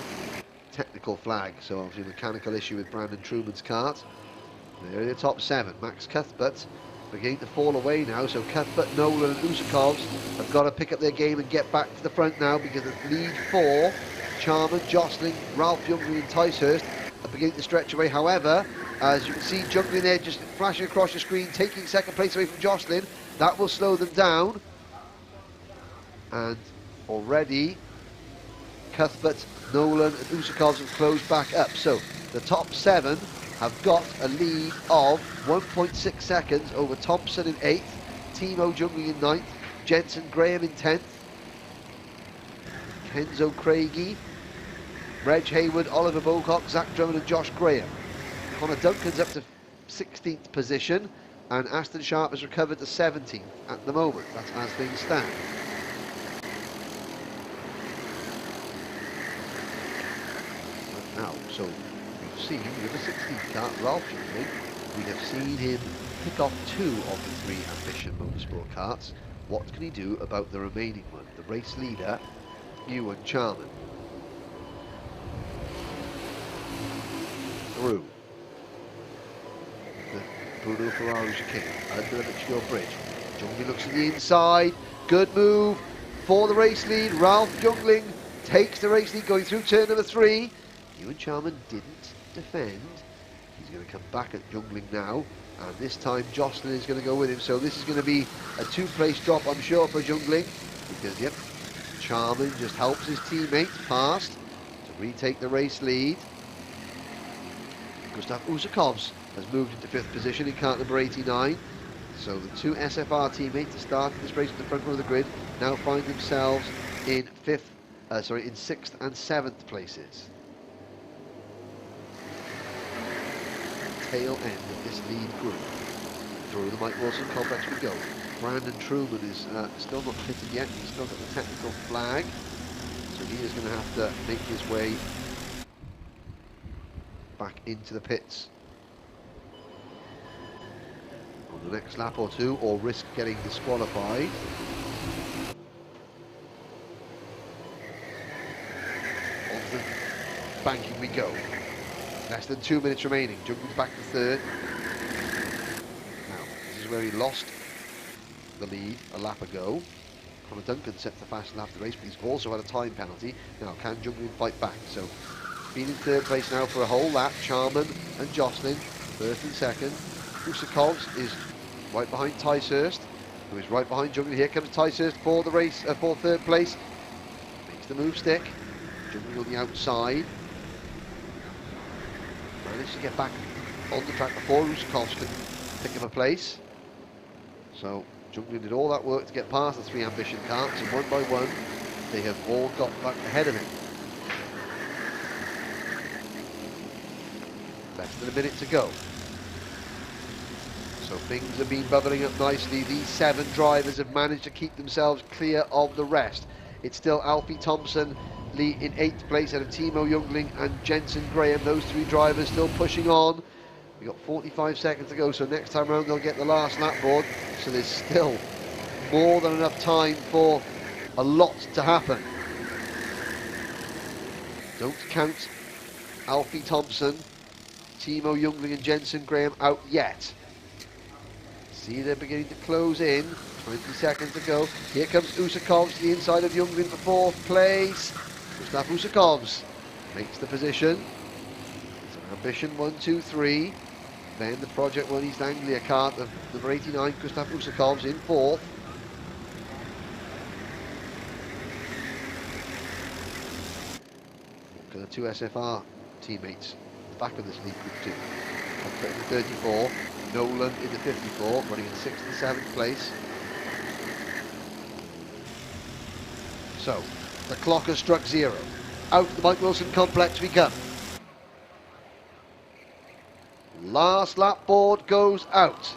technical flag, so obviously a mechanical issue with Brandon Truman's kart. They're in the top 7. Max Cuthbert beginning to fall away now, so Cuthbert, Nolan and Usakovs have got to pick up their game and get back to the front now, because the lead 4, Charman, Jostling, Ralph Youngling and Ticehurst, are beginning to stretch away. However, as you can see, Jungling there just flashing across your screen, taking 2nd place away from Jostling. That will slow them down. And already Cuthbert, Nolan and Usakovs have closed back up. So the top 7 have got a lead of 1.6 seconds over Thompson in 8th, Timo Jungling in 9th, Jensen Graham in 10th, Kenzo Craigie, Reg Hayward, Oliver Bocock, Zach Drummond and Josh Graham. Connor Duncan's up to 16th position, and Aston Sharp has recovered to 17th at the moment. That's as things stand. Now, so we've seen with the 16th kart, Ralph Youngling, we have seen him pick off 2 of the 3 Ambition Motorsport karts. What can he do about the remaining one? The race leader, Ewan Charman. Through the Bruno Ferrari chicane, under the Litchfield Bridge. Youngling looks to the inside, good move for the race lead. Ralph Youngling takes the race lead going through turn number 3. Ewan Charman didn't defend. He's going to come back at Youngling now, and this time Jocelyn is going to go with him. So this is going to be a 2-place drop, I'm sure, for Youngling, because yep, Charman just helps his teammate past to retake the race lead. Gustav Usakovs has moved into 5th position in kart number 89. So the 2 SFR teammates that started this race at the front row of the grid now find themselves in 6th and 7th places. Tail end of this lead group. Through the Mike Wilson complex we go. Brandon Truman is still not pitted yet. He's still got the technical flag, so he is going to have to make his way back into the pits on the next lap or 2, or risk getting disqualified. On the banking we go. Less than 2 minutes remaining. Jungling's back to 3rd. Now, this is where he lost the lead a lap ago. Connor Duncan set the fastest lap of the race, but he's also had a time penalty. Now, can Junglin fight back? So, been in third place now for a whole lap. Charman and Jocelyn, first and second. Usakovs is right behind Ticehurst, who is right behind Junglin. Here comes Ticehurst for the race, for third place. Makes the move stick. Junglin on the outside. Managed to get back on the track before Usakovs could pick up a place. So Junglin did all that work to get past the 3 Ambition carts, and one by one they have all got back ahead of him. Less than a minute to go. So things have been bubbling up nicely. These 7 drivers have managed to keep themselves clear of the rest. It's still Alfie Thompson lead in 8th place out of Timo Jungling and Jensen Graham. Those 3 drivers still pushing on. We've got 45 seconds to go, so next time around they'll get the last lap board. So there's still more than enough time for a lot to happen. Don't count Alfie Thompson, Timo Jungling and Jensen Graham out yet. See, they're beginning to close in. 20 seconds to go. Here comes Usakovs to the inside of Jungling for 4th place. Gustav Usakovs makes the position. So Ambition 1, 2, 3. Then the Project 1 East Anglia cart of number 89, Gustav Usakovs in 4th. Look at the 2 SFR teammates back of this lead group too. In the 34, Nolan in the 54, running in 6th and 7th place. So, the clock has struck 0. Out the Mike Wilson complex we come. Last lap board goes out.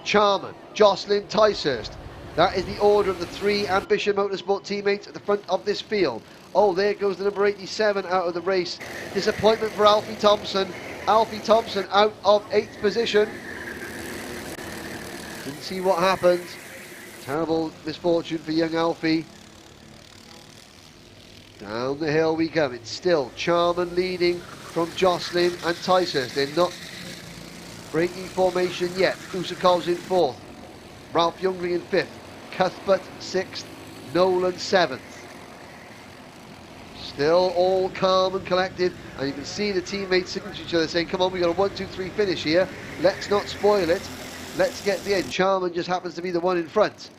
Charman, Jocelyn, Ticehurst. That is the order of the 3 Ambition Motorsport teammates at the front of this field. Oh, there goes the number 87 out of the race. Disappointment for Alfie Thompson. Alfie Thompson out of 8th position. Didn't see what happened. Terrible misfortune for young Alfie. Down the hill we come. It's still Charman leading from Jocelyn and Ticehurst. They're not breaking formation yet. Usakovs in 4th. Ralph Jungling in 5th. Cuthbert 6th. Nolan 7th. Still all calm and collected, and you can see the teammates sitting to each other saying, come on, we've got a 1, 2, 3 finish here. Let's not spoil it. Let's get to the end. Charman just happens to be the one in front.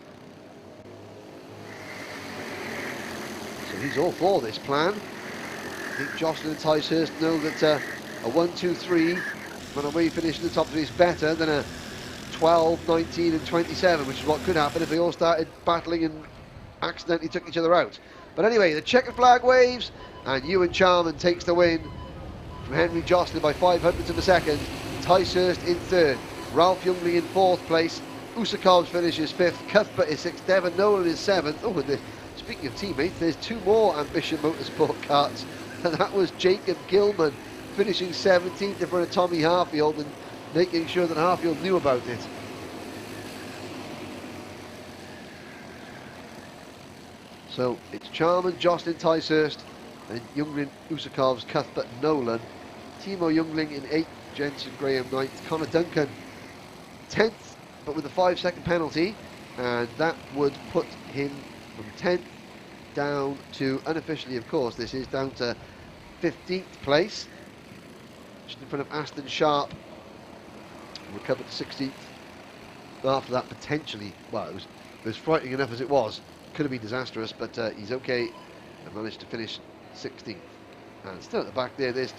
So he's all for this plan. I think Jocelyn and Ticehurst know that a 1, 2, 3 run away finish in the top 3 is better than a 12, 19 and 27, which is what could happen if they all started battling and accidentally took each other out. But anyway, the checkered flag waves, and Ewan Charman takes the win from Henry Jocelyn by 500ths of a second. Ticehurst in 3rd, Ralph Jungling in 4th place, Usakovs finishes 5th, Cuthbert is 6th, Devon Nolan is 7th. Oh, and speaking of teammates, there's 2 more Ambition Motorsport carts, and that was Jacob Gilman finishing 17th in front of Tommy Harfield and making sure that Harfield knew about it. So it's Charman, Jocelyn, Ticehurst, and Jungling, Usakovs, Cuthbert, Nolan. Timo Jungling in 8th, Jensen Graham 9th, Connor Duncan 10th, but with a 5-second penalty, and that would put him from 10th down to, unofficially of course, this is down to 15th place, just in front of Aston Sharp, recovered to 16th. After that, potentially, well, it was frightening enough as it was. Could have been disastrous, but he's okay and managed to finish 16th. And still at the back there, there's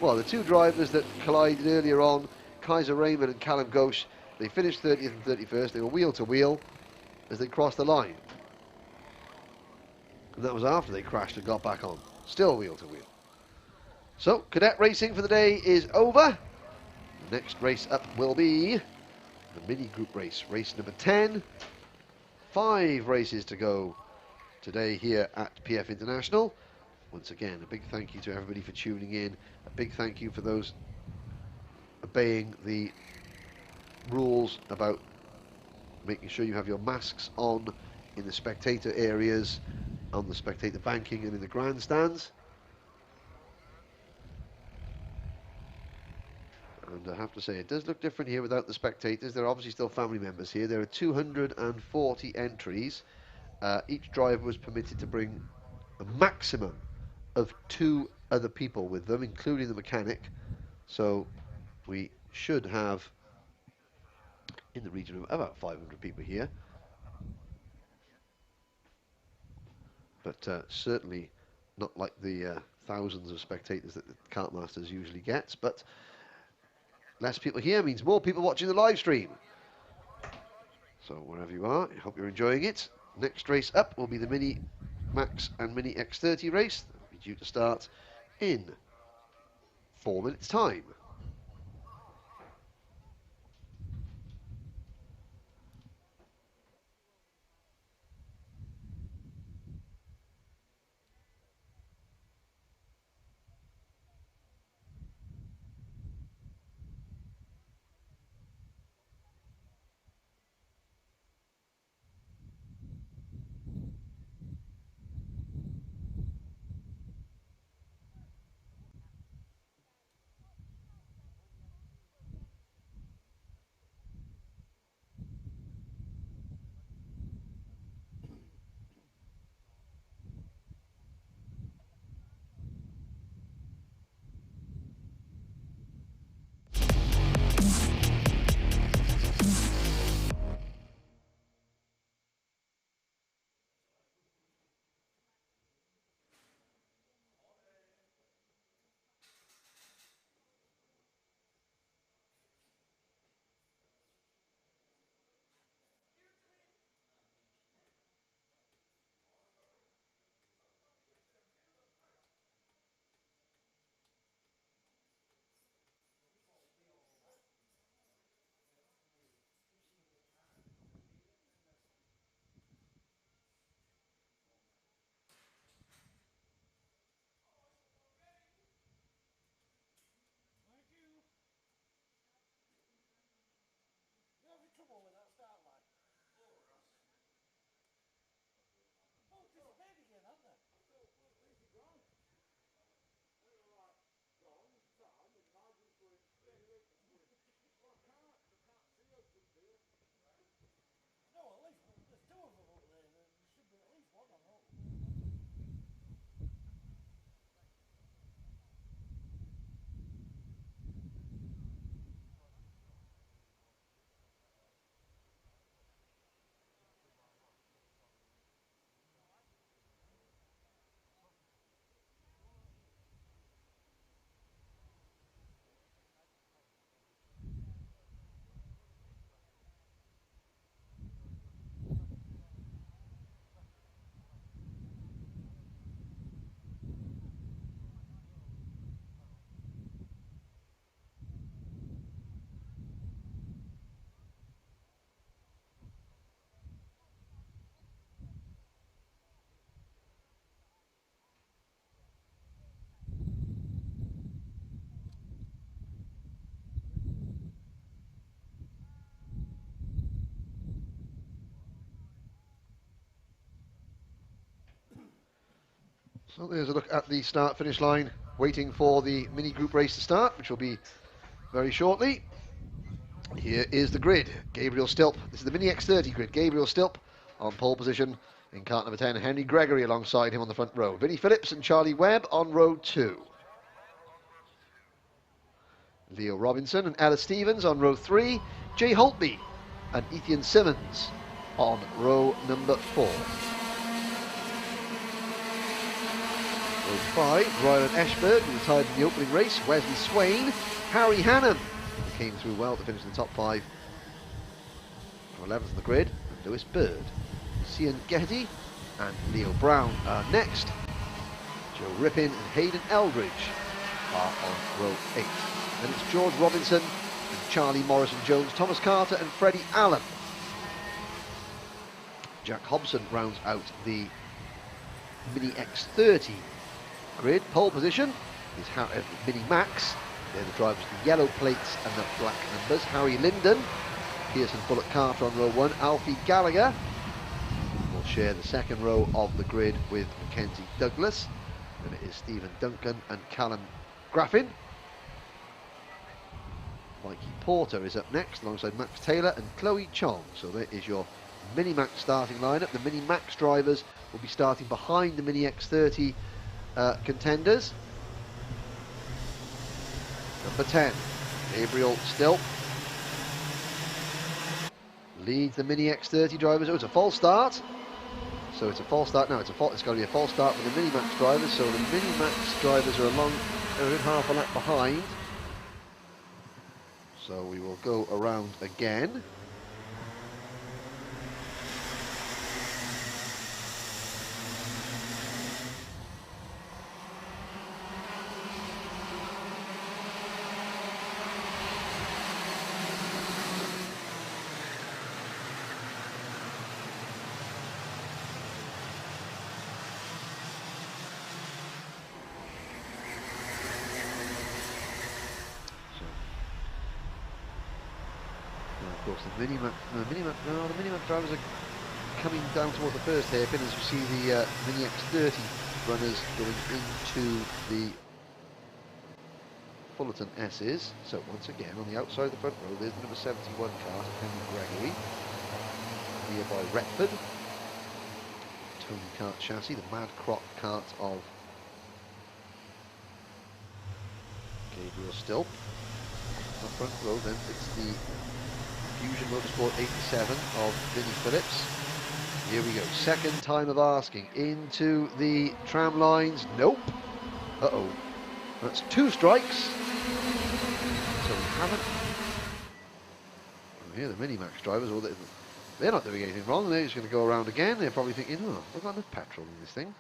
the 2 drivers that collided earlier on, Kaiser Raymond and Callum Ghosh. They finished 30th and 31st. They were wheel to wheel as they crossed the line. And that was after they crashed and got back on. Still wheel to wheel. So, cadet racing for the day is over. The next race up will be the mini group race, race number 10. 5 races to go today here at PF International. Once again, a big thank you to everybody for tuning in. A big thank you for those obeying the rules about making sure you have your masks on in the spectator areas, on the spectator banking and in the grandstands. And I have to say, it does look different here without the spectators. There are obviously still family members here. There are 240 entries, Each driver was permitted to bring a maximum of 2 other people with them, including the mechanic. So we should have in the region of about 500 people here. But certainly not like the thousands of spectators that the Kartmasters usually gets. But less people here means more people watching the live stream. So wherever you are, I hope you're enjoying it. Next race up will be the Mini Max and Mini X30 race. That will be due to start in 4 minutes' time. So there's a look at the start-finish line, waiting for the mini group race to start, which will be very shortly. Here is the grid. Gabriel Stilp. This is the Mini X30 grid. Gabriel Stilp on pole position in cart number 10. Henry Gregory alongside him on the front row. Vinnie Phillips and Charlie Webb on row 2. Leo Robinson and Ella Stevens on row 3. Jay Holtby and Ethan Simmons on row number 4. Row 5, Rylan Ashford, who retired in the opening race. Wesley Swain, Harry Hannam, who came through well to finish in the top 5. From 11th on the grid, and Lewis Bird. Cian Getty and Leo Brown are next. Joe Rippin and Hayden Eldridge are on row 8. Then it's George Robinson and Charlie Morrison-Jones, Thomas Carter and Freddie Allen. Jack Hobson rounds out the Mini X30 grid. Pole position is Mini Max. They're the drivers with the yellow plates and the black numbers. Harry Linden, Pearson Bullock Carter on row 1. Alfie Gallagher will share the second row of the grid with Mackenzie Douglas. And it is Stephen Duncan and Callum Graffin. Mikey Porter is up next alongside Max Taylor and Chloe Chong. So there is your Mini-Max starting lineup. The Mini-Max drivers will be starting behind the Mini X30 contenders. Number 10, Gabriel Still leads the Mini X30 drivers. Oh, it's a false start. So it's a false start. No, it's going to be a false start for the Mini-Max drivers. So the Mini-Max drivers are they're in half a lap behind. So we will go around again. Of course, the Mini-Max drivers are coming down towards the first hairpin as you see the Mini X30 runners going into the Fullerton S's. So once again, on the outside of the front row, there's the number 71 car, Henry Gregory, here by Retford. Tony Kart chassis, the Mad Croc kart of Gabriel Still. On the front row, then it's the Fusion Motorsport 87 of Vinnie Phillips. Here we go, second time of asking, into the tram lines, nope. Uh-oh, that's 2 strikes. So we haven't. Oh, here the Mini-Max drivers, they're not doing anything wrong, they're just going to go around again. They're probably thinking, oh, we've got enough petrol in this thing.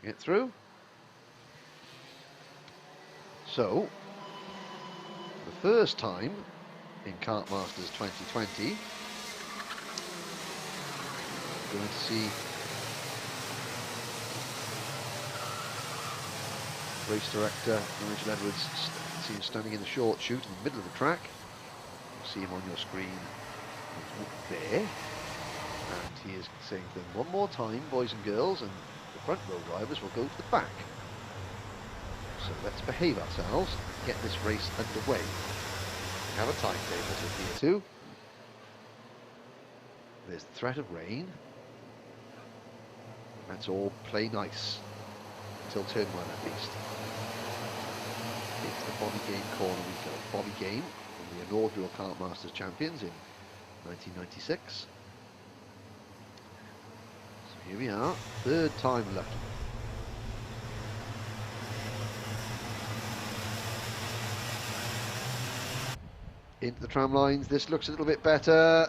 Get through. So, the first time in Kartmasters 2020, we're going to see race director Nigel Edwards seen standing in the short chute in the middle of the track. You'll see him on your screen there, and he is saying to them, one more time, boys and girls, and the front row drivers will go to the back. So let's behave ourselves and get this race underway. We have a timetable to adhere to. There's the threat of rain. Let's all play nice until turn 1 at least. It's the Bobby Game corner we go. Bobby Game, the inaugural Kartmasters champions in 1996. So here we are, third time lucky. Into the tram lines, this looks a little bit better.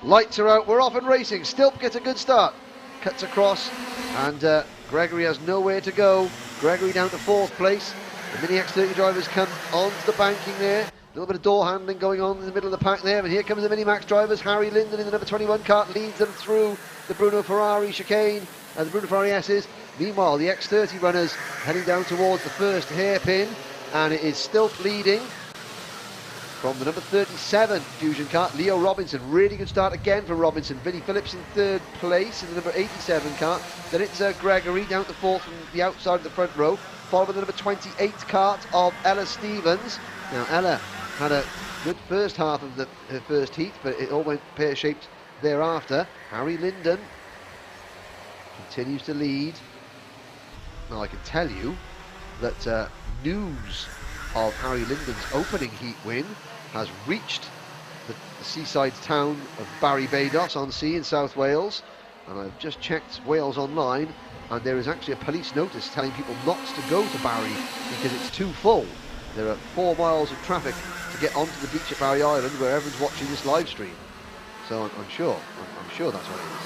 Lights are out, we're off and racing. Stilp gets a good start. Cuts across, and Gregory has nowhere to go. Gregory down to 4th place. The Mini X30 drivers come onto the banking there. A little bit of door handling going on in the middle of the pack there. And here comes the Mini Max drivers. Harry Linden in the number 21 kart leads them through the Bruno Ferrari chicane, the Bruno Ferrari S's. Meanwhile, the X30 runners heading down towards the first hairpin, and it is Stilp leading from the number 37 Fusion kart. Leo Robinson, really good start again for Robinson. Vinnie Phillips in 3rd place in the number 87 kart. Then it's Gregory down to 4th from the outside of the front row, followed by the number 28 kart of Ella Stevens. Now Ella had a good first half of her first heat, but it all went pear-shaped thereafter. Harry Linden continues to lead. Now I can tell you that news of Harry Linden's opening heat win has reached the seaside town of Barry-Baidos-on-Sea in South Wales, and I've just checked Wales Online, and there is actually a police notice telling people not to go to Barry because it's too full. There are 4 miles of traffic to get onto the beach at Barry Island where everyone's watching this live stream. So I'm sure that's what it is.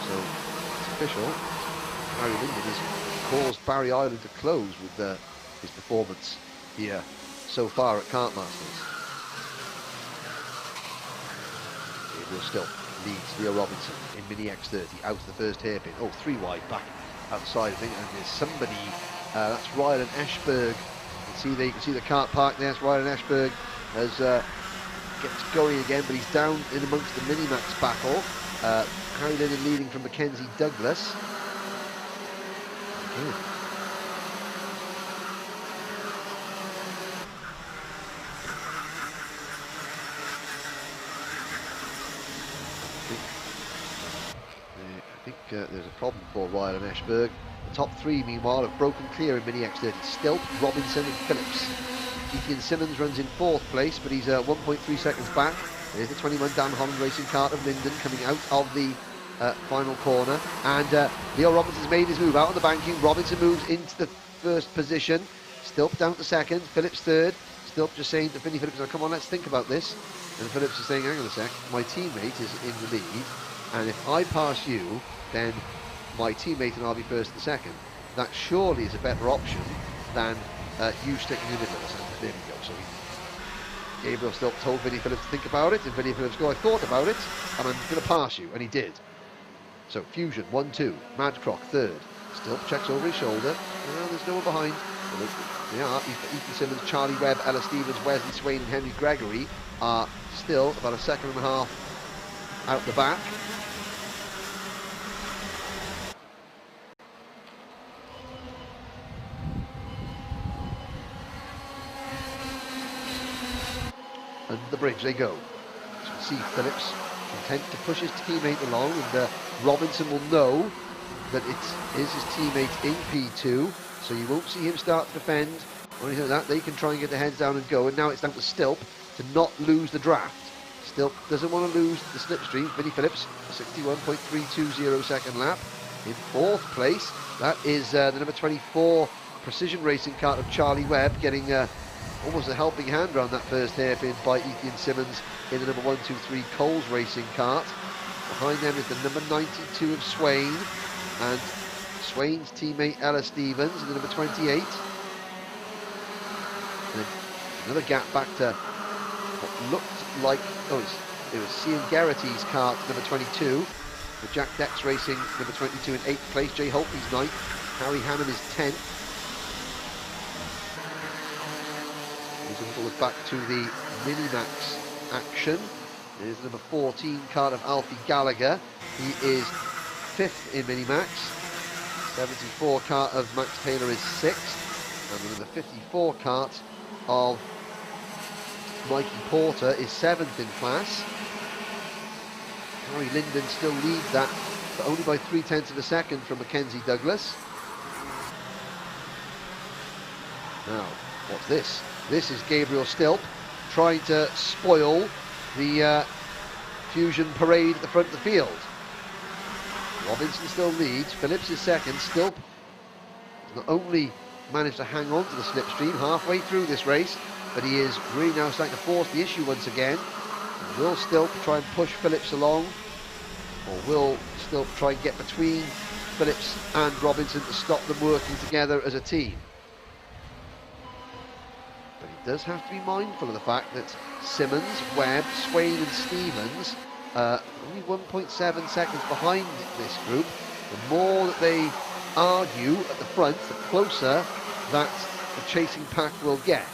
So it's official. Harry Linden has caused Barry Island to close with his performance here so far at Kartmasters. Gabriel Still leads Leo Robinson in Mini X30 out of the first hairpin. Oh, 3 wide back outside, I think, and there's somebody, that's Rylan Ashberg. You can see the kart park there. It's Rylan Ashberg as gets going again, but he's down in amongst the Mini-Max battle. Harry Linden leading from Mackenzie Douglas. there's a problem for Ryle and Eschberg. The top three, meanwhile, have broken clear in Mini X30. Stilp, Robinson and Phillips. Ethan Simmons runs in 4th place, but he's 1.3 seconds back. There's the 21 Dan Holland racing kart of Linden coming out of the final corner. And Leo Robinson's made his move out on the banking. Robinson moves into the first position. Stilp down to second, Phillips third. Stilp just saying to Vinnie Phillips, oh, come on, let's think about this. And Phillips is saying, hang on a sec, my teammate is in the lead, and if I pass you, then my teammate and I'll be first and second. That surely is a better option than you sticking in the middle. There we go. So Gabriel Stilp told Vinnie Phillips to think about it, and Vinnie Phillips go, I thought about it, and I'm going to pass you, and he did. So Fusion, 1-2, Madcrock, third. Stilp checks over his shoulder. No, there's no one behind. Well, they are. Ethan Simmons, Charlie Webb, Ella Stevens, Wesley Swain and Henry2 are still about a second and a half out the back. Under the bridge they go. So you see Phillips content to push his teammate along, and Robinson will know that it is his teammate in P2, so you won't see him start to defend or anything like that. They can try and get their heads down and go, and now it's down to Stilp to not lose the draft. Stilp doesn't want to lose the slipstream. Vinnie Phillips, 61.320 second lap. In 4th place, that is the number 24 Precision Racing kart of Charlie Webb, getting almost a helping hand around that first hairpin by Ethan Simmons in the number 123 Coles Racing kart. Behind them is the number 92 of Swain, and Swain's teammate Ella Stevens in the number 28. And another gap back to what looked like, it was Cian Garrity's kart, number 22. The Jack Dex Racing, number 22 in 8th place. Jay Holtby's 9th. Harry Hannum is 10th. Here's a look back to the Minimax action. There's number 14 kart of Alfie Gallagher. He is 5th in Minimax. 74 kart of Max Taylor is 6th. And the number 54 kart of Mikey Porter is 7th in class. Harry Linden still leads that, but only by 0.3 of a second from Mackenzie Douglas. Now, what's this? This is Gabriel Stilp trying to spoil the Fusion parade at the front of the field. Robinson still leads, Phillips is second. Stilp has not only managed to hang on to the slipstream halfway through this race, but he is really now starting to force the issue once again. And will Stilp try and push Phillips along, or will Stilp try and get between Phillips and Robinson to stop them working together as a team? But he does have to be mindful of the fact that Simmons, Webb, Swain and Stevens only 1.7 seconds behind this group. The more that they argue at the front, the closer that the chasing pack will get.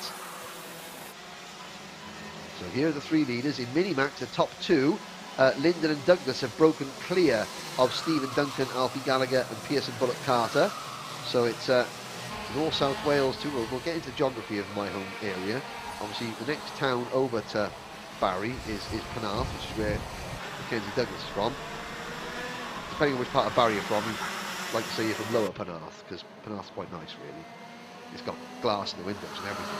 So here are the three leaders. In Minimax, the top two, Linden and Douglas, have broken clear of Stephen Duncan, Alfie Gallagher and Pearson Bullock Carter. So it's North South Wales too. We'll get into geography of my home area. Obviously the next town over to Barry is Penarth, which is where Mackenzie Douglas is from. Depending on which part of Barry you're from, I'd like to say you're from Lower Penarth, because Penarth's quite nice really. It's got glass in the windows and everything.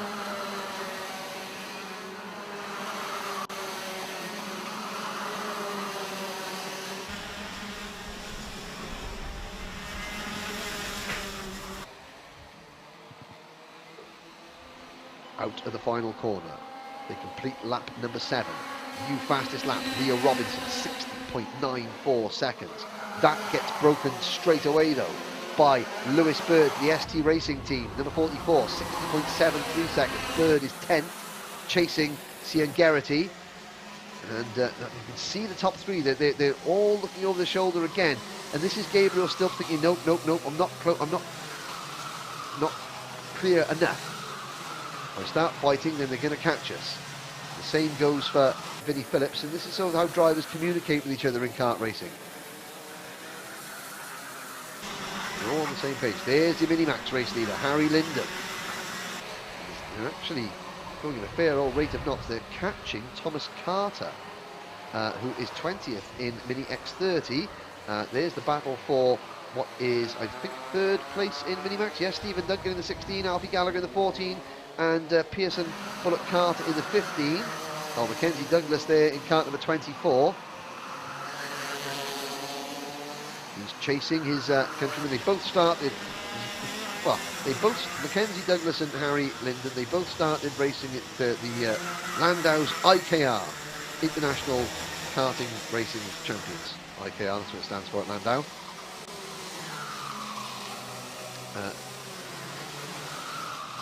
Out of the final corner, they complete lap number 7. New fastest lap, Leo Robinson, 60.94 seconds. That gets broken straight away though by Lewis Bird, the ST Racing team, number 44, 60.73 seconds. Bird is 10th, chasing Cian Garrity. And you can see the top three, they're all looking over the shoulder again. And this is Gabriel still thinking, nope, I'm not clear enough. If I start fighting, then they're going to catch us. The same goes for Vinnie Phillips, and this is sort of how drivers communicate with each other in kart racing. They're all on the same page. There's the Minimax race leader, Harry Linden. They're actually going at a fair old rate of knots. They're catching Thomas Carter, who is 20th in Mini X30. There's the battle for what is, I think, 3rd place in Minimax. Yes, Stephen Duncan in the 16, Alfie Gallagher in the 14, and Pearson Bullock Carter in the 15. Oh, Mackenzie Douglas there in cart number 24. He's chasing his countrymen. They both started, well, Mackenzie Douglas and Harry Linden, they both started racing at the Landau's IKR, International Karting Racing Champions. IKR, that's what it stands for at Landau.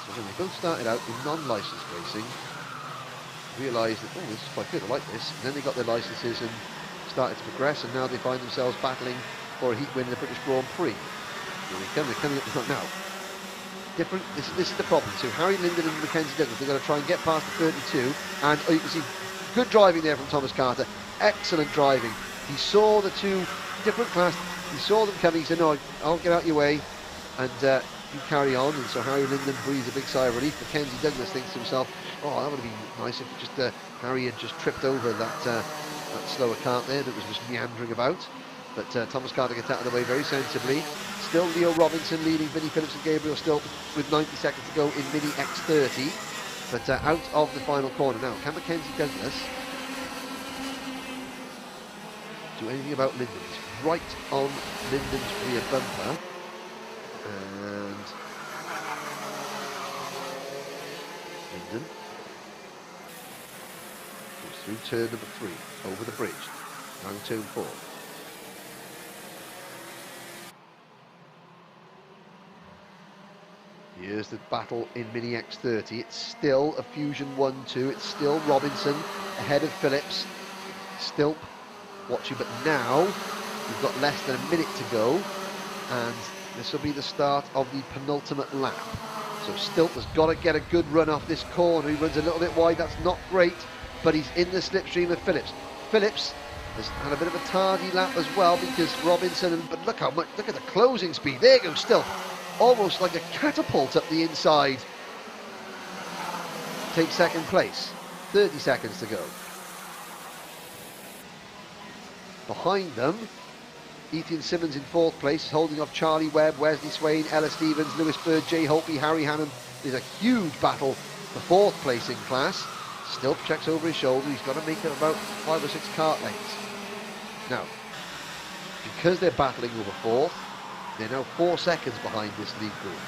So they both started out in non-licensed racing, realised that, oh, this is quite good, I like this, and then they got their licences and started to progress, and now they find themselves battling for a heat win in the British Grand Prix. Here they come, they're coming up the front now. Different, this is the problem. So Harry Linden and Mackenzie Douglas, they're going to try and get past the 32, and oh, you can see good driving there from Thomas Carter, excellent driving. He saw the two different class, he saw them coming, he said, no, I'll get out your way, and you carry on. And so Harry Linden breathes a big sigh of relief. Mackenzie Douglas thinks to himself, oh, that would have been nice if just Harry had just tripped over that slower cart there that was just meandering about. But Thomas Carter gets out of the way very sensibly. Still Leo Robinson leading Vinnie Phillips and Gabriel Stilp with 90 seconds to go in Mini X30. But out of the final corner now. Can Mackenzie Douglas do anything about Linden? He's right on Linden's rear bumper. And Linden goes through turn number 3, over the bridge, down turn 4. Here's the battle in Mini X30. It's still a Fusion 1-2. It's still Robinson ahead of Phillips. Stilp watching, but now we've got less than a minute to go, and this will be the start of the penultimate lap. So Stilp has got to get a good run off this corner. He runs a little bit wide. That's not great, but he's in the slipstream of Phillips. Phillips has had a bit of a tardy lap as well because Robinson, but look how much, look at the closing speed. There goes Stilp. Almost like a catapult up the inside. Takes 2nd place. 30 seconds to go. Behind them, Ethan Simmons in 4th place, holding off Charlie Webb, Wesley Swain, Ella Stevens, Lewis Bird, Jay Holtby, Harry Hannon. There's a huge battle for 4th place in class. Stilp checks over his shoulder. He's got to make it about 5 or 6 kart lengths. Now, because they're battling over 4th, they're now 4 seconds behind this lead group.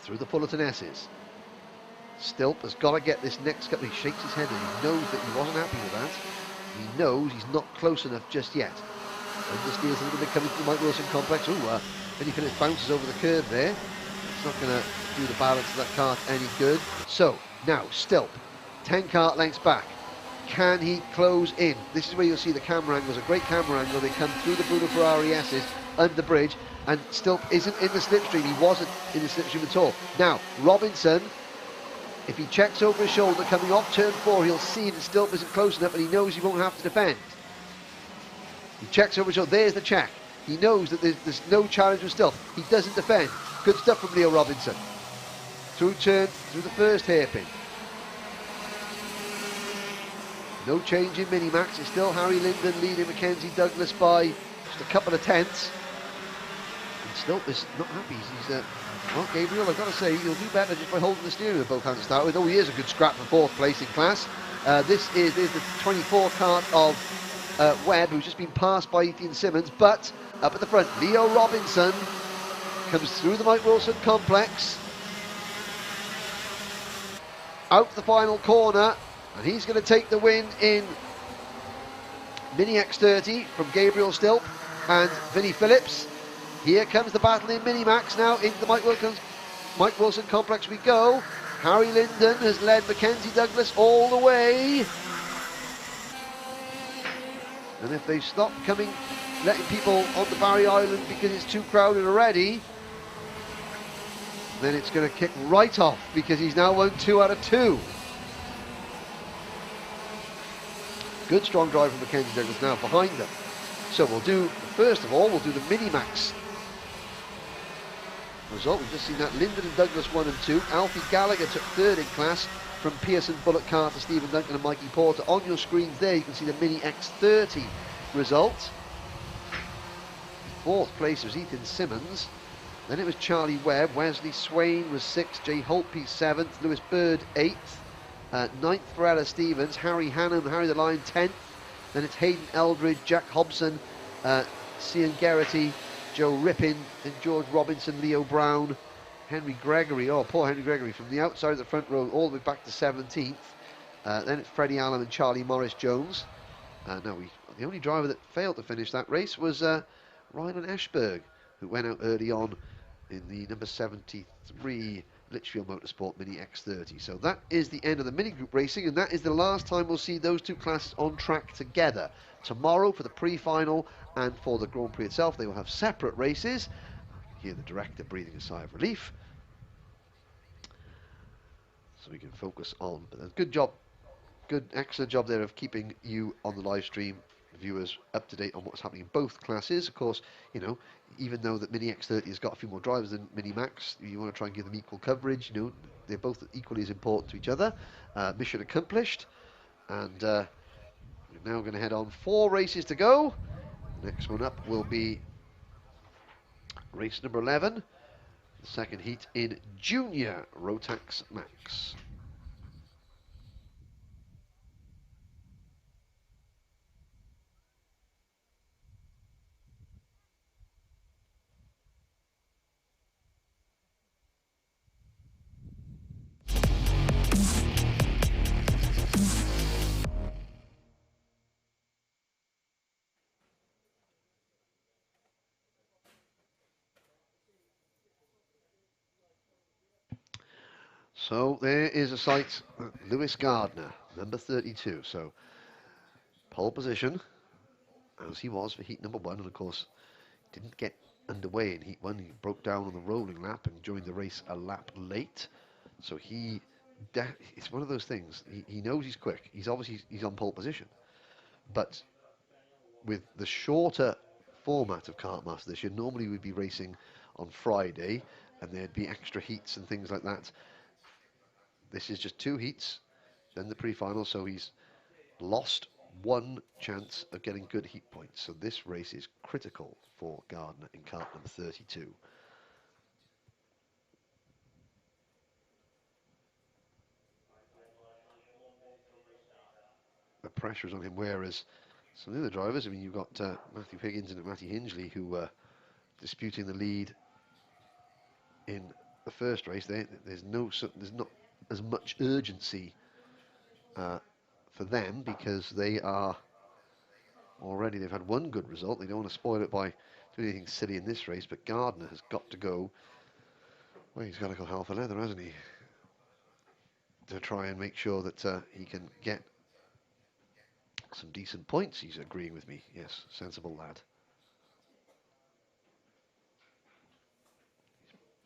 Through the Fullerton S's. Stilp has got to get this next couple. He shakes his head and he knows that he wasn't happy with that. He knows he's not close enough just yet. Understeers a little bit coming from the Mike Wilson complex. Ooh, Vinnie Phillips bounces over the curve there. It's not going to do the balance of that kart any good. So, now, Stilp, 10 kart lengths back. Can he close in? This is where you'll see the camera angles, a great camera angle. They come through the Bruno Ferrari S's under the bridge, and Stilp isn't in the slipstream. He wasn't in the slipstream at all. Now, Robinson, if he checks over his shoulder coming off turn 4, he'll see that Stilp isn't close enough, and he knows he won't have to defend. He checks over his shoulder. There's the check. He knows that there's no challenge with Stilp. He doesn't defend. Good stuff from Leo Robinson. Through the first hairpin. No change in Minimax. It's still Harry Linden leading Mackenzie Douglas by just a couple of tenths. And Stilp is not happy. He's well, Gabriel, I've got to say, he'll do better just by holding the steering with both hands to start with. Oh, he is a good scrap for 4th place in class. This is the 24 kart of Webb, who's just been passed by Ethan Simmons. But up at the front, Leo Robinson comes through the Mike Wilson complex. Out the final corner. And he's going to take the win in Mini X30 from Gabriel Stilp and Vinnie Phillips. Here comes the battle in Minimax now into the Mike Wilson complex we go. Harry Linden has led Mackenzie Douglas all the way. And if they stop letting people on the Barry Island because it's too crowded already, then it's going to kick right off because he's now won 2 out of 2. Good strong drive from Mackenzie Douglas now behind them. So first of all, we'll do the Minimax result. We've just seen that Linden and Douglas 1 and 2. Alfie Gallagher took 3rd in class from Pearson, Bullock Carter, Stephen Duncan and Mikey Porter. On your screens there, you can see the Mini X30 result. 4th place was Ethan Simmons. Then it was Charlie Webb. Wesley Swain was 6th. Jay Holtby 7th. Lewis Bird 8th. 9th for Ella Stevens. Harry Hannum, Harry the Lion 10th. Then it's Hayden Eldridge, Jack Hobson, Cian Geraghty, Joe Rippin, then George Robinson, Leo Brown, Henry Gregory. Oh, poor Henry Gregory, from the outside of the front row all the way back to 17th. Then it's Freddie Allen and Charlie Morris Jones. The only driver that failed to finish that race was Ryan Ashberg, who went out early on in the number 73 Litchfield Motorsport Mini X30. So that is the end of the mini group racing, and that is the last time we'll see those two classes on track together. Tomorrow for the pre-final and for the Grand Prix itself, they will have separate races. I can hear the director breathing a sigh of relief, so we can focus on. But good job, excellent job there of keeping you on the live stream, viewers, up to date on what's happening in both classes. Of course, you know, even though that Mini X30 has got a few more drivers than Mini Max, you want to try and give them equal coverage. You know, they're both equally as important to each other. Mission accomplished, and we're now going to head on. 4 races to go. The next one up will be race number 11, the second heat in Junior Rotax Max. So there is a sight, Lewis Gardner, number 32. So pole position, as he was for heat number 1, and of course didn't get underway in heat 1. He broke down on the rolling lap and joined the race a lap late. So it's one of those things. He knows he's quick. He's on pole position, but with the shorter format of Kartmasters this year, normally we'd be racing on Friday, and there'd be extra heats and things like that. This is just 2 heats, then the pre-final, so he's lost 1 chance of getting good heat points. So this race is critical for Gardner in kart number 32. The pressure is on him, whereas some of the other drivers, I mean, you've got Matthew Higgins and Matty Hingley, who were disputing the lead in the first race. There's not as much urgency for them, because they've had 1 good result. They don't want to spoil it by doing anything silly in this race, but Gardner has got to go, well, he's got to go hell for leather, hasn't he, to try and make sure that he can get some decent points. He's agreeing with me. Yes, sensible lad.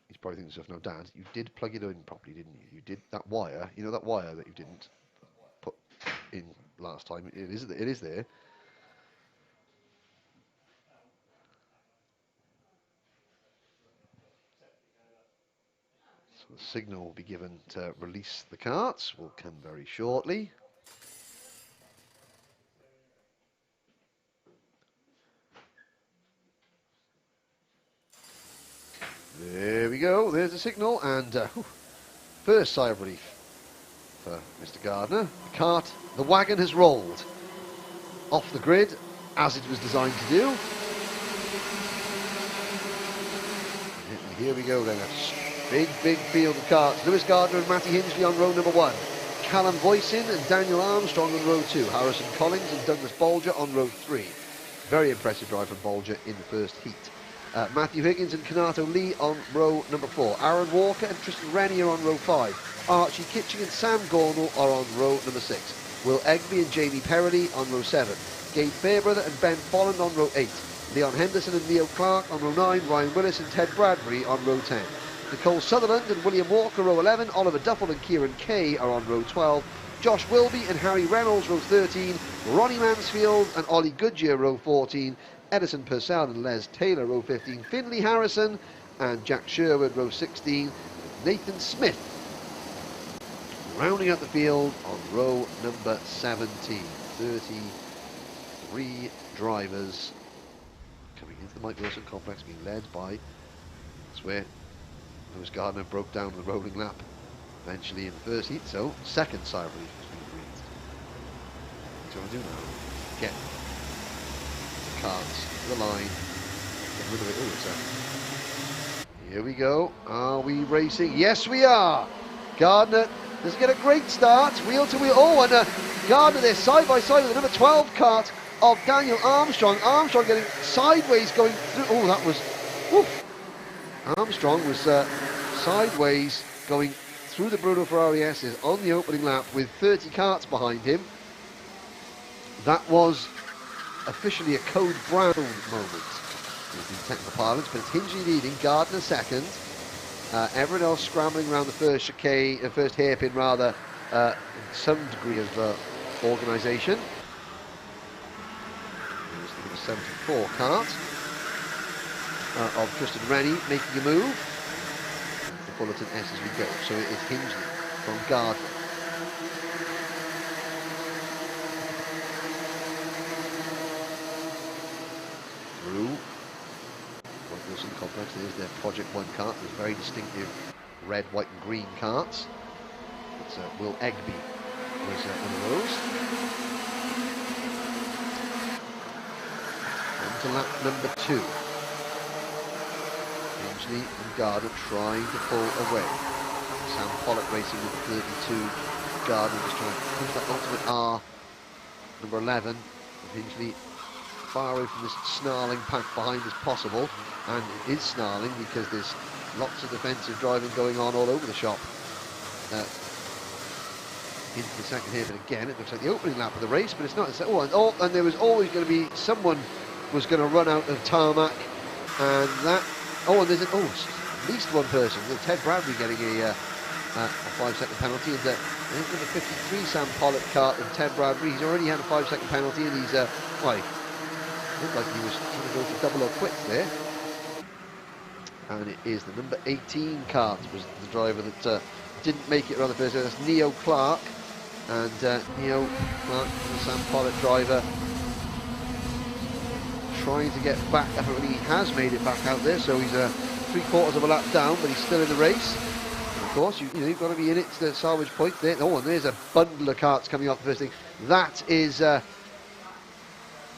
He's probably thinking to himself, no, Dad, you did plug it in properly, didn't you? You did that wire, you know, that wire that you didn't put in last time. It is there. So the signal will be given to release the karts. Will come very shortly. There we go, there's the signal, and first sigh of relief for Mr. Gardner. The wagon has rolled off the grid, as it was designed to do. And here we go then, a big field of karts. Lewis Gardner and Matty Hingley on row number 1. Callum Voisin and Daniel Armstrong on row 2. Harrison Collins and Douglas Bolger on row 3. Very impressive drive from Bolger in the first heat. Matthew Higgins and Kanato Lee on row number 4. Aaron Walker and Tristan Rennie are on row 5. Archie Kitching and Sam Gornall are on row number 6. Will Egby and Jamie Perrelly on row 7. Gabe Fairbrother and Ben Folland on row 8. Leon Henderson and Leo Clark on row 9. Ryan Willis and Ted Bradbury on row 10. Nicole Sutherland and William Walker row 11. Oliver Duffel and Kieran Kay are on row 12. Josh Wilby and Harry Reynolds row 13. Ronnie Mansfield and Ollie Goodyear row 14. Edison Purcell and Les Taylor row 15, Finley Harrison and Jack Sherwood row 16, Nathan Smith rounding out the field on row number 17. 33 drivers coming into the Mike Wilson complex, being led by, that's where Lewis Gardner broke down the rolling lap eventually in the first heat, so second sigh of relief has been breathed. What do you want to do now? Get the carts to the line, get rid of it. Oh, it's here we go. Are we racing? Yes, we are. Gardner does get a great start, wheel to wheel. Oh, and Gardner there side by side with the number 12 kart of Daniel Armstrong. Armstrong getting sideways going through. Oh, that was. Woof. Armstrong was sideways going through the Bruno Ferrari S's on the opening lap with 30 karts behind him. That was officially a code brown moment in technical parlance, but it's Hingley leading, Gardner second. Everyone else scrambling around the first chicane, first hairpin rather, some degree of organisation. There's the number 74 kart of Tristan Rennie making a move. The Fullerton S as we go. So it is Hingley from Gardner. Through Wilson complex. There's their Project 1 kart. There's very distinctive red, white and green karts. It's Will Egby was one of those. On to lap number 2. Hingley and Gardner trying to pull away. Sam Pollock racing with 32. Gardner just trying to push that ultimate R, number 11. Hingley far away from this snarling pack behind as possible, and it is snarling because there's lots of defensive driving going on all over the shop. Into the second here, but again it looks like the opening lap of the race, but it's not. And there was always going to be someone was going to run out of tarmac, and that. Oh, and there's at least one person. Ted Bradbury getting a 5-second penalty, and there's number 53 Sam Pollock kart and Ted Bradbury. He's already had a 5-second penalty, and he's looked like he was trying to go for double or quits there. And it is the number 18 kart was the driver that didn't make it around the first. That's Neo Clark, and Neo Clark, the Sam Pollock driver, trying to get back. Apparently he has made it back out there, so he's 3/4 of a lap down, but he's still in the race. And of course, you've got to be in it to the salvage point there. Oh, and there's a bundle of karts coming off the first thing. That is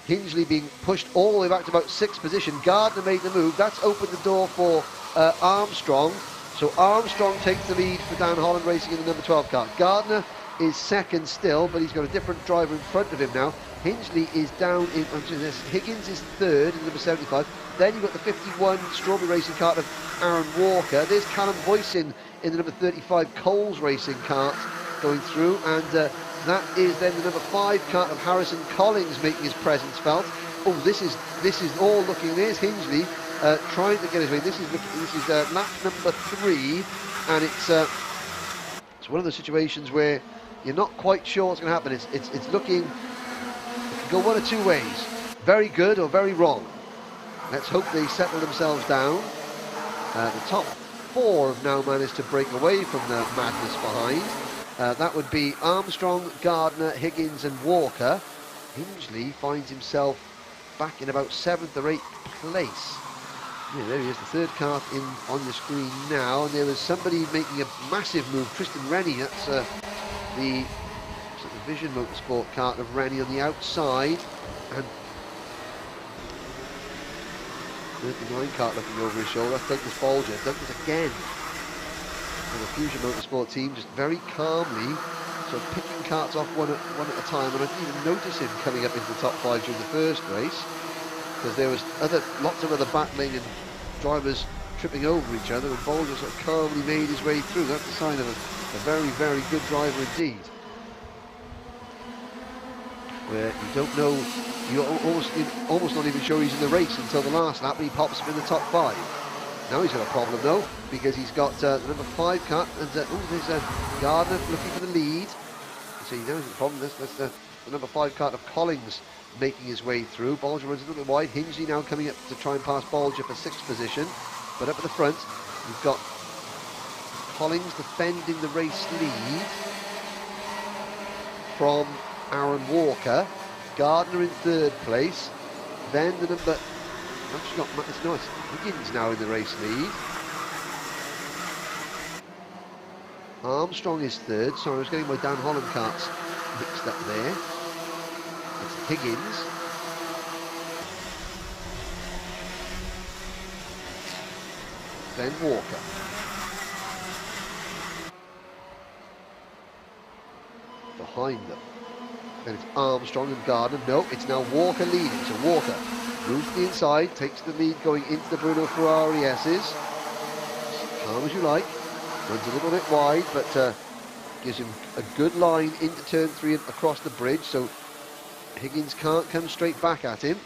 Hingley being pushed all the way back to about 6th position. Gardner made the move. That's opened the door for Armstrong. So Armstrong takes the lead for Dan Holland racing in the number 12 kart. Gardner is second still, but he's got a different driver in front of him now. Hingley is down in, Higgins is third in number 75. Then you've got the 51 Strawberry Racing kart of Aaron Walker. There's Callum Boyson in the number 35 Coles Racing kart going through, and that is then the number 5 kart of Harrison Collins making his presence felt. Oh, this is all looking. There's Hingley trying to get his way. This is lap number 3, and it's one of those situations where you're not quite sure what's going to happen. It's looking, it can go one of two ways: very good or very wrong. Let's hope they settle themselves down. The top 4 have now managed to break away from the madness behind. That would be Armstrong, Gardner, Higgins and Walker. Hingley finds himself back in about 7th or 8th place. Yeah, there he is, the 3rd kart on the screen now, and there was somebody making a massive move, Tristan Rennie. That's the Vision Motorsport kart of Rennie on the outside, and 39 kart looking over his shoulder. That's Douglas Bolger. Douglas again. And the Fusion Motorsport team just very calmly sort of picking karts off one at a time, and I didn't even notice him coming up into the top 5 during the first race, because there was lots of other battling and drivers tripping over each other, and Bolger sort of calmly made his way through. That's a sign of a very, very good driver indeed. Where you don't know, you're almost not even sure he's in the race until the last lap, and he pops up in the top 5. Now he's got a problem though, because he's got the number 5 kart, and there's Gardner looking for the lead. So he knows the problem. That's the number 5 kart of Collins making his way through. Bolger runs a little bit wide. Hingley now coming up to try and pass Bolger for 6th position. But up at the front, we've got Collins defending the race lead from Aaron Walker. Gardner in 3rd place. Then the number Actually got, it's nice. Higgins now in the race lead. Armstrong is third. Sorry, I was getting my Dan Holland carts mixed up there. It's Higgins. Then Walker. Behind them. Then it's Armstrong and Gardner. No, it's now Walker leading. So Walker moves to the inside, takes the lead going into the Bruno Ferrari S's. Calm as you like. Runs a little bit wide, but gives him a good line into turn 3 and across the bridge, so Higgins can't come straight back at him.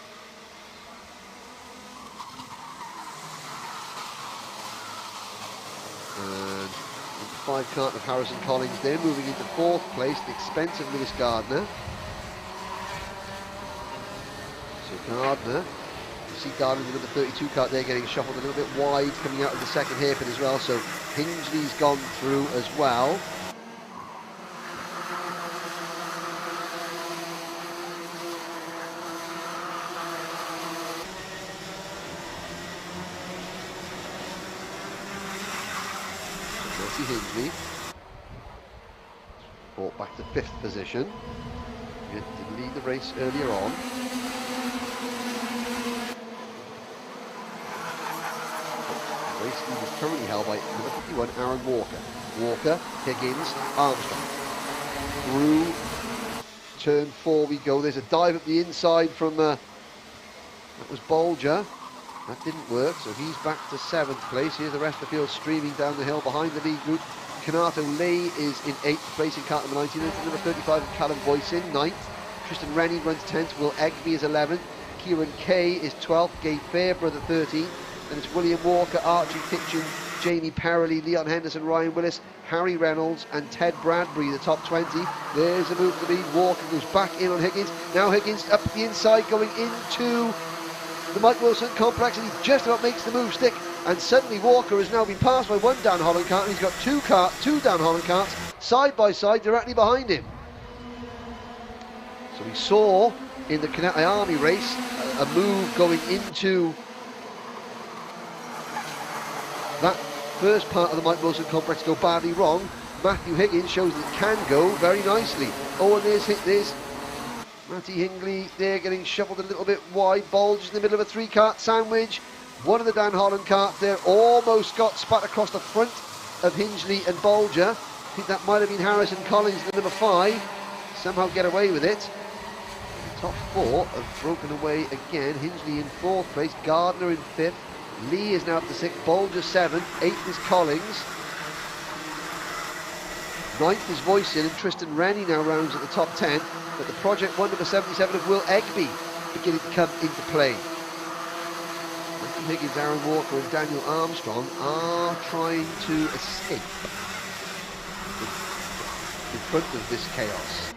And 5 cart of Harrison Collins there, moving into 4th place at the expense of Lewis Gardner. So Gardner, you see Gardner with the 32 cart there getting shuffled a little bit wide, coming out of the second hairpin as well, so Hingley's gone through as well. Hingley brought back to 5th position. He did lead the race earlier on. The race lead is currently held by number 51, Aaron Walker. Walker, Higgins, Armstrong. Through turn 4 we go. There's a dive up the inside from that was Bolger. That didn't work, so he's back to 7th place. Here's the rest of the field streaming down the hill behind the lead group. Kanato Lay is in 8th place in cart number 19. Number 35, Callum Boyce in 9th. Tristan Rennie runs 10th. Will Egby is 11th. Kieran Kay is 12th. Gabe Fairbrother 13th. Then it's William Walker, Archie Kitchen, Jamie Perrelly, Leon Henderson, Ryan Willis, Harry Reynolds and Ted Bradbury, the top 20. There's a move to the lead. Walker goes back in on Higgins. Now Higgins up the inside going into the Mike Wilson complex, and he just about makes the move stick, and suddenly Walker has now been passed by 1 Dan Holland cart, and he's got 2 Dan Holland carts side by side directly behind him. So we saw in the IAME race a move going into that first part of the Mike Wilson complex go badly wrong. Matthew Higgins shows that it can go very nicely. Oh, and there's Matty Hingley there getting shuffled a little bit wide. Bulge in the middle of a 3-cart sandwich. One of the Dan Holland carts there almost got spat across the front of Hingley and Bolger. I think that might have been Harrison Collins, the number 5. Somehow get away with it. The top 4 have broken away again. Hingley in 4th place, Gardner in 5th. Lee is now up to 6th, Bolger 7th, 8th is Collins. 9th is Voisin, and Tristan Rennie now rounds at the top 10. But the Project 1 number 77 of Will Egby beginning to come into play. Matthew Higgins, Aaron Walker and Daniel Armstrong are trying to escape in front of this chaos.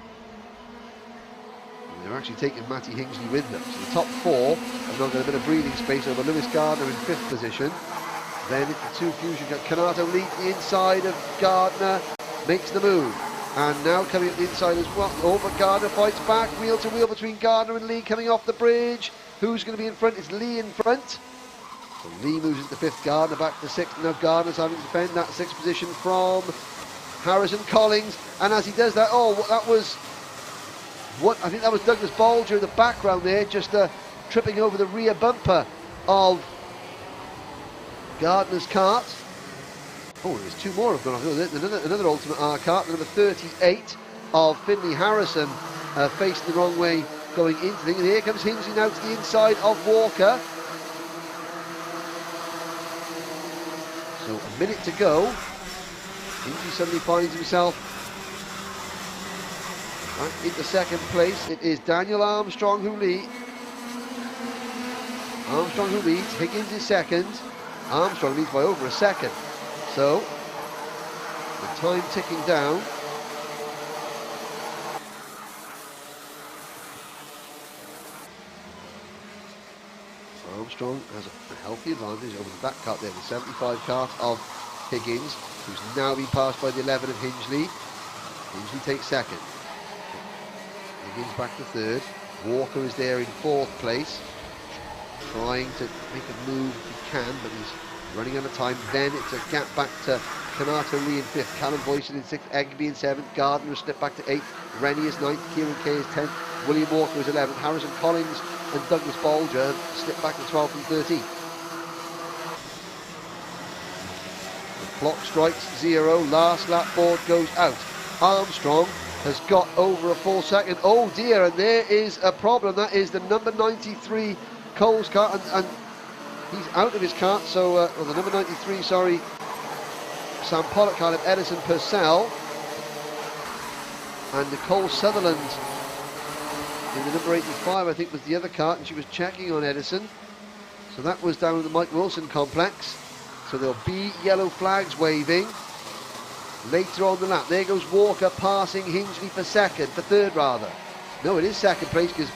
And they're actually taking Matty Hingsley with them. So the top 4 have now got a bit of breathing space over Lewis Gardner in 5th position. Then it's the 2 fusion. Kanato leads the inside of Gardner, makes the move. And now coming up the inside as well. Over Gardner fights back, wheel to wheel between Gardner and Lee coming off the bridge. Who's going to be in front? It's Lee in front. So Lee moves into 5th, Gardner back to 6th. Now Gardner's having to defend that 6th position from Harrison Collins. And as he does that, that was what I think that was Douglas Bolger in the background there, just tripping over the rear bumper of Gardner's cart. Oh, there's 2 more have gone off. Another Ultimate R cart, number 38 of Finley Harrison, facing the wrong way going into things. And here comes Hingley now to the inside of Walker. So a minute to go. Hingley suddenly finds himself back into 2nd place. It is Daniel Armstrong who leads. Higgins is 2nd. Armstrong leads by over a second. So, the time ticking down. Armstrong has a healthy advantage over the back cart there, the 75 cart of Higgins, who's now been passed by the 11 of Hingley. Hingley takes 2nd. Higgins back to 3rd. Walker is there in 4th place. trying to make a move if he can, but he's running out of time. Then it's a gap back to Kanato Lee in 5th, Callum Boyson in 6th, Egby in 7th, Gardner has slipped back to 8th, Rennie is 9th, Kieran Kay is 10th, William Walker is 11th, Harrison Collins and Douglas Bolger slipped back to 12th and 13th. The clock strikes 0, last lap board goes out. Armstrong has got over a full second. Oh dear, and there is a problem. That is the number 93 Cole's car, and he's out of his kart, so, well, the number 93, sorry, Sam Pollock kind of Edison Purcell, and Nicole Sutherland in the number 85, I think, was the other kart, and she was checking on Edison. So that was down at the Mike Wilson complex. So there'll be yellow flags waving later on the lap. There goes Walker passing Hingley for third rather. No, it is second place because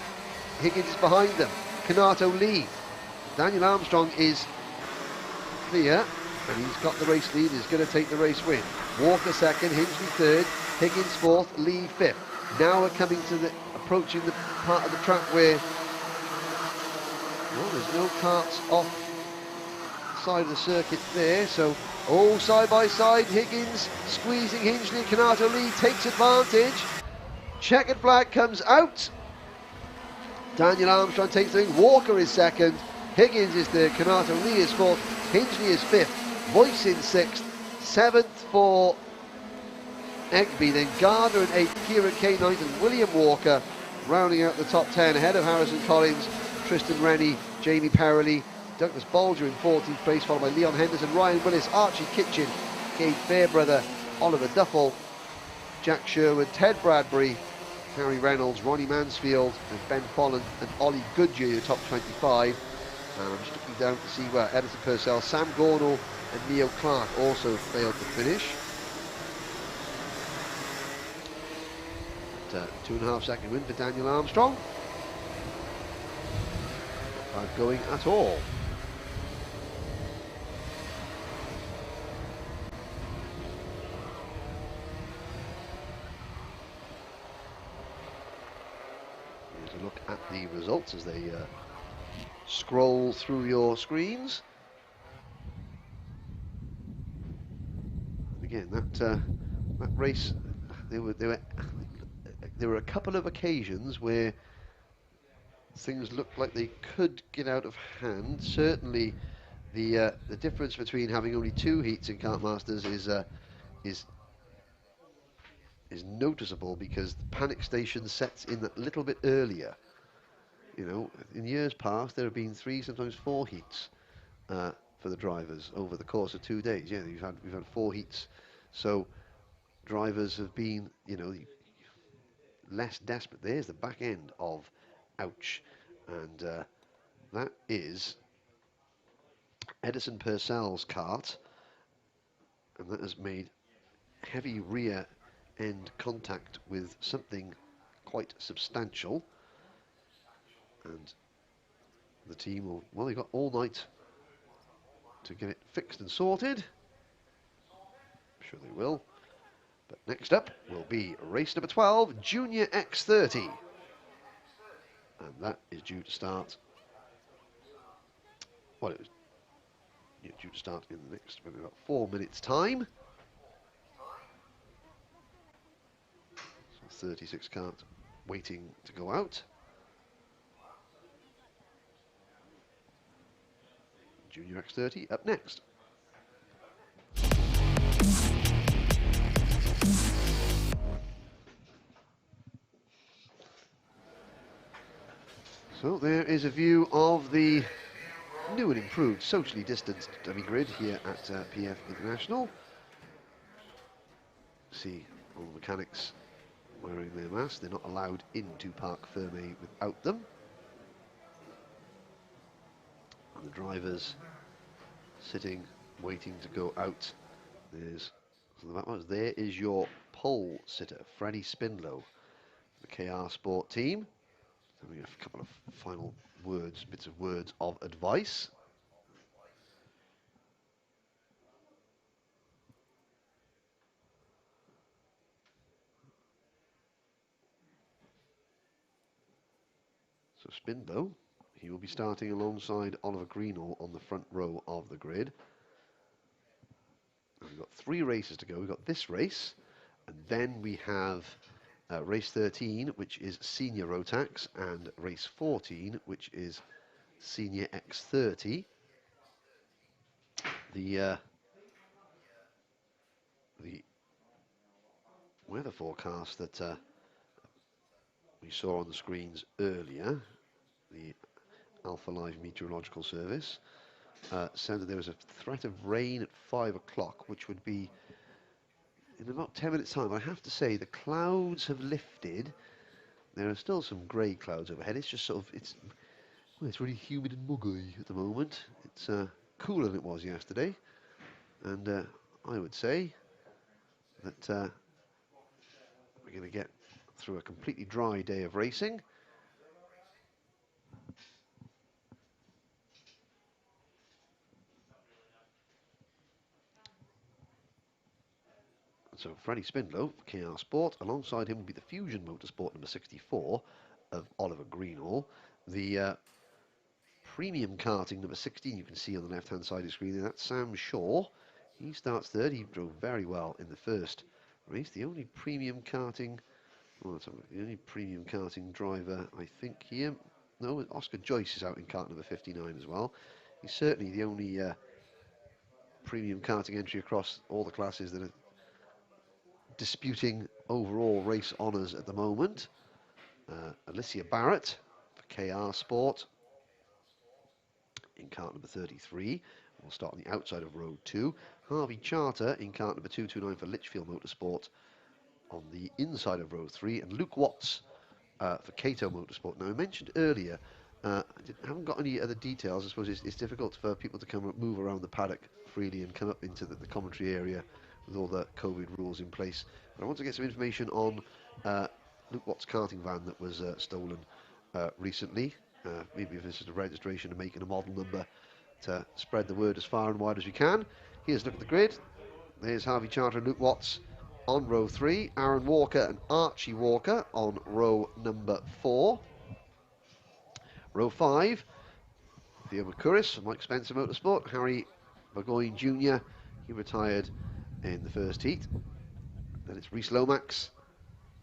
Higgins is behind them. Kanato Lee. Daniel Armstrong is clear, and he's got the race lead. He's going to take the race win. Walker second, Hingley third, Higgins fourth, Lee fifth. Now we're coming to the approaching the part of the track where, well, there's no carts off the side of the circuit there. So, all side by side, Higgins squeezing Hingley. Kanato Lee takes advantage. Checkered flag comes out. Daniel Armstrong takes the lead. Walker is second. Higgins is third. Kanato Lee is fourth. Hingley is fifth. Voice in sixth. Seventh for Egby. Then Gardner in eighth. Kieran Kay ninth. And William Walker rounding out the top 10 ahead of Harrison Collins, Tristan Rennie, Jamie Perrelly, Douglas Bolger in 14th place, followed by Leon Henderson, Ryan Willis, Archie Kitchen, Gabe Fairbrother, Oliver Duffel, Jack Sherwood, Ted Bradbury, Harry Reynolds, Ronnie Mansfield, and Ben Folland, and Ollie Goodyear, your top 25. And I'm just looking down to see where Edison Purcell, Sam Gornall, and Neo Clark also failed to finish. 2.5 second win for Daniel Armstrong. Not bad going at all. Here's a look at the results as they scroll through your screens. Again, that race, there were a couple of occasions where things looked like they could get out of hand. Certainly, the difference between having only 2 heats in Kartmasters is noticeable, because the panic station sets in that little bit earlier. You know, in years past there have been 3, sometimes 4 heats for the drivers over the course of 2 days. Yeah, we've had 4 heats, so drivers have been, you know, less desperate. There's the back end of ouch, and that is Edison Purcell's kart, and that has made heavy rear end contact with something quite substantial, and the team will, well, they got all night to get it fixed and sorted. I'm sure they will. But next up will be race number 12, Junior X30. And that is due to start, well, it was due to start in the next, maybe about 4 minutes' time. So 36 cars waiting to go out. Junior X30 up next. So there is a view of the new and improved socially distanced dummy grid here at PF International. See all the mechanics wearing their masks. They're not allowed into Parc Fermé without them. And the drivers sitting, waiting to go out. There is your pole sitter, Freddie Spindlow, the KR Sport team. Having a couple of final words, bits of words of advice. So Spindlow, He will be starting alongside Oliver Greenall on the front row of the grid. We've got 3 races to go. We've got this race, and then we have race 13, which is Senior Rotax, and race 14, which is Senior X30. The weather forecast that we saw on the screens earlier, the Alpha Live Meteorological Service, said that there was a threat of rain at 5 o'clock, which would be in about 10 minutes' time. I have to say the clouds have lifted. There are still some grey clouds overhead. It's just sort of, it's really humid and muggy at the moment. It's cooler than it was yesterday, and I would say that we're going to get through a completely dry day of racing. So Freddie Spindlow, KR Sport, alongside him will be the Fusion Motorsport number 64 of Oliver Greenall. The Premium Karting number 16 you can see on the left-hand side of the screen, and that's Sam Shaw. He starts third. He drove very well in the first race. The only Premium Karting, the only Premium Karting driver I think here, no, Oscar Joyce is out in kart number 59 as well. He's certainly the only Premium Karting entry across all the classes that are disputing overall race honours at the moment. Alicia Barrett for KR Sport in kart number 33. We'll start on the outside of row 2. Harvey Charter in kart number 229 for Litchfield Motorsport on the inside of row 3. And Luke Watts for Cato Motorsport. Now, I mentioned earlier, I haven't got any other details. I suppose it's difficult for people to move around the paddock freely and come up into the commentary area with all the COVID rules in place. But I want to get some information on Luke Watts' karting van that was stolen recently. Maybe if this is a registration, a make and a model number, to spread the word as far and wide as we can. Here's a look at the grid. There's Harvey Charter and Luke Watts on row 3. Aaron Walker and Archie Walker on row number 4. Row 5, Theo McCurris for Mike Spencer Motorsport. Harry Burgoyne Jr., he retired in the first heat. Then it's Rhys Lomax,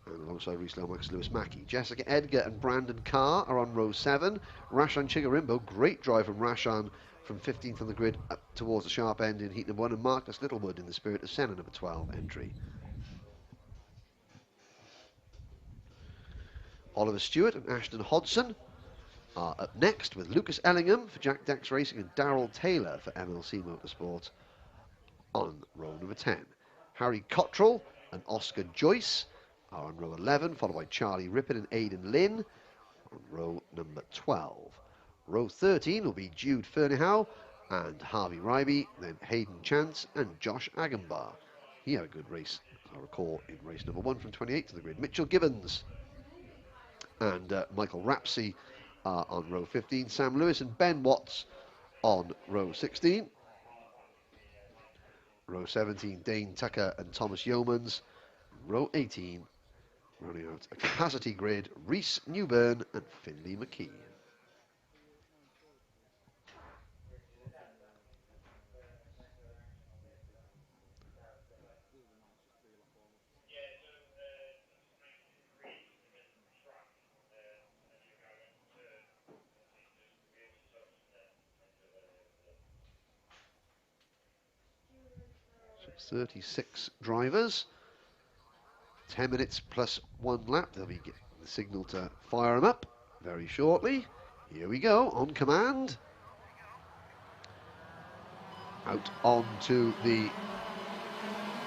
and alongside Rhys Lomax, Lewis Mackey. Jessica Edgar and Brandon Carr are on row 7. Rashan Chigarimbo, great drive from Rashan from 15th on the grid up towards the sharp end in heat number 1, and Marcus Littlewood in the Spirit of Senna number 12 entry. Oliver Stewart and Ashton Hodson are up next, with Lucas Ellingham for Jack Dex Racing and Darrell Taylor for MLC Motorsport on row number 10. Harry Cottrell and Oscar Joyce are on row 11, followed by Charlie Rippon and Aidan Lynn on row number 12. Row 13 will be Jude Fernihow and Harvey Ryby, then Hayden Chance and Josh Agambar. He had a good race, I recall, in race number 1 from 28 to the grid. Mitchell Gibbons and Michael Rapsey are on row 15. Sam Lewis and Ben Watts on row 16. Row 17, Dane Tucker and Thomas Yeomans. Row 18, running out a capacity grid, Rhys Newburn and Finlay McKee. So 36 drivers. 10 minutes plus 1 lap. They'll be getting the signal to fire them up very shortly. Here we go, on command. Out onto the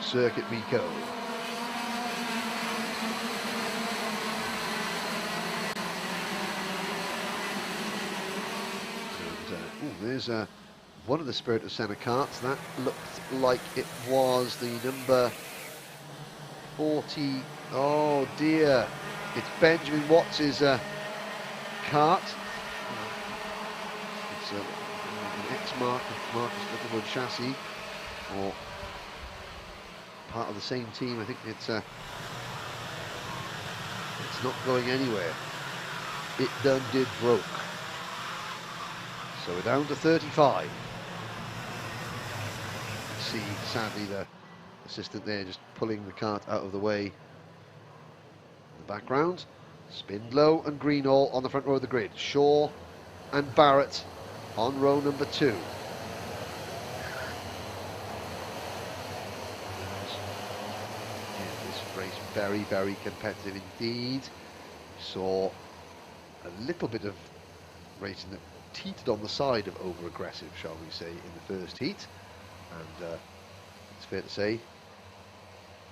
circuit we go. And, there's one of the Spirit of Senna karts. That looked like it was the number 40, oh dear, it's Benjamin Watts' kart. It's an ex-Marcus Littlewood chassis, or part of the same team. I think it's not going anywhere. It done did broke. So we're down to 35. See, sadly, the assistant there just pulling the cart out of the way. In the background, Spindlow and Greenall on the front row of the grid. Shaw and Barrett on row number 2. This race very, very competitive indeed. Saw a little bit of racing that teetered on the side of over-aggressive, shall we say, in the first heat. And it's fair to say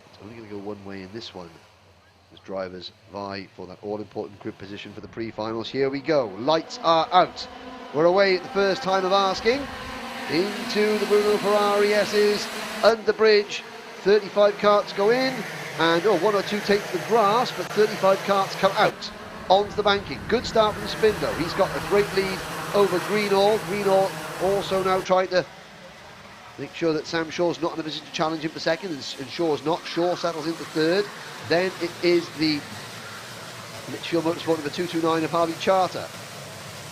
it's only going to go one way in this one as drivers vie for that all-important grid position for the pre-finals. Here we go. Lights are out. We're away at the first time of asking. Into the Bruno Ferrari S's under bridge. 35 carts go in, and one or two take the grass, but 35 carts come out onto the banking. Good start from Spindlow. He's got a great lead over Greenall. Greenall also now trying to make sure that Sam Shaw's not in a position to challenge him for second, and Shaw's not. Shaw settles into third. Then it is the Litchfield Motorsport number 229 of Harvey Charter.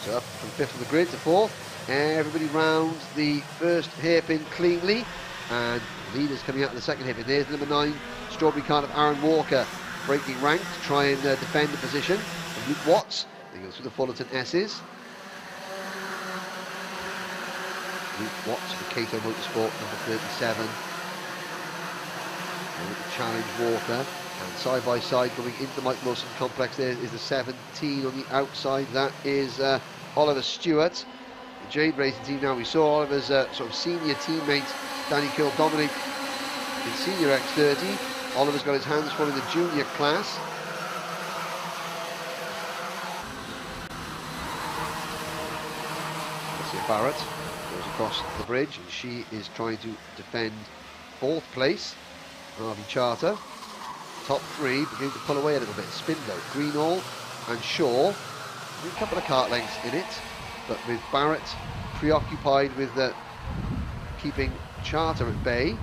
So up from 5th of the grid to 4th. Everybody rounds the first hairpin cleanly, and leaders coming out of the second hairpin. There's number 9 Strawberry Cart of Aaron Walker breaking rank to try and defend the position. And Luke Watts, he goes through the Fullerton S's. Luke Watts for Cato Motorsport, number 37. Challenge Walker, and side by side going into the Mike Wilson complex there is the 17 on the outside. That is Oliver Stewart. The Jade Racing team. Now we saw Oliver's sort of senior teammate Danny Kildominic in senior X30. Oliver's got his hands full in the junior class. Alicia Barrett goes across the bridge, and she is trying to defend 4th place. Harvey Charter, top 3, beginning to pull away a little bit. Spindlow, Greenall and Shaw, a couple of kart lengths in it, but with Barrett preoccupied with keeping Charter at bay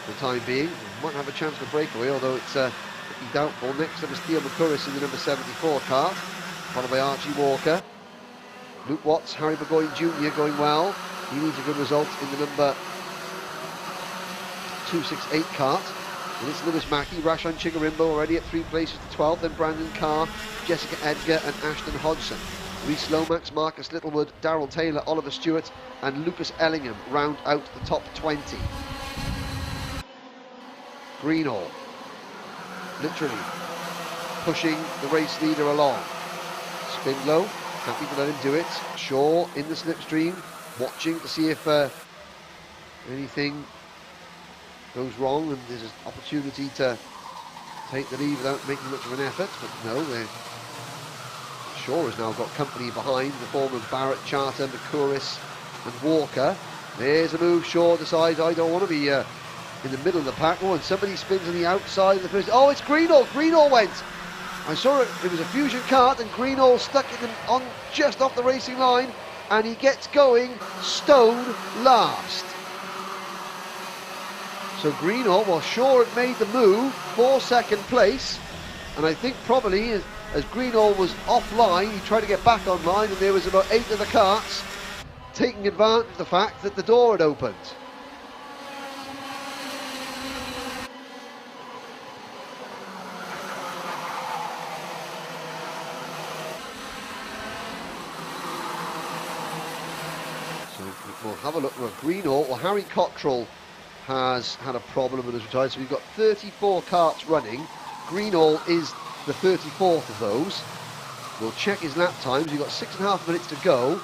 for the time being. Might have a chance for breakaway, although it's looking doubtful. Next up is Theo McCurris in the number 74 kart, followed by Archie Walker. Luke Watts, Harry Burgoyne Jr. going well. He needs a good result in the number 268 kart. And it's Lewis Mackey, Rashan Chigarimbo already at 3 places to 12th, then Brandon Carr, Jessica Edgar and Ashton Hodgson. Reese Lomax, Marcus Littlewood, Darrell Taylor, Oliver Stewart and Lucas Ellingham round out the top 20. Greenall literally pushing the race leader along. Spindlow, happy to let him do it. Shaw in the slipstream, watching to see if anything goes wrong and there's an opportunity to take the lead without making much of an effort, but no, Shaw has now got company behind in the form of Barrett, Charter, McCurris and Walker. There's a move. Shaw decides, I don't want to be in the middle of the pack. Oh, and somebody spins on the outside of the first. Oh, it's Greenall. Greenall went. I saw it. It was a Fusion kart, and Greenall stuck it on just off the racing line, and he gets going stone last. So Greenall, while Shaw had made the move for second place, and I think probably as Greenall was offline, he tried to get back online, and there was about 8 of the karts taking advantage of the fact that the door had opened. So we'll have a look. Well, Greenall, well, Harry Cottrell has had a problem and has retired, so we've got 34 karts running. Greenall is the 34th of those. We'll check his lap times. We've got 6.5 minutes to go.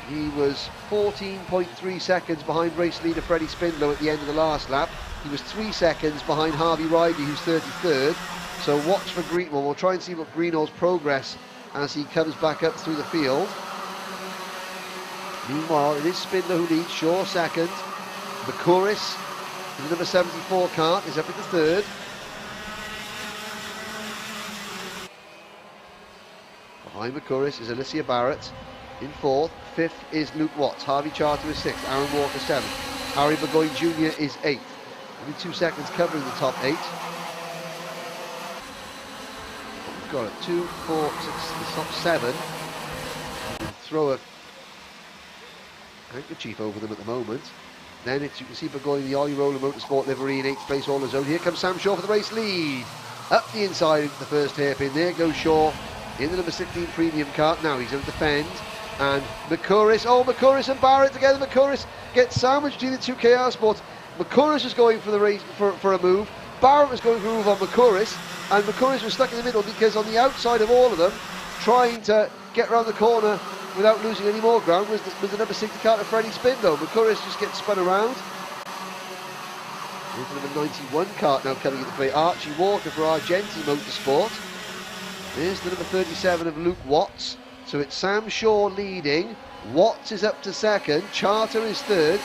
He was 14.3 seconds behind race leader Freddie Spindlow at the end of the last lap. He was 3 seconds behind Harvey Riley, who's 33rd. So watch for Greenall. We'll try and see what Greenall's progress as he comes back up through the field. Meanwhile, it is Spindlow who leads, Shaw second. McCurris in the number 74 kart is up into third. Behind McCurris is Alicia Barrett in fourth. Fifth is Luke Watts. Harvey Charter is sixth. Aaron Walker seventh. Harry Burgoyne Jr. is eighth. Only 2 seconds covering the top 8. We've got a 2, 4, 6, the top 7 throw a handkerchief over them at the moment. Then it's, you can see Burgoyne, the Ollie Roller Motorsport livery in 8th place all his own. Here comes Sam Shaw for the race lead. Up the inside into the first hairpin. There goes Shaw in the number 16 premium kart. Now he's going to defend. And McCurris, McCurris and Barrett together. McCurris gets sandwiched between the two KR Sports. McCurris was going for the race for a move. Barrett was going for a move on McCurris. And McCurris was stuck in the middle because on the outside of all of them, trying to get around the corner without losing any more ground, was the number 60 kart of Freddie Spindle. McCurris just gets spun around. Here's the number 91 kart now coming into play. Archie Walker for Argenti Motorsport. There's the number 37 of Luke Watts. So it's Sam Shaw leading. Watts is up to second. Charter is third.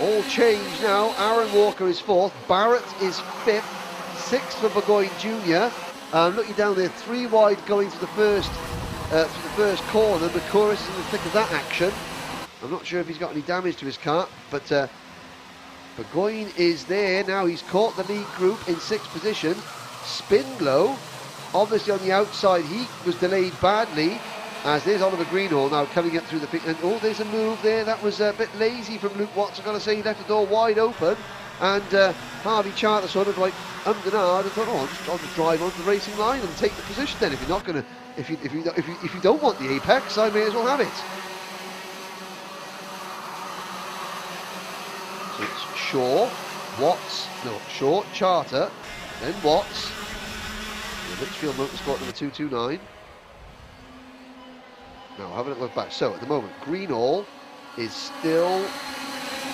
All changed now. Aaron Walker is fourth. Barrett is fifth. Sixth for Burgoyne Jr. Looking down there, 3 wide going to the first corner. McCurris is in the thick of that action. I'm not sure if he's got any damage to his kart, but Burgoyne is there now. He's caught the lead group in 6th position. Spindlow, obviously on the outside, he was delayed badly. As there's Oliver Greenhall now coming up through the pit, and there's a move there. That was a bit lazy from Luke Watts. I've got to say, he left the door wide open, and Harvey Charter sort of like ummed and ahed and thought, I'll just drive onto the racing line and take the position. Then, if you're not going to, if you don't want the apex, I may as well have it. So it's Shaw, Watts, Shaw, Charter, then Watts, the Litchfield Motorsport number 229. Now, having a look back. So, at the moment, Greenall is still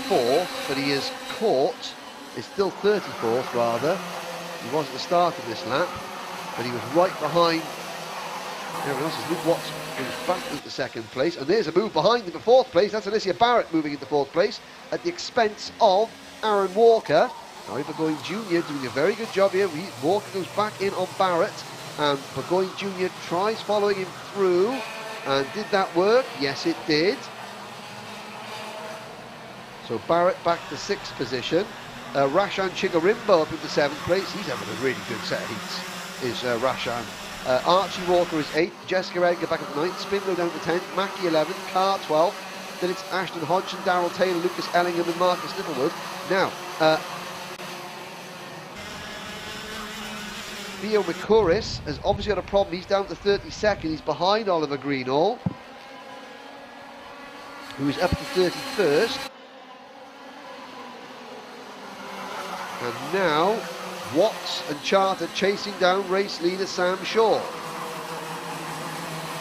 4th, but he is caught. Is still 34th, rather. He was at the start of this lap, but he was right behind everyone else. Luke Watts goes back into 2nd place, and there's a move behind him for 4th place. That's Alicia Barrett moving into 4th place at the expense of Aaron Walker. Now, Burgoyne Jr. doing a very good job here. Walker goes back in on Barrett, and Burgoyne Jr. tries following him through. And did that work? Yes, it did. So Barrett back to 6th position. Rashan Chigarimbo up into 7th place. He's having a really good set of heats, is Rashan. Archie Walker is 8th. Jessica Edgar back at the 9th. Spindle down to 10th. Mackie 11th. Carr 12th. Then it's Ashton Hodgson, Darrell Taylor, Lucas Ellingham and Marcus Littlewood. Now, Theo McCurris has obviously got a problem. He's down to 32nd. He's behind Oliver Greenall, who is up to 31st. And now Watts and Charter chasing down race leader Sam Shaw.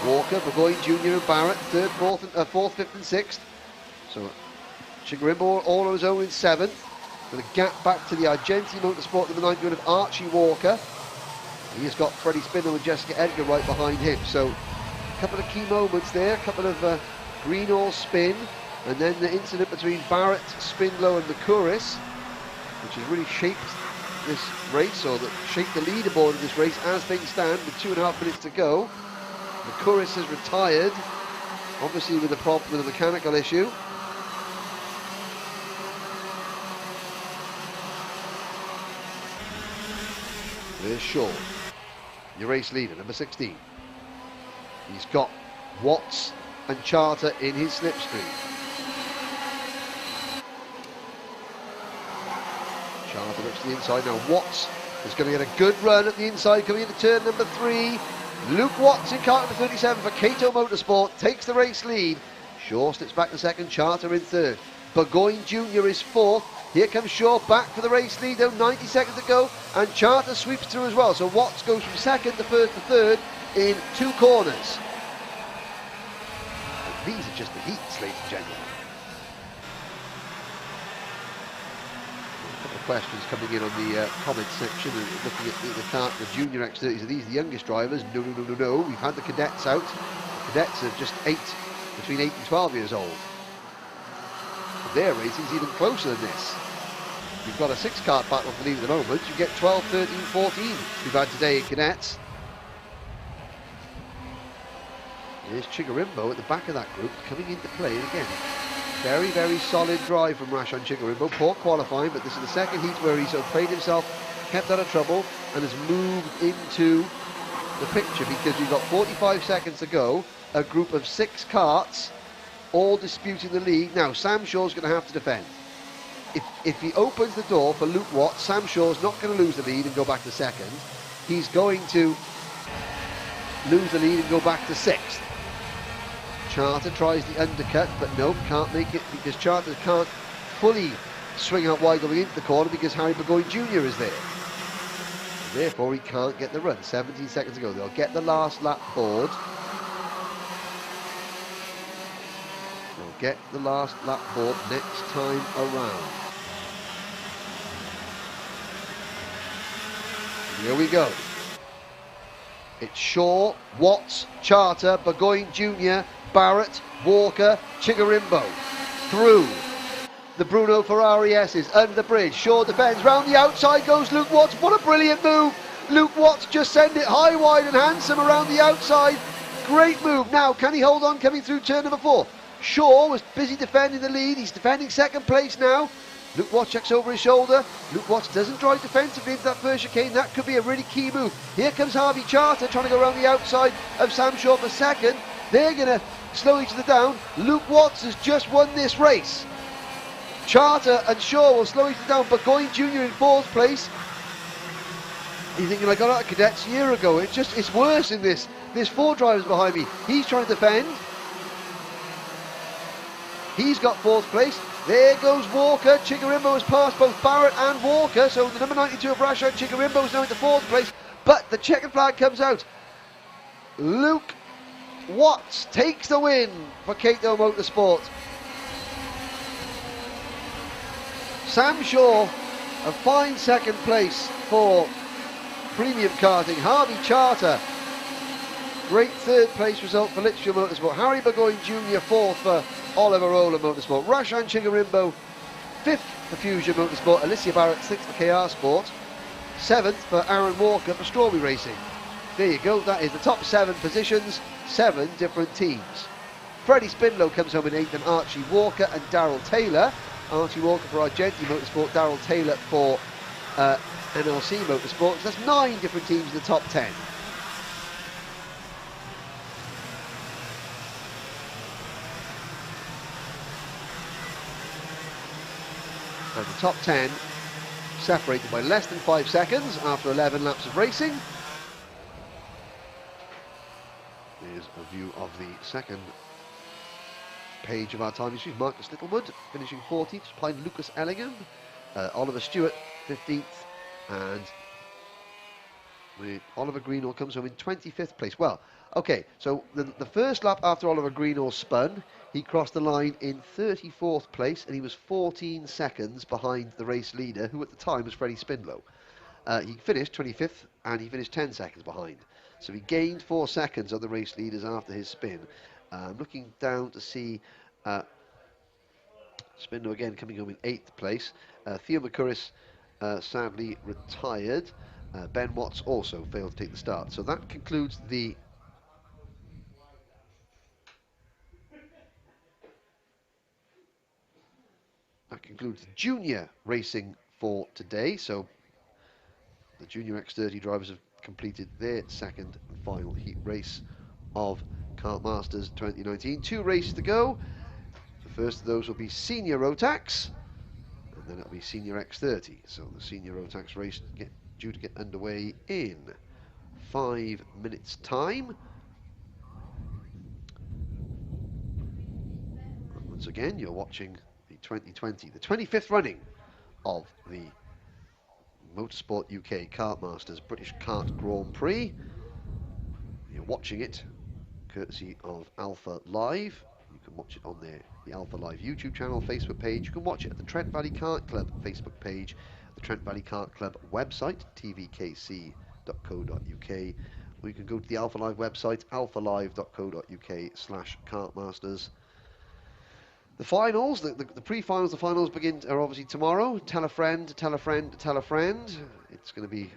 Walker, Burgoyne Jr. and Barrett, 3rd, 4th, 5th and 6th. So Chigarimbo all on his own in 7th. With a gap back to the Argenti Motorsport number 9 of Archie Walker. He has got Freddie Spindle and Jessica Edgar right behind him. So a couple of key moments there, a couple of Greenall spin, and then the incident between Barrett, Spindlow and McCurris, which has really shaped this race, or that shaped the leaderboard of this race as things stand with 2.5 minutes to go. McCurris has retired, obviously with a problem with a mechanical issue. There's Shaw, your race leader, number 16. He's got Watts and Charter in his slipstream. Charter looks to the inside now. Watts is going to get a good run at the inside, coming into turn number 3. Luke Watts in car number 37 for Cato Motorsport takes the race lead. Shaw slips back to 2nd, Charter in 3rd. Burgoyne Jr. is 4th. Here comes Shaw back for the race lead, though, 90 seconds to go, and Charter sweeps through as well. So Watts goes from 2nd to 1st to 3rd in 2 corners. And these are just the heats, ladies and gentlemen. A couple of questions coming in on the comment section, and looking at the kart, the junior X30s. Are these the youngest drivers? No. We've had the cadets out. The cadets are just between 8 and 12 years old. Their racing's even closer than this. You've got a 6-kart battle for lead at the moment. You get 12, 13, 14 we've had today in cadets. There's Chigarimbo at the back of that group coming into play again. Very, very solid drive from Rashan Chigarimbo. Poor qualifying, but this is the 2nd heat where he's sort of played himself, kept out of trouble, and has moved into the picture because you've got 45 seconds to go. a group of 6 karts, all disputing the lead. Now, Sam Shaw's going to have to defend. If he opens the door for Luke Watts, Sam Shaw's not going to lose the lead and go back to second. He's going to lose the lead and go back to 6th. Charter tries the undercut, but nope, can't make it because Charter can't fully swing out wide going into the corner because Harry Beaudette Jr. is there. Therefore, he can't get the run. 17 seconds to go. They'll get the last lap board. They'll get the last lap board next time around. Here we go. It's Shaw, Watts, Charter, Burgoyne Jr., Barrett, Walker, Chigarimbo. Through the Bruno Ferrari S's, under the bridge. Shaw defends, round the outside goes Luke Watts. What a brilliant move. Luke Watts just send it high, wide and handsome around the outside. Great move. Now, can he hold on coming through turn number 4? Shaw was busy defending the lead. He's defending second place now. Luke Watts checks over his shoulder. Luke Watts doesn't drive defensively into that first chicane. That could be a really key move. Here comes Harvey Charter trying to go around the outside of Sam Shaw for second. They're going to slow each other down. Luke Watts has just won this race. Charter and Shaw will slow each other down. Burgoyne Jr. in 4th place. You're thinking, I got out of cadets a year ago. It's worse in this. There's 4 drivers behind me. He's trying to defend. He's got 4th place. There goes Walker. Chigarimbo has passed both Barrett and Walker. So the number 92 of Rashad Chigarimbo is now into 4th place. But the checkered flag comes out. Luke Watts takes the win for Cato Motorsport. Sam Shaw, a fine second place for Premium Karting. Harvey Charter, great 3rd place result for Litchfield Motorsport. Harry Burgoyne Jr. 4th for Oliver Roller Motorsport. Rashan Chigarimbo 5th for Fusion Motorsport. Alicia Barrett 6th for KR Sport. 7th for Aaron Walker for Strawberry Racing. There you go, that is the top 7 positions, 7 different teams. Freddie Spindlow comes home in 8th, and Archie Walker and Darryl Taylor. Archie Walker for Argenti Motorsport, Darryl Taylor for NLC Motorsport. So that's 9 different teams in the top 10. And the top 10 separated by less than 5 seconds after 11 laps of racing. Here's a view of the second page of our time history. Marcus Littlewood finishing 14th, behind Lucas Ellingham. Oliver Stewart 15th, and Oliver Greenall comes home in 25th place. Well, okay, so the first lap after Oliver Greenall spun, he crossed the line in 34th place, and he was 14 seconds behind the race leader, who at the time was Freddie Spindlow. He finished 25th, and he finished 10 seconds behind. So he gained 4 seconds on the race leaders after his spin. Looking down to see Spindlow again coming home in 8th place. Theo McCurris sadly retired. Ben Watts also failed to take the start. So that concludes the junior racing for today. So the junior X30 drivers have completed their second and final heat race of Kartmasters 2019. 2 races to go. The first of those will be senior Rotax, and then it'll be senior X30. So the senior Rotax race due to get underway in 5 minutes time. And once again, you're watching the 2020, the 25th running of the Motorsport UK Kartmasters British Kart Grand Prix. You're watching it courtesy of Alpha Live. You can watch it on the Alpha Live YouTube channel, Facebook page. You can watch it at the Trent Valley Kart Club Facebook page, the Trent Valley Kart Club website, tvkc.co.uk, or you can go to the Alpha Live website, alphalive.co.uk/Kartmasters. The finals, the pre-finals, the finals are obviously tomorrow. Tell a friend, tell a friend, tell a friend. It's going to be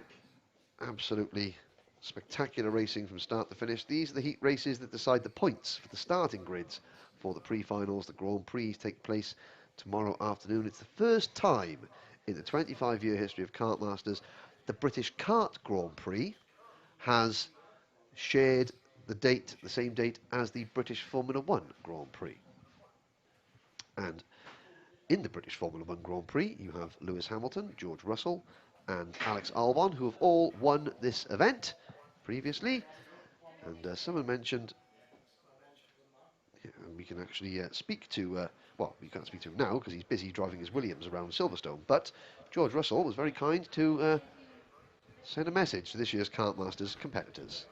absolutely spectacular racing from start to finish. These are the heat races that decide the points for the starting grids for the pre-finals. The Grand Prix take place tomorrow afternoon. It's the first time in the 25-year history of Kartmasters the British Kart Grand Prix has shared the same date as the British Formula One Grand Prix. And in the British Formula One Grand Prix, you have Lewis Hamilton, George Russell, and Alex Albon, who have all won this event previously. And someone mentioned, and we can actually speak to, well, we can't speak to him now because he's busy driving his Williams around Silverstone, but George Russell was very kind to send a message to this year's Kartmasters competitors.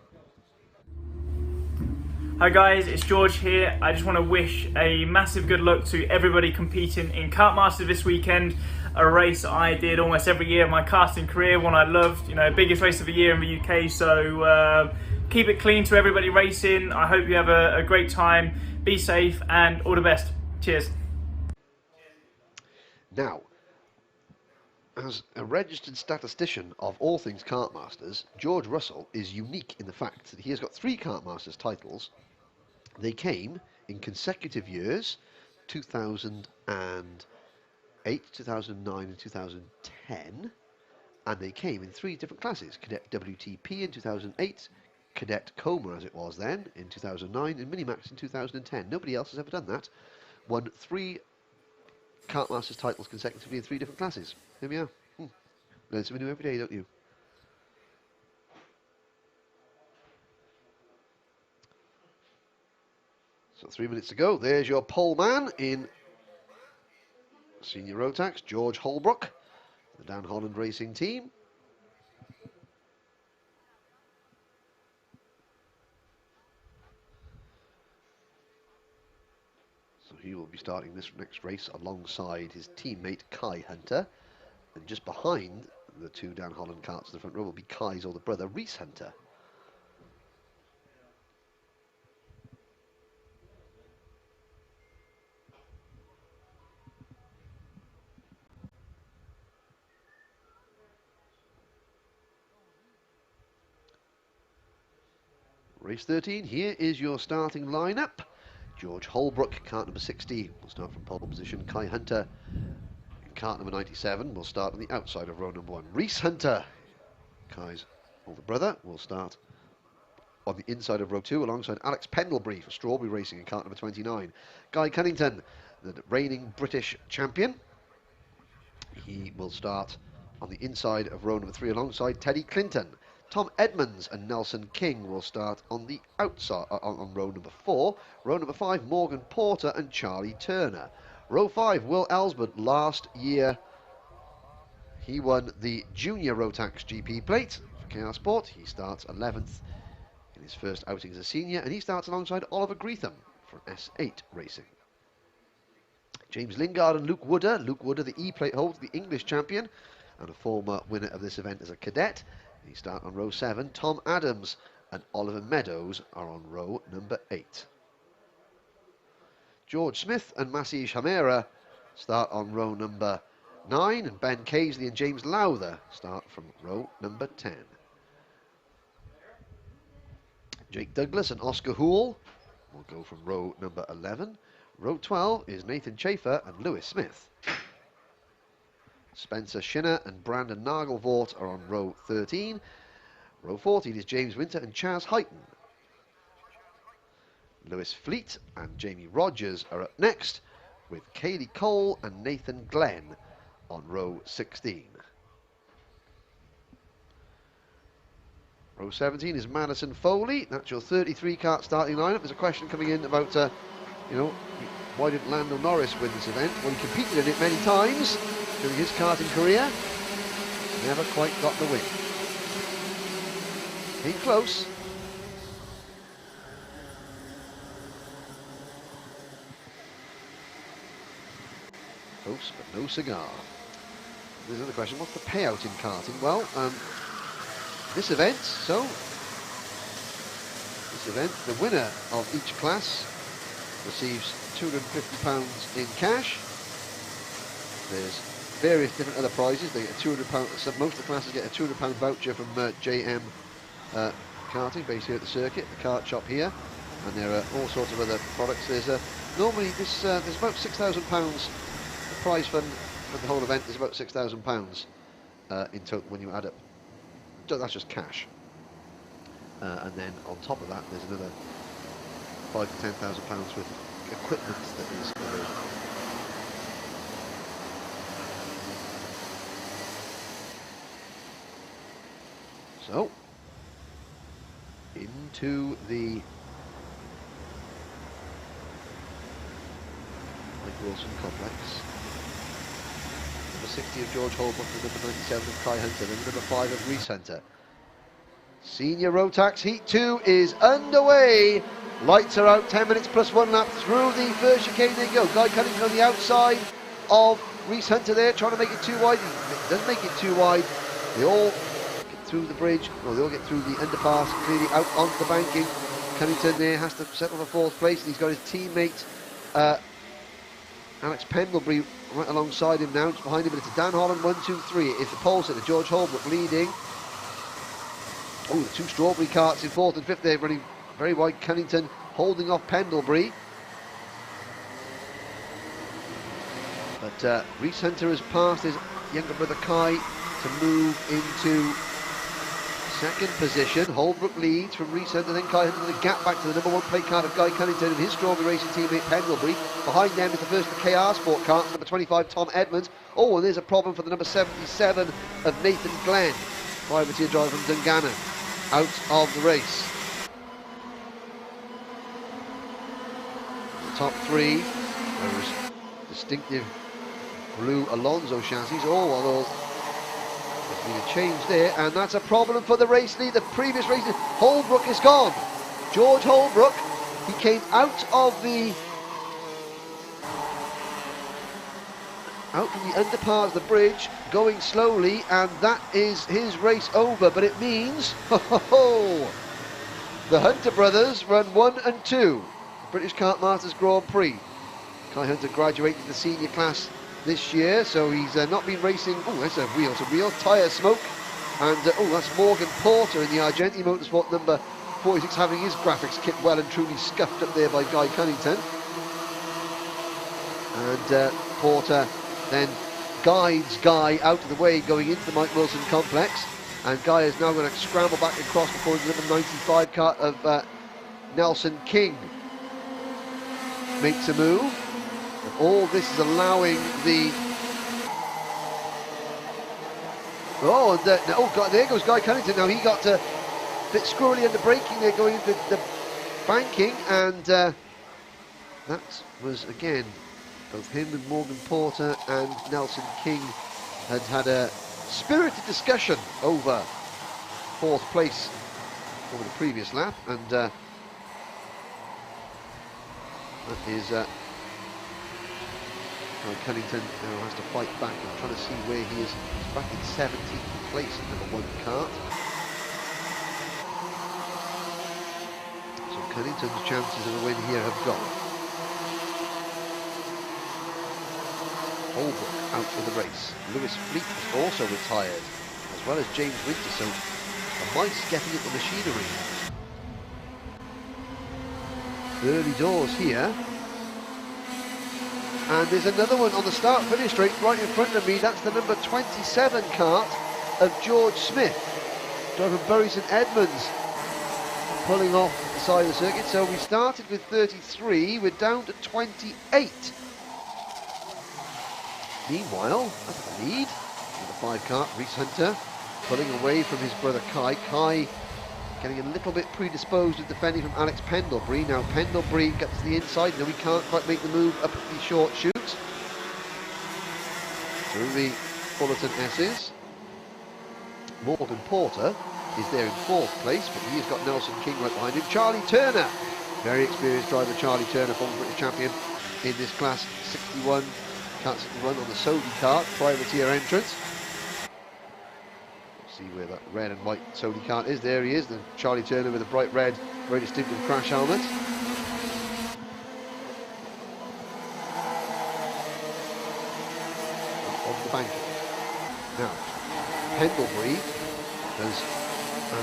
Hi guys, it's George here. I just want to wish a massive good luck to everybody competing in Kartmasters this weekend. A race I did almost every year of my karting career, one I loved, you know, biggest race of the year in the UK. So keep it clean to everybody racing. I hope you have a great time. Be safe and all the best. Cheers. Now, as a registered statistician of all things Kartmasters, George Russell is unique in the fact that he has got 3 Kartmasters titles. They came in consecutive years, 2008, 2009 and 2010, and they came in 3 different classes: Cadet WTP in 2008, Cadet Coma as it was then in 2009, and Minimax in 2010. Nobody else has ever done that. Won 3 Kartmasters titles consecutively in 3 different classes. Here we are. Learn something new every day, don't you? So 3 minutes to go. There's your pole man in Senior Rotax, George Holbrook, the Dan Holland Racing team. So he will be starting this next race alongside his teammate Kai Hunter. And just behind the 2 Dan Holland carts in the front row will be Kai's older brother, Reese Hunter. Race 13, here is your starting lineup. George Holbrook, cart number 60, will start from pole position. Kai Hunter, cart number 97, will start on the outside of row number 1. Reese Hunter, Kai's older brother, will start on the inside of row 2 alongside Alex Pendlebury for Strawberry Racing in cart number 29. Guy Cunnington, the reigning British champion, he will start on the inside of row number 3 alongside Teddy Clinton. Tom Edmonds and Nelson King will start on the outside on row number 4. Row number 5, Morgan Porter and Charlie Turner. Row 5, Will Ellsberg. Last year, he won the Junior Rotax GP plate for KR Sport. He starts 11th in his first outing as a senior, and he starts alongside Oliver Greetham for S8 Racing. James Lingard and Luke Wooder. Luke Wooder, the E-plate holder, the English champion, and a former winner of this event as a cadet. He starts on row 7. Tom Adams and Oliver Meadows are on row number 8. George Smith and Masish Hamera start on row number 9, and Ben Casely and James Lowther start from row number 10. Jake Douglas and Oscar Houle will go from row number 11. Row 12 is Nathan Chafer and Lewis Smith. Spencer Shinner and Brandon Nagelvort are on row 13. Row 14 is James Winter and Chaz Heighton. Lewis Fleet and Jamie Rogers are up next, with Kaylee Cole and Nathan Glenn on row 16. Row 17 is Madison Foley. That's your 33 kart starting lineup. There's a question coming in about, you know, why didn't Lando Norris win this event? Well, he competed in it many times during his karting career. Never quite got the win. Came close. Close, but no cigar. There's another question. What's the payout in karting? Well, this event, the winner of each class receives £250 in cash. There's various different other prizes. They get a £200. Most of the classes get a £200 voucher from JM Karting, based here at the circuit, the kart shop here, and there are all sorts of other products. There's normally there's about £6,000. The prize fund for the whole event is about £6,000 in total when you add up. So that's just cash. And then on top of that, there's another £5,000 to £10,000 worth of equipment that is available. So, into the Mike Wilson complex. Number 60 of George Holbrook, and number 97 of Kai Hunter, and number 5 of Reese Hunter. Senior Rotax Heat 2 is underway. Lights are out, 10 minutes plus 1 lap through the first chicane. They go. Guy Cunnington on the outside of Reese Hunter there, trying to make it too wide. He doesn't make it too wide. They all get through the bridge, or they all get through the underpass, clearly out onto the banking. Cunnington there has to settle for 4th place, and he's got his teammate Alex Pendlebury right alongside him now, just behind him, but it's a Dan Holland 1, 2, 3. It's the pole sitter, George Holbrook leading. Oh, the 2 Strawberry carts in 4th and 5th there, running very wide. Cunnington holding off Pendlebury. But Reese Hunter has passed his younger brother Kai to move into 2nd position. Holbrook leads from Reese Hunter, then Kai Hunter with a gap back to the number 1 plate card of Guy Cunnington and his Strawberry Racing teammate Pendlebury. Behind them is the first of the KR Sport cart, number 25 Tom Edmonds. Oh, and there's a problem for the number 77 of Nathan Glenn, privateer driver from Dungannon, out of the race. The top 3, those distinctive blue Alonso chassis. Oh, well, there's been a change there, and that's a problem for the race lead. The previous race lead, Holbrook is gone. George Holbrook, he came out of the underpass, the bridge, going slowly, and that is his race over. But it means, the Hunter brothers run 1 and 2, British Kartmasters Grand Prix. Kai Hunter graduated the senior class this year, so he's not been racing. Oh, that's a wheel tyre smoke. And oh, that's Morgan Porter in the Argenti Motorsport number 46, having his graphics kit well and truly scuffed up there by Guy Cunnington. And Porter then guides Guy out of the way going into the Mike Wilson complex, and Guy is now going to scramble back across before the number 95 cart of Nelson King makes a move. And all this is allowing the God, there goes Guy Cunnington. Now he got a bit squirrely under braking there going into the banking, and that was again both him and Morgan Porter and Nelson King had a spirited discussion over 4th place over the previous lap, and that is Cunnington now has to fight back. I'm trying to see where he is. He's back in 17th place in number 1 cart. So Cunnington's chances of a win here have gone. Holbrook out for the race. Lewis Fleet is also retired, as well as James Winter, so the mice getting at the machinery. Early doors here. And there's another one on the start-finish straight right in front of me. That's the number 27 cart of George Smith, driver from Bury St Edmunds, pulling off the side of the circuit. So we started with 33, we're down to 28. Meanwhile, up the lead, number 5 cart, Reese Hunter, pulling away from his brother Kai. Kai getting a little bit predisposed with defending from Alex Pendlebury. Now Pendlebury gets to the inside, no, he can't quite make the move up the short chutes. Through the Fullerton S's. Morgan Porter is there in 4th place, but he has got Nelson King right behind him. Charlie Turner, very experienced driver Charlie Turner, former British champion in this class, 61, kart 61 on the Sodi kart, privateer entrance. See where that red and white Sodi kart is. There he is, the Charlie Turner with a bright red, very distinctive crash helmet. On the banking. Now, Pendlebury and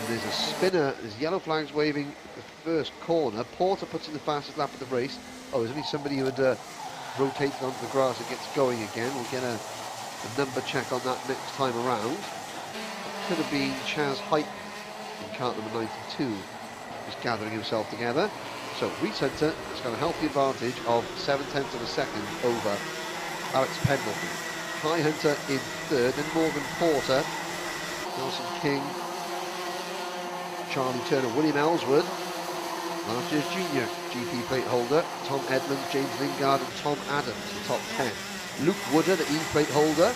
there's a spinner, there's yellow flags waving at the first corner. Porter puts in the fastest lap of the race. Oh, there's only somebody who had rotated onto the grass and gets going again. We'll get a number check on that next time around. Could have been Chaz Draycott in Kart number 92 just gathering himself together. So Rhys Hunter has got a healthy advantage of 7/10 of a second over Alex Pendlebury. Kai Hunter in third, then Morgan Porter, Nelson King, Charlie Turner, William Ellsworth, last year's junior GP plate holder, Tom Edmonds, James Lingard and Tom Adams, the top 10. Luke Wooder, the E plate holder,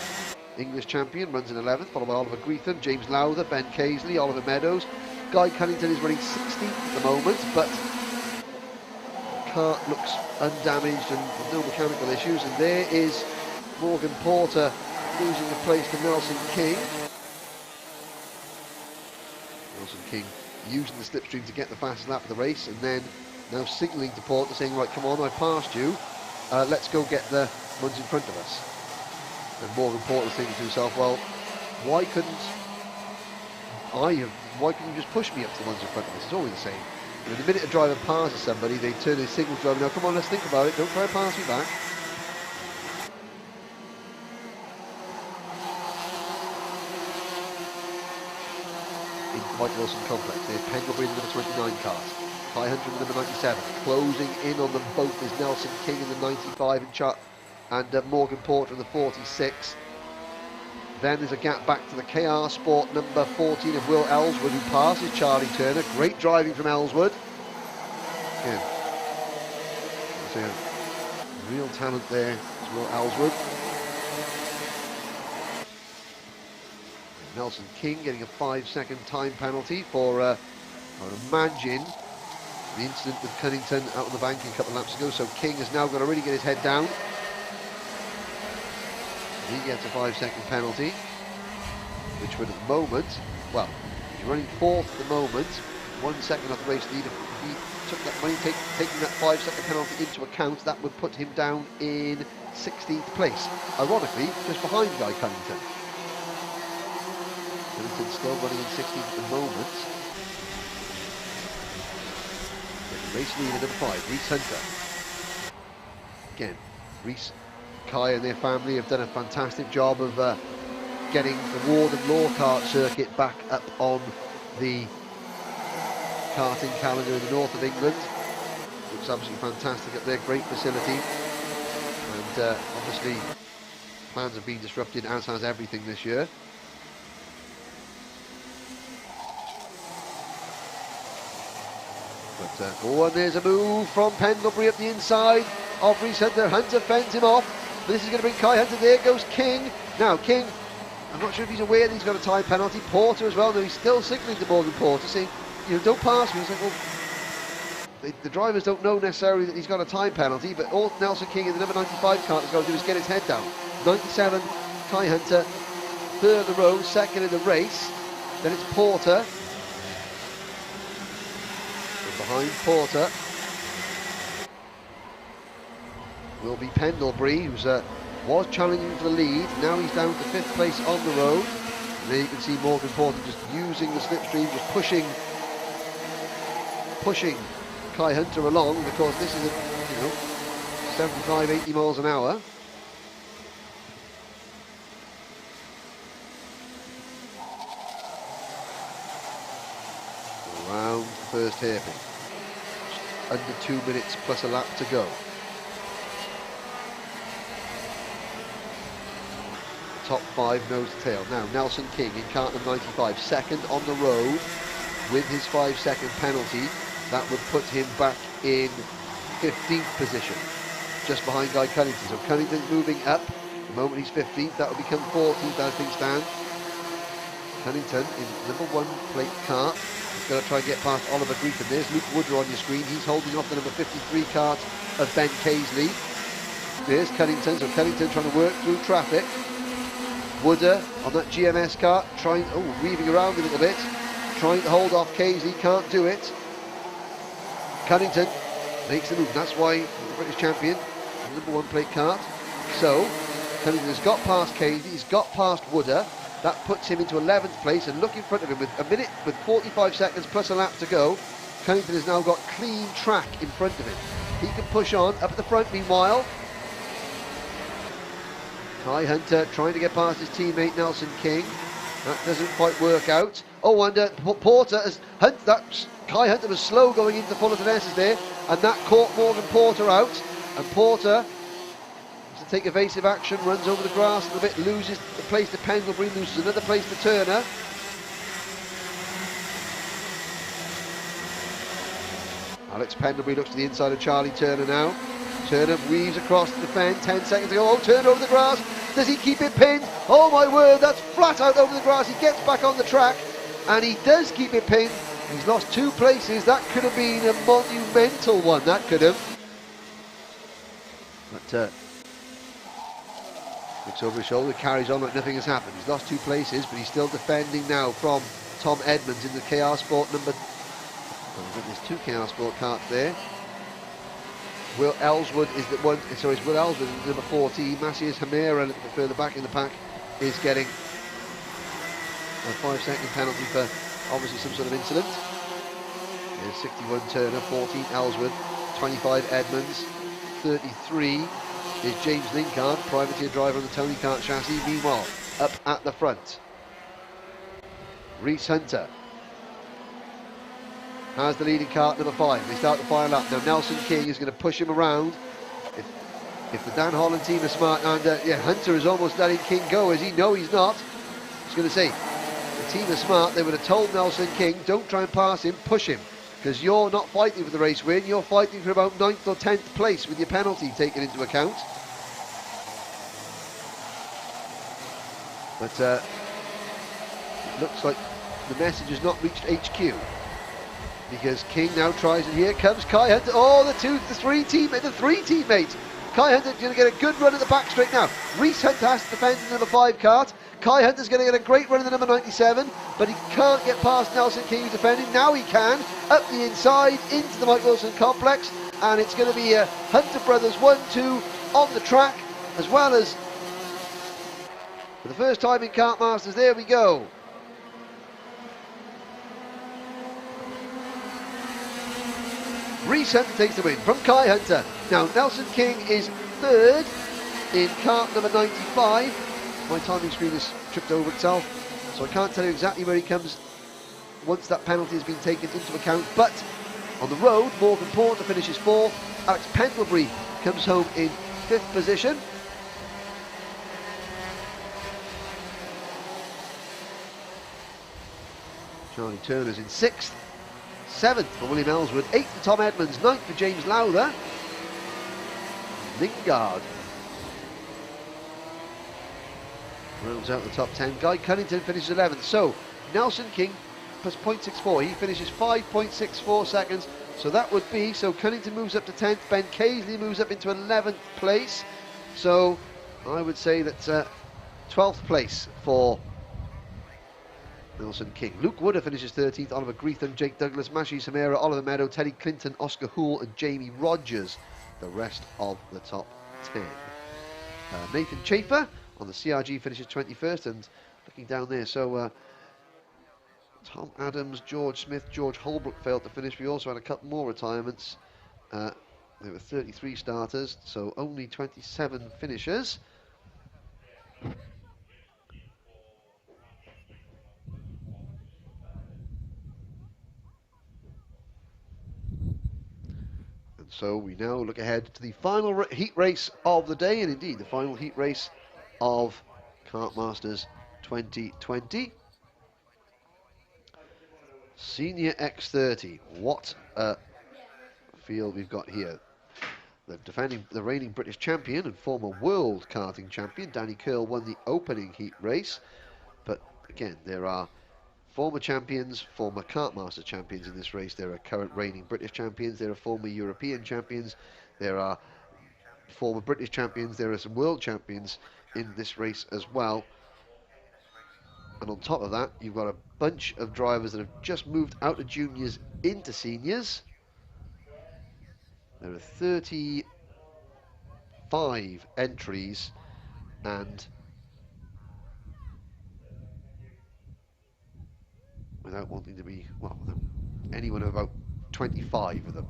English champion, runs in 11th, followed by Oliver Greetham, James Lowther, Ben Casely, Oliver Meadows. Guy Cunnington is running 16th at the moment, but the kart looks undamaged and with no mechanical issues. And there is Morgan Porter losing the place to Nelson King. Nelson King using the slipstream to get the fastest lap of the race, and then now signalling to Porter saying, right, come on, I've passed you, let's go get the ones in front of us. And Morgan Porter's thinking to himself, well, why couldn't you just push me up to the ones in front of us? It's always the same. You know, the minute a driver passes somebody, they turn their signal to driver, now come on, let's think about it, don't try and pass me back. In Mike Wilson complex, there's Pendlebury in the number 29 kart, Kai Hunter in the number 97, closing in on them both is Nelson King in the 95 and Morgan Porter in the 46. Then there's a gap back to the KR Sport number 14 of Will Ellsworth, who passes Charlie Turner. Great driving from Ellsworth. Again, real talent there is Will Ellsworth. Nelson King getting a 5-second time penalty for, I would imagine, the incident with Cunnington out on the bank a couple of laps ago. So King has now got to really get his head down. He gets a 5-second penalty, which would at the moment, well, he's running 4th at the moment, 1 second off the race lead. If he took that money, taking that 5-second penalty into account, that would put him down in 16th place. Ironically, just behind Guy Cunnington. Cunnington's still running in 16th at the moment. Race lead at number 5, Rhys Hunter. Again, Rhys, Kai and their family have done a fantastic job of getting the Ward and Law kart circuit back up on the karting calendar in the north of England. Looks absolutely fantastic up there, great facility. And obviously plans have been disrupted, as has everything this year. But oh, and there's a move from Pendlebury up the inside of Rhys Hunter. Hunter fends him off. This is going to bring Kai Hunter. There goes King. Now King, I'm not sure if he's aware that he's got a time penalty. Porter as well. No, he's still signaling to Morgan Porter, saying, you know, don't pass me. He's like, well, the drivers don't know necessarily that he's got a time penalty, but all Nelson King in the number 95 kart has got to do is get his head down. 97, Kai Hunter, third of the row, second in the race. Then it's Porter. Behind Porter will be Pendlebury, who's was challenging for the lead. Now he's down to 5th place on the road. And there you can see Morgan Porter just using the slipstream, just pushing Kai Hunter along, because this is 75, 80 miles an hour. Around the first hairpin. Under 2 minutes plus a lap to go. The top 5 nose to tail. Now Nelson King in kart number 95, second on the road with his 5-second penalty. That would put him back in 15th position, just behind Guy Cunnington. So Cunnington's moving up. The moment he's 15th, that will become 14th as things stand. Cunnington in number 1 plate kart. He's got to try and get past Oliver Greetham. There's Luke Wooder on your screen. He's holding off the number 53 kart of Ben Casely. There's Cunnington. So Cunnington trying to work through traffic. Wooder on that GMS kart, weaving around a little bit, trying to hold off Casely, can't do it. Cunnington makes the move. That's why the British champion, the number 1 plate kart. So Cunnington has got past Casely, he's got past Wooder. That puts him into 11th place, and look in front of him with a minute, with 45 seconds plus a lap to go. Cunnington has now got clean track in front of him. He can push on up at the front. Meanwhile, Kai Hunter trying to get past his teammate Nelson King. That doesn't quite work out. Oh, and Porter has Kai Hunter was slow going into Fullerton S's there, and that caught Morgan Porter out. And Porter has to take evasive action, runs over the grass a little bit, loses the place to Pendlebury, loses another place to Turner. Alex Pendlebury looks to the inside of Charlie Turner now. Turner weaves across the defend, 10 seconds to go. Oh, Turner over the grass. Does he keep it pinned? Oh my word, that's flat out over the grass. He gets back on the track, and he does keep it pinned. He's lost 2 places. That could have been a monumental one, that could have. But looks over his shoulder, carries on like nothing has happened. He's lost 2 places, but he's still defending now from Tom Edmonds in the KR Sport number... Oh, there's 2 KR Sport karts there. Will Ellswood is the one, so it's Will Ellswood is number 14. Macias Hamera a little bit further back in the pack is getting a 5-second penalty for obviously some sort of incident. There's 61 Turner, 14 Ellswood, 25 Edmonds, 33 is James Linkard, privateer driver on the Tony Kart chassis. Meanwhile, up at the front, Reese Hunter has the leading kart, number 5. They start the final lap. Now Nelson King is going to push him around. If the Dan Holland team are smart, and yeah, Hunter is almost letting King go, is he? No, he's not. I was going to say, the team are smart. They would have told Nelson King, don't try and pass him, push him, because you're not fighting for the race win, you're fighting for about 9th or 10th place with your penalty taken into account. But it looks like the message has not reached HQ, because King now tries, and here comes Kai Hunter. Oh, the 3 teammates. Kai Hunter's going to get a good run at the back straight now. Reese Hunter has to defend the number 5 kart. Kai Hunter's going to get a great run in the number 97, but he can't get past Nelson King, who's defending. Now he can, up the inside, into the Mike Wilson complex, and it's going to be Hunter Brothers 1-2 on the track, as well as, for the first time in Kartmasters, there we go. Reese Hunter takes the win from Kai Hunter. Now Nelson King is 3rd in kart number 95. My timing screen has tripped over itself, so I can't tell you exactly where he comes once that penalty has been taken into account. But on the road, Morgan Porter finishes 4th. Alex Pendlebury comes home in 5th position. Charlie Turner's in 6th. 7th for William Ellswood, 8th for Tom Edmonds, 9th for James Lowther. Lingard rounds out the top 10. Guy Cunnington finishes 11th. So Nelson King plus 0.64. He finishes 5.64 seconds. So that would be, so Cunnington moves up to 10th. Ben Casely moves up into 11th place. So I would say that 12th place for Nelson King. Luke Wooder finishes 13th, Oliver Greetham, Jake Douglas, Mashi Samira, Oliver Meadow, Teddy Clinton, Oscar Houle and Jamie Rogers, the rest of the top 10. Nathan Chafer on the CRG finishes 21st, and looking down there, so Tom Adams, George Smith, George Holbrook failed to finish. We also had a couple more retirements. There were 33 starters, so only 27 finishers. So we now look ahead to the final heat race of the day, and indeed the final heat race of Kartmasters 2020. Senior X30. What a field we've got here. The reigning British champion and former world karting champion Danny Curl won the opening heat race, but again there are former champions, former Kartmaster champions in this race. There are current reigning British champions, there are former European champions, there are former British champions, there are some world champions in this race as well. And on top of that, you've got a bunch of drivers that have just moved out of juniors into seniors. There are 35 entries, and without wanting to be, well, anyone of about 25 of them.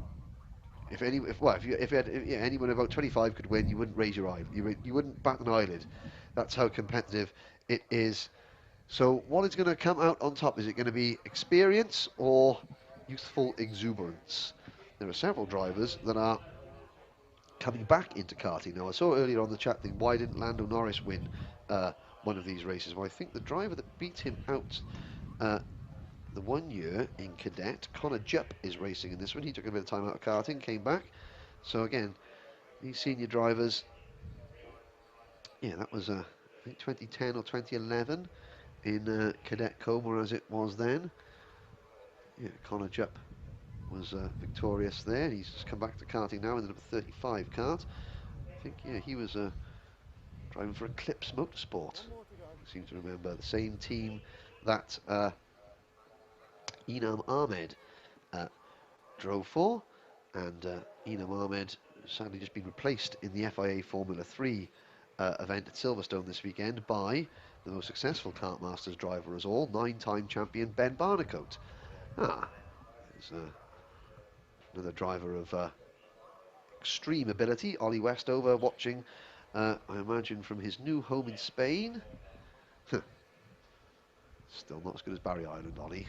If anyone about 25 could win, you wouldn't raise your eye. You wouldn't bat an eyelid. That's how competitive it is So what is going to come out on top? Is it going to be experience or youthful exuberance? There are several drivers that are coming back into karting now. I saw earlier on the chat thing, why didn't Lando Norris win one of these races? Well, I think the driver that beat him out the 1 year in Cadet, Connor Jupp, is racing in this one. He took a bit of time out of karting, came back. So again, these senior drivers, yeah, that was I think 2010 or 2011 in Cadet Coma as it was then. Yeah, Connor Jupp was victorious there. He's just come back to karting now in the number 35 kart. I think, yeah, he was driving for Eclipse Motorsport. I seem to remember the same team that Inam Ahmed drove for, and Inam Ahmed sadly just been replaced in the FIA Formula 3 event at Silverstone this weekend by the most successful Kartmasters driver as all, 9-time champion Ben Barnicoat. There's another driver of extreme ability, Ollie Westover, watching, I imagine, from his new home in Spain. Still not as good as Barry Island, Ollie.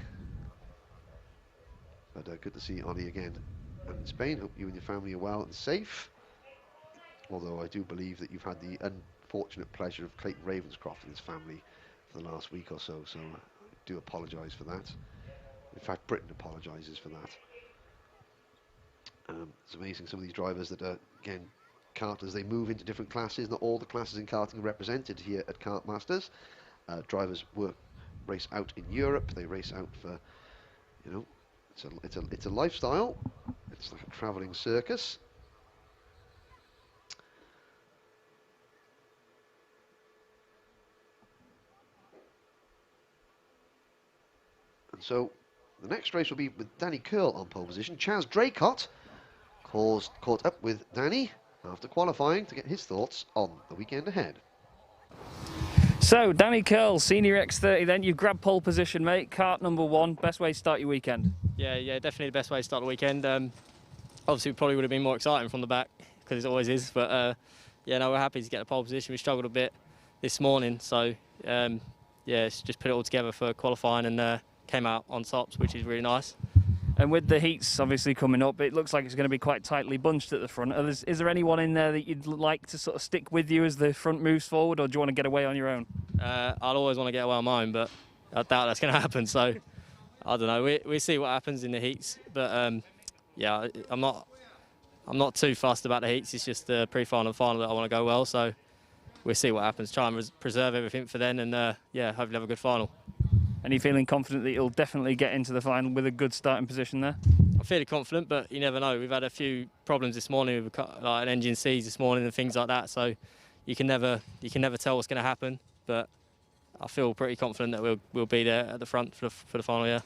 But good to see Ollie again in Spain. Hope you and your family are well and safe. Although I do believe that you've had the unfortunate pleasure of Clayton Ravenscroft and his family for the last week or so, so I do apologise for that. In fact, Britain apologises for that. It's amazing, some of these drivers that are, again, karters, they move into different classes. Not all the classes in karting are represented here at Kartmasters. Drivers race out in Europe. They race out for, you know, it's a lifestyle. It's like a travelling circus. And so the next race will be with Danny Curl on pole position. Chaz Draycott caught up with Danny after qualifying to get his thoughts on the weekend ahead. So, Danny Curl, Senior X30 then, you've grabbed pole position, mate, kart number 1, best way to start your weekend? Yeah, definitely the best way to start the weekend. Obviously, it probably would have been more exciting from the back, because it always is, but yeah, no, we're happy to get the pole position. We struggled a bit this morning, so yeah, it's just put it all together for qualifying and came out on tops, which is really nice. And with the heats obviously coming up, it looks like it's going to be quite tightly bunched at the front. Is there anyone in there that you'd like to sort of stick with you as the front moves forward, or do you want to get away on your own? I'll always want to get away on my own, but I doubt that's going to happen. So I don't know. We see what happens in the heats, but yeah, I'm not too fussed about the heats. It's just the pre-final and final that I want to go well. So we'll see what happens. Try and preserve everything for then, and yeah, hopefully have a good final. And you feeling confident that you'll definitely get into the final with a good starting position there? I'm fairly confident, but you never know. We've had a few problems this morning with like an engine seize this morning and things like that. So you can never tell what's going to happen. But I feel pretty confident that we'll be there at the front for the final. Yeah.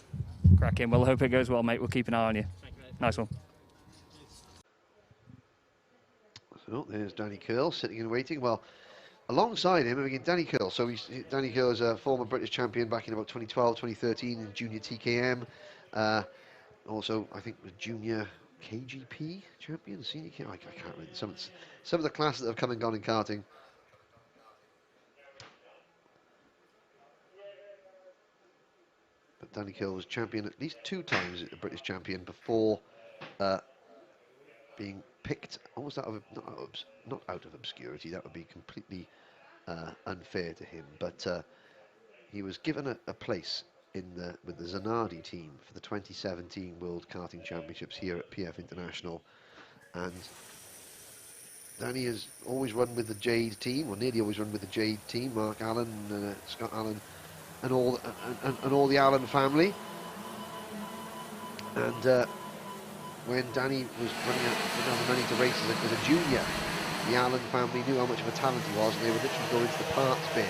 Cracking. Well, I hope it goes well, mate. We'll keep an eye on you. Thank you, mate. Nice one. So there's Danny Curl sitting and waiting. Well, alongside him, again, Danny Curl. So Danny Curl is a former British champion back in about 2012, 2013 in junior TKM. Also, I think was junior KGP champion, senior KGP. I can't remember some of the classes that have come and gone in karting. But Danny Curl was champion at least 2 times, the British champion, before being picked almost out of not out of obscurity. That would be completely unfair to him, but he was given a place with the Zanardi team for the 2017 World Karting Championships here at PF International, and Danny has always run with the Jade team, or nearly always run with the Jade team. Mark Allen, Scott Allen, and all the Allen family. And when Danny was running out money to race as a junior, the Allen family knew how much of a talent he was, and they would literally go into the parts bin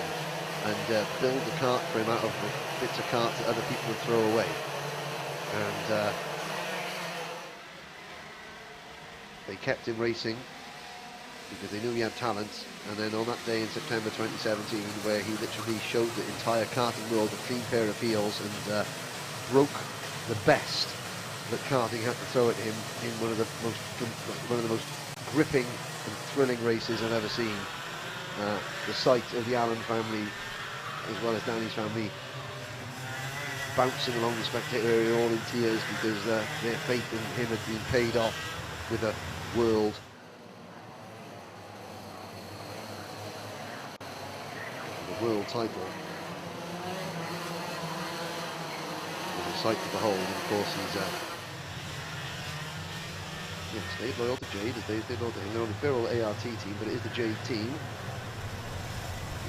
and build the kart for him out of the bits of karts that other people would throw away. And they kept him racing because they knew he had talent. And then on that day in September 2017, where he literally showed the entire karting world a clean pair of heels and broke the best that karting had to throw at him in one of the most gripping and thrilling races I've ever seen. The sight of the Allen family as well as Danny's family, bouncing along the spectator area all in tears because their faith in him had been paid off with a world title. It was a sight to behold, and of course he's stayed loyal to Jade, as they've loyal to him. They're on the Birrell ART team, but it is the Jade team.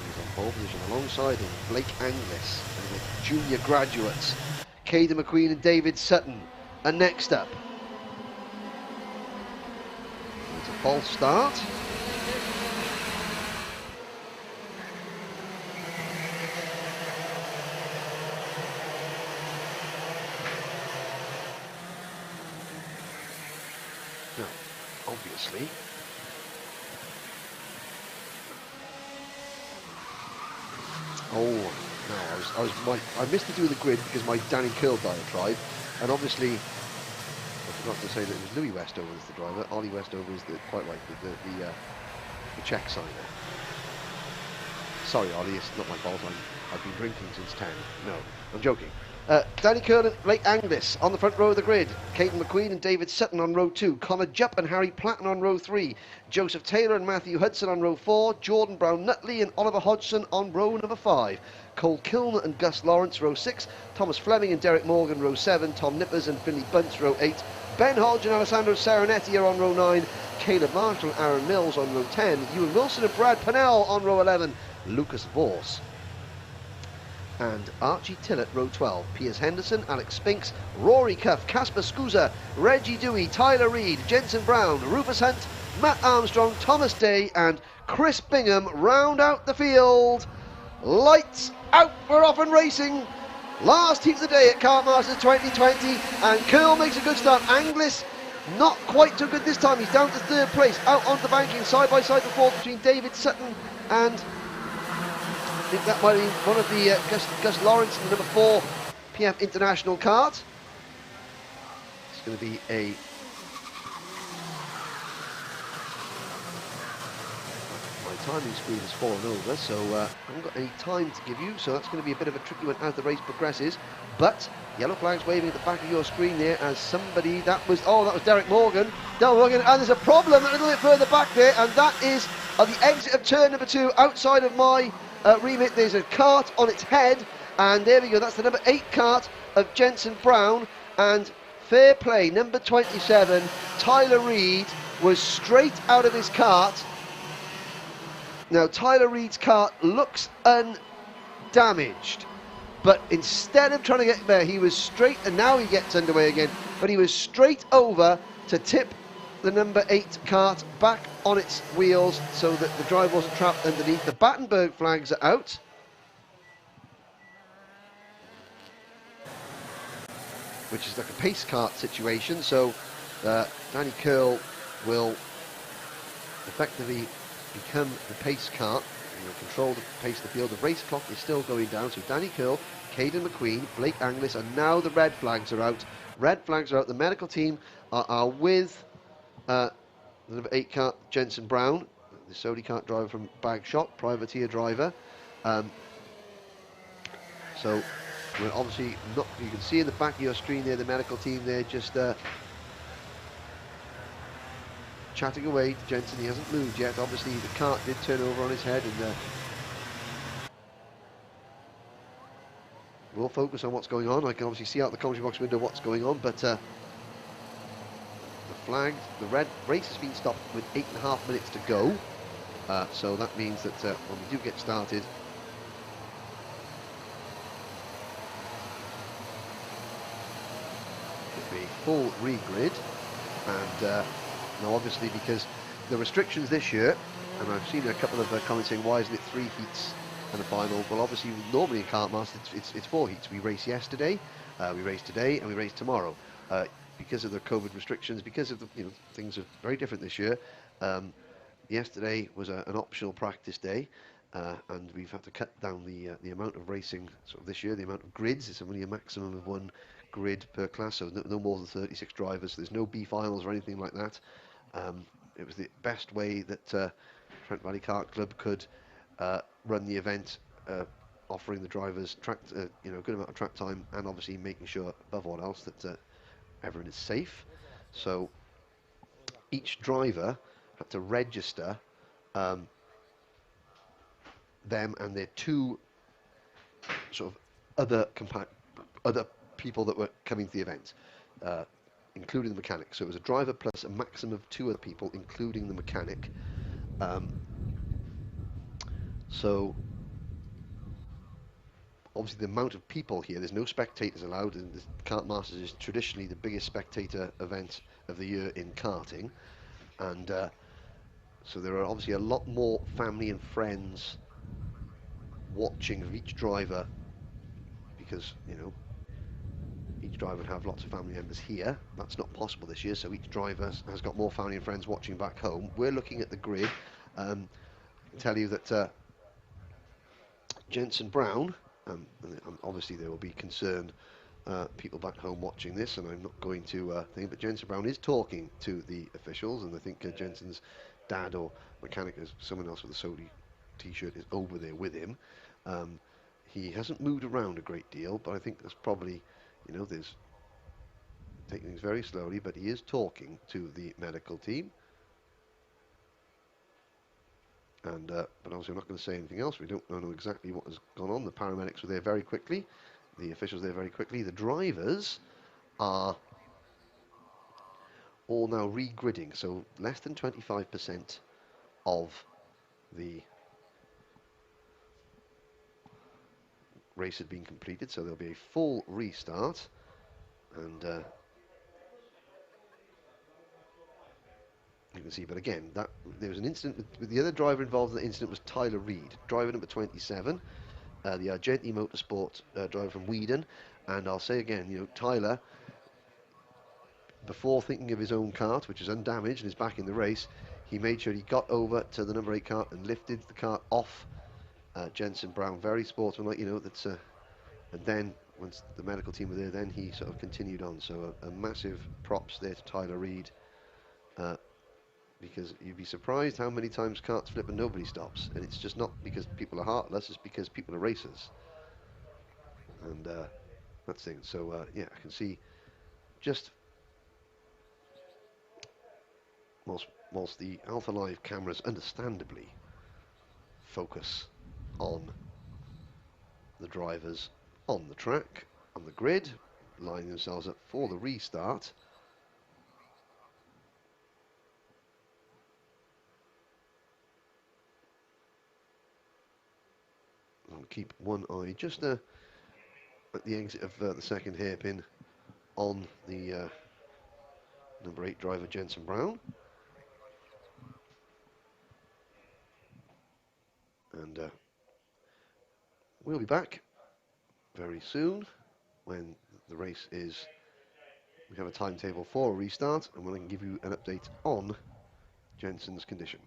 He's on pole position alongside him, Blake Anglis, and the junior graduates, Caden McQueen and David Sutton, are next up. It's a false start. Now, obviously, I missed to do the grid because my Danny Curl diatribe, and obviously I forgot to say that it was Louis Westover as the driver. Ollie Westover is quite right, the check signer. Sorry, Ollie, it's not my fault. I've been drinking since 10. No, I'm joking. Danny Curl and Blake Anglis on the front row of the grid. Caden McQueen and David Sutton on row 2. Connor Jupp and Harry Platten on row 3. Joseph Taylor and Matthew Hudson on row 4. Jordan Brown-Nutley and Oliver Hodgson on row number 5. Cole Kilner and Gus Lawrence, row 6. Thomas Fleming and Derek Morgan, row 7. Tom Nippers and Finley Bunce, row 8. Ben Hodge and Alessandro Saranetti are on row 9. Caleb Marshall and Aaron Mills on row 10. Ewan Wilson and Brad Pennell on row 11. Lucas Vorse and Archie Tillett, row 12. Piers Henderson, Alex Spinks, Rory Cuff, Casper Scusa, Reggie Dewey, Tyler Reid, Jensen Brown, Rufus Hunt, Matt Armstrong, Thomas Day and Chris Bingham round out the field. Lights out, we're off and racing. Last heat of the day at Kartmasters 2020, and Curl makes a good start. Anglis not quite so good this time, he's down to 3rd place. Out onto the banking, side by side the 4th between David Sutton and I think that might be one of the Gus Lawrence in the number 4 PF International kart. It's going to be a my timing screen has fallen over, so I haven't got any time to give you, so that's going to be a bit of a tricky one as the race progresses. But yellow flags waving at the back of your screen there as somebody, that was Derek Morgan. And there's a problem a little bit further back there, and that is at the exit of turn number 2 outside of my remit. There's a cart on its head, and there we go, that's the number 8 cart of Jensen Brown, and fair play, number 27 Tyler Reid was straight out of his cart. Now Tyler Reid's cart looks undamaged, but instead of trying to get there, he was straight, and now he gets underway again, but he was straight over to tip the number 8 cart back on its wheels so that the driver wasn't trapped underneath. The Battenberg flags are out. Which is like a pace kart situation, so Danny Curl will effectively become the pace kart and will control the pace of the field. The race clock is still going down, so Danny Curl, Caden McQueen, Blake Anglis, and now the red flags are out. Red flags are out. The medical team are with the number 8 kart, Jensen Brown, the Sodi kart driver from Bagshot, privateer driver. So we're obviously not, you can see in the back of your screen there, the medical team there just chatting away to Jensen. He hasn't moved yet. Obviously the cart did turn over on his head, and we'll focus on what's going on. I can obviously see out the commentary box window what's going on, but the flag, the red race has been stopped with 8.5 minutes to go, so that means that when we do get started, it'll be full regrid. And now obviously, because the restrictions this year, and I've seen a couple of comments saying why isn't it 3 heats and a final? Well, obviously normally in Kartmasters it's 4 heats. We race yesterday, we race today, and we race tomorrow. Because of the COVID restrictions, because of the things are very different this year. Yesterday was an optional practice day, and we've had to cut down the amount of racing. So this year, the amount of grids is only a maximum of 1 grid per class, so no more than 36 drivers. So there's no B finals or anything like that. It was the best way that Trent Valley Kart Club could run the event offering the drivers a good amount of track time, and obviously making sure, above all else, that everyone is safe. So each driver had to register them and their two sort of other people that were coming to the event, including the mechanic. So it was a driver plus a maximum of two other people, including the mechanic. So obviously the amount of people here, there's no spectators allowed, and the Kartmasters is traditionally the biggest spectator event of the year in karting, and so there are obviously a lot more family and friends watching of each driver, because each driver would have lots of family members here. That's not possible this year, so each driver has got more family and friends watching back home. We're looking at the grid. Tell you that Jensen Brown, and obviously there will be concerned people back home watching this, and I'm not going to think, but Jensen Brown is talking to the officials, and I think Jensen's dad or mechanic, is someone else with a Sodi t-shirt, is over there with him. He hasn't moved around a great deal, but I think there's probably, there's taking things very slowly, but he is talking to the medical team. And but obviously I'm not going to say anything else. We don't know exactly what has gone on. The paramedics were there very quickly. The officials there very quickly. The drivers are all now re-gridding, so less than 25% of the race had been completed, so there'll be a full restart. And you can see, but again, that there was an incident with the other driver involved in the incident was Tyler Reed, driver number 27, the Argenti Motorsport driver from Whedon. And I'll say again, Tyler, before thinking of his own kart, which is undamaged and is back in the race, he made sure he got over to the number 8 kart and lifted the kart off Jensen Brown. Very sportsmanlike, that's and then once the medical team were there, then he sort of continued on. So a massive props there to Tyler Reed. Because you'd be surprised how many times karts flip and nobody stops, and it's just not because people are heartless, it's because people are racers, and that's the thing. So yeah, I can see just whilst the Alpha Live cameras understandably focus on the drivers on the track, on the grid, lining themselves up for the restart. I'll keep one eye just at the exit of the second hairpin on the number 8 driver, Jensen Brown. And we'll be back very soon when the race is, we have a timetable for a restart, and we'll give you an update on Jensen's condition.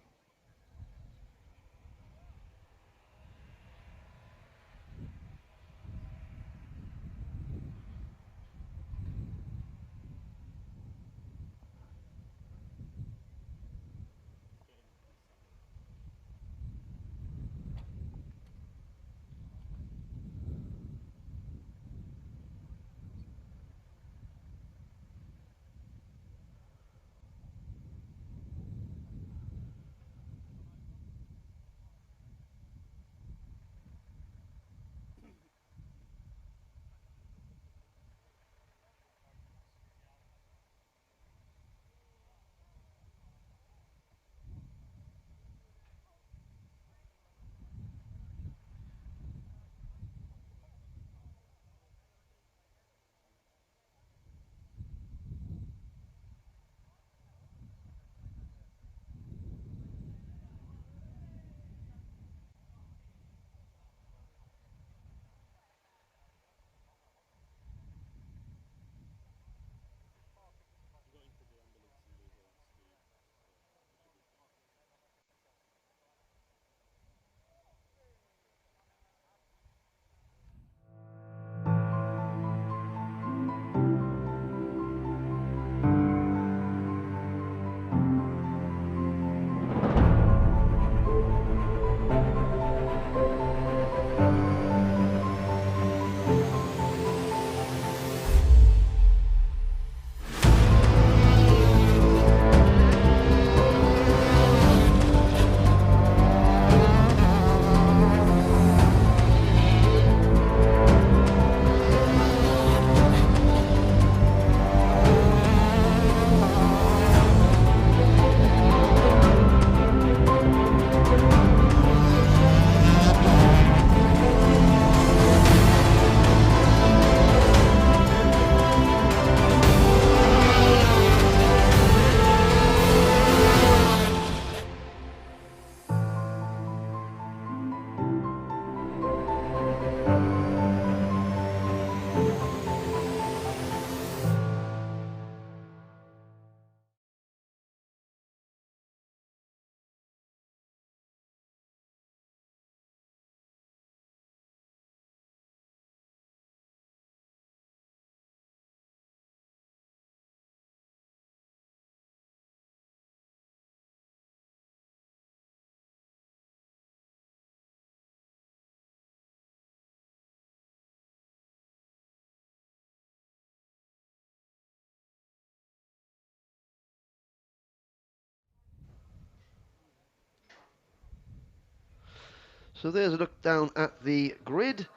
So there's a look down at the grid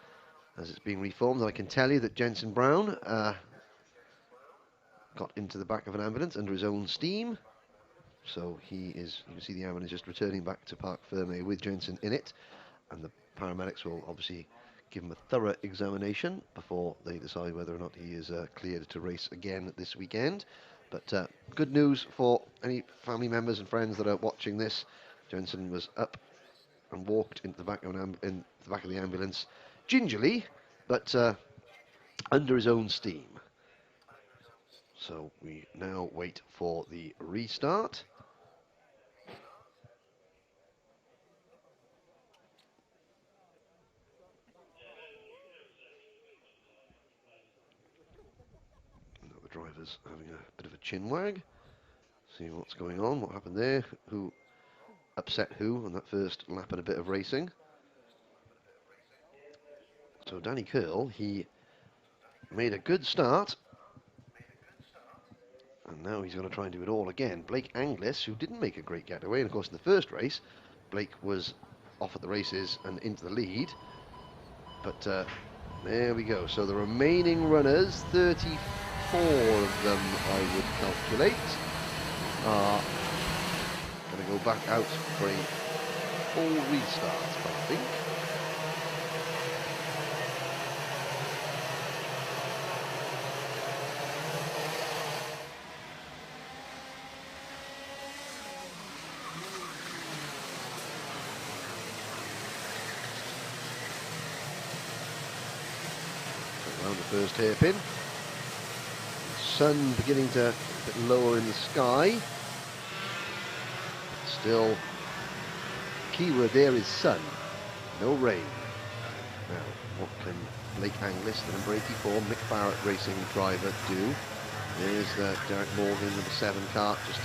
as it's being reformed. I can tell you that Jensen Brown got into the back of an ambulance under his own steam. So you can see the ambulance just returning back to Parc Fermé with Jensen in it. And the paramedics will obviously give him a thorough examination before they decide whether or not he is cleared to race again this weekend. But good news for any family members and friends that are watching this. Jensen was up and walked into the back of the ambulance gingerly, but under his own steam. So we now wait for the restart. The driver's having a bit of a chin wag. See what's going on, what happened there, who upset who on that first lap and a bit of racing. So Danny Curl, he made a good start. And now he's going to try and do it all again. Blake Anglis, who didn't make a great getaway, and of course in the first race, Blake was off at the races and into the lead. But there we go. So the remaining runners, 34 of them I would calculate, are going to go back out for a full restart, I think. Around the first hairpin. Sun beginning to a bit lower in the sky. Still, keyword there is sun, no rain. Now, what can Blake Anglis, the number 84 Mick Barrett racing driver, do? There's Derek Morgan, number 7 kart, just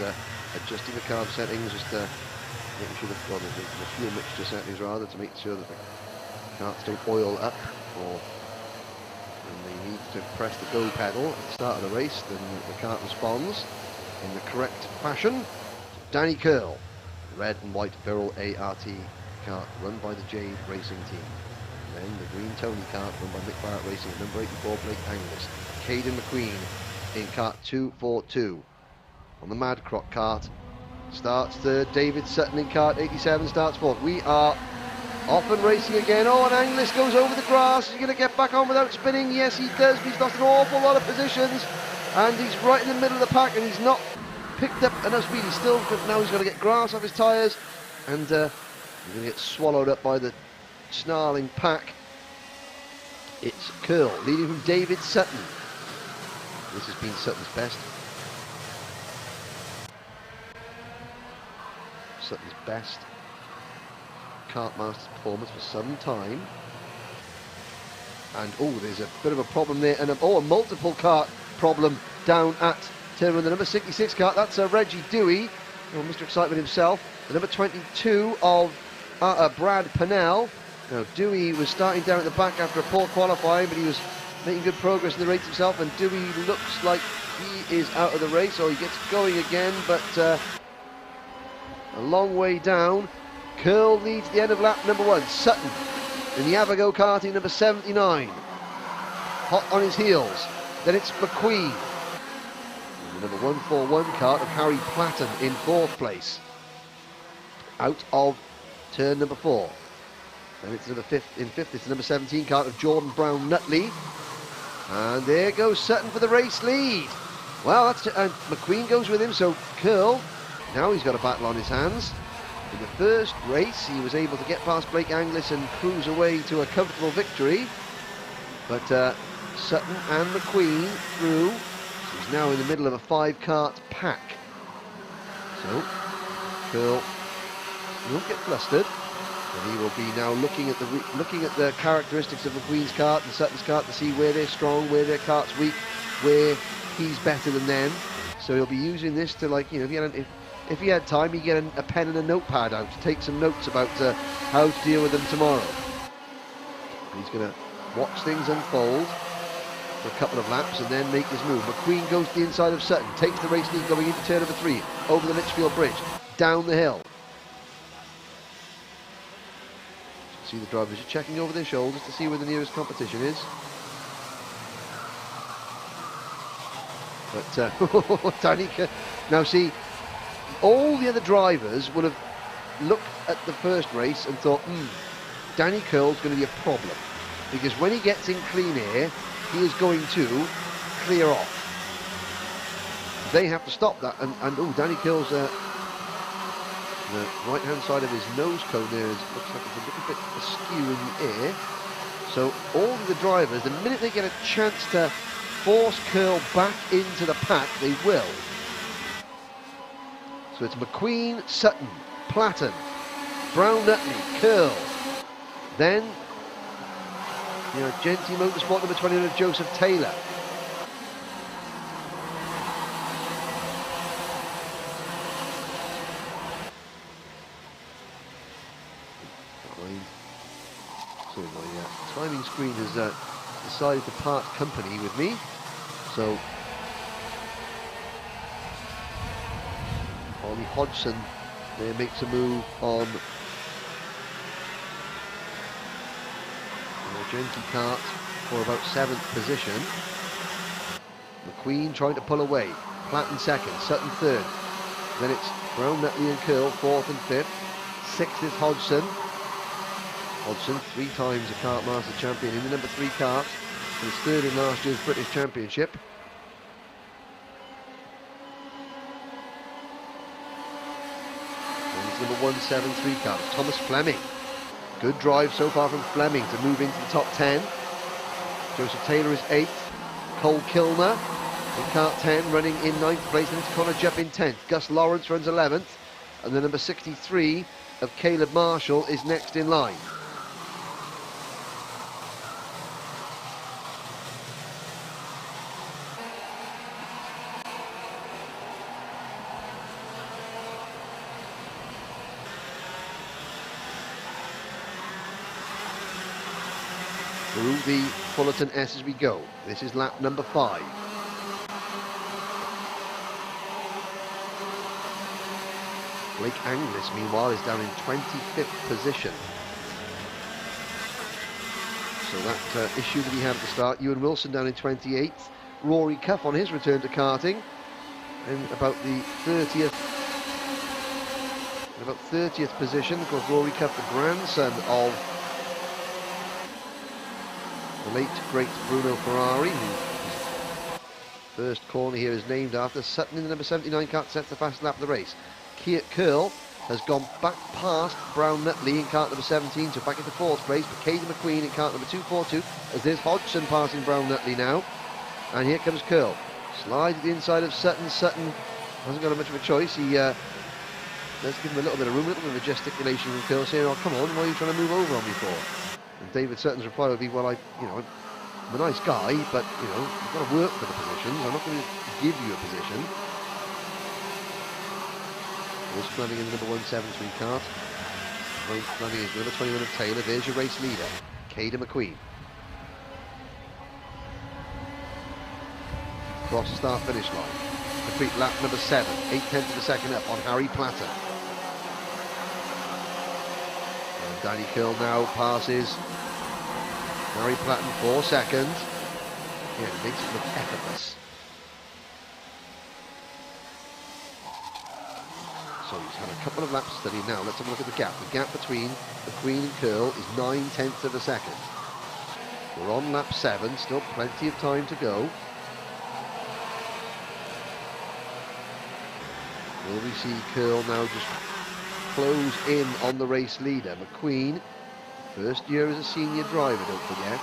adjusting the carb settings, just making sure the fuel mixture settings rather, to make sure that the karts don't oil up, or when they need to press the go pedal at the start of the race, then the kart responds in the correct fashion. Danny Curl, red and white Birrell ART kart run by the J Racing team. And then the green Tony kart run by Mick Barrett Racing, number 84 Blake Anglis. Caden McQueen in kart 242. On the Mad Croc kart starts third. David Sutton in kart 87 starts fourth. We are off and racing again. Oh, and Anglis goes over the grass. Is he going to get back on without spinning? Yes, he does. But he's lost an awful lot of positions, and he's right in the middle of the pack, and he's not picked up enough speed. He's still, now he's got to get grass off his tyres, and he's going to get swallowed up by the snarling pack. It's Curl leading from David Sutton. This has been Sutton's best. Sutton's best Kartmasters performance for some time. And oh, there's a bit of a problem there, and a multiple kart problem down at turn one, the number 66 kart. That's Reggie Dewey, Mr. Excitement himself. The number 22 of Brad Pennell. Now Dewey was starting down at the back after a poor qualifying, but he was making good progress in the race himself, and Dewey looks like he is out of the race, or he gets going again, but a long way down. Curl leads the end of lap number 1. Sutton in the Avago karting, number 79. Hot on his heels. Then it's McQueen. And the number 141 kart of Harry Platten in 4th place. Out of turn number 4. Then it's number 5th, in 5th it's the number 17 kart of Jordan Brown Nutley. And there goes Sutton for the race lead. Well, and McQueen goes with him, so Curl, now he's got a battle on his hands. In the first race, he was able to get past Blake Anglis and cruise away to a comfortable victory. But Sutton and McQueen through. So he's now in the middle of a 5-kart pack. So, Curl won't get flustered. And he will be now looking at the characteristics of McQueen's kart and Sutton's kart to see where they're strong, where their kart's weak, where he's better than them. So he'll be using this to, like, you know, if he had time, he'd get a pen and a notepad out to take some notes about how to deal with them tomorrow. And he's going to watch things unfold for a couple of laps and then make his move. McQueen goes to the inside of Sutton, takes the race lead going into turn number 3, over the Litchfield Bridge, down the hill. See the drivers are checking over their shoulders to see where the nearest competition is. But Danny, now see, all the other drivers would have looked at the first race and thought, Danny Curl's going to be a problem, because when he gets in clean air, he is going to clear off. They have to stop that, and oh, Danny Curl's the right-hand side of his nose cone there looks like it's a little bit askew in the air. So all of the drivers, the minute they get a chance to force Curl back into the pack, they will. So it's McQueen, Sutton, Platten, Brown Nutley, Curl. Then, Genty Motorsport number 21, Joseph Taylor. So my timing screen has decided to part company with me. So Ollie Hodgson there makes a move on the Genty kart for about 7th position. McQueen trying to pull away. Platten 2nd, Sutton 3rd. Then it's Brown, Nutley and Curl 4th and 5th. 6th is Hodgson. Hodgson, 3 times a Kartmaster champion in the number 3 kart. And his 3rd in last year's British Championship. And it's number 173 kart, Thomas Fleming. Good drive so far from Fleming to move into the top 10. Joseph Taylor is 8th. Cole Kilner in kart 10 running in 9th place, and it's Connor Jupp in 10th. Gus Lawrence runs 11th, and the number 63 of Caleb Marshall is next in line. Through the Fullerton S as we go. This is lap number 5. Blake Anglis, meanwhile, is down in 25th position. So that issue that we had at the start, Ewan Wilson down in 28th. Rory Cuff on his return to karting. And about the 30th position. Of course, Rory Cuff, the grandson of the late, great Bruno Ferrari, whose first corner here is named after. Sutton in the number 79 kart sets the fastest lap of the race. Curl has gone back past Brown Nutley in kart number 17, so back into 4th place, but Caden McQueen in kart number 242, as there's Hodgson passing Brown Nutley now. And here comes Curl. Slides the inside of Sutton. Sutton hasn't got much of a choice. He let's give him a little bit of room, a little bit of a gesticulation from Curl, saying, "Oh, come on, what are you trying to move over on me for?" And David Sutton's reply would be, "Well, I'm a nice guy, but you've got to work for the positions. I'm not going to give you a position." There's Fleming in the number 173 kart. Fleming is number 21 of Taylor. There's your race leader, Caden McQueen. Cross the start-finish line. Complete lap number 7, 8/10 of a second up on Harry Platten. And Danny Curl now passes Harry Platten 4 seconds. Yeah, it makes it look effortless. So he's had a couple of laps study now. Let's have a look at the gap. The gap between McQueen and Curl is 9/10 of a second. We're on lap 7, still plenty of time to go. Will we see Curl now just close in on the race leader? McQueen, first year as a senior driver, don't forget.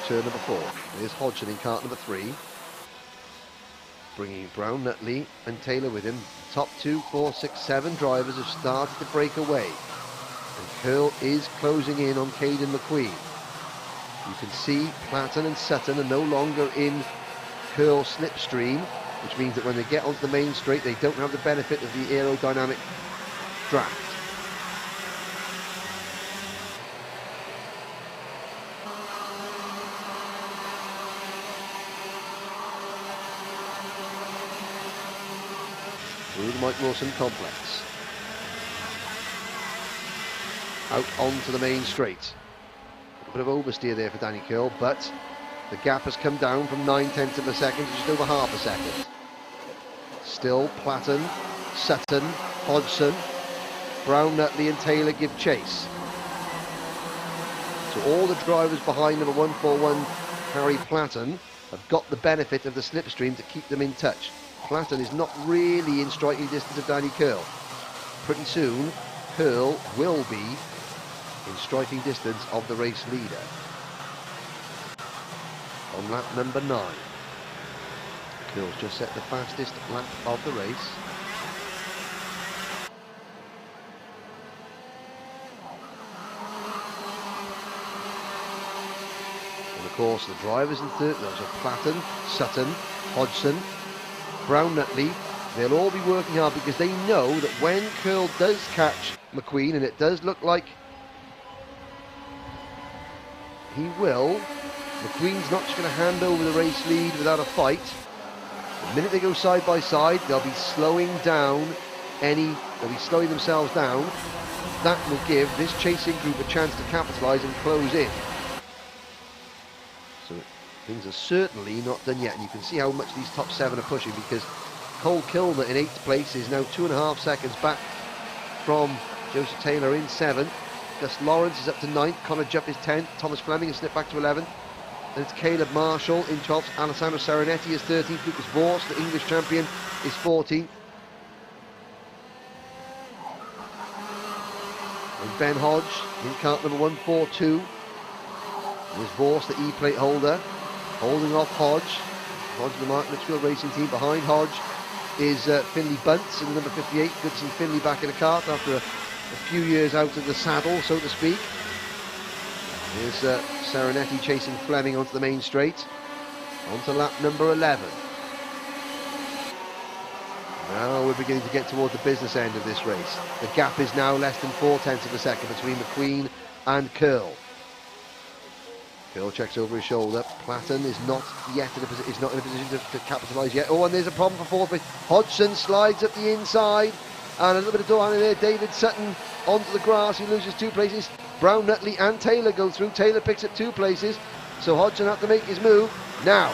Turn number 4. There's Hodgson in kart number 3. Bringing Brown, Nutley and Taylor with him. Top 2, 4, 6, 7 drivers have started to break away. And Curl is closing in on Caden McQueen. You can see Platten and Sutton are no longer in curl slipstream, which means that when they get onto the main straight, they don't have the benefit of the aerodynamic draft. Through the Mike Wilson complex. Out onto the main straight. A bit of oversteer there for Danny Curl, but the gap has come down from 9/10 of a second to just over half a second. Still Platten, Sutton, Hodgson, Brown, Nutley and Taylor give chase. So all the drivers behind number 141, Harry Platten, have got the benefit of the slipstream to keep them in touch. Platten is not really in striking distance of Danny Curl. Pretty soon, Curl will be in striking distance of the race leader. On lap number 9. Curl's just set the fastest lap of the race. And of course the drivers in third, those are Platten, Sutton, Hodgson, Brown, Nutley. They'll all be working hard because they know that when Curl does catch McQueen, and it does look like he will, McQueen's not just going to hand over the race lead without a fight. The minute they go side by side, they'll be slowing down they'll be slowing themselves down. That will give this chasing group a chance to capitalise and close in. So things are certainly not done yet, and you can see how much these top 7 are pushing, because Cole Kilner in 8th place is now 2.5 seconds back from Joseph Taylor in 7th. Gus Lawrence is up to 9th, Connor Jupp is 10th, Thomas Fleming has slipped back to 11th. And it's Caleb Marshall in 12th, Alessandro Serenetti is 13th, Lucas Vorst, the English champion, is 14th. And Ben Hodge in kart number 142. There's Vorst, the E-plate holder, holding off Hodge. Hodge, the Mark Litchfield Racing Team. Behind Hodge is Finley Bunce in the number 58. Good to see Finley back in the kart after a few years out of the saddle, so to speak. Here's Serenetti chasing Fleming onto the main straight. Onto lap number 11. Now we're beginning to get toward the business end of this race. The gap is now less than 0.4 of a second between McQueen and Curl. Curl checks over his shoulder. Platten is not yet in a position, to capitalise yet. Oh, and there's a problem for fourth place. Hodgson slides up the inside, and a little bit of door in there. David Sutton onto the grass. He loses 2 places. Brown, Nutley and Taylor go through. Taylor picks up 2 places, so Hodgson has to make his move. Now,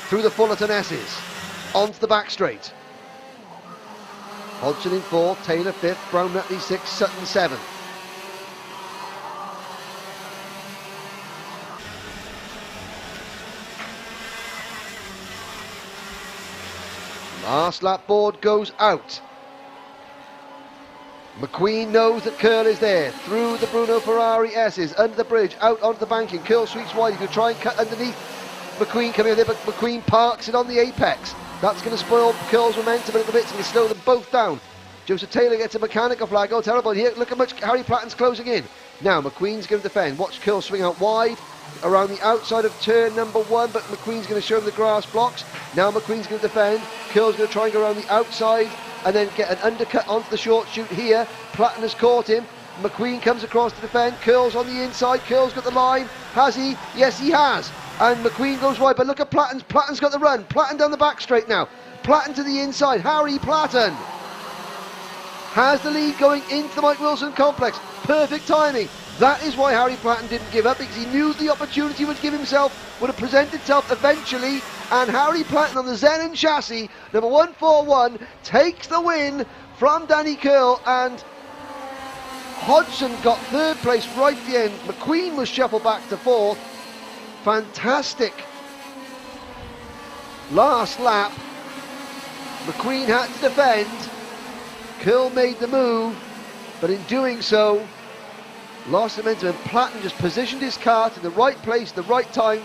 through the Fullerton S's, onto the back straight. Hodgson in 4th, Taylor 5th, Brown, Nutley 6th, Sutton 7th. Last lap board goes out. McQueen knows that Curl is there. Through the Bruno Ferrari S's, under the bridge, out onto the banking. Curl sweeps wide. He could try and cut underneath McQueen coming in there, but McQueen parks it on the apex. That's going to spoil Curl's momentum a little bit. It's going to slow them both down. Joseph Taylor gets a mechanical flag. Oh, terrible. Here, look how much Harry Platten's closing in. Now, McQueen's going to defend. Watch Curl swing out wide around the outside of turn number 1, but McQueen's going to show him the grass blocks. Now McQueen's going to defend. Curl's going to try and go around the outside and then get an undercut onto the short chute here. Platten has caught him. McQueen comes across to defend. Curl's on the inside. Curl's got the line. Has he? Yes, he has. And McQueen goes wide, but look at Platten's. Platten's got the run. Platten down the back straight now. Platten to the inside. Harry Platten has the lead going into the Mike Wilson complex. Perfect timing. That is why Harry Platten didn't give up, because he knew the opportunity would have presented itself eventually. And Harry Platten on the Zenon chassis, number 141, takes the win from Danny Curl, and Hodgson got 3rd place right at the end. McQueen was shuffled back to 4th. Fantastic last lap. McQueen had to defend. Curl made the move, but in doing so, lost momentum, and Platten just positioned his kart in the right place, the right time,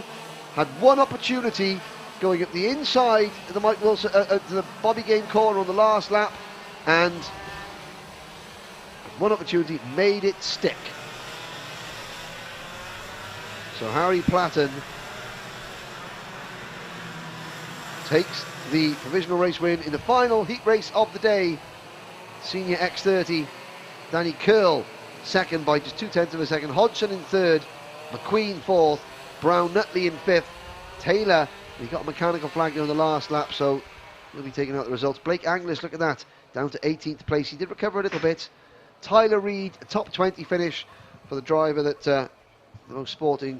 had one opportunity going up the inside of the Mike Wilson, to the Bobby Game corner on the last lap, and one opportunity, made it stick. So Harry Platten takes the provisional race win in the final heat race of the day. Senior X30, Danny Curl second by just 0.2 of a second, Hodgson in third, McQueen fourth, Brown Nutley in fifth, Taylor, he got a mechanical flag on the last lap, so he'll be taking out the results. Blake Anglis, look at that, down to 18th place. He did recover a little bit. Tyler Reid, a top 20 finish for the driver that the most sporting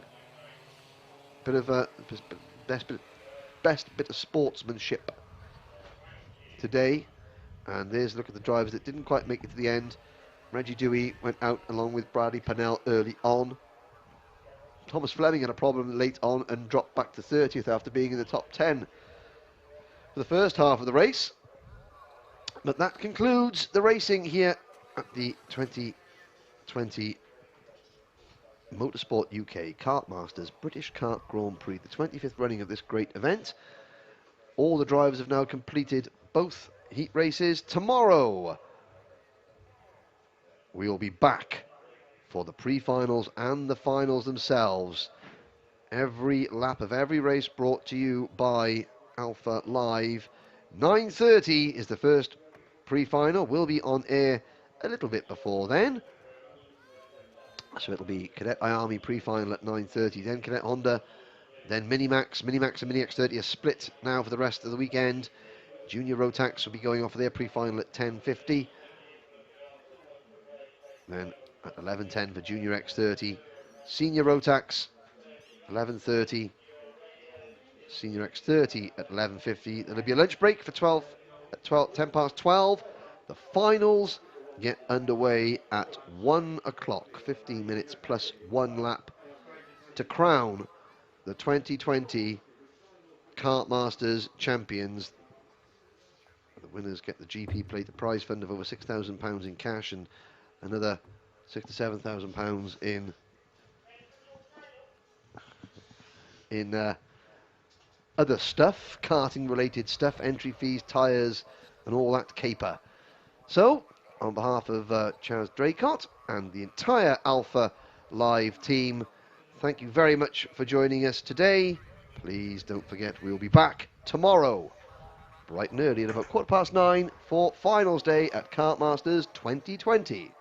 bit of best bit of sportsmanship today. And there's a look at the drivers that didn't quite make it to the end. Reggie Dewey went out along with Bradley Pennell early on. Thomas Fleming had a problem late on and dropped back to 30th after being in the top 10 for the first half of the race. But that concludes the racing here at the 2020 Motorsport UK Kartmasters British Kart Grand Prix, the 25th running of this great event. All the drivers have now completed both heat races. Tomorrow we will be back for the pre-finals and the finals themselves. Every lap of every race brought to you by Alpha Live. 9:30 is the first pre-final. We'll be on air a little bit before then. So it'll be Cadet IAME pre-final at 9:30, then Cadet Honda, then Minimax. Minimax and Mini X30 are split now for the rest of the weekend. Junior Rotax will be going off for their pre-final at 10:50. Then at 11:10 for Junior X30. Senior Rotax, 11:30. Senior X30 at 11:50. There'll be a lunch break for 10 past 12. The finals get underway at 1 o'clock, 15 minutes plus one lap to crown the 2020 Kartmasters champions. The winners get the GP plate, the prize fund of over £6,000 in cash and another £6,000 to £7,000 in other stuff, karting related stuff, entry fees, tyres and all that caper. So on behalf of Chaz Draycott and the entire Alpha Live team, thank you very much for joining us today. Please don't forget we'll be back tomorrow bright and early at about 9:15 for finals day at Kartmasters 2020.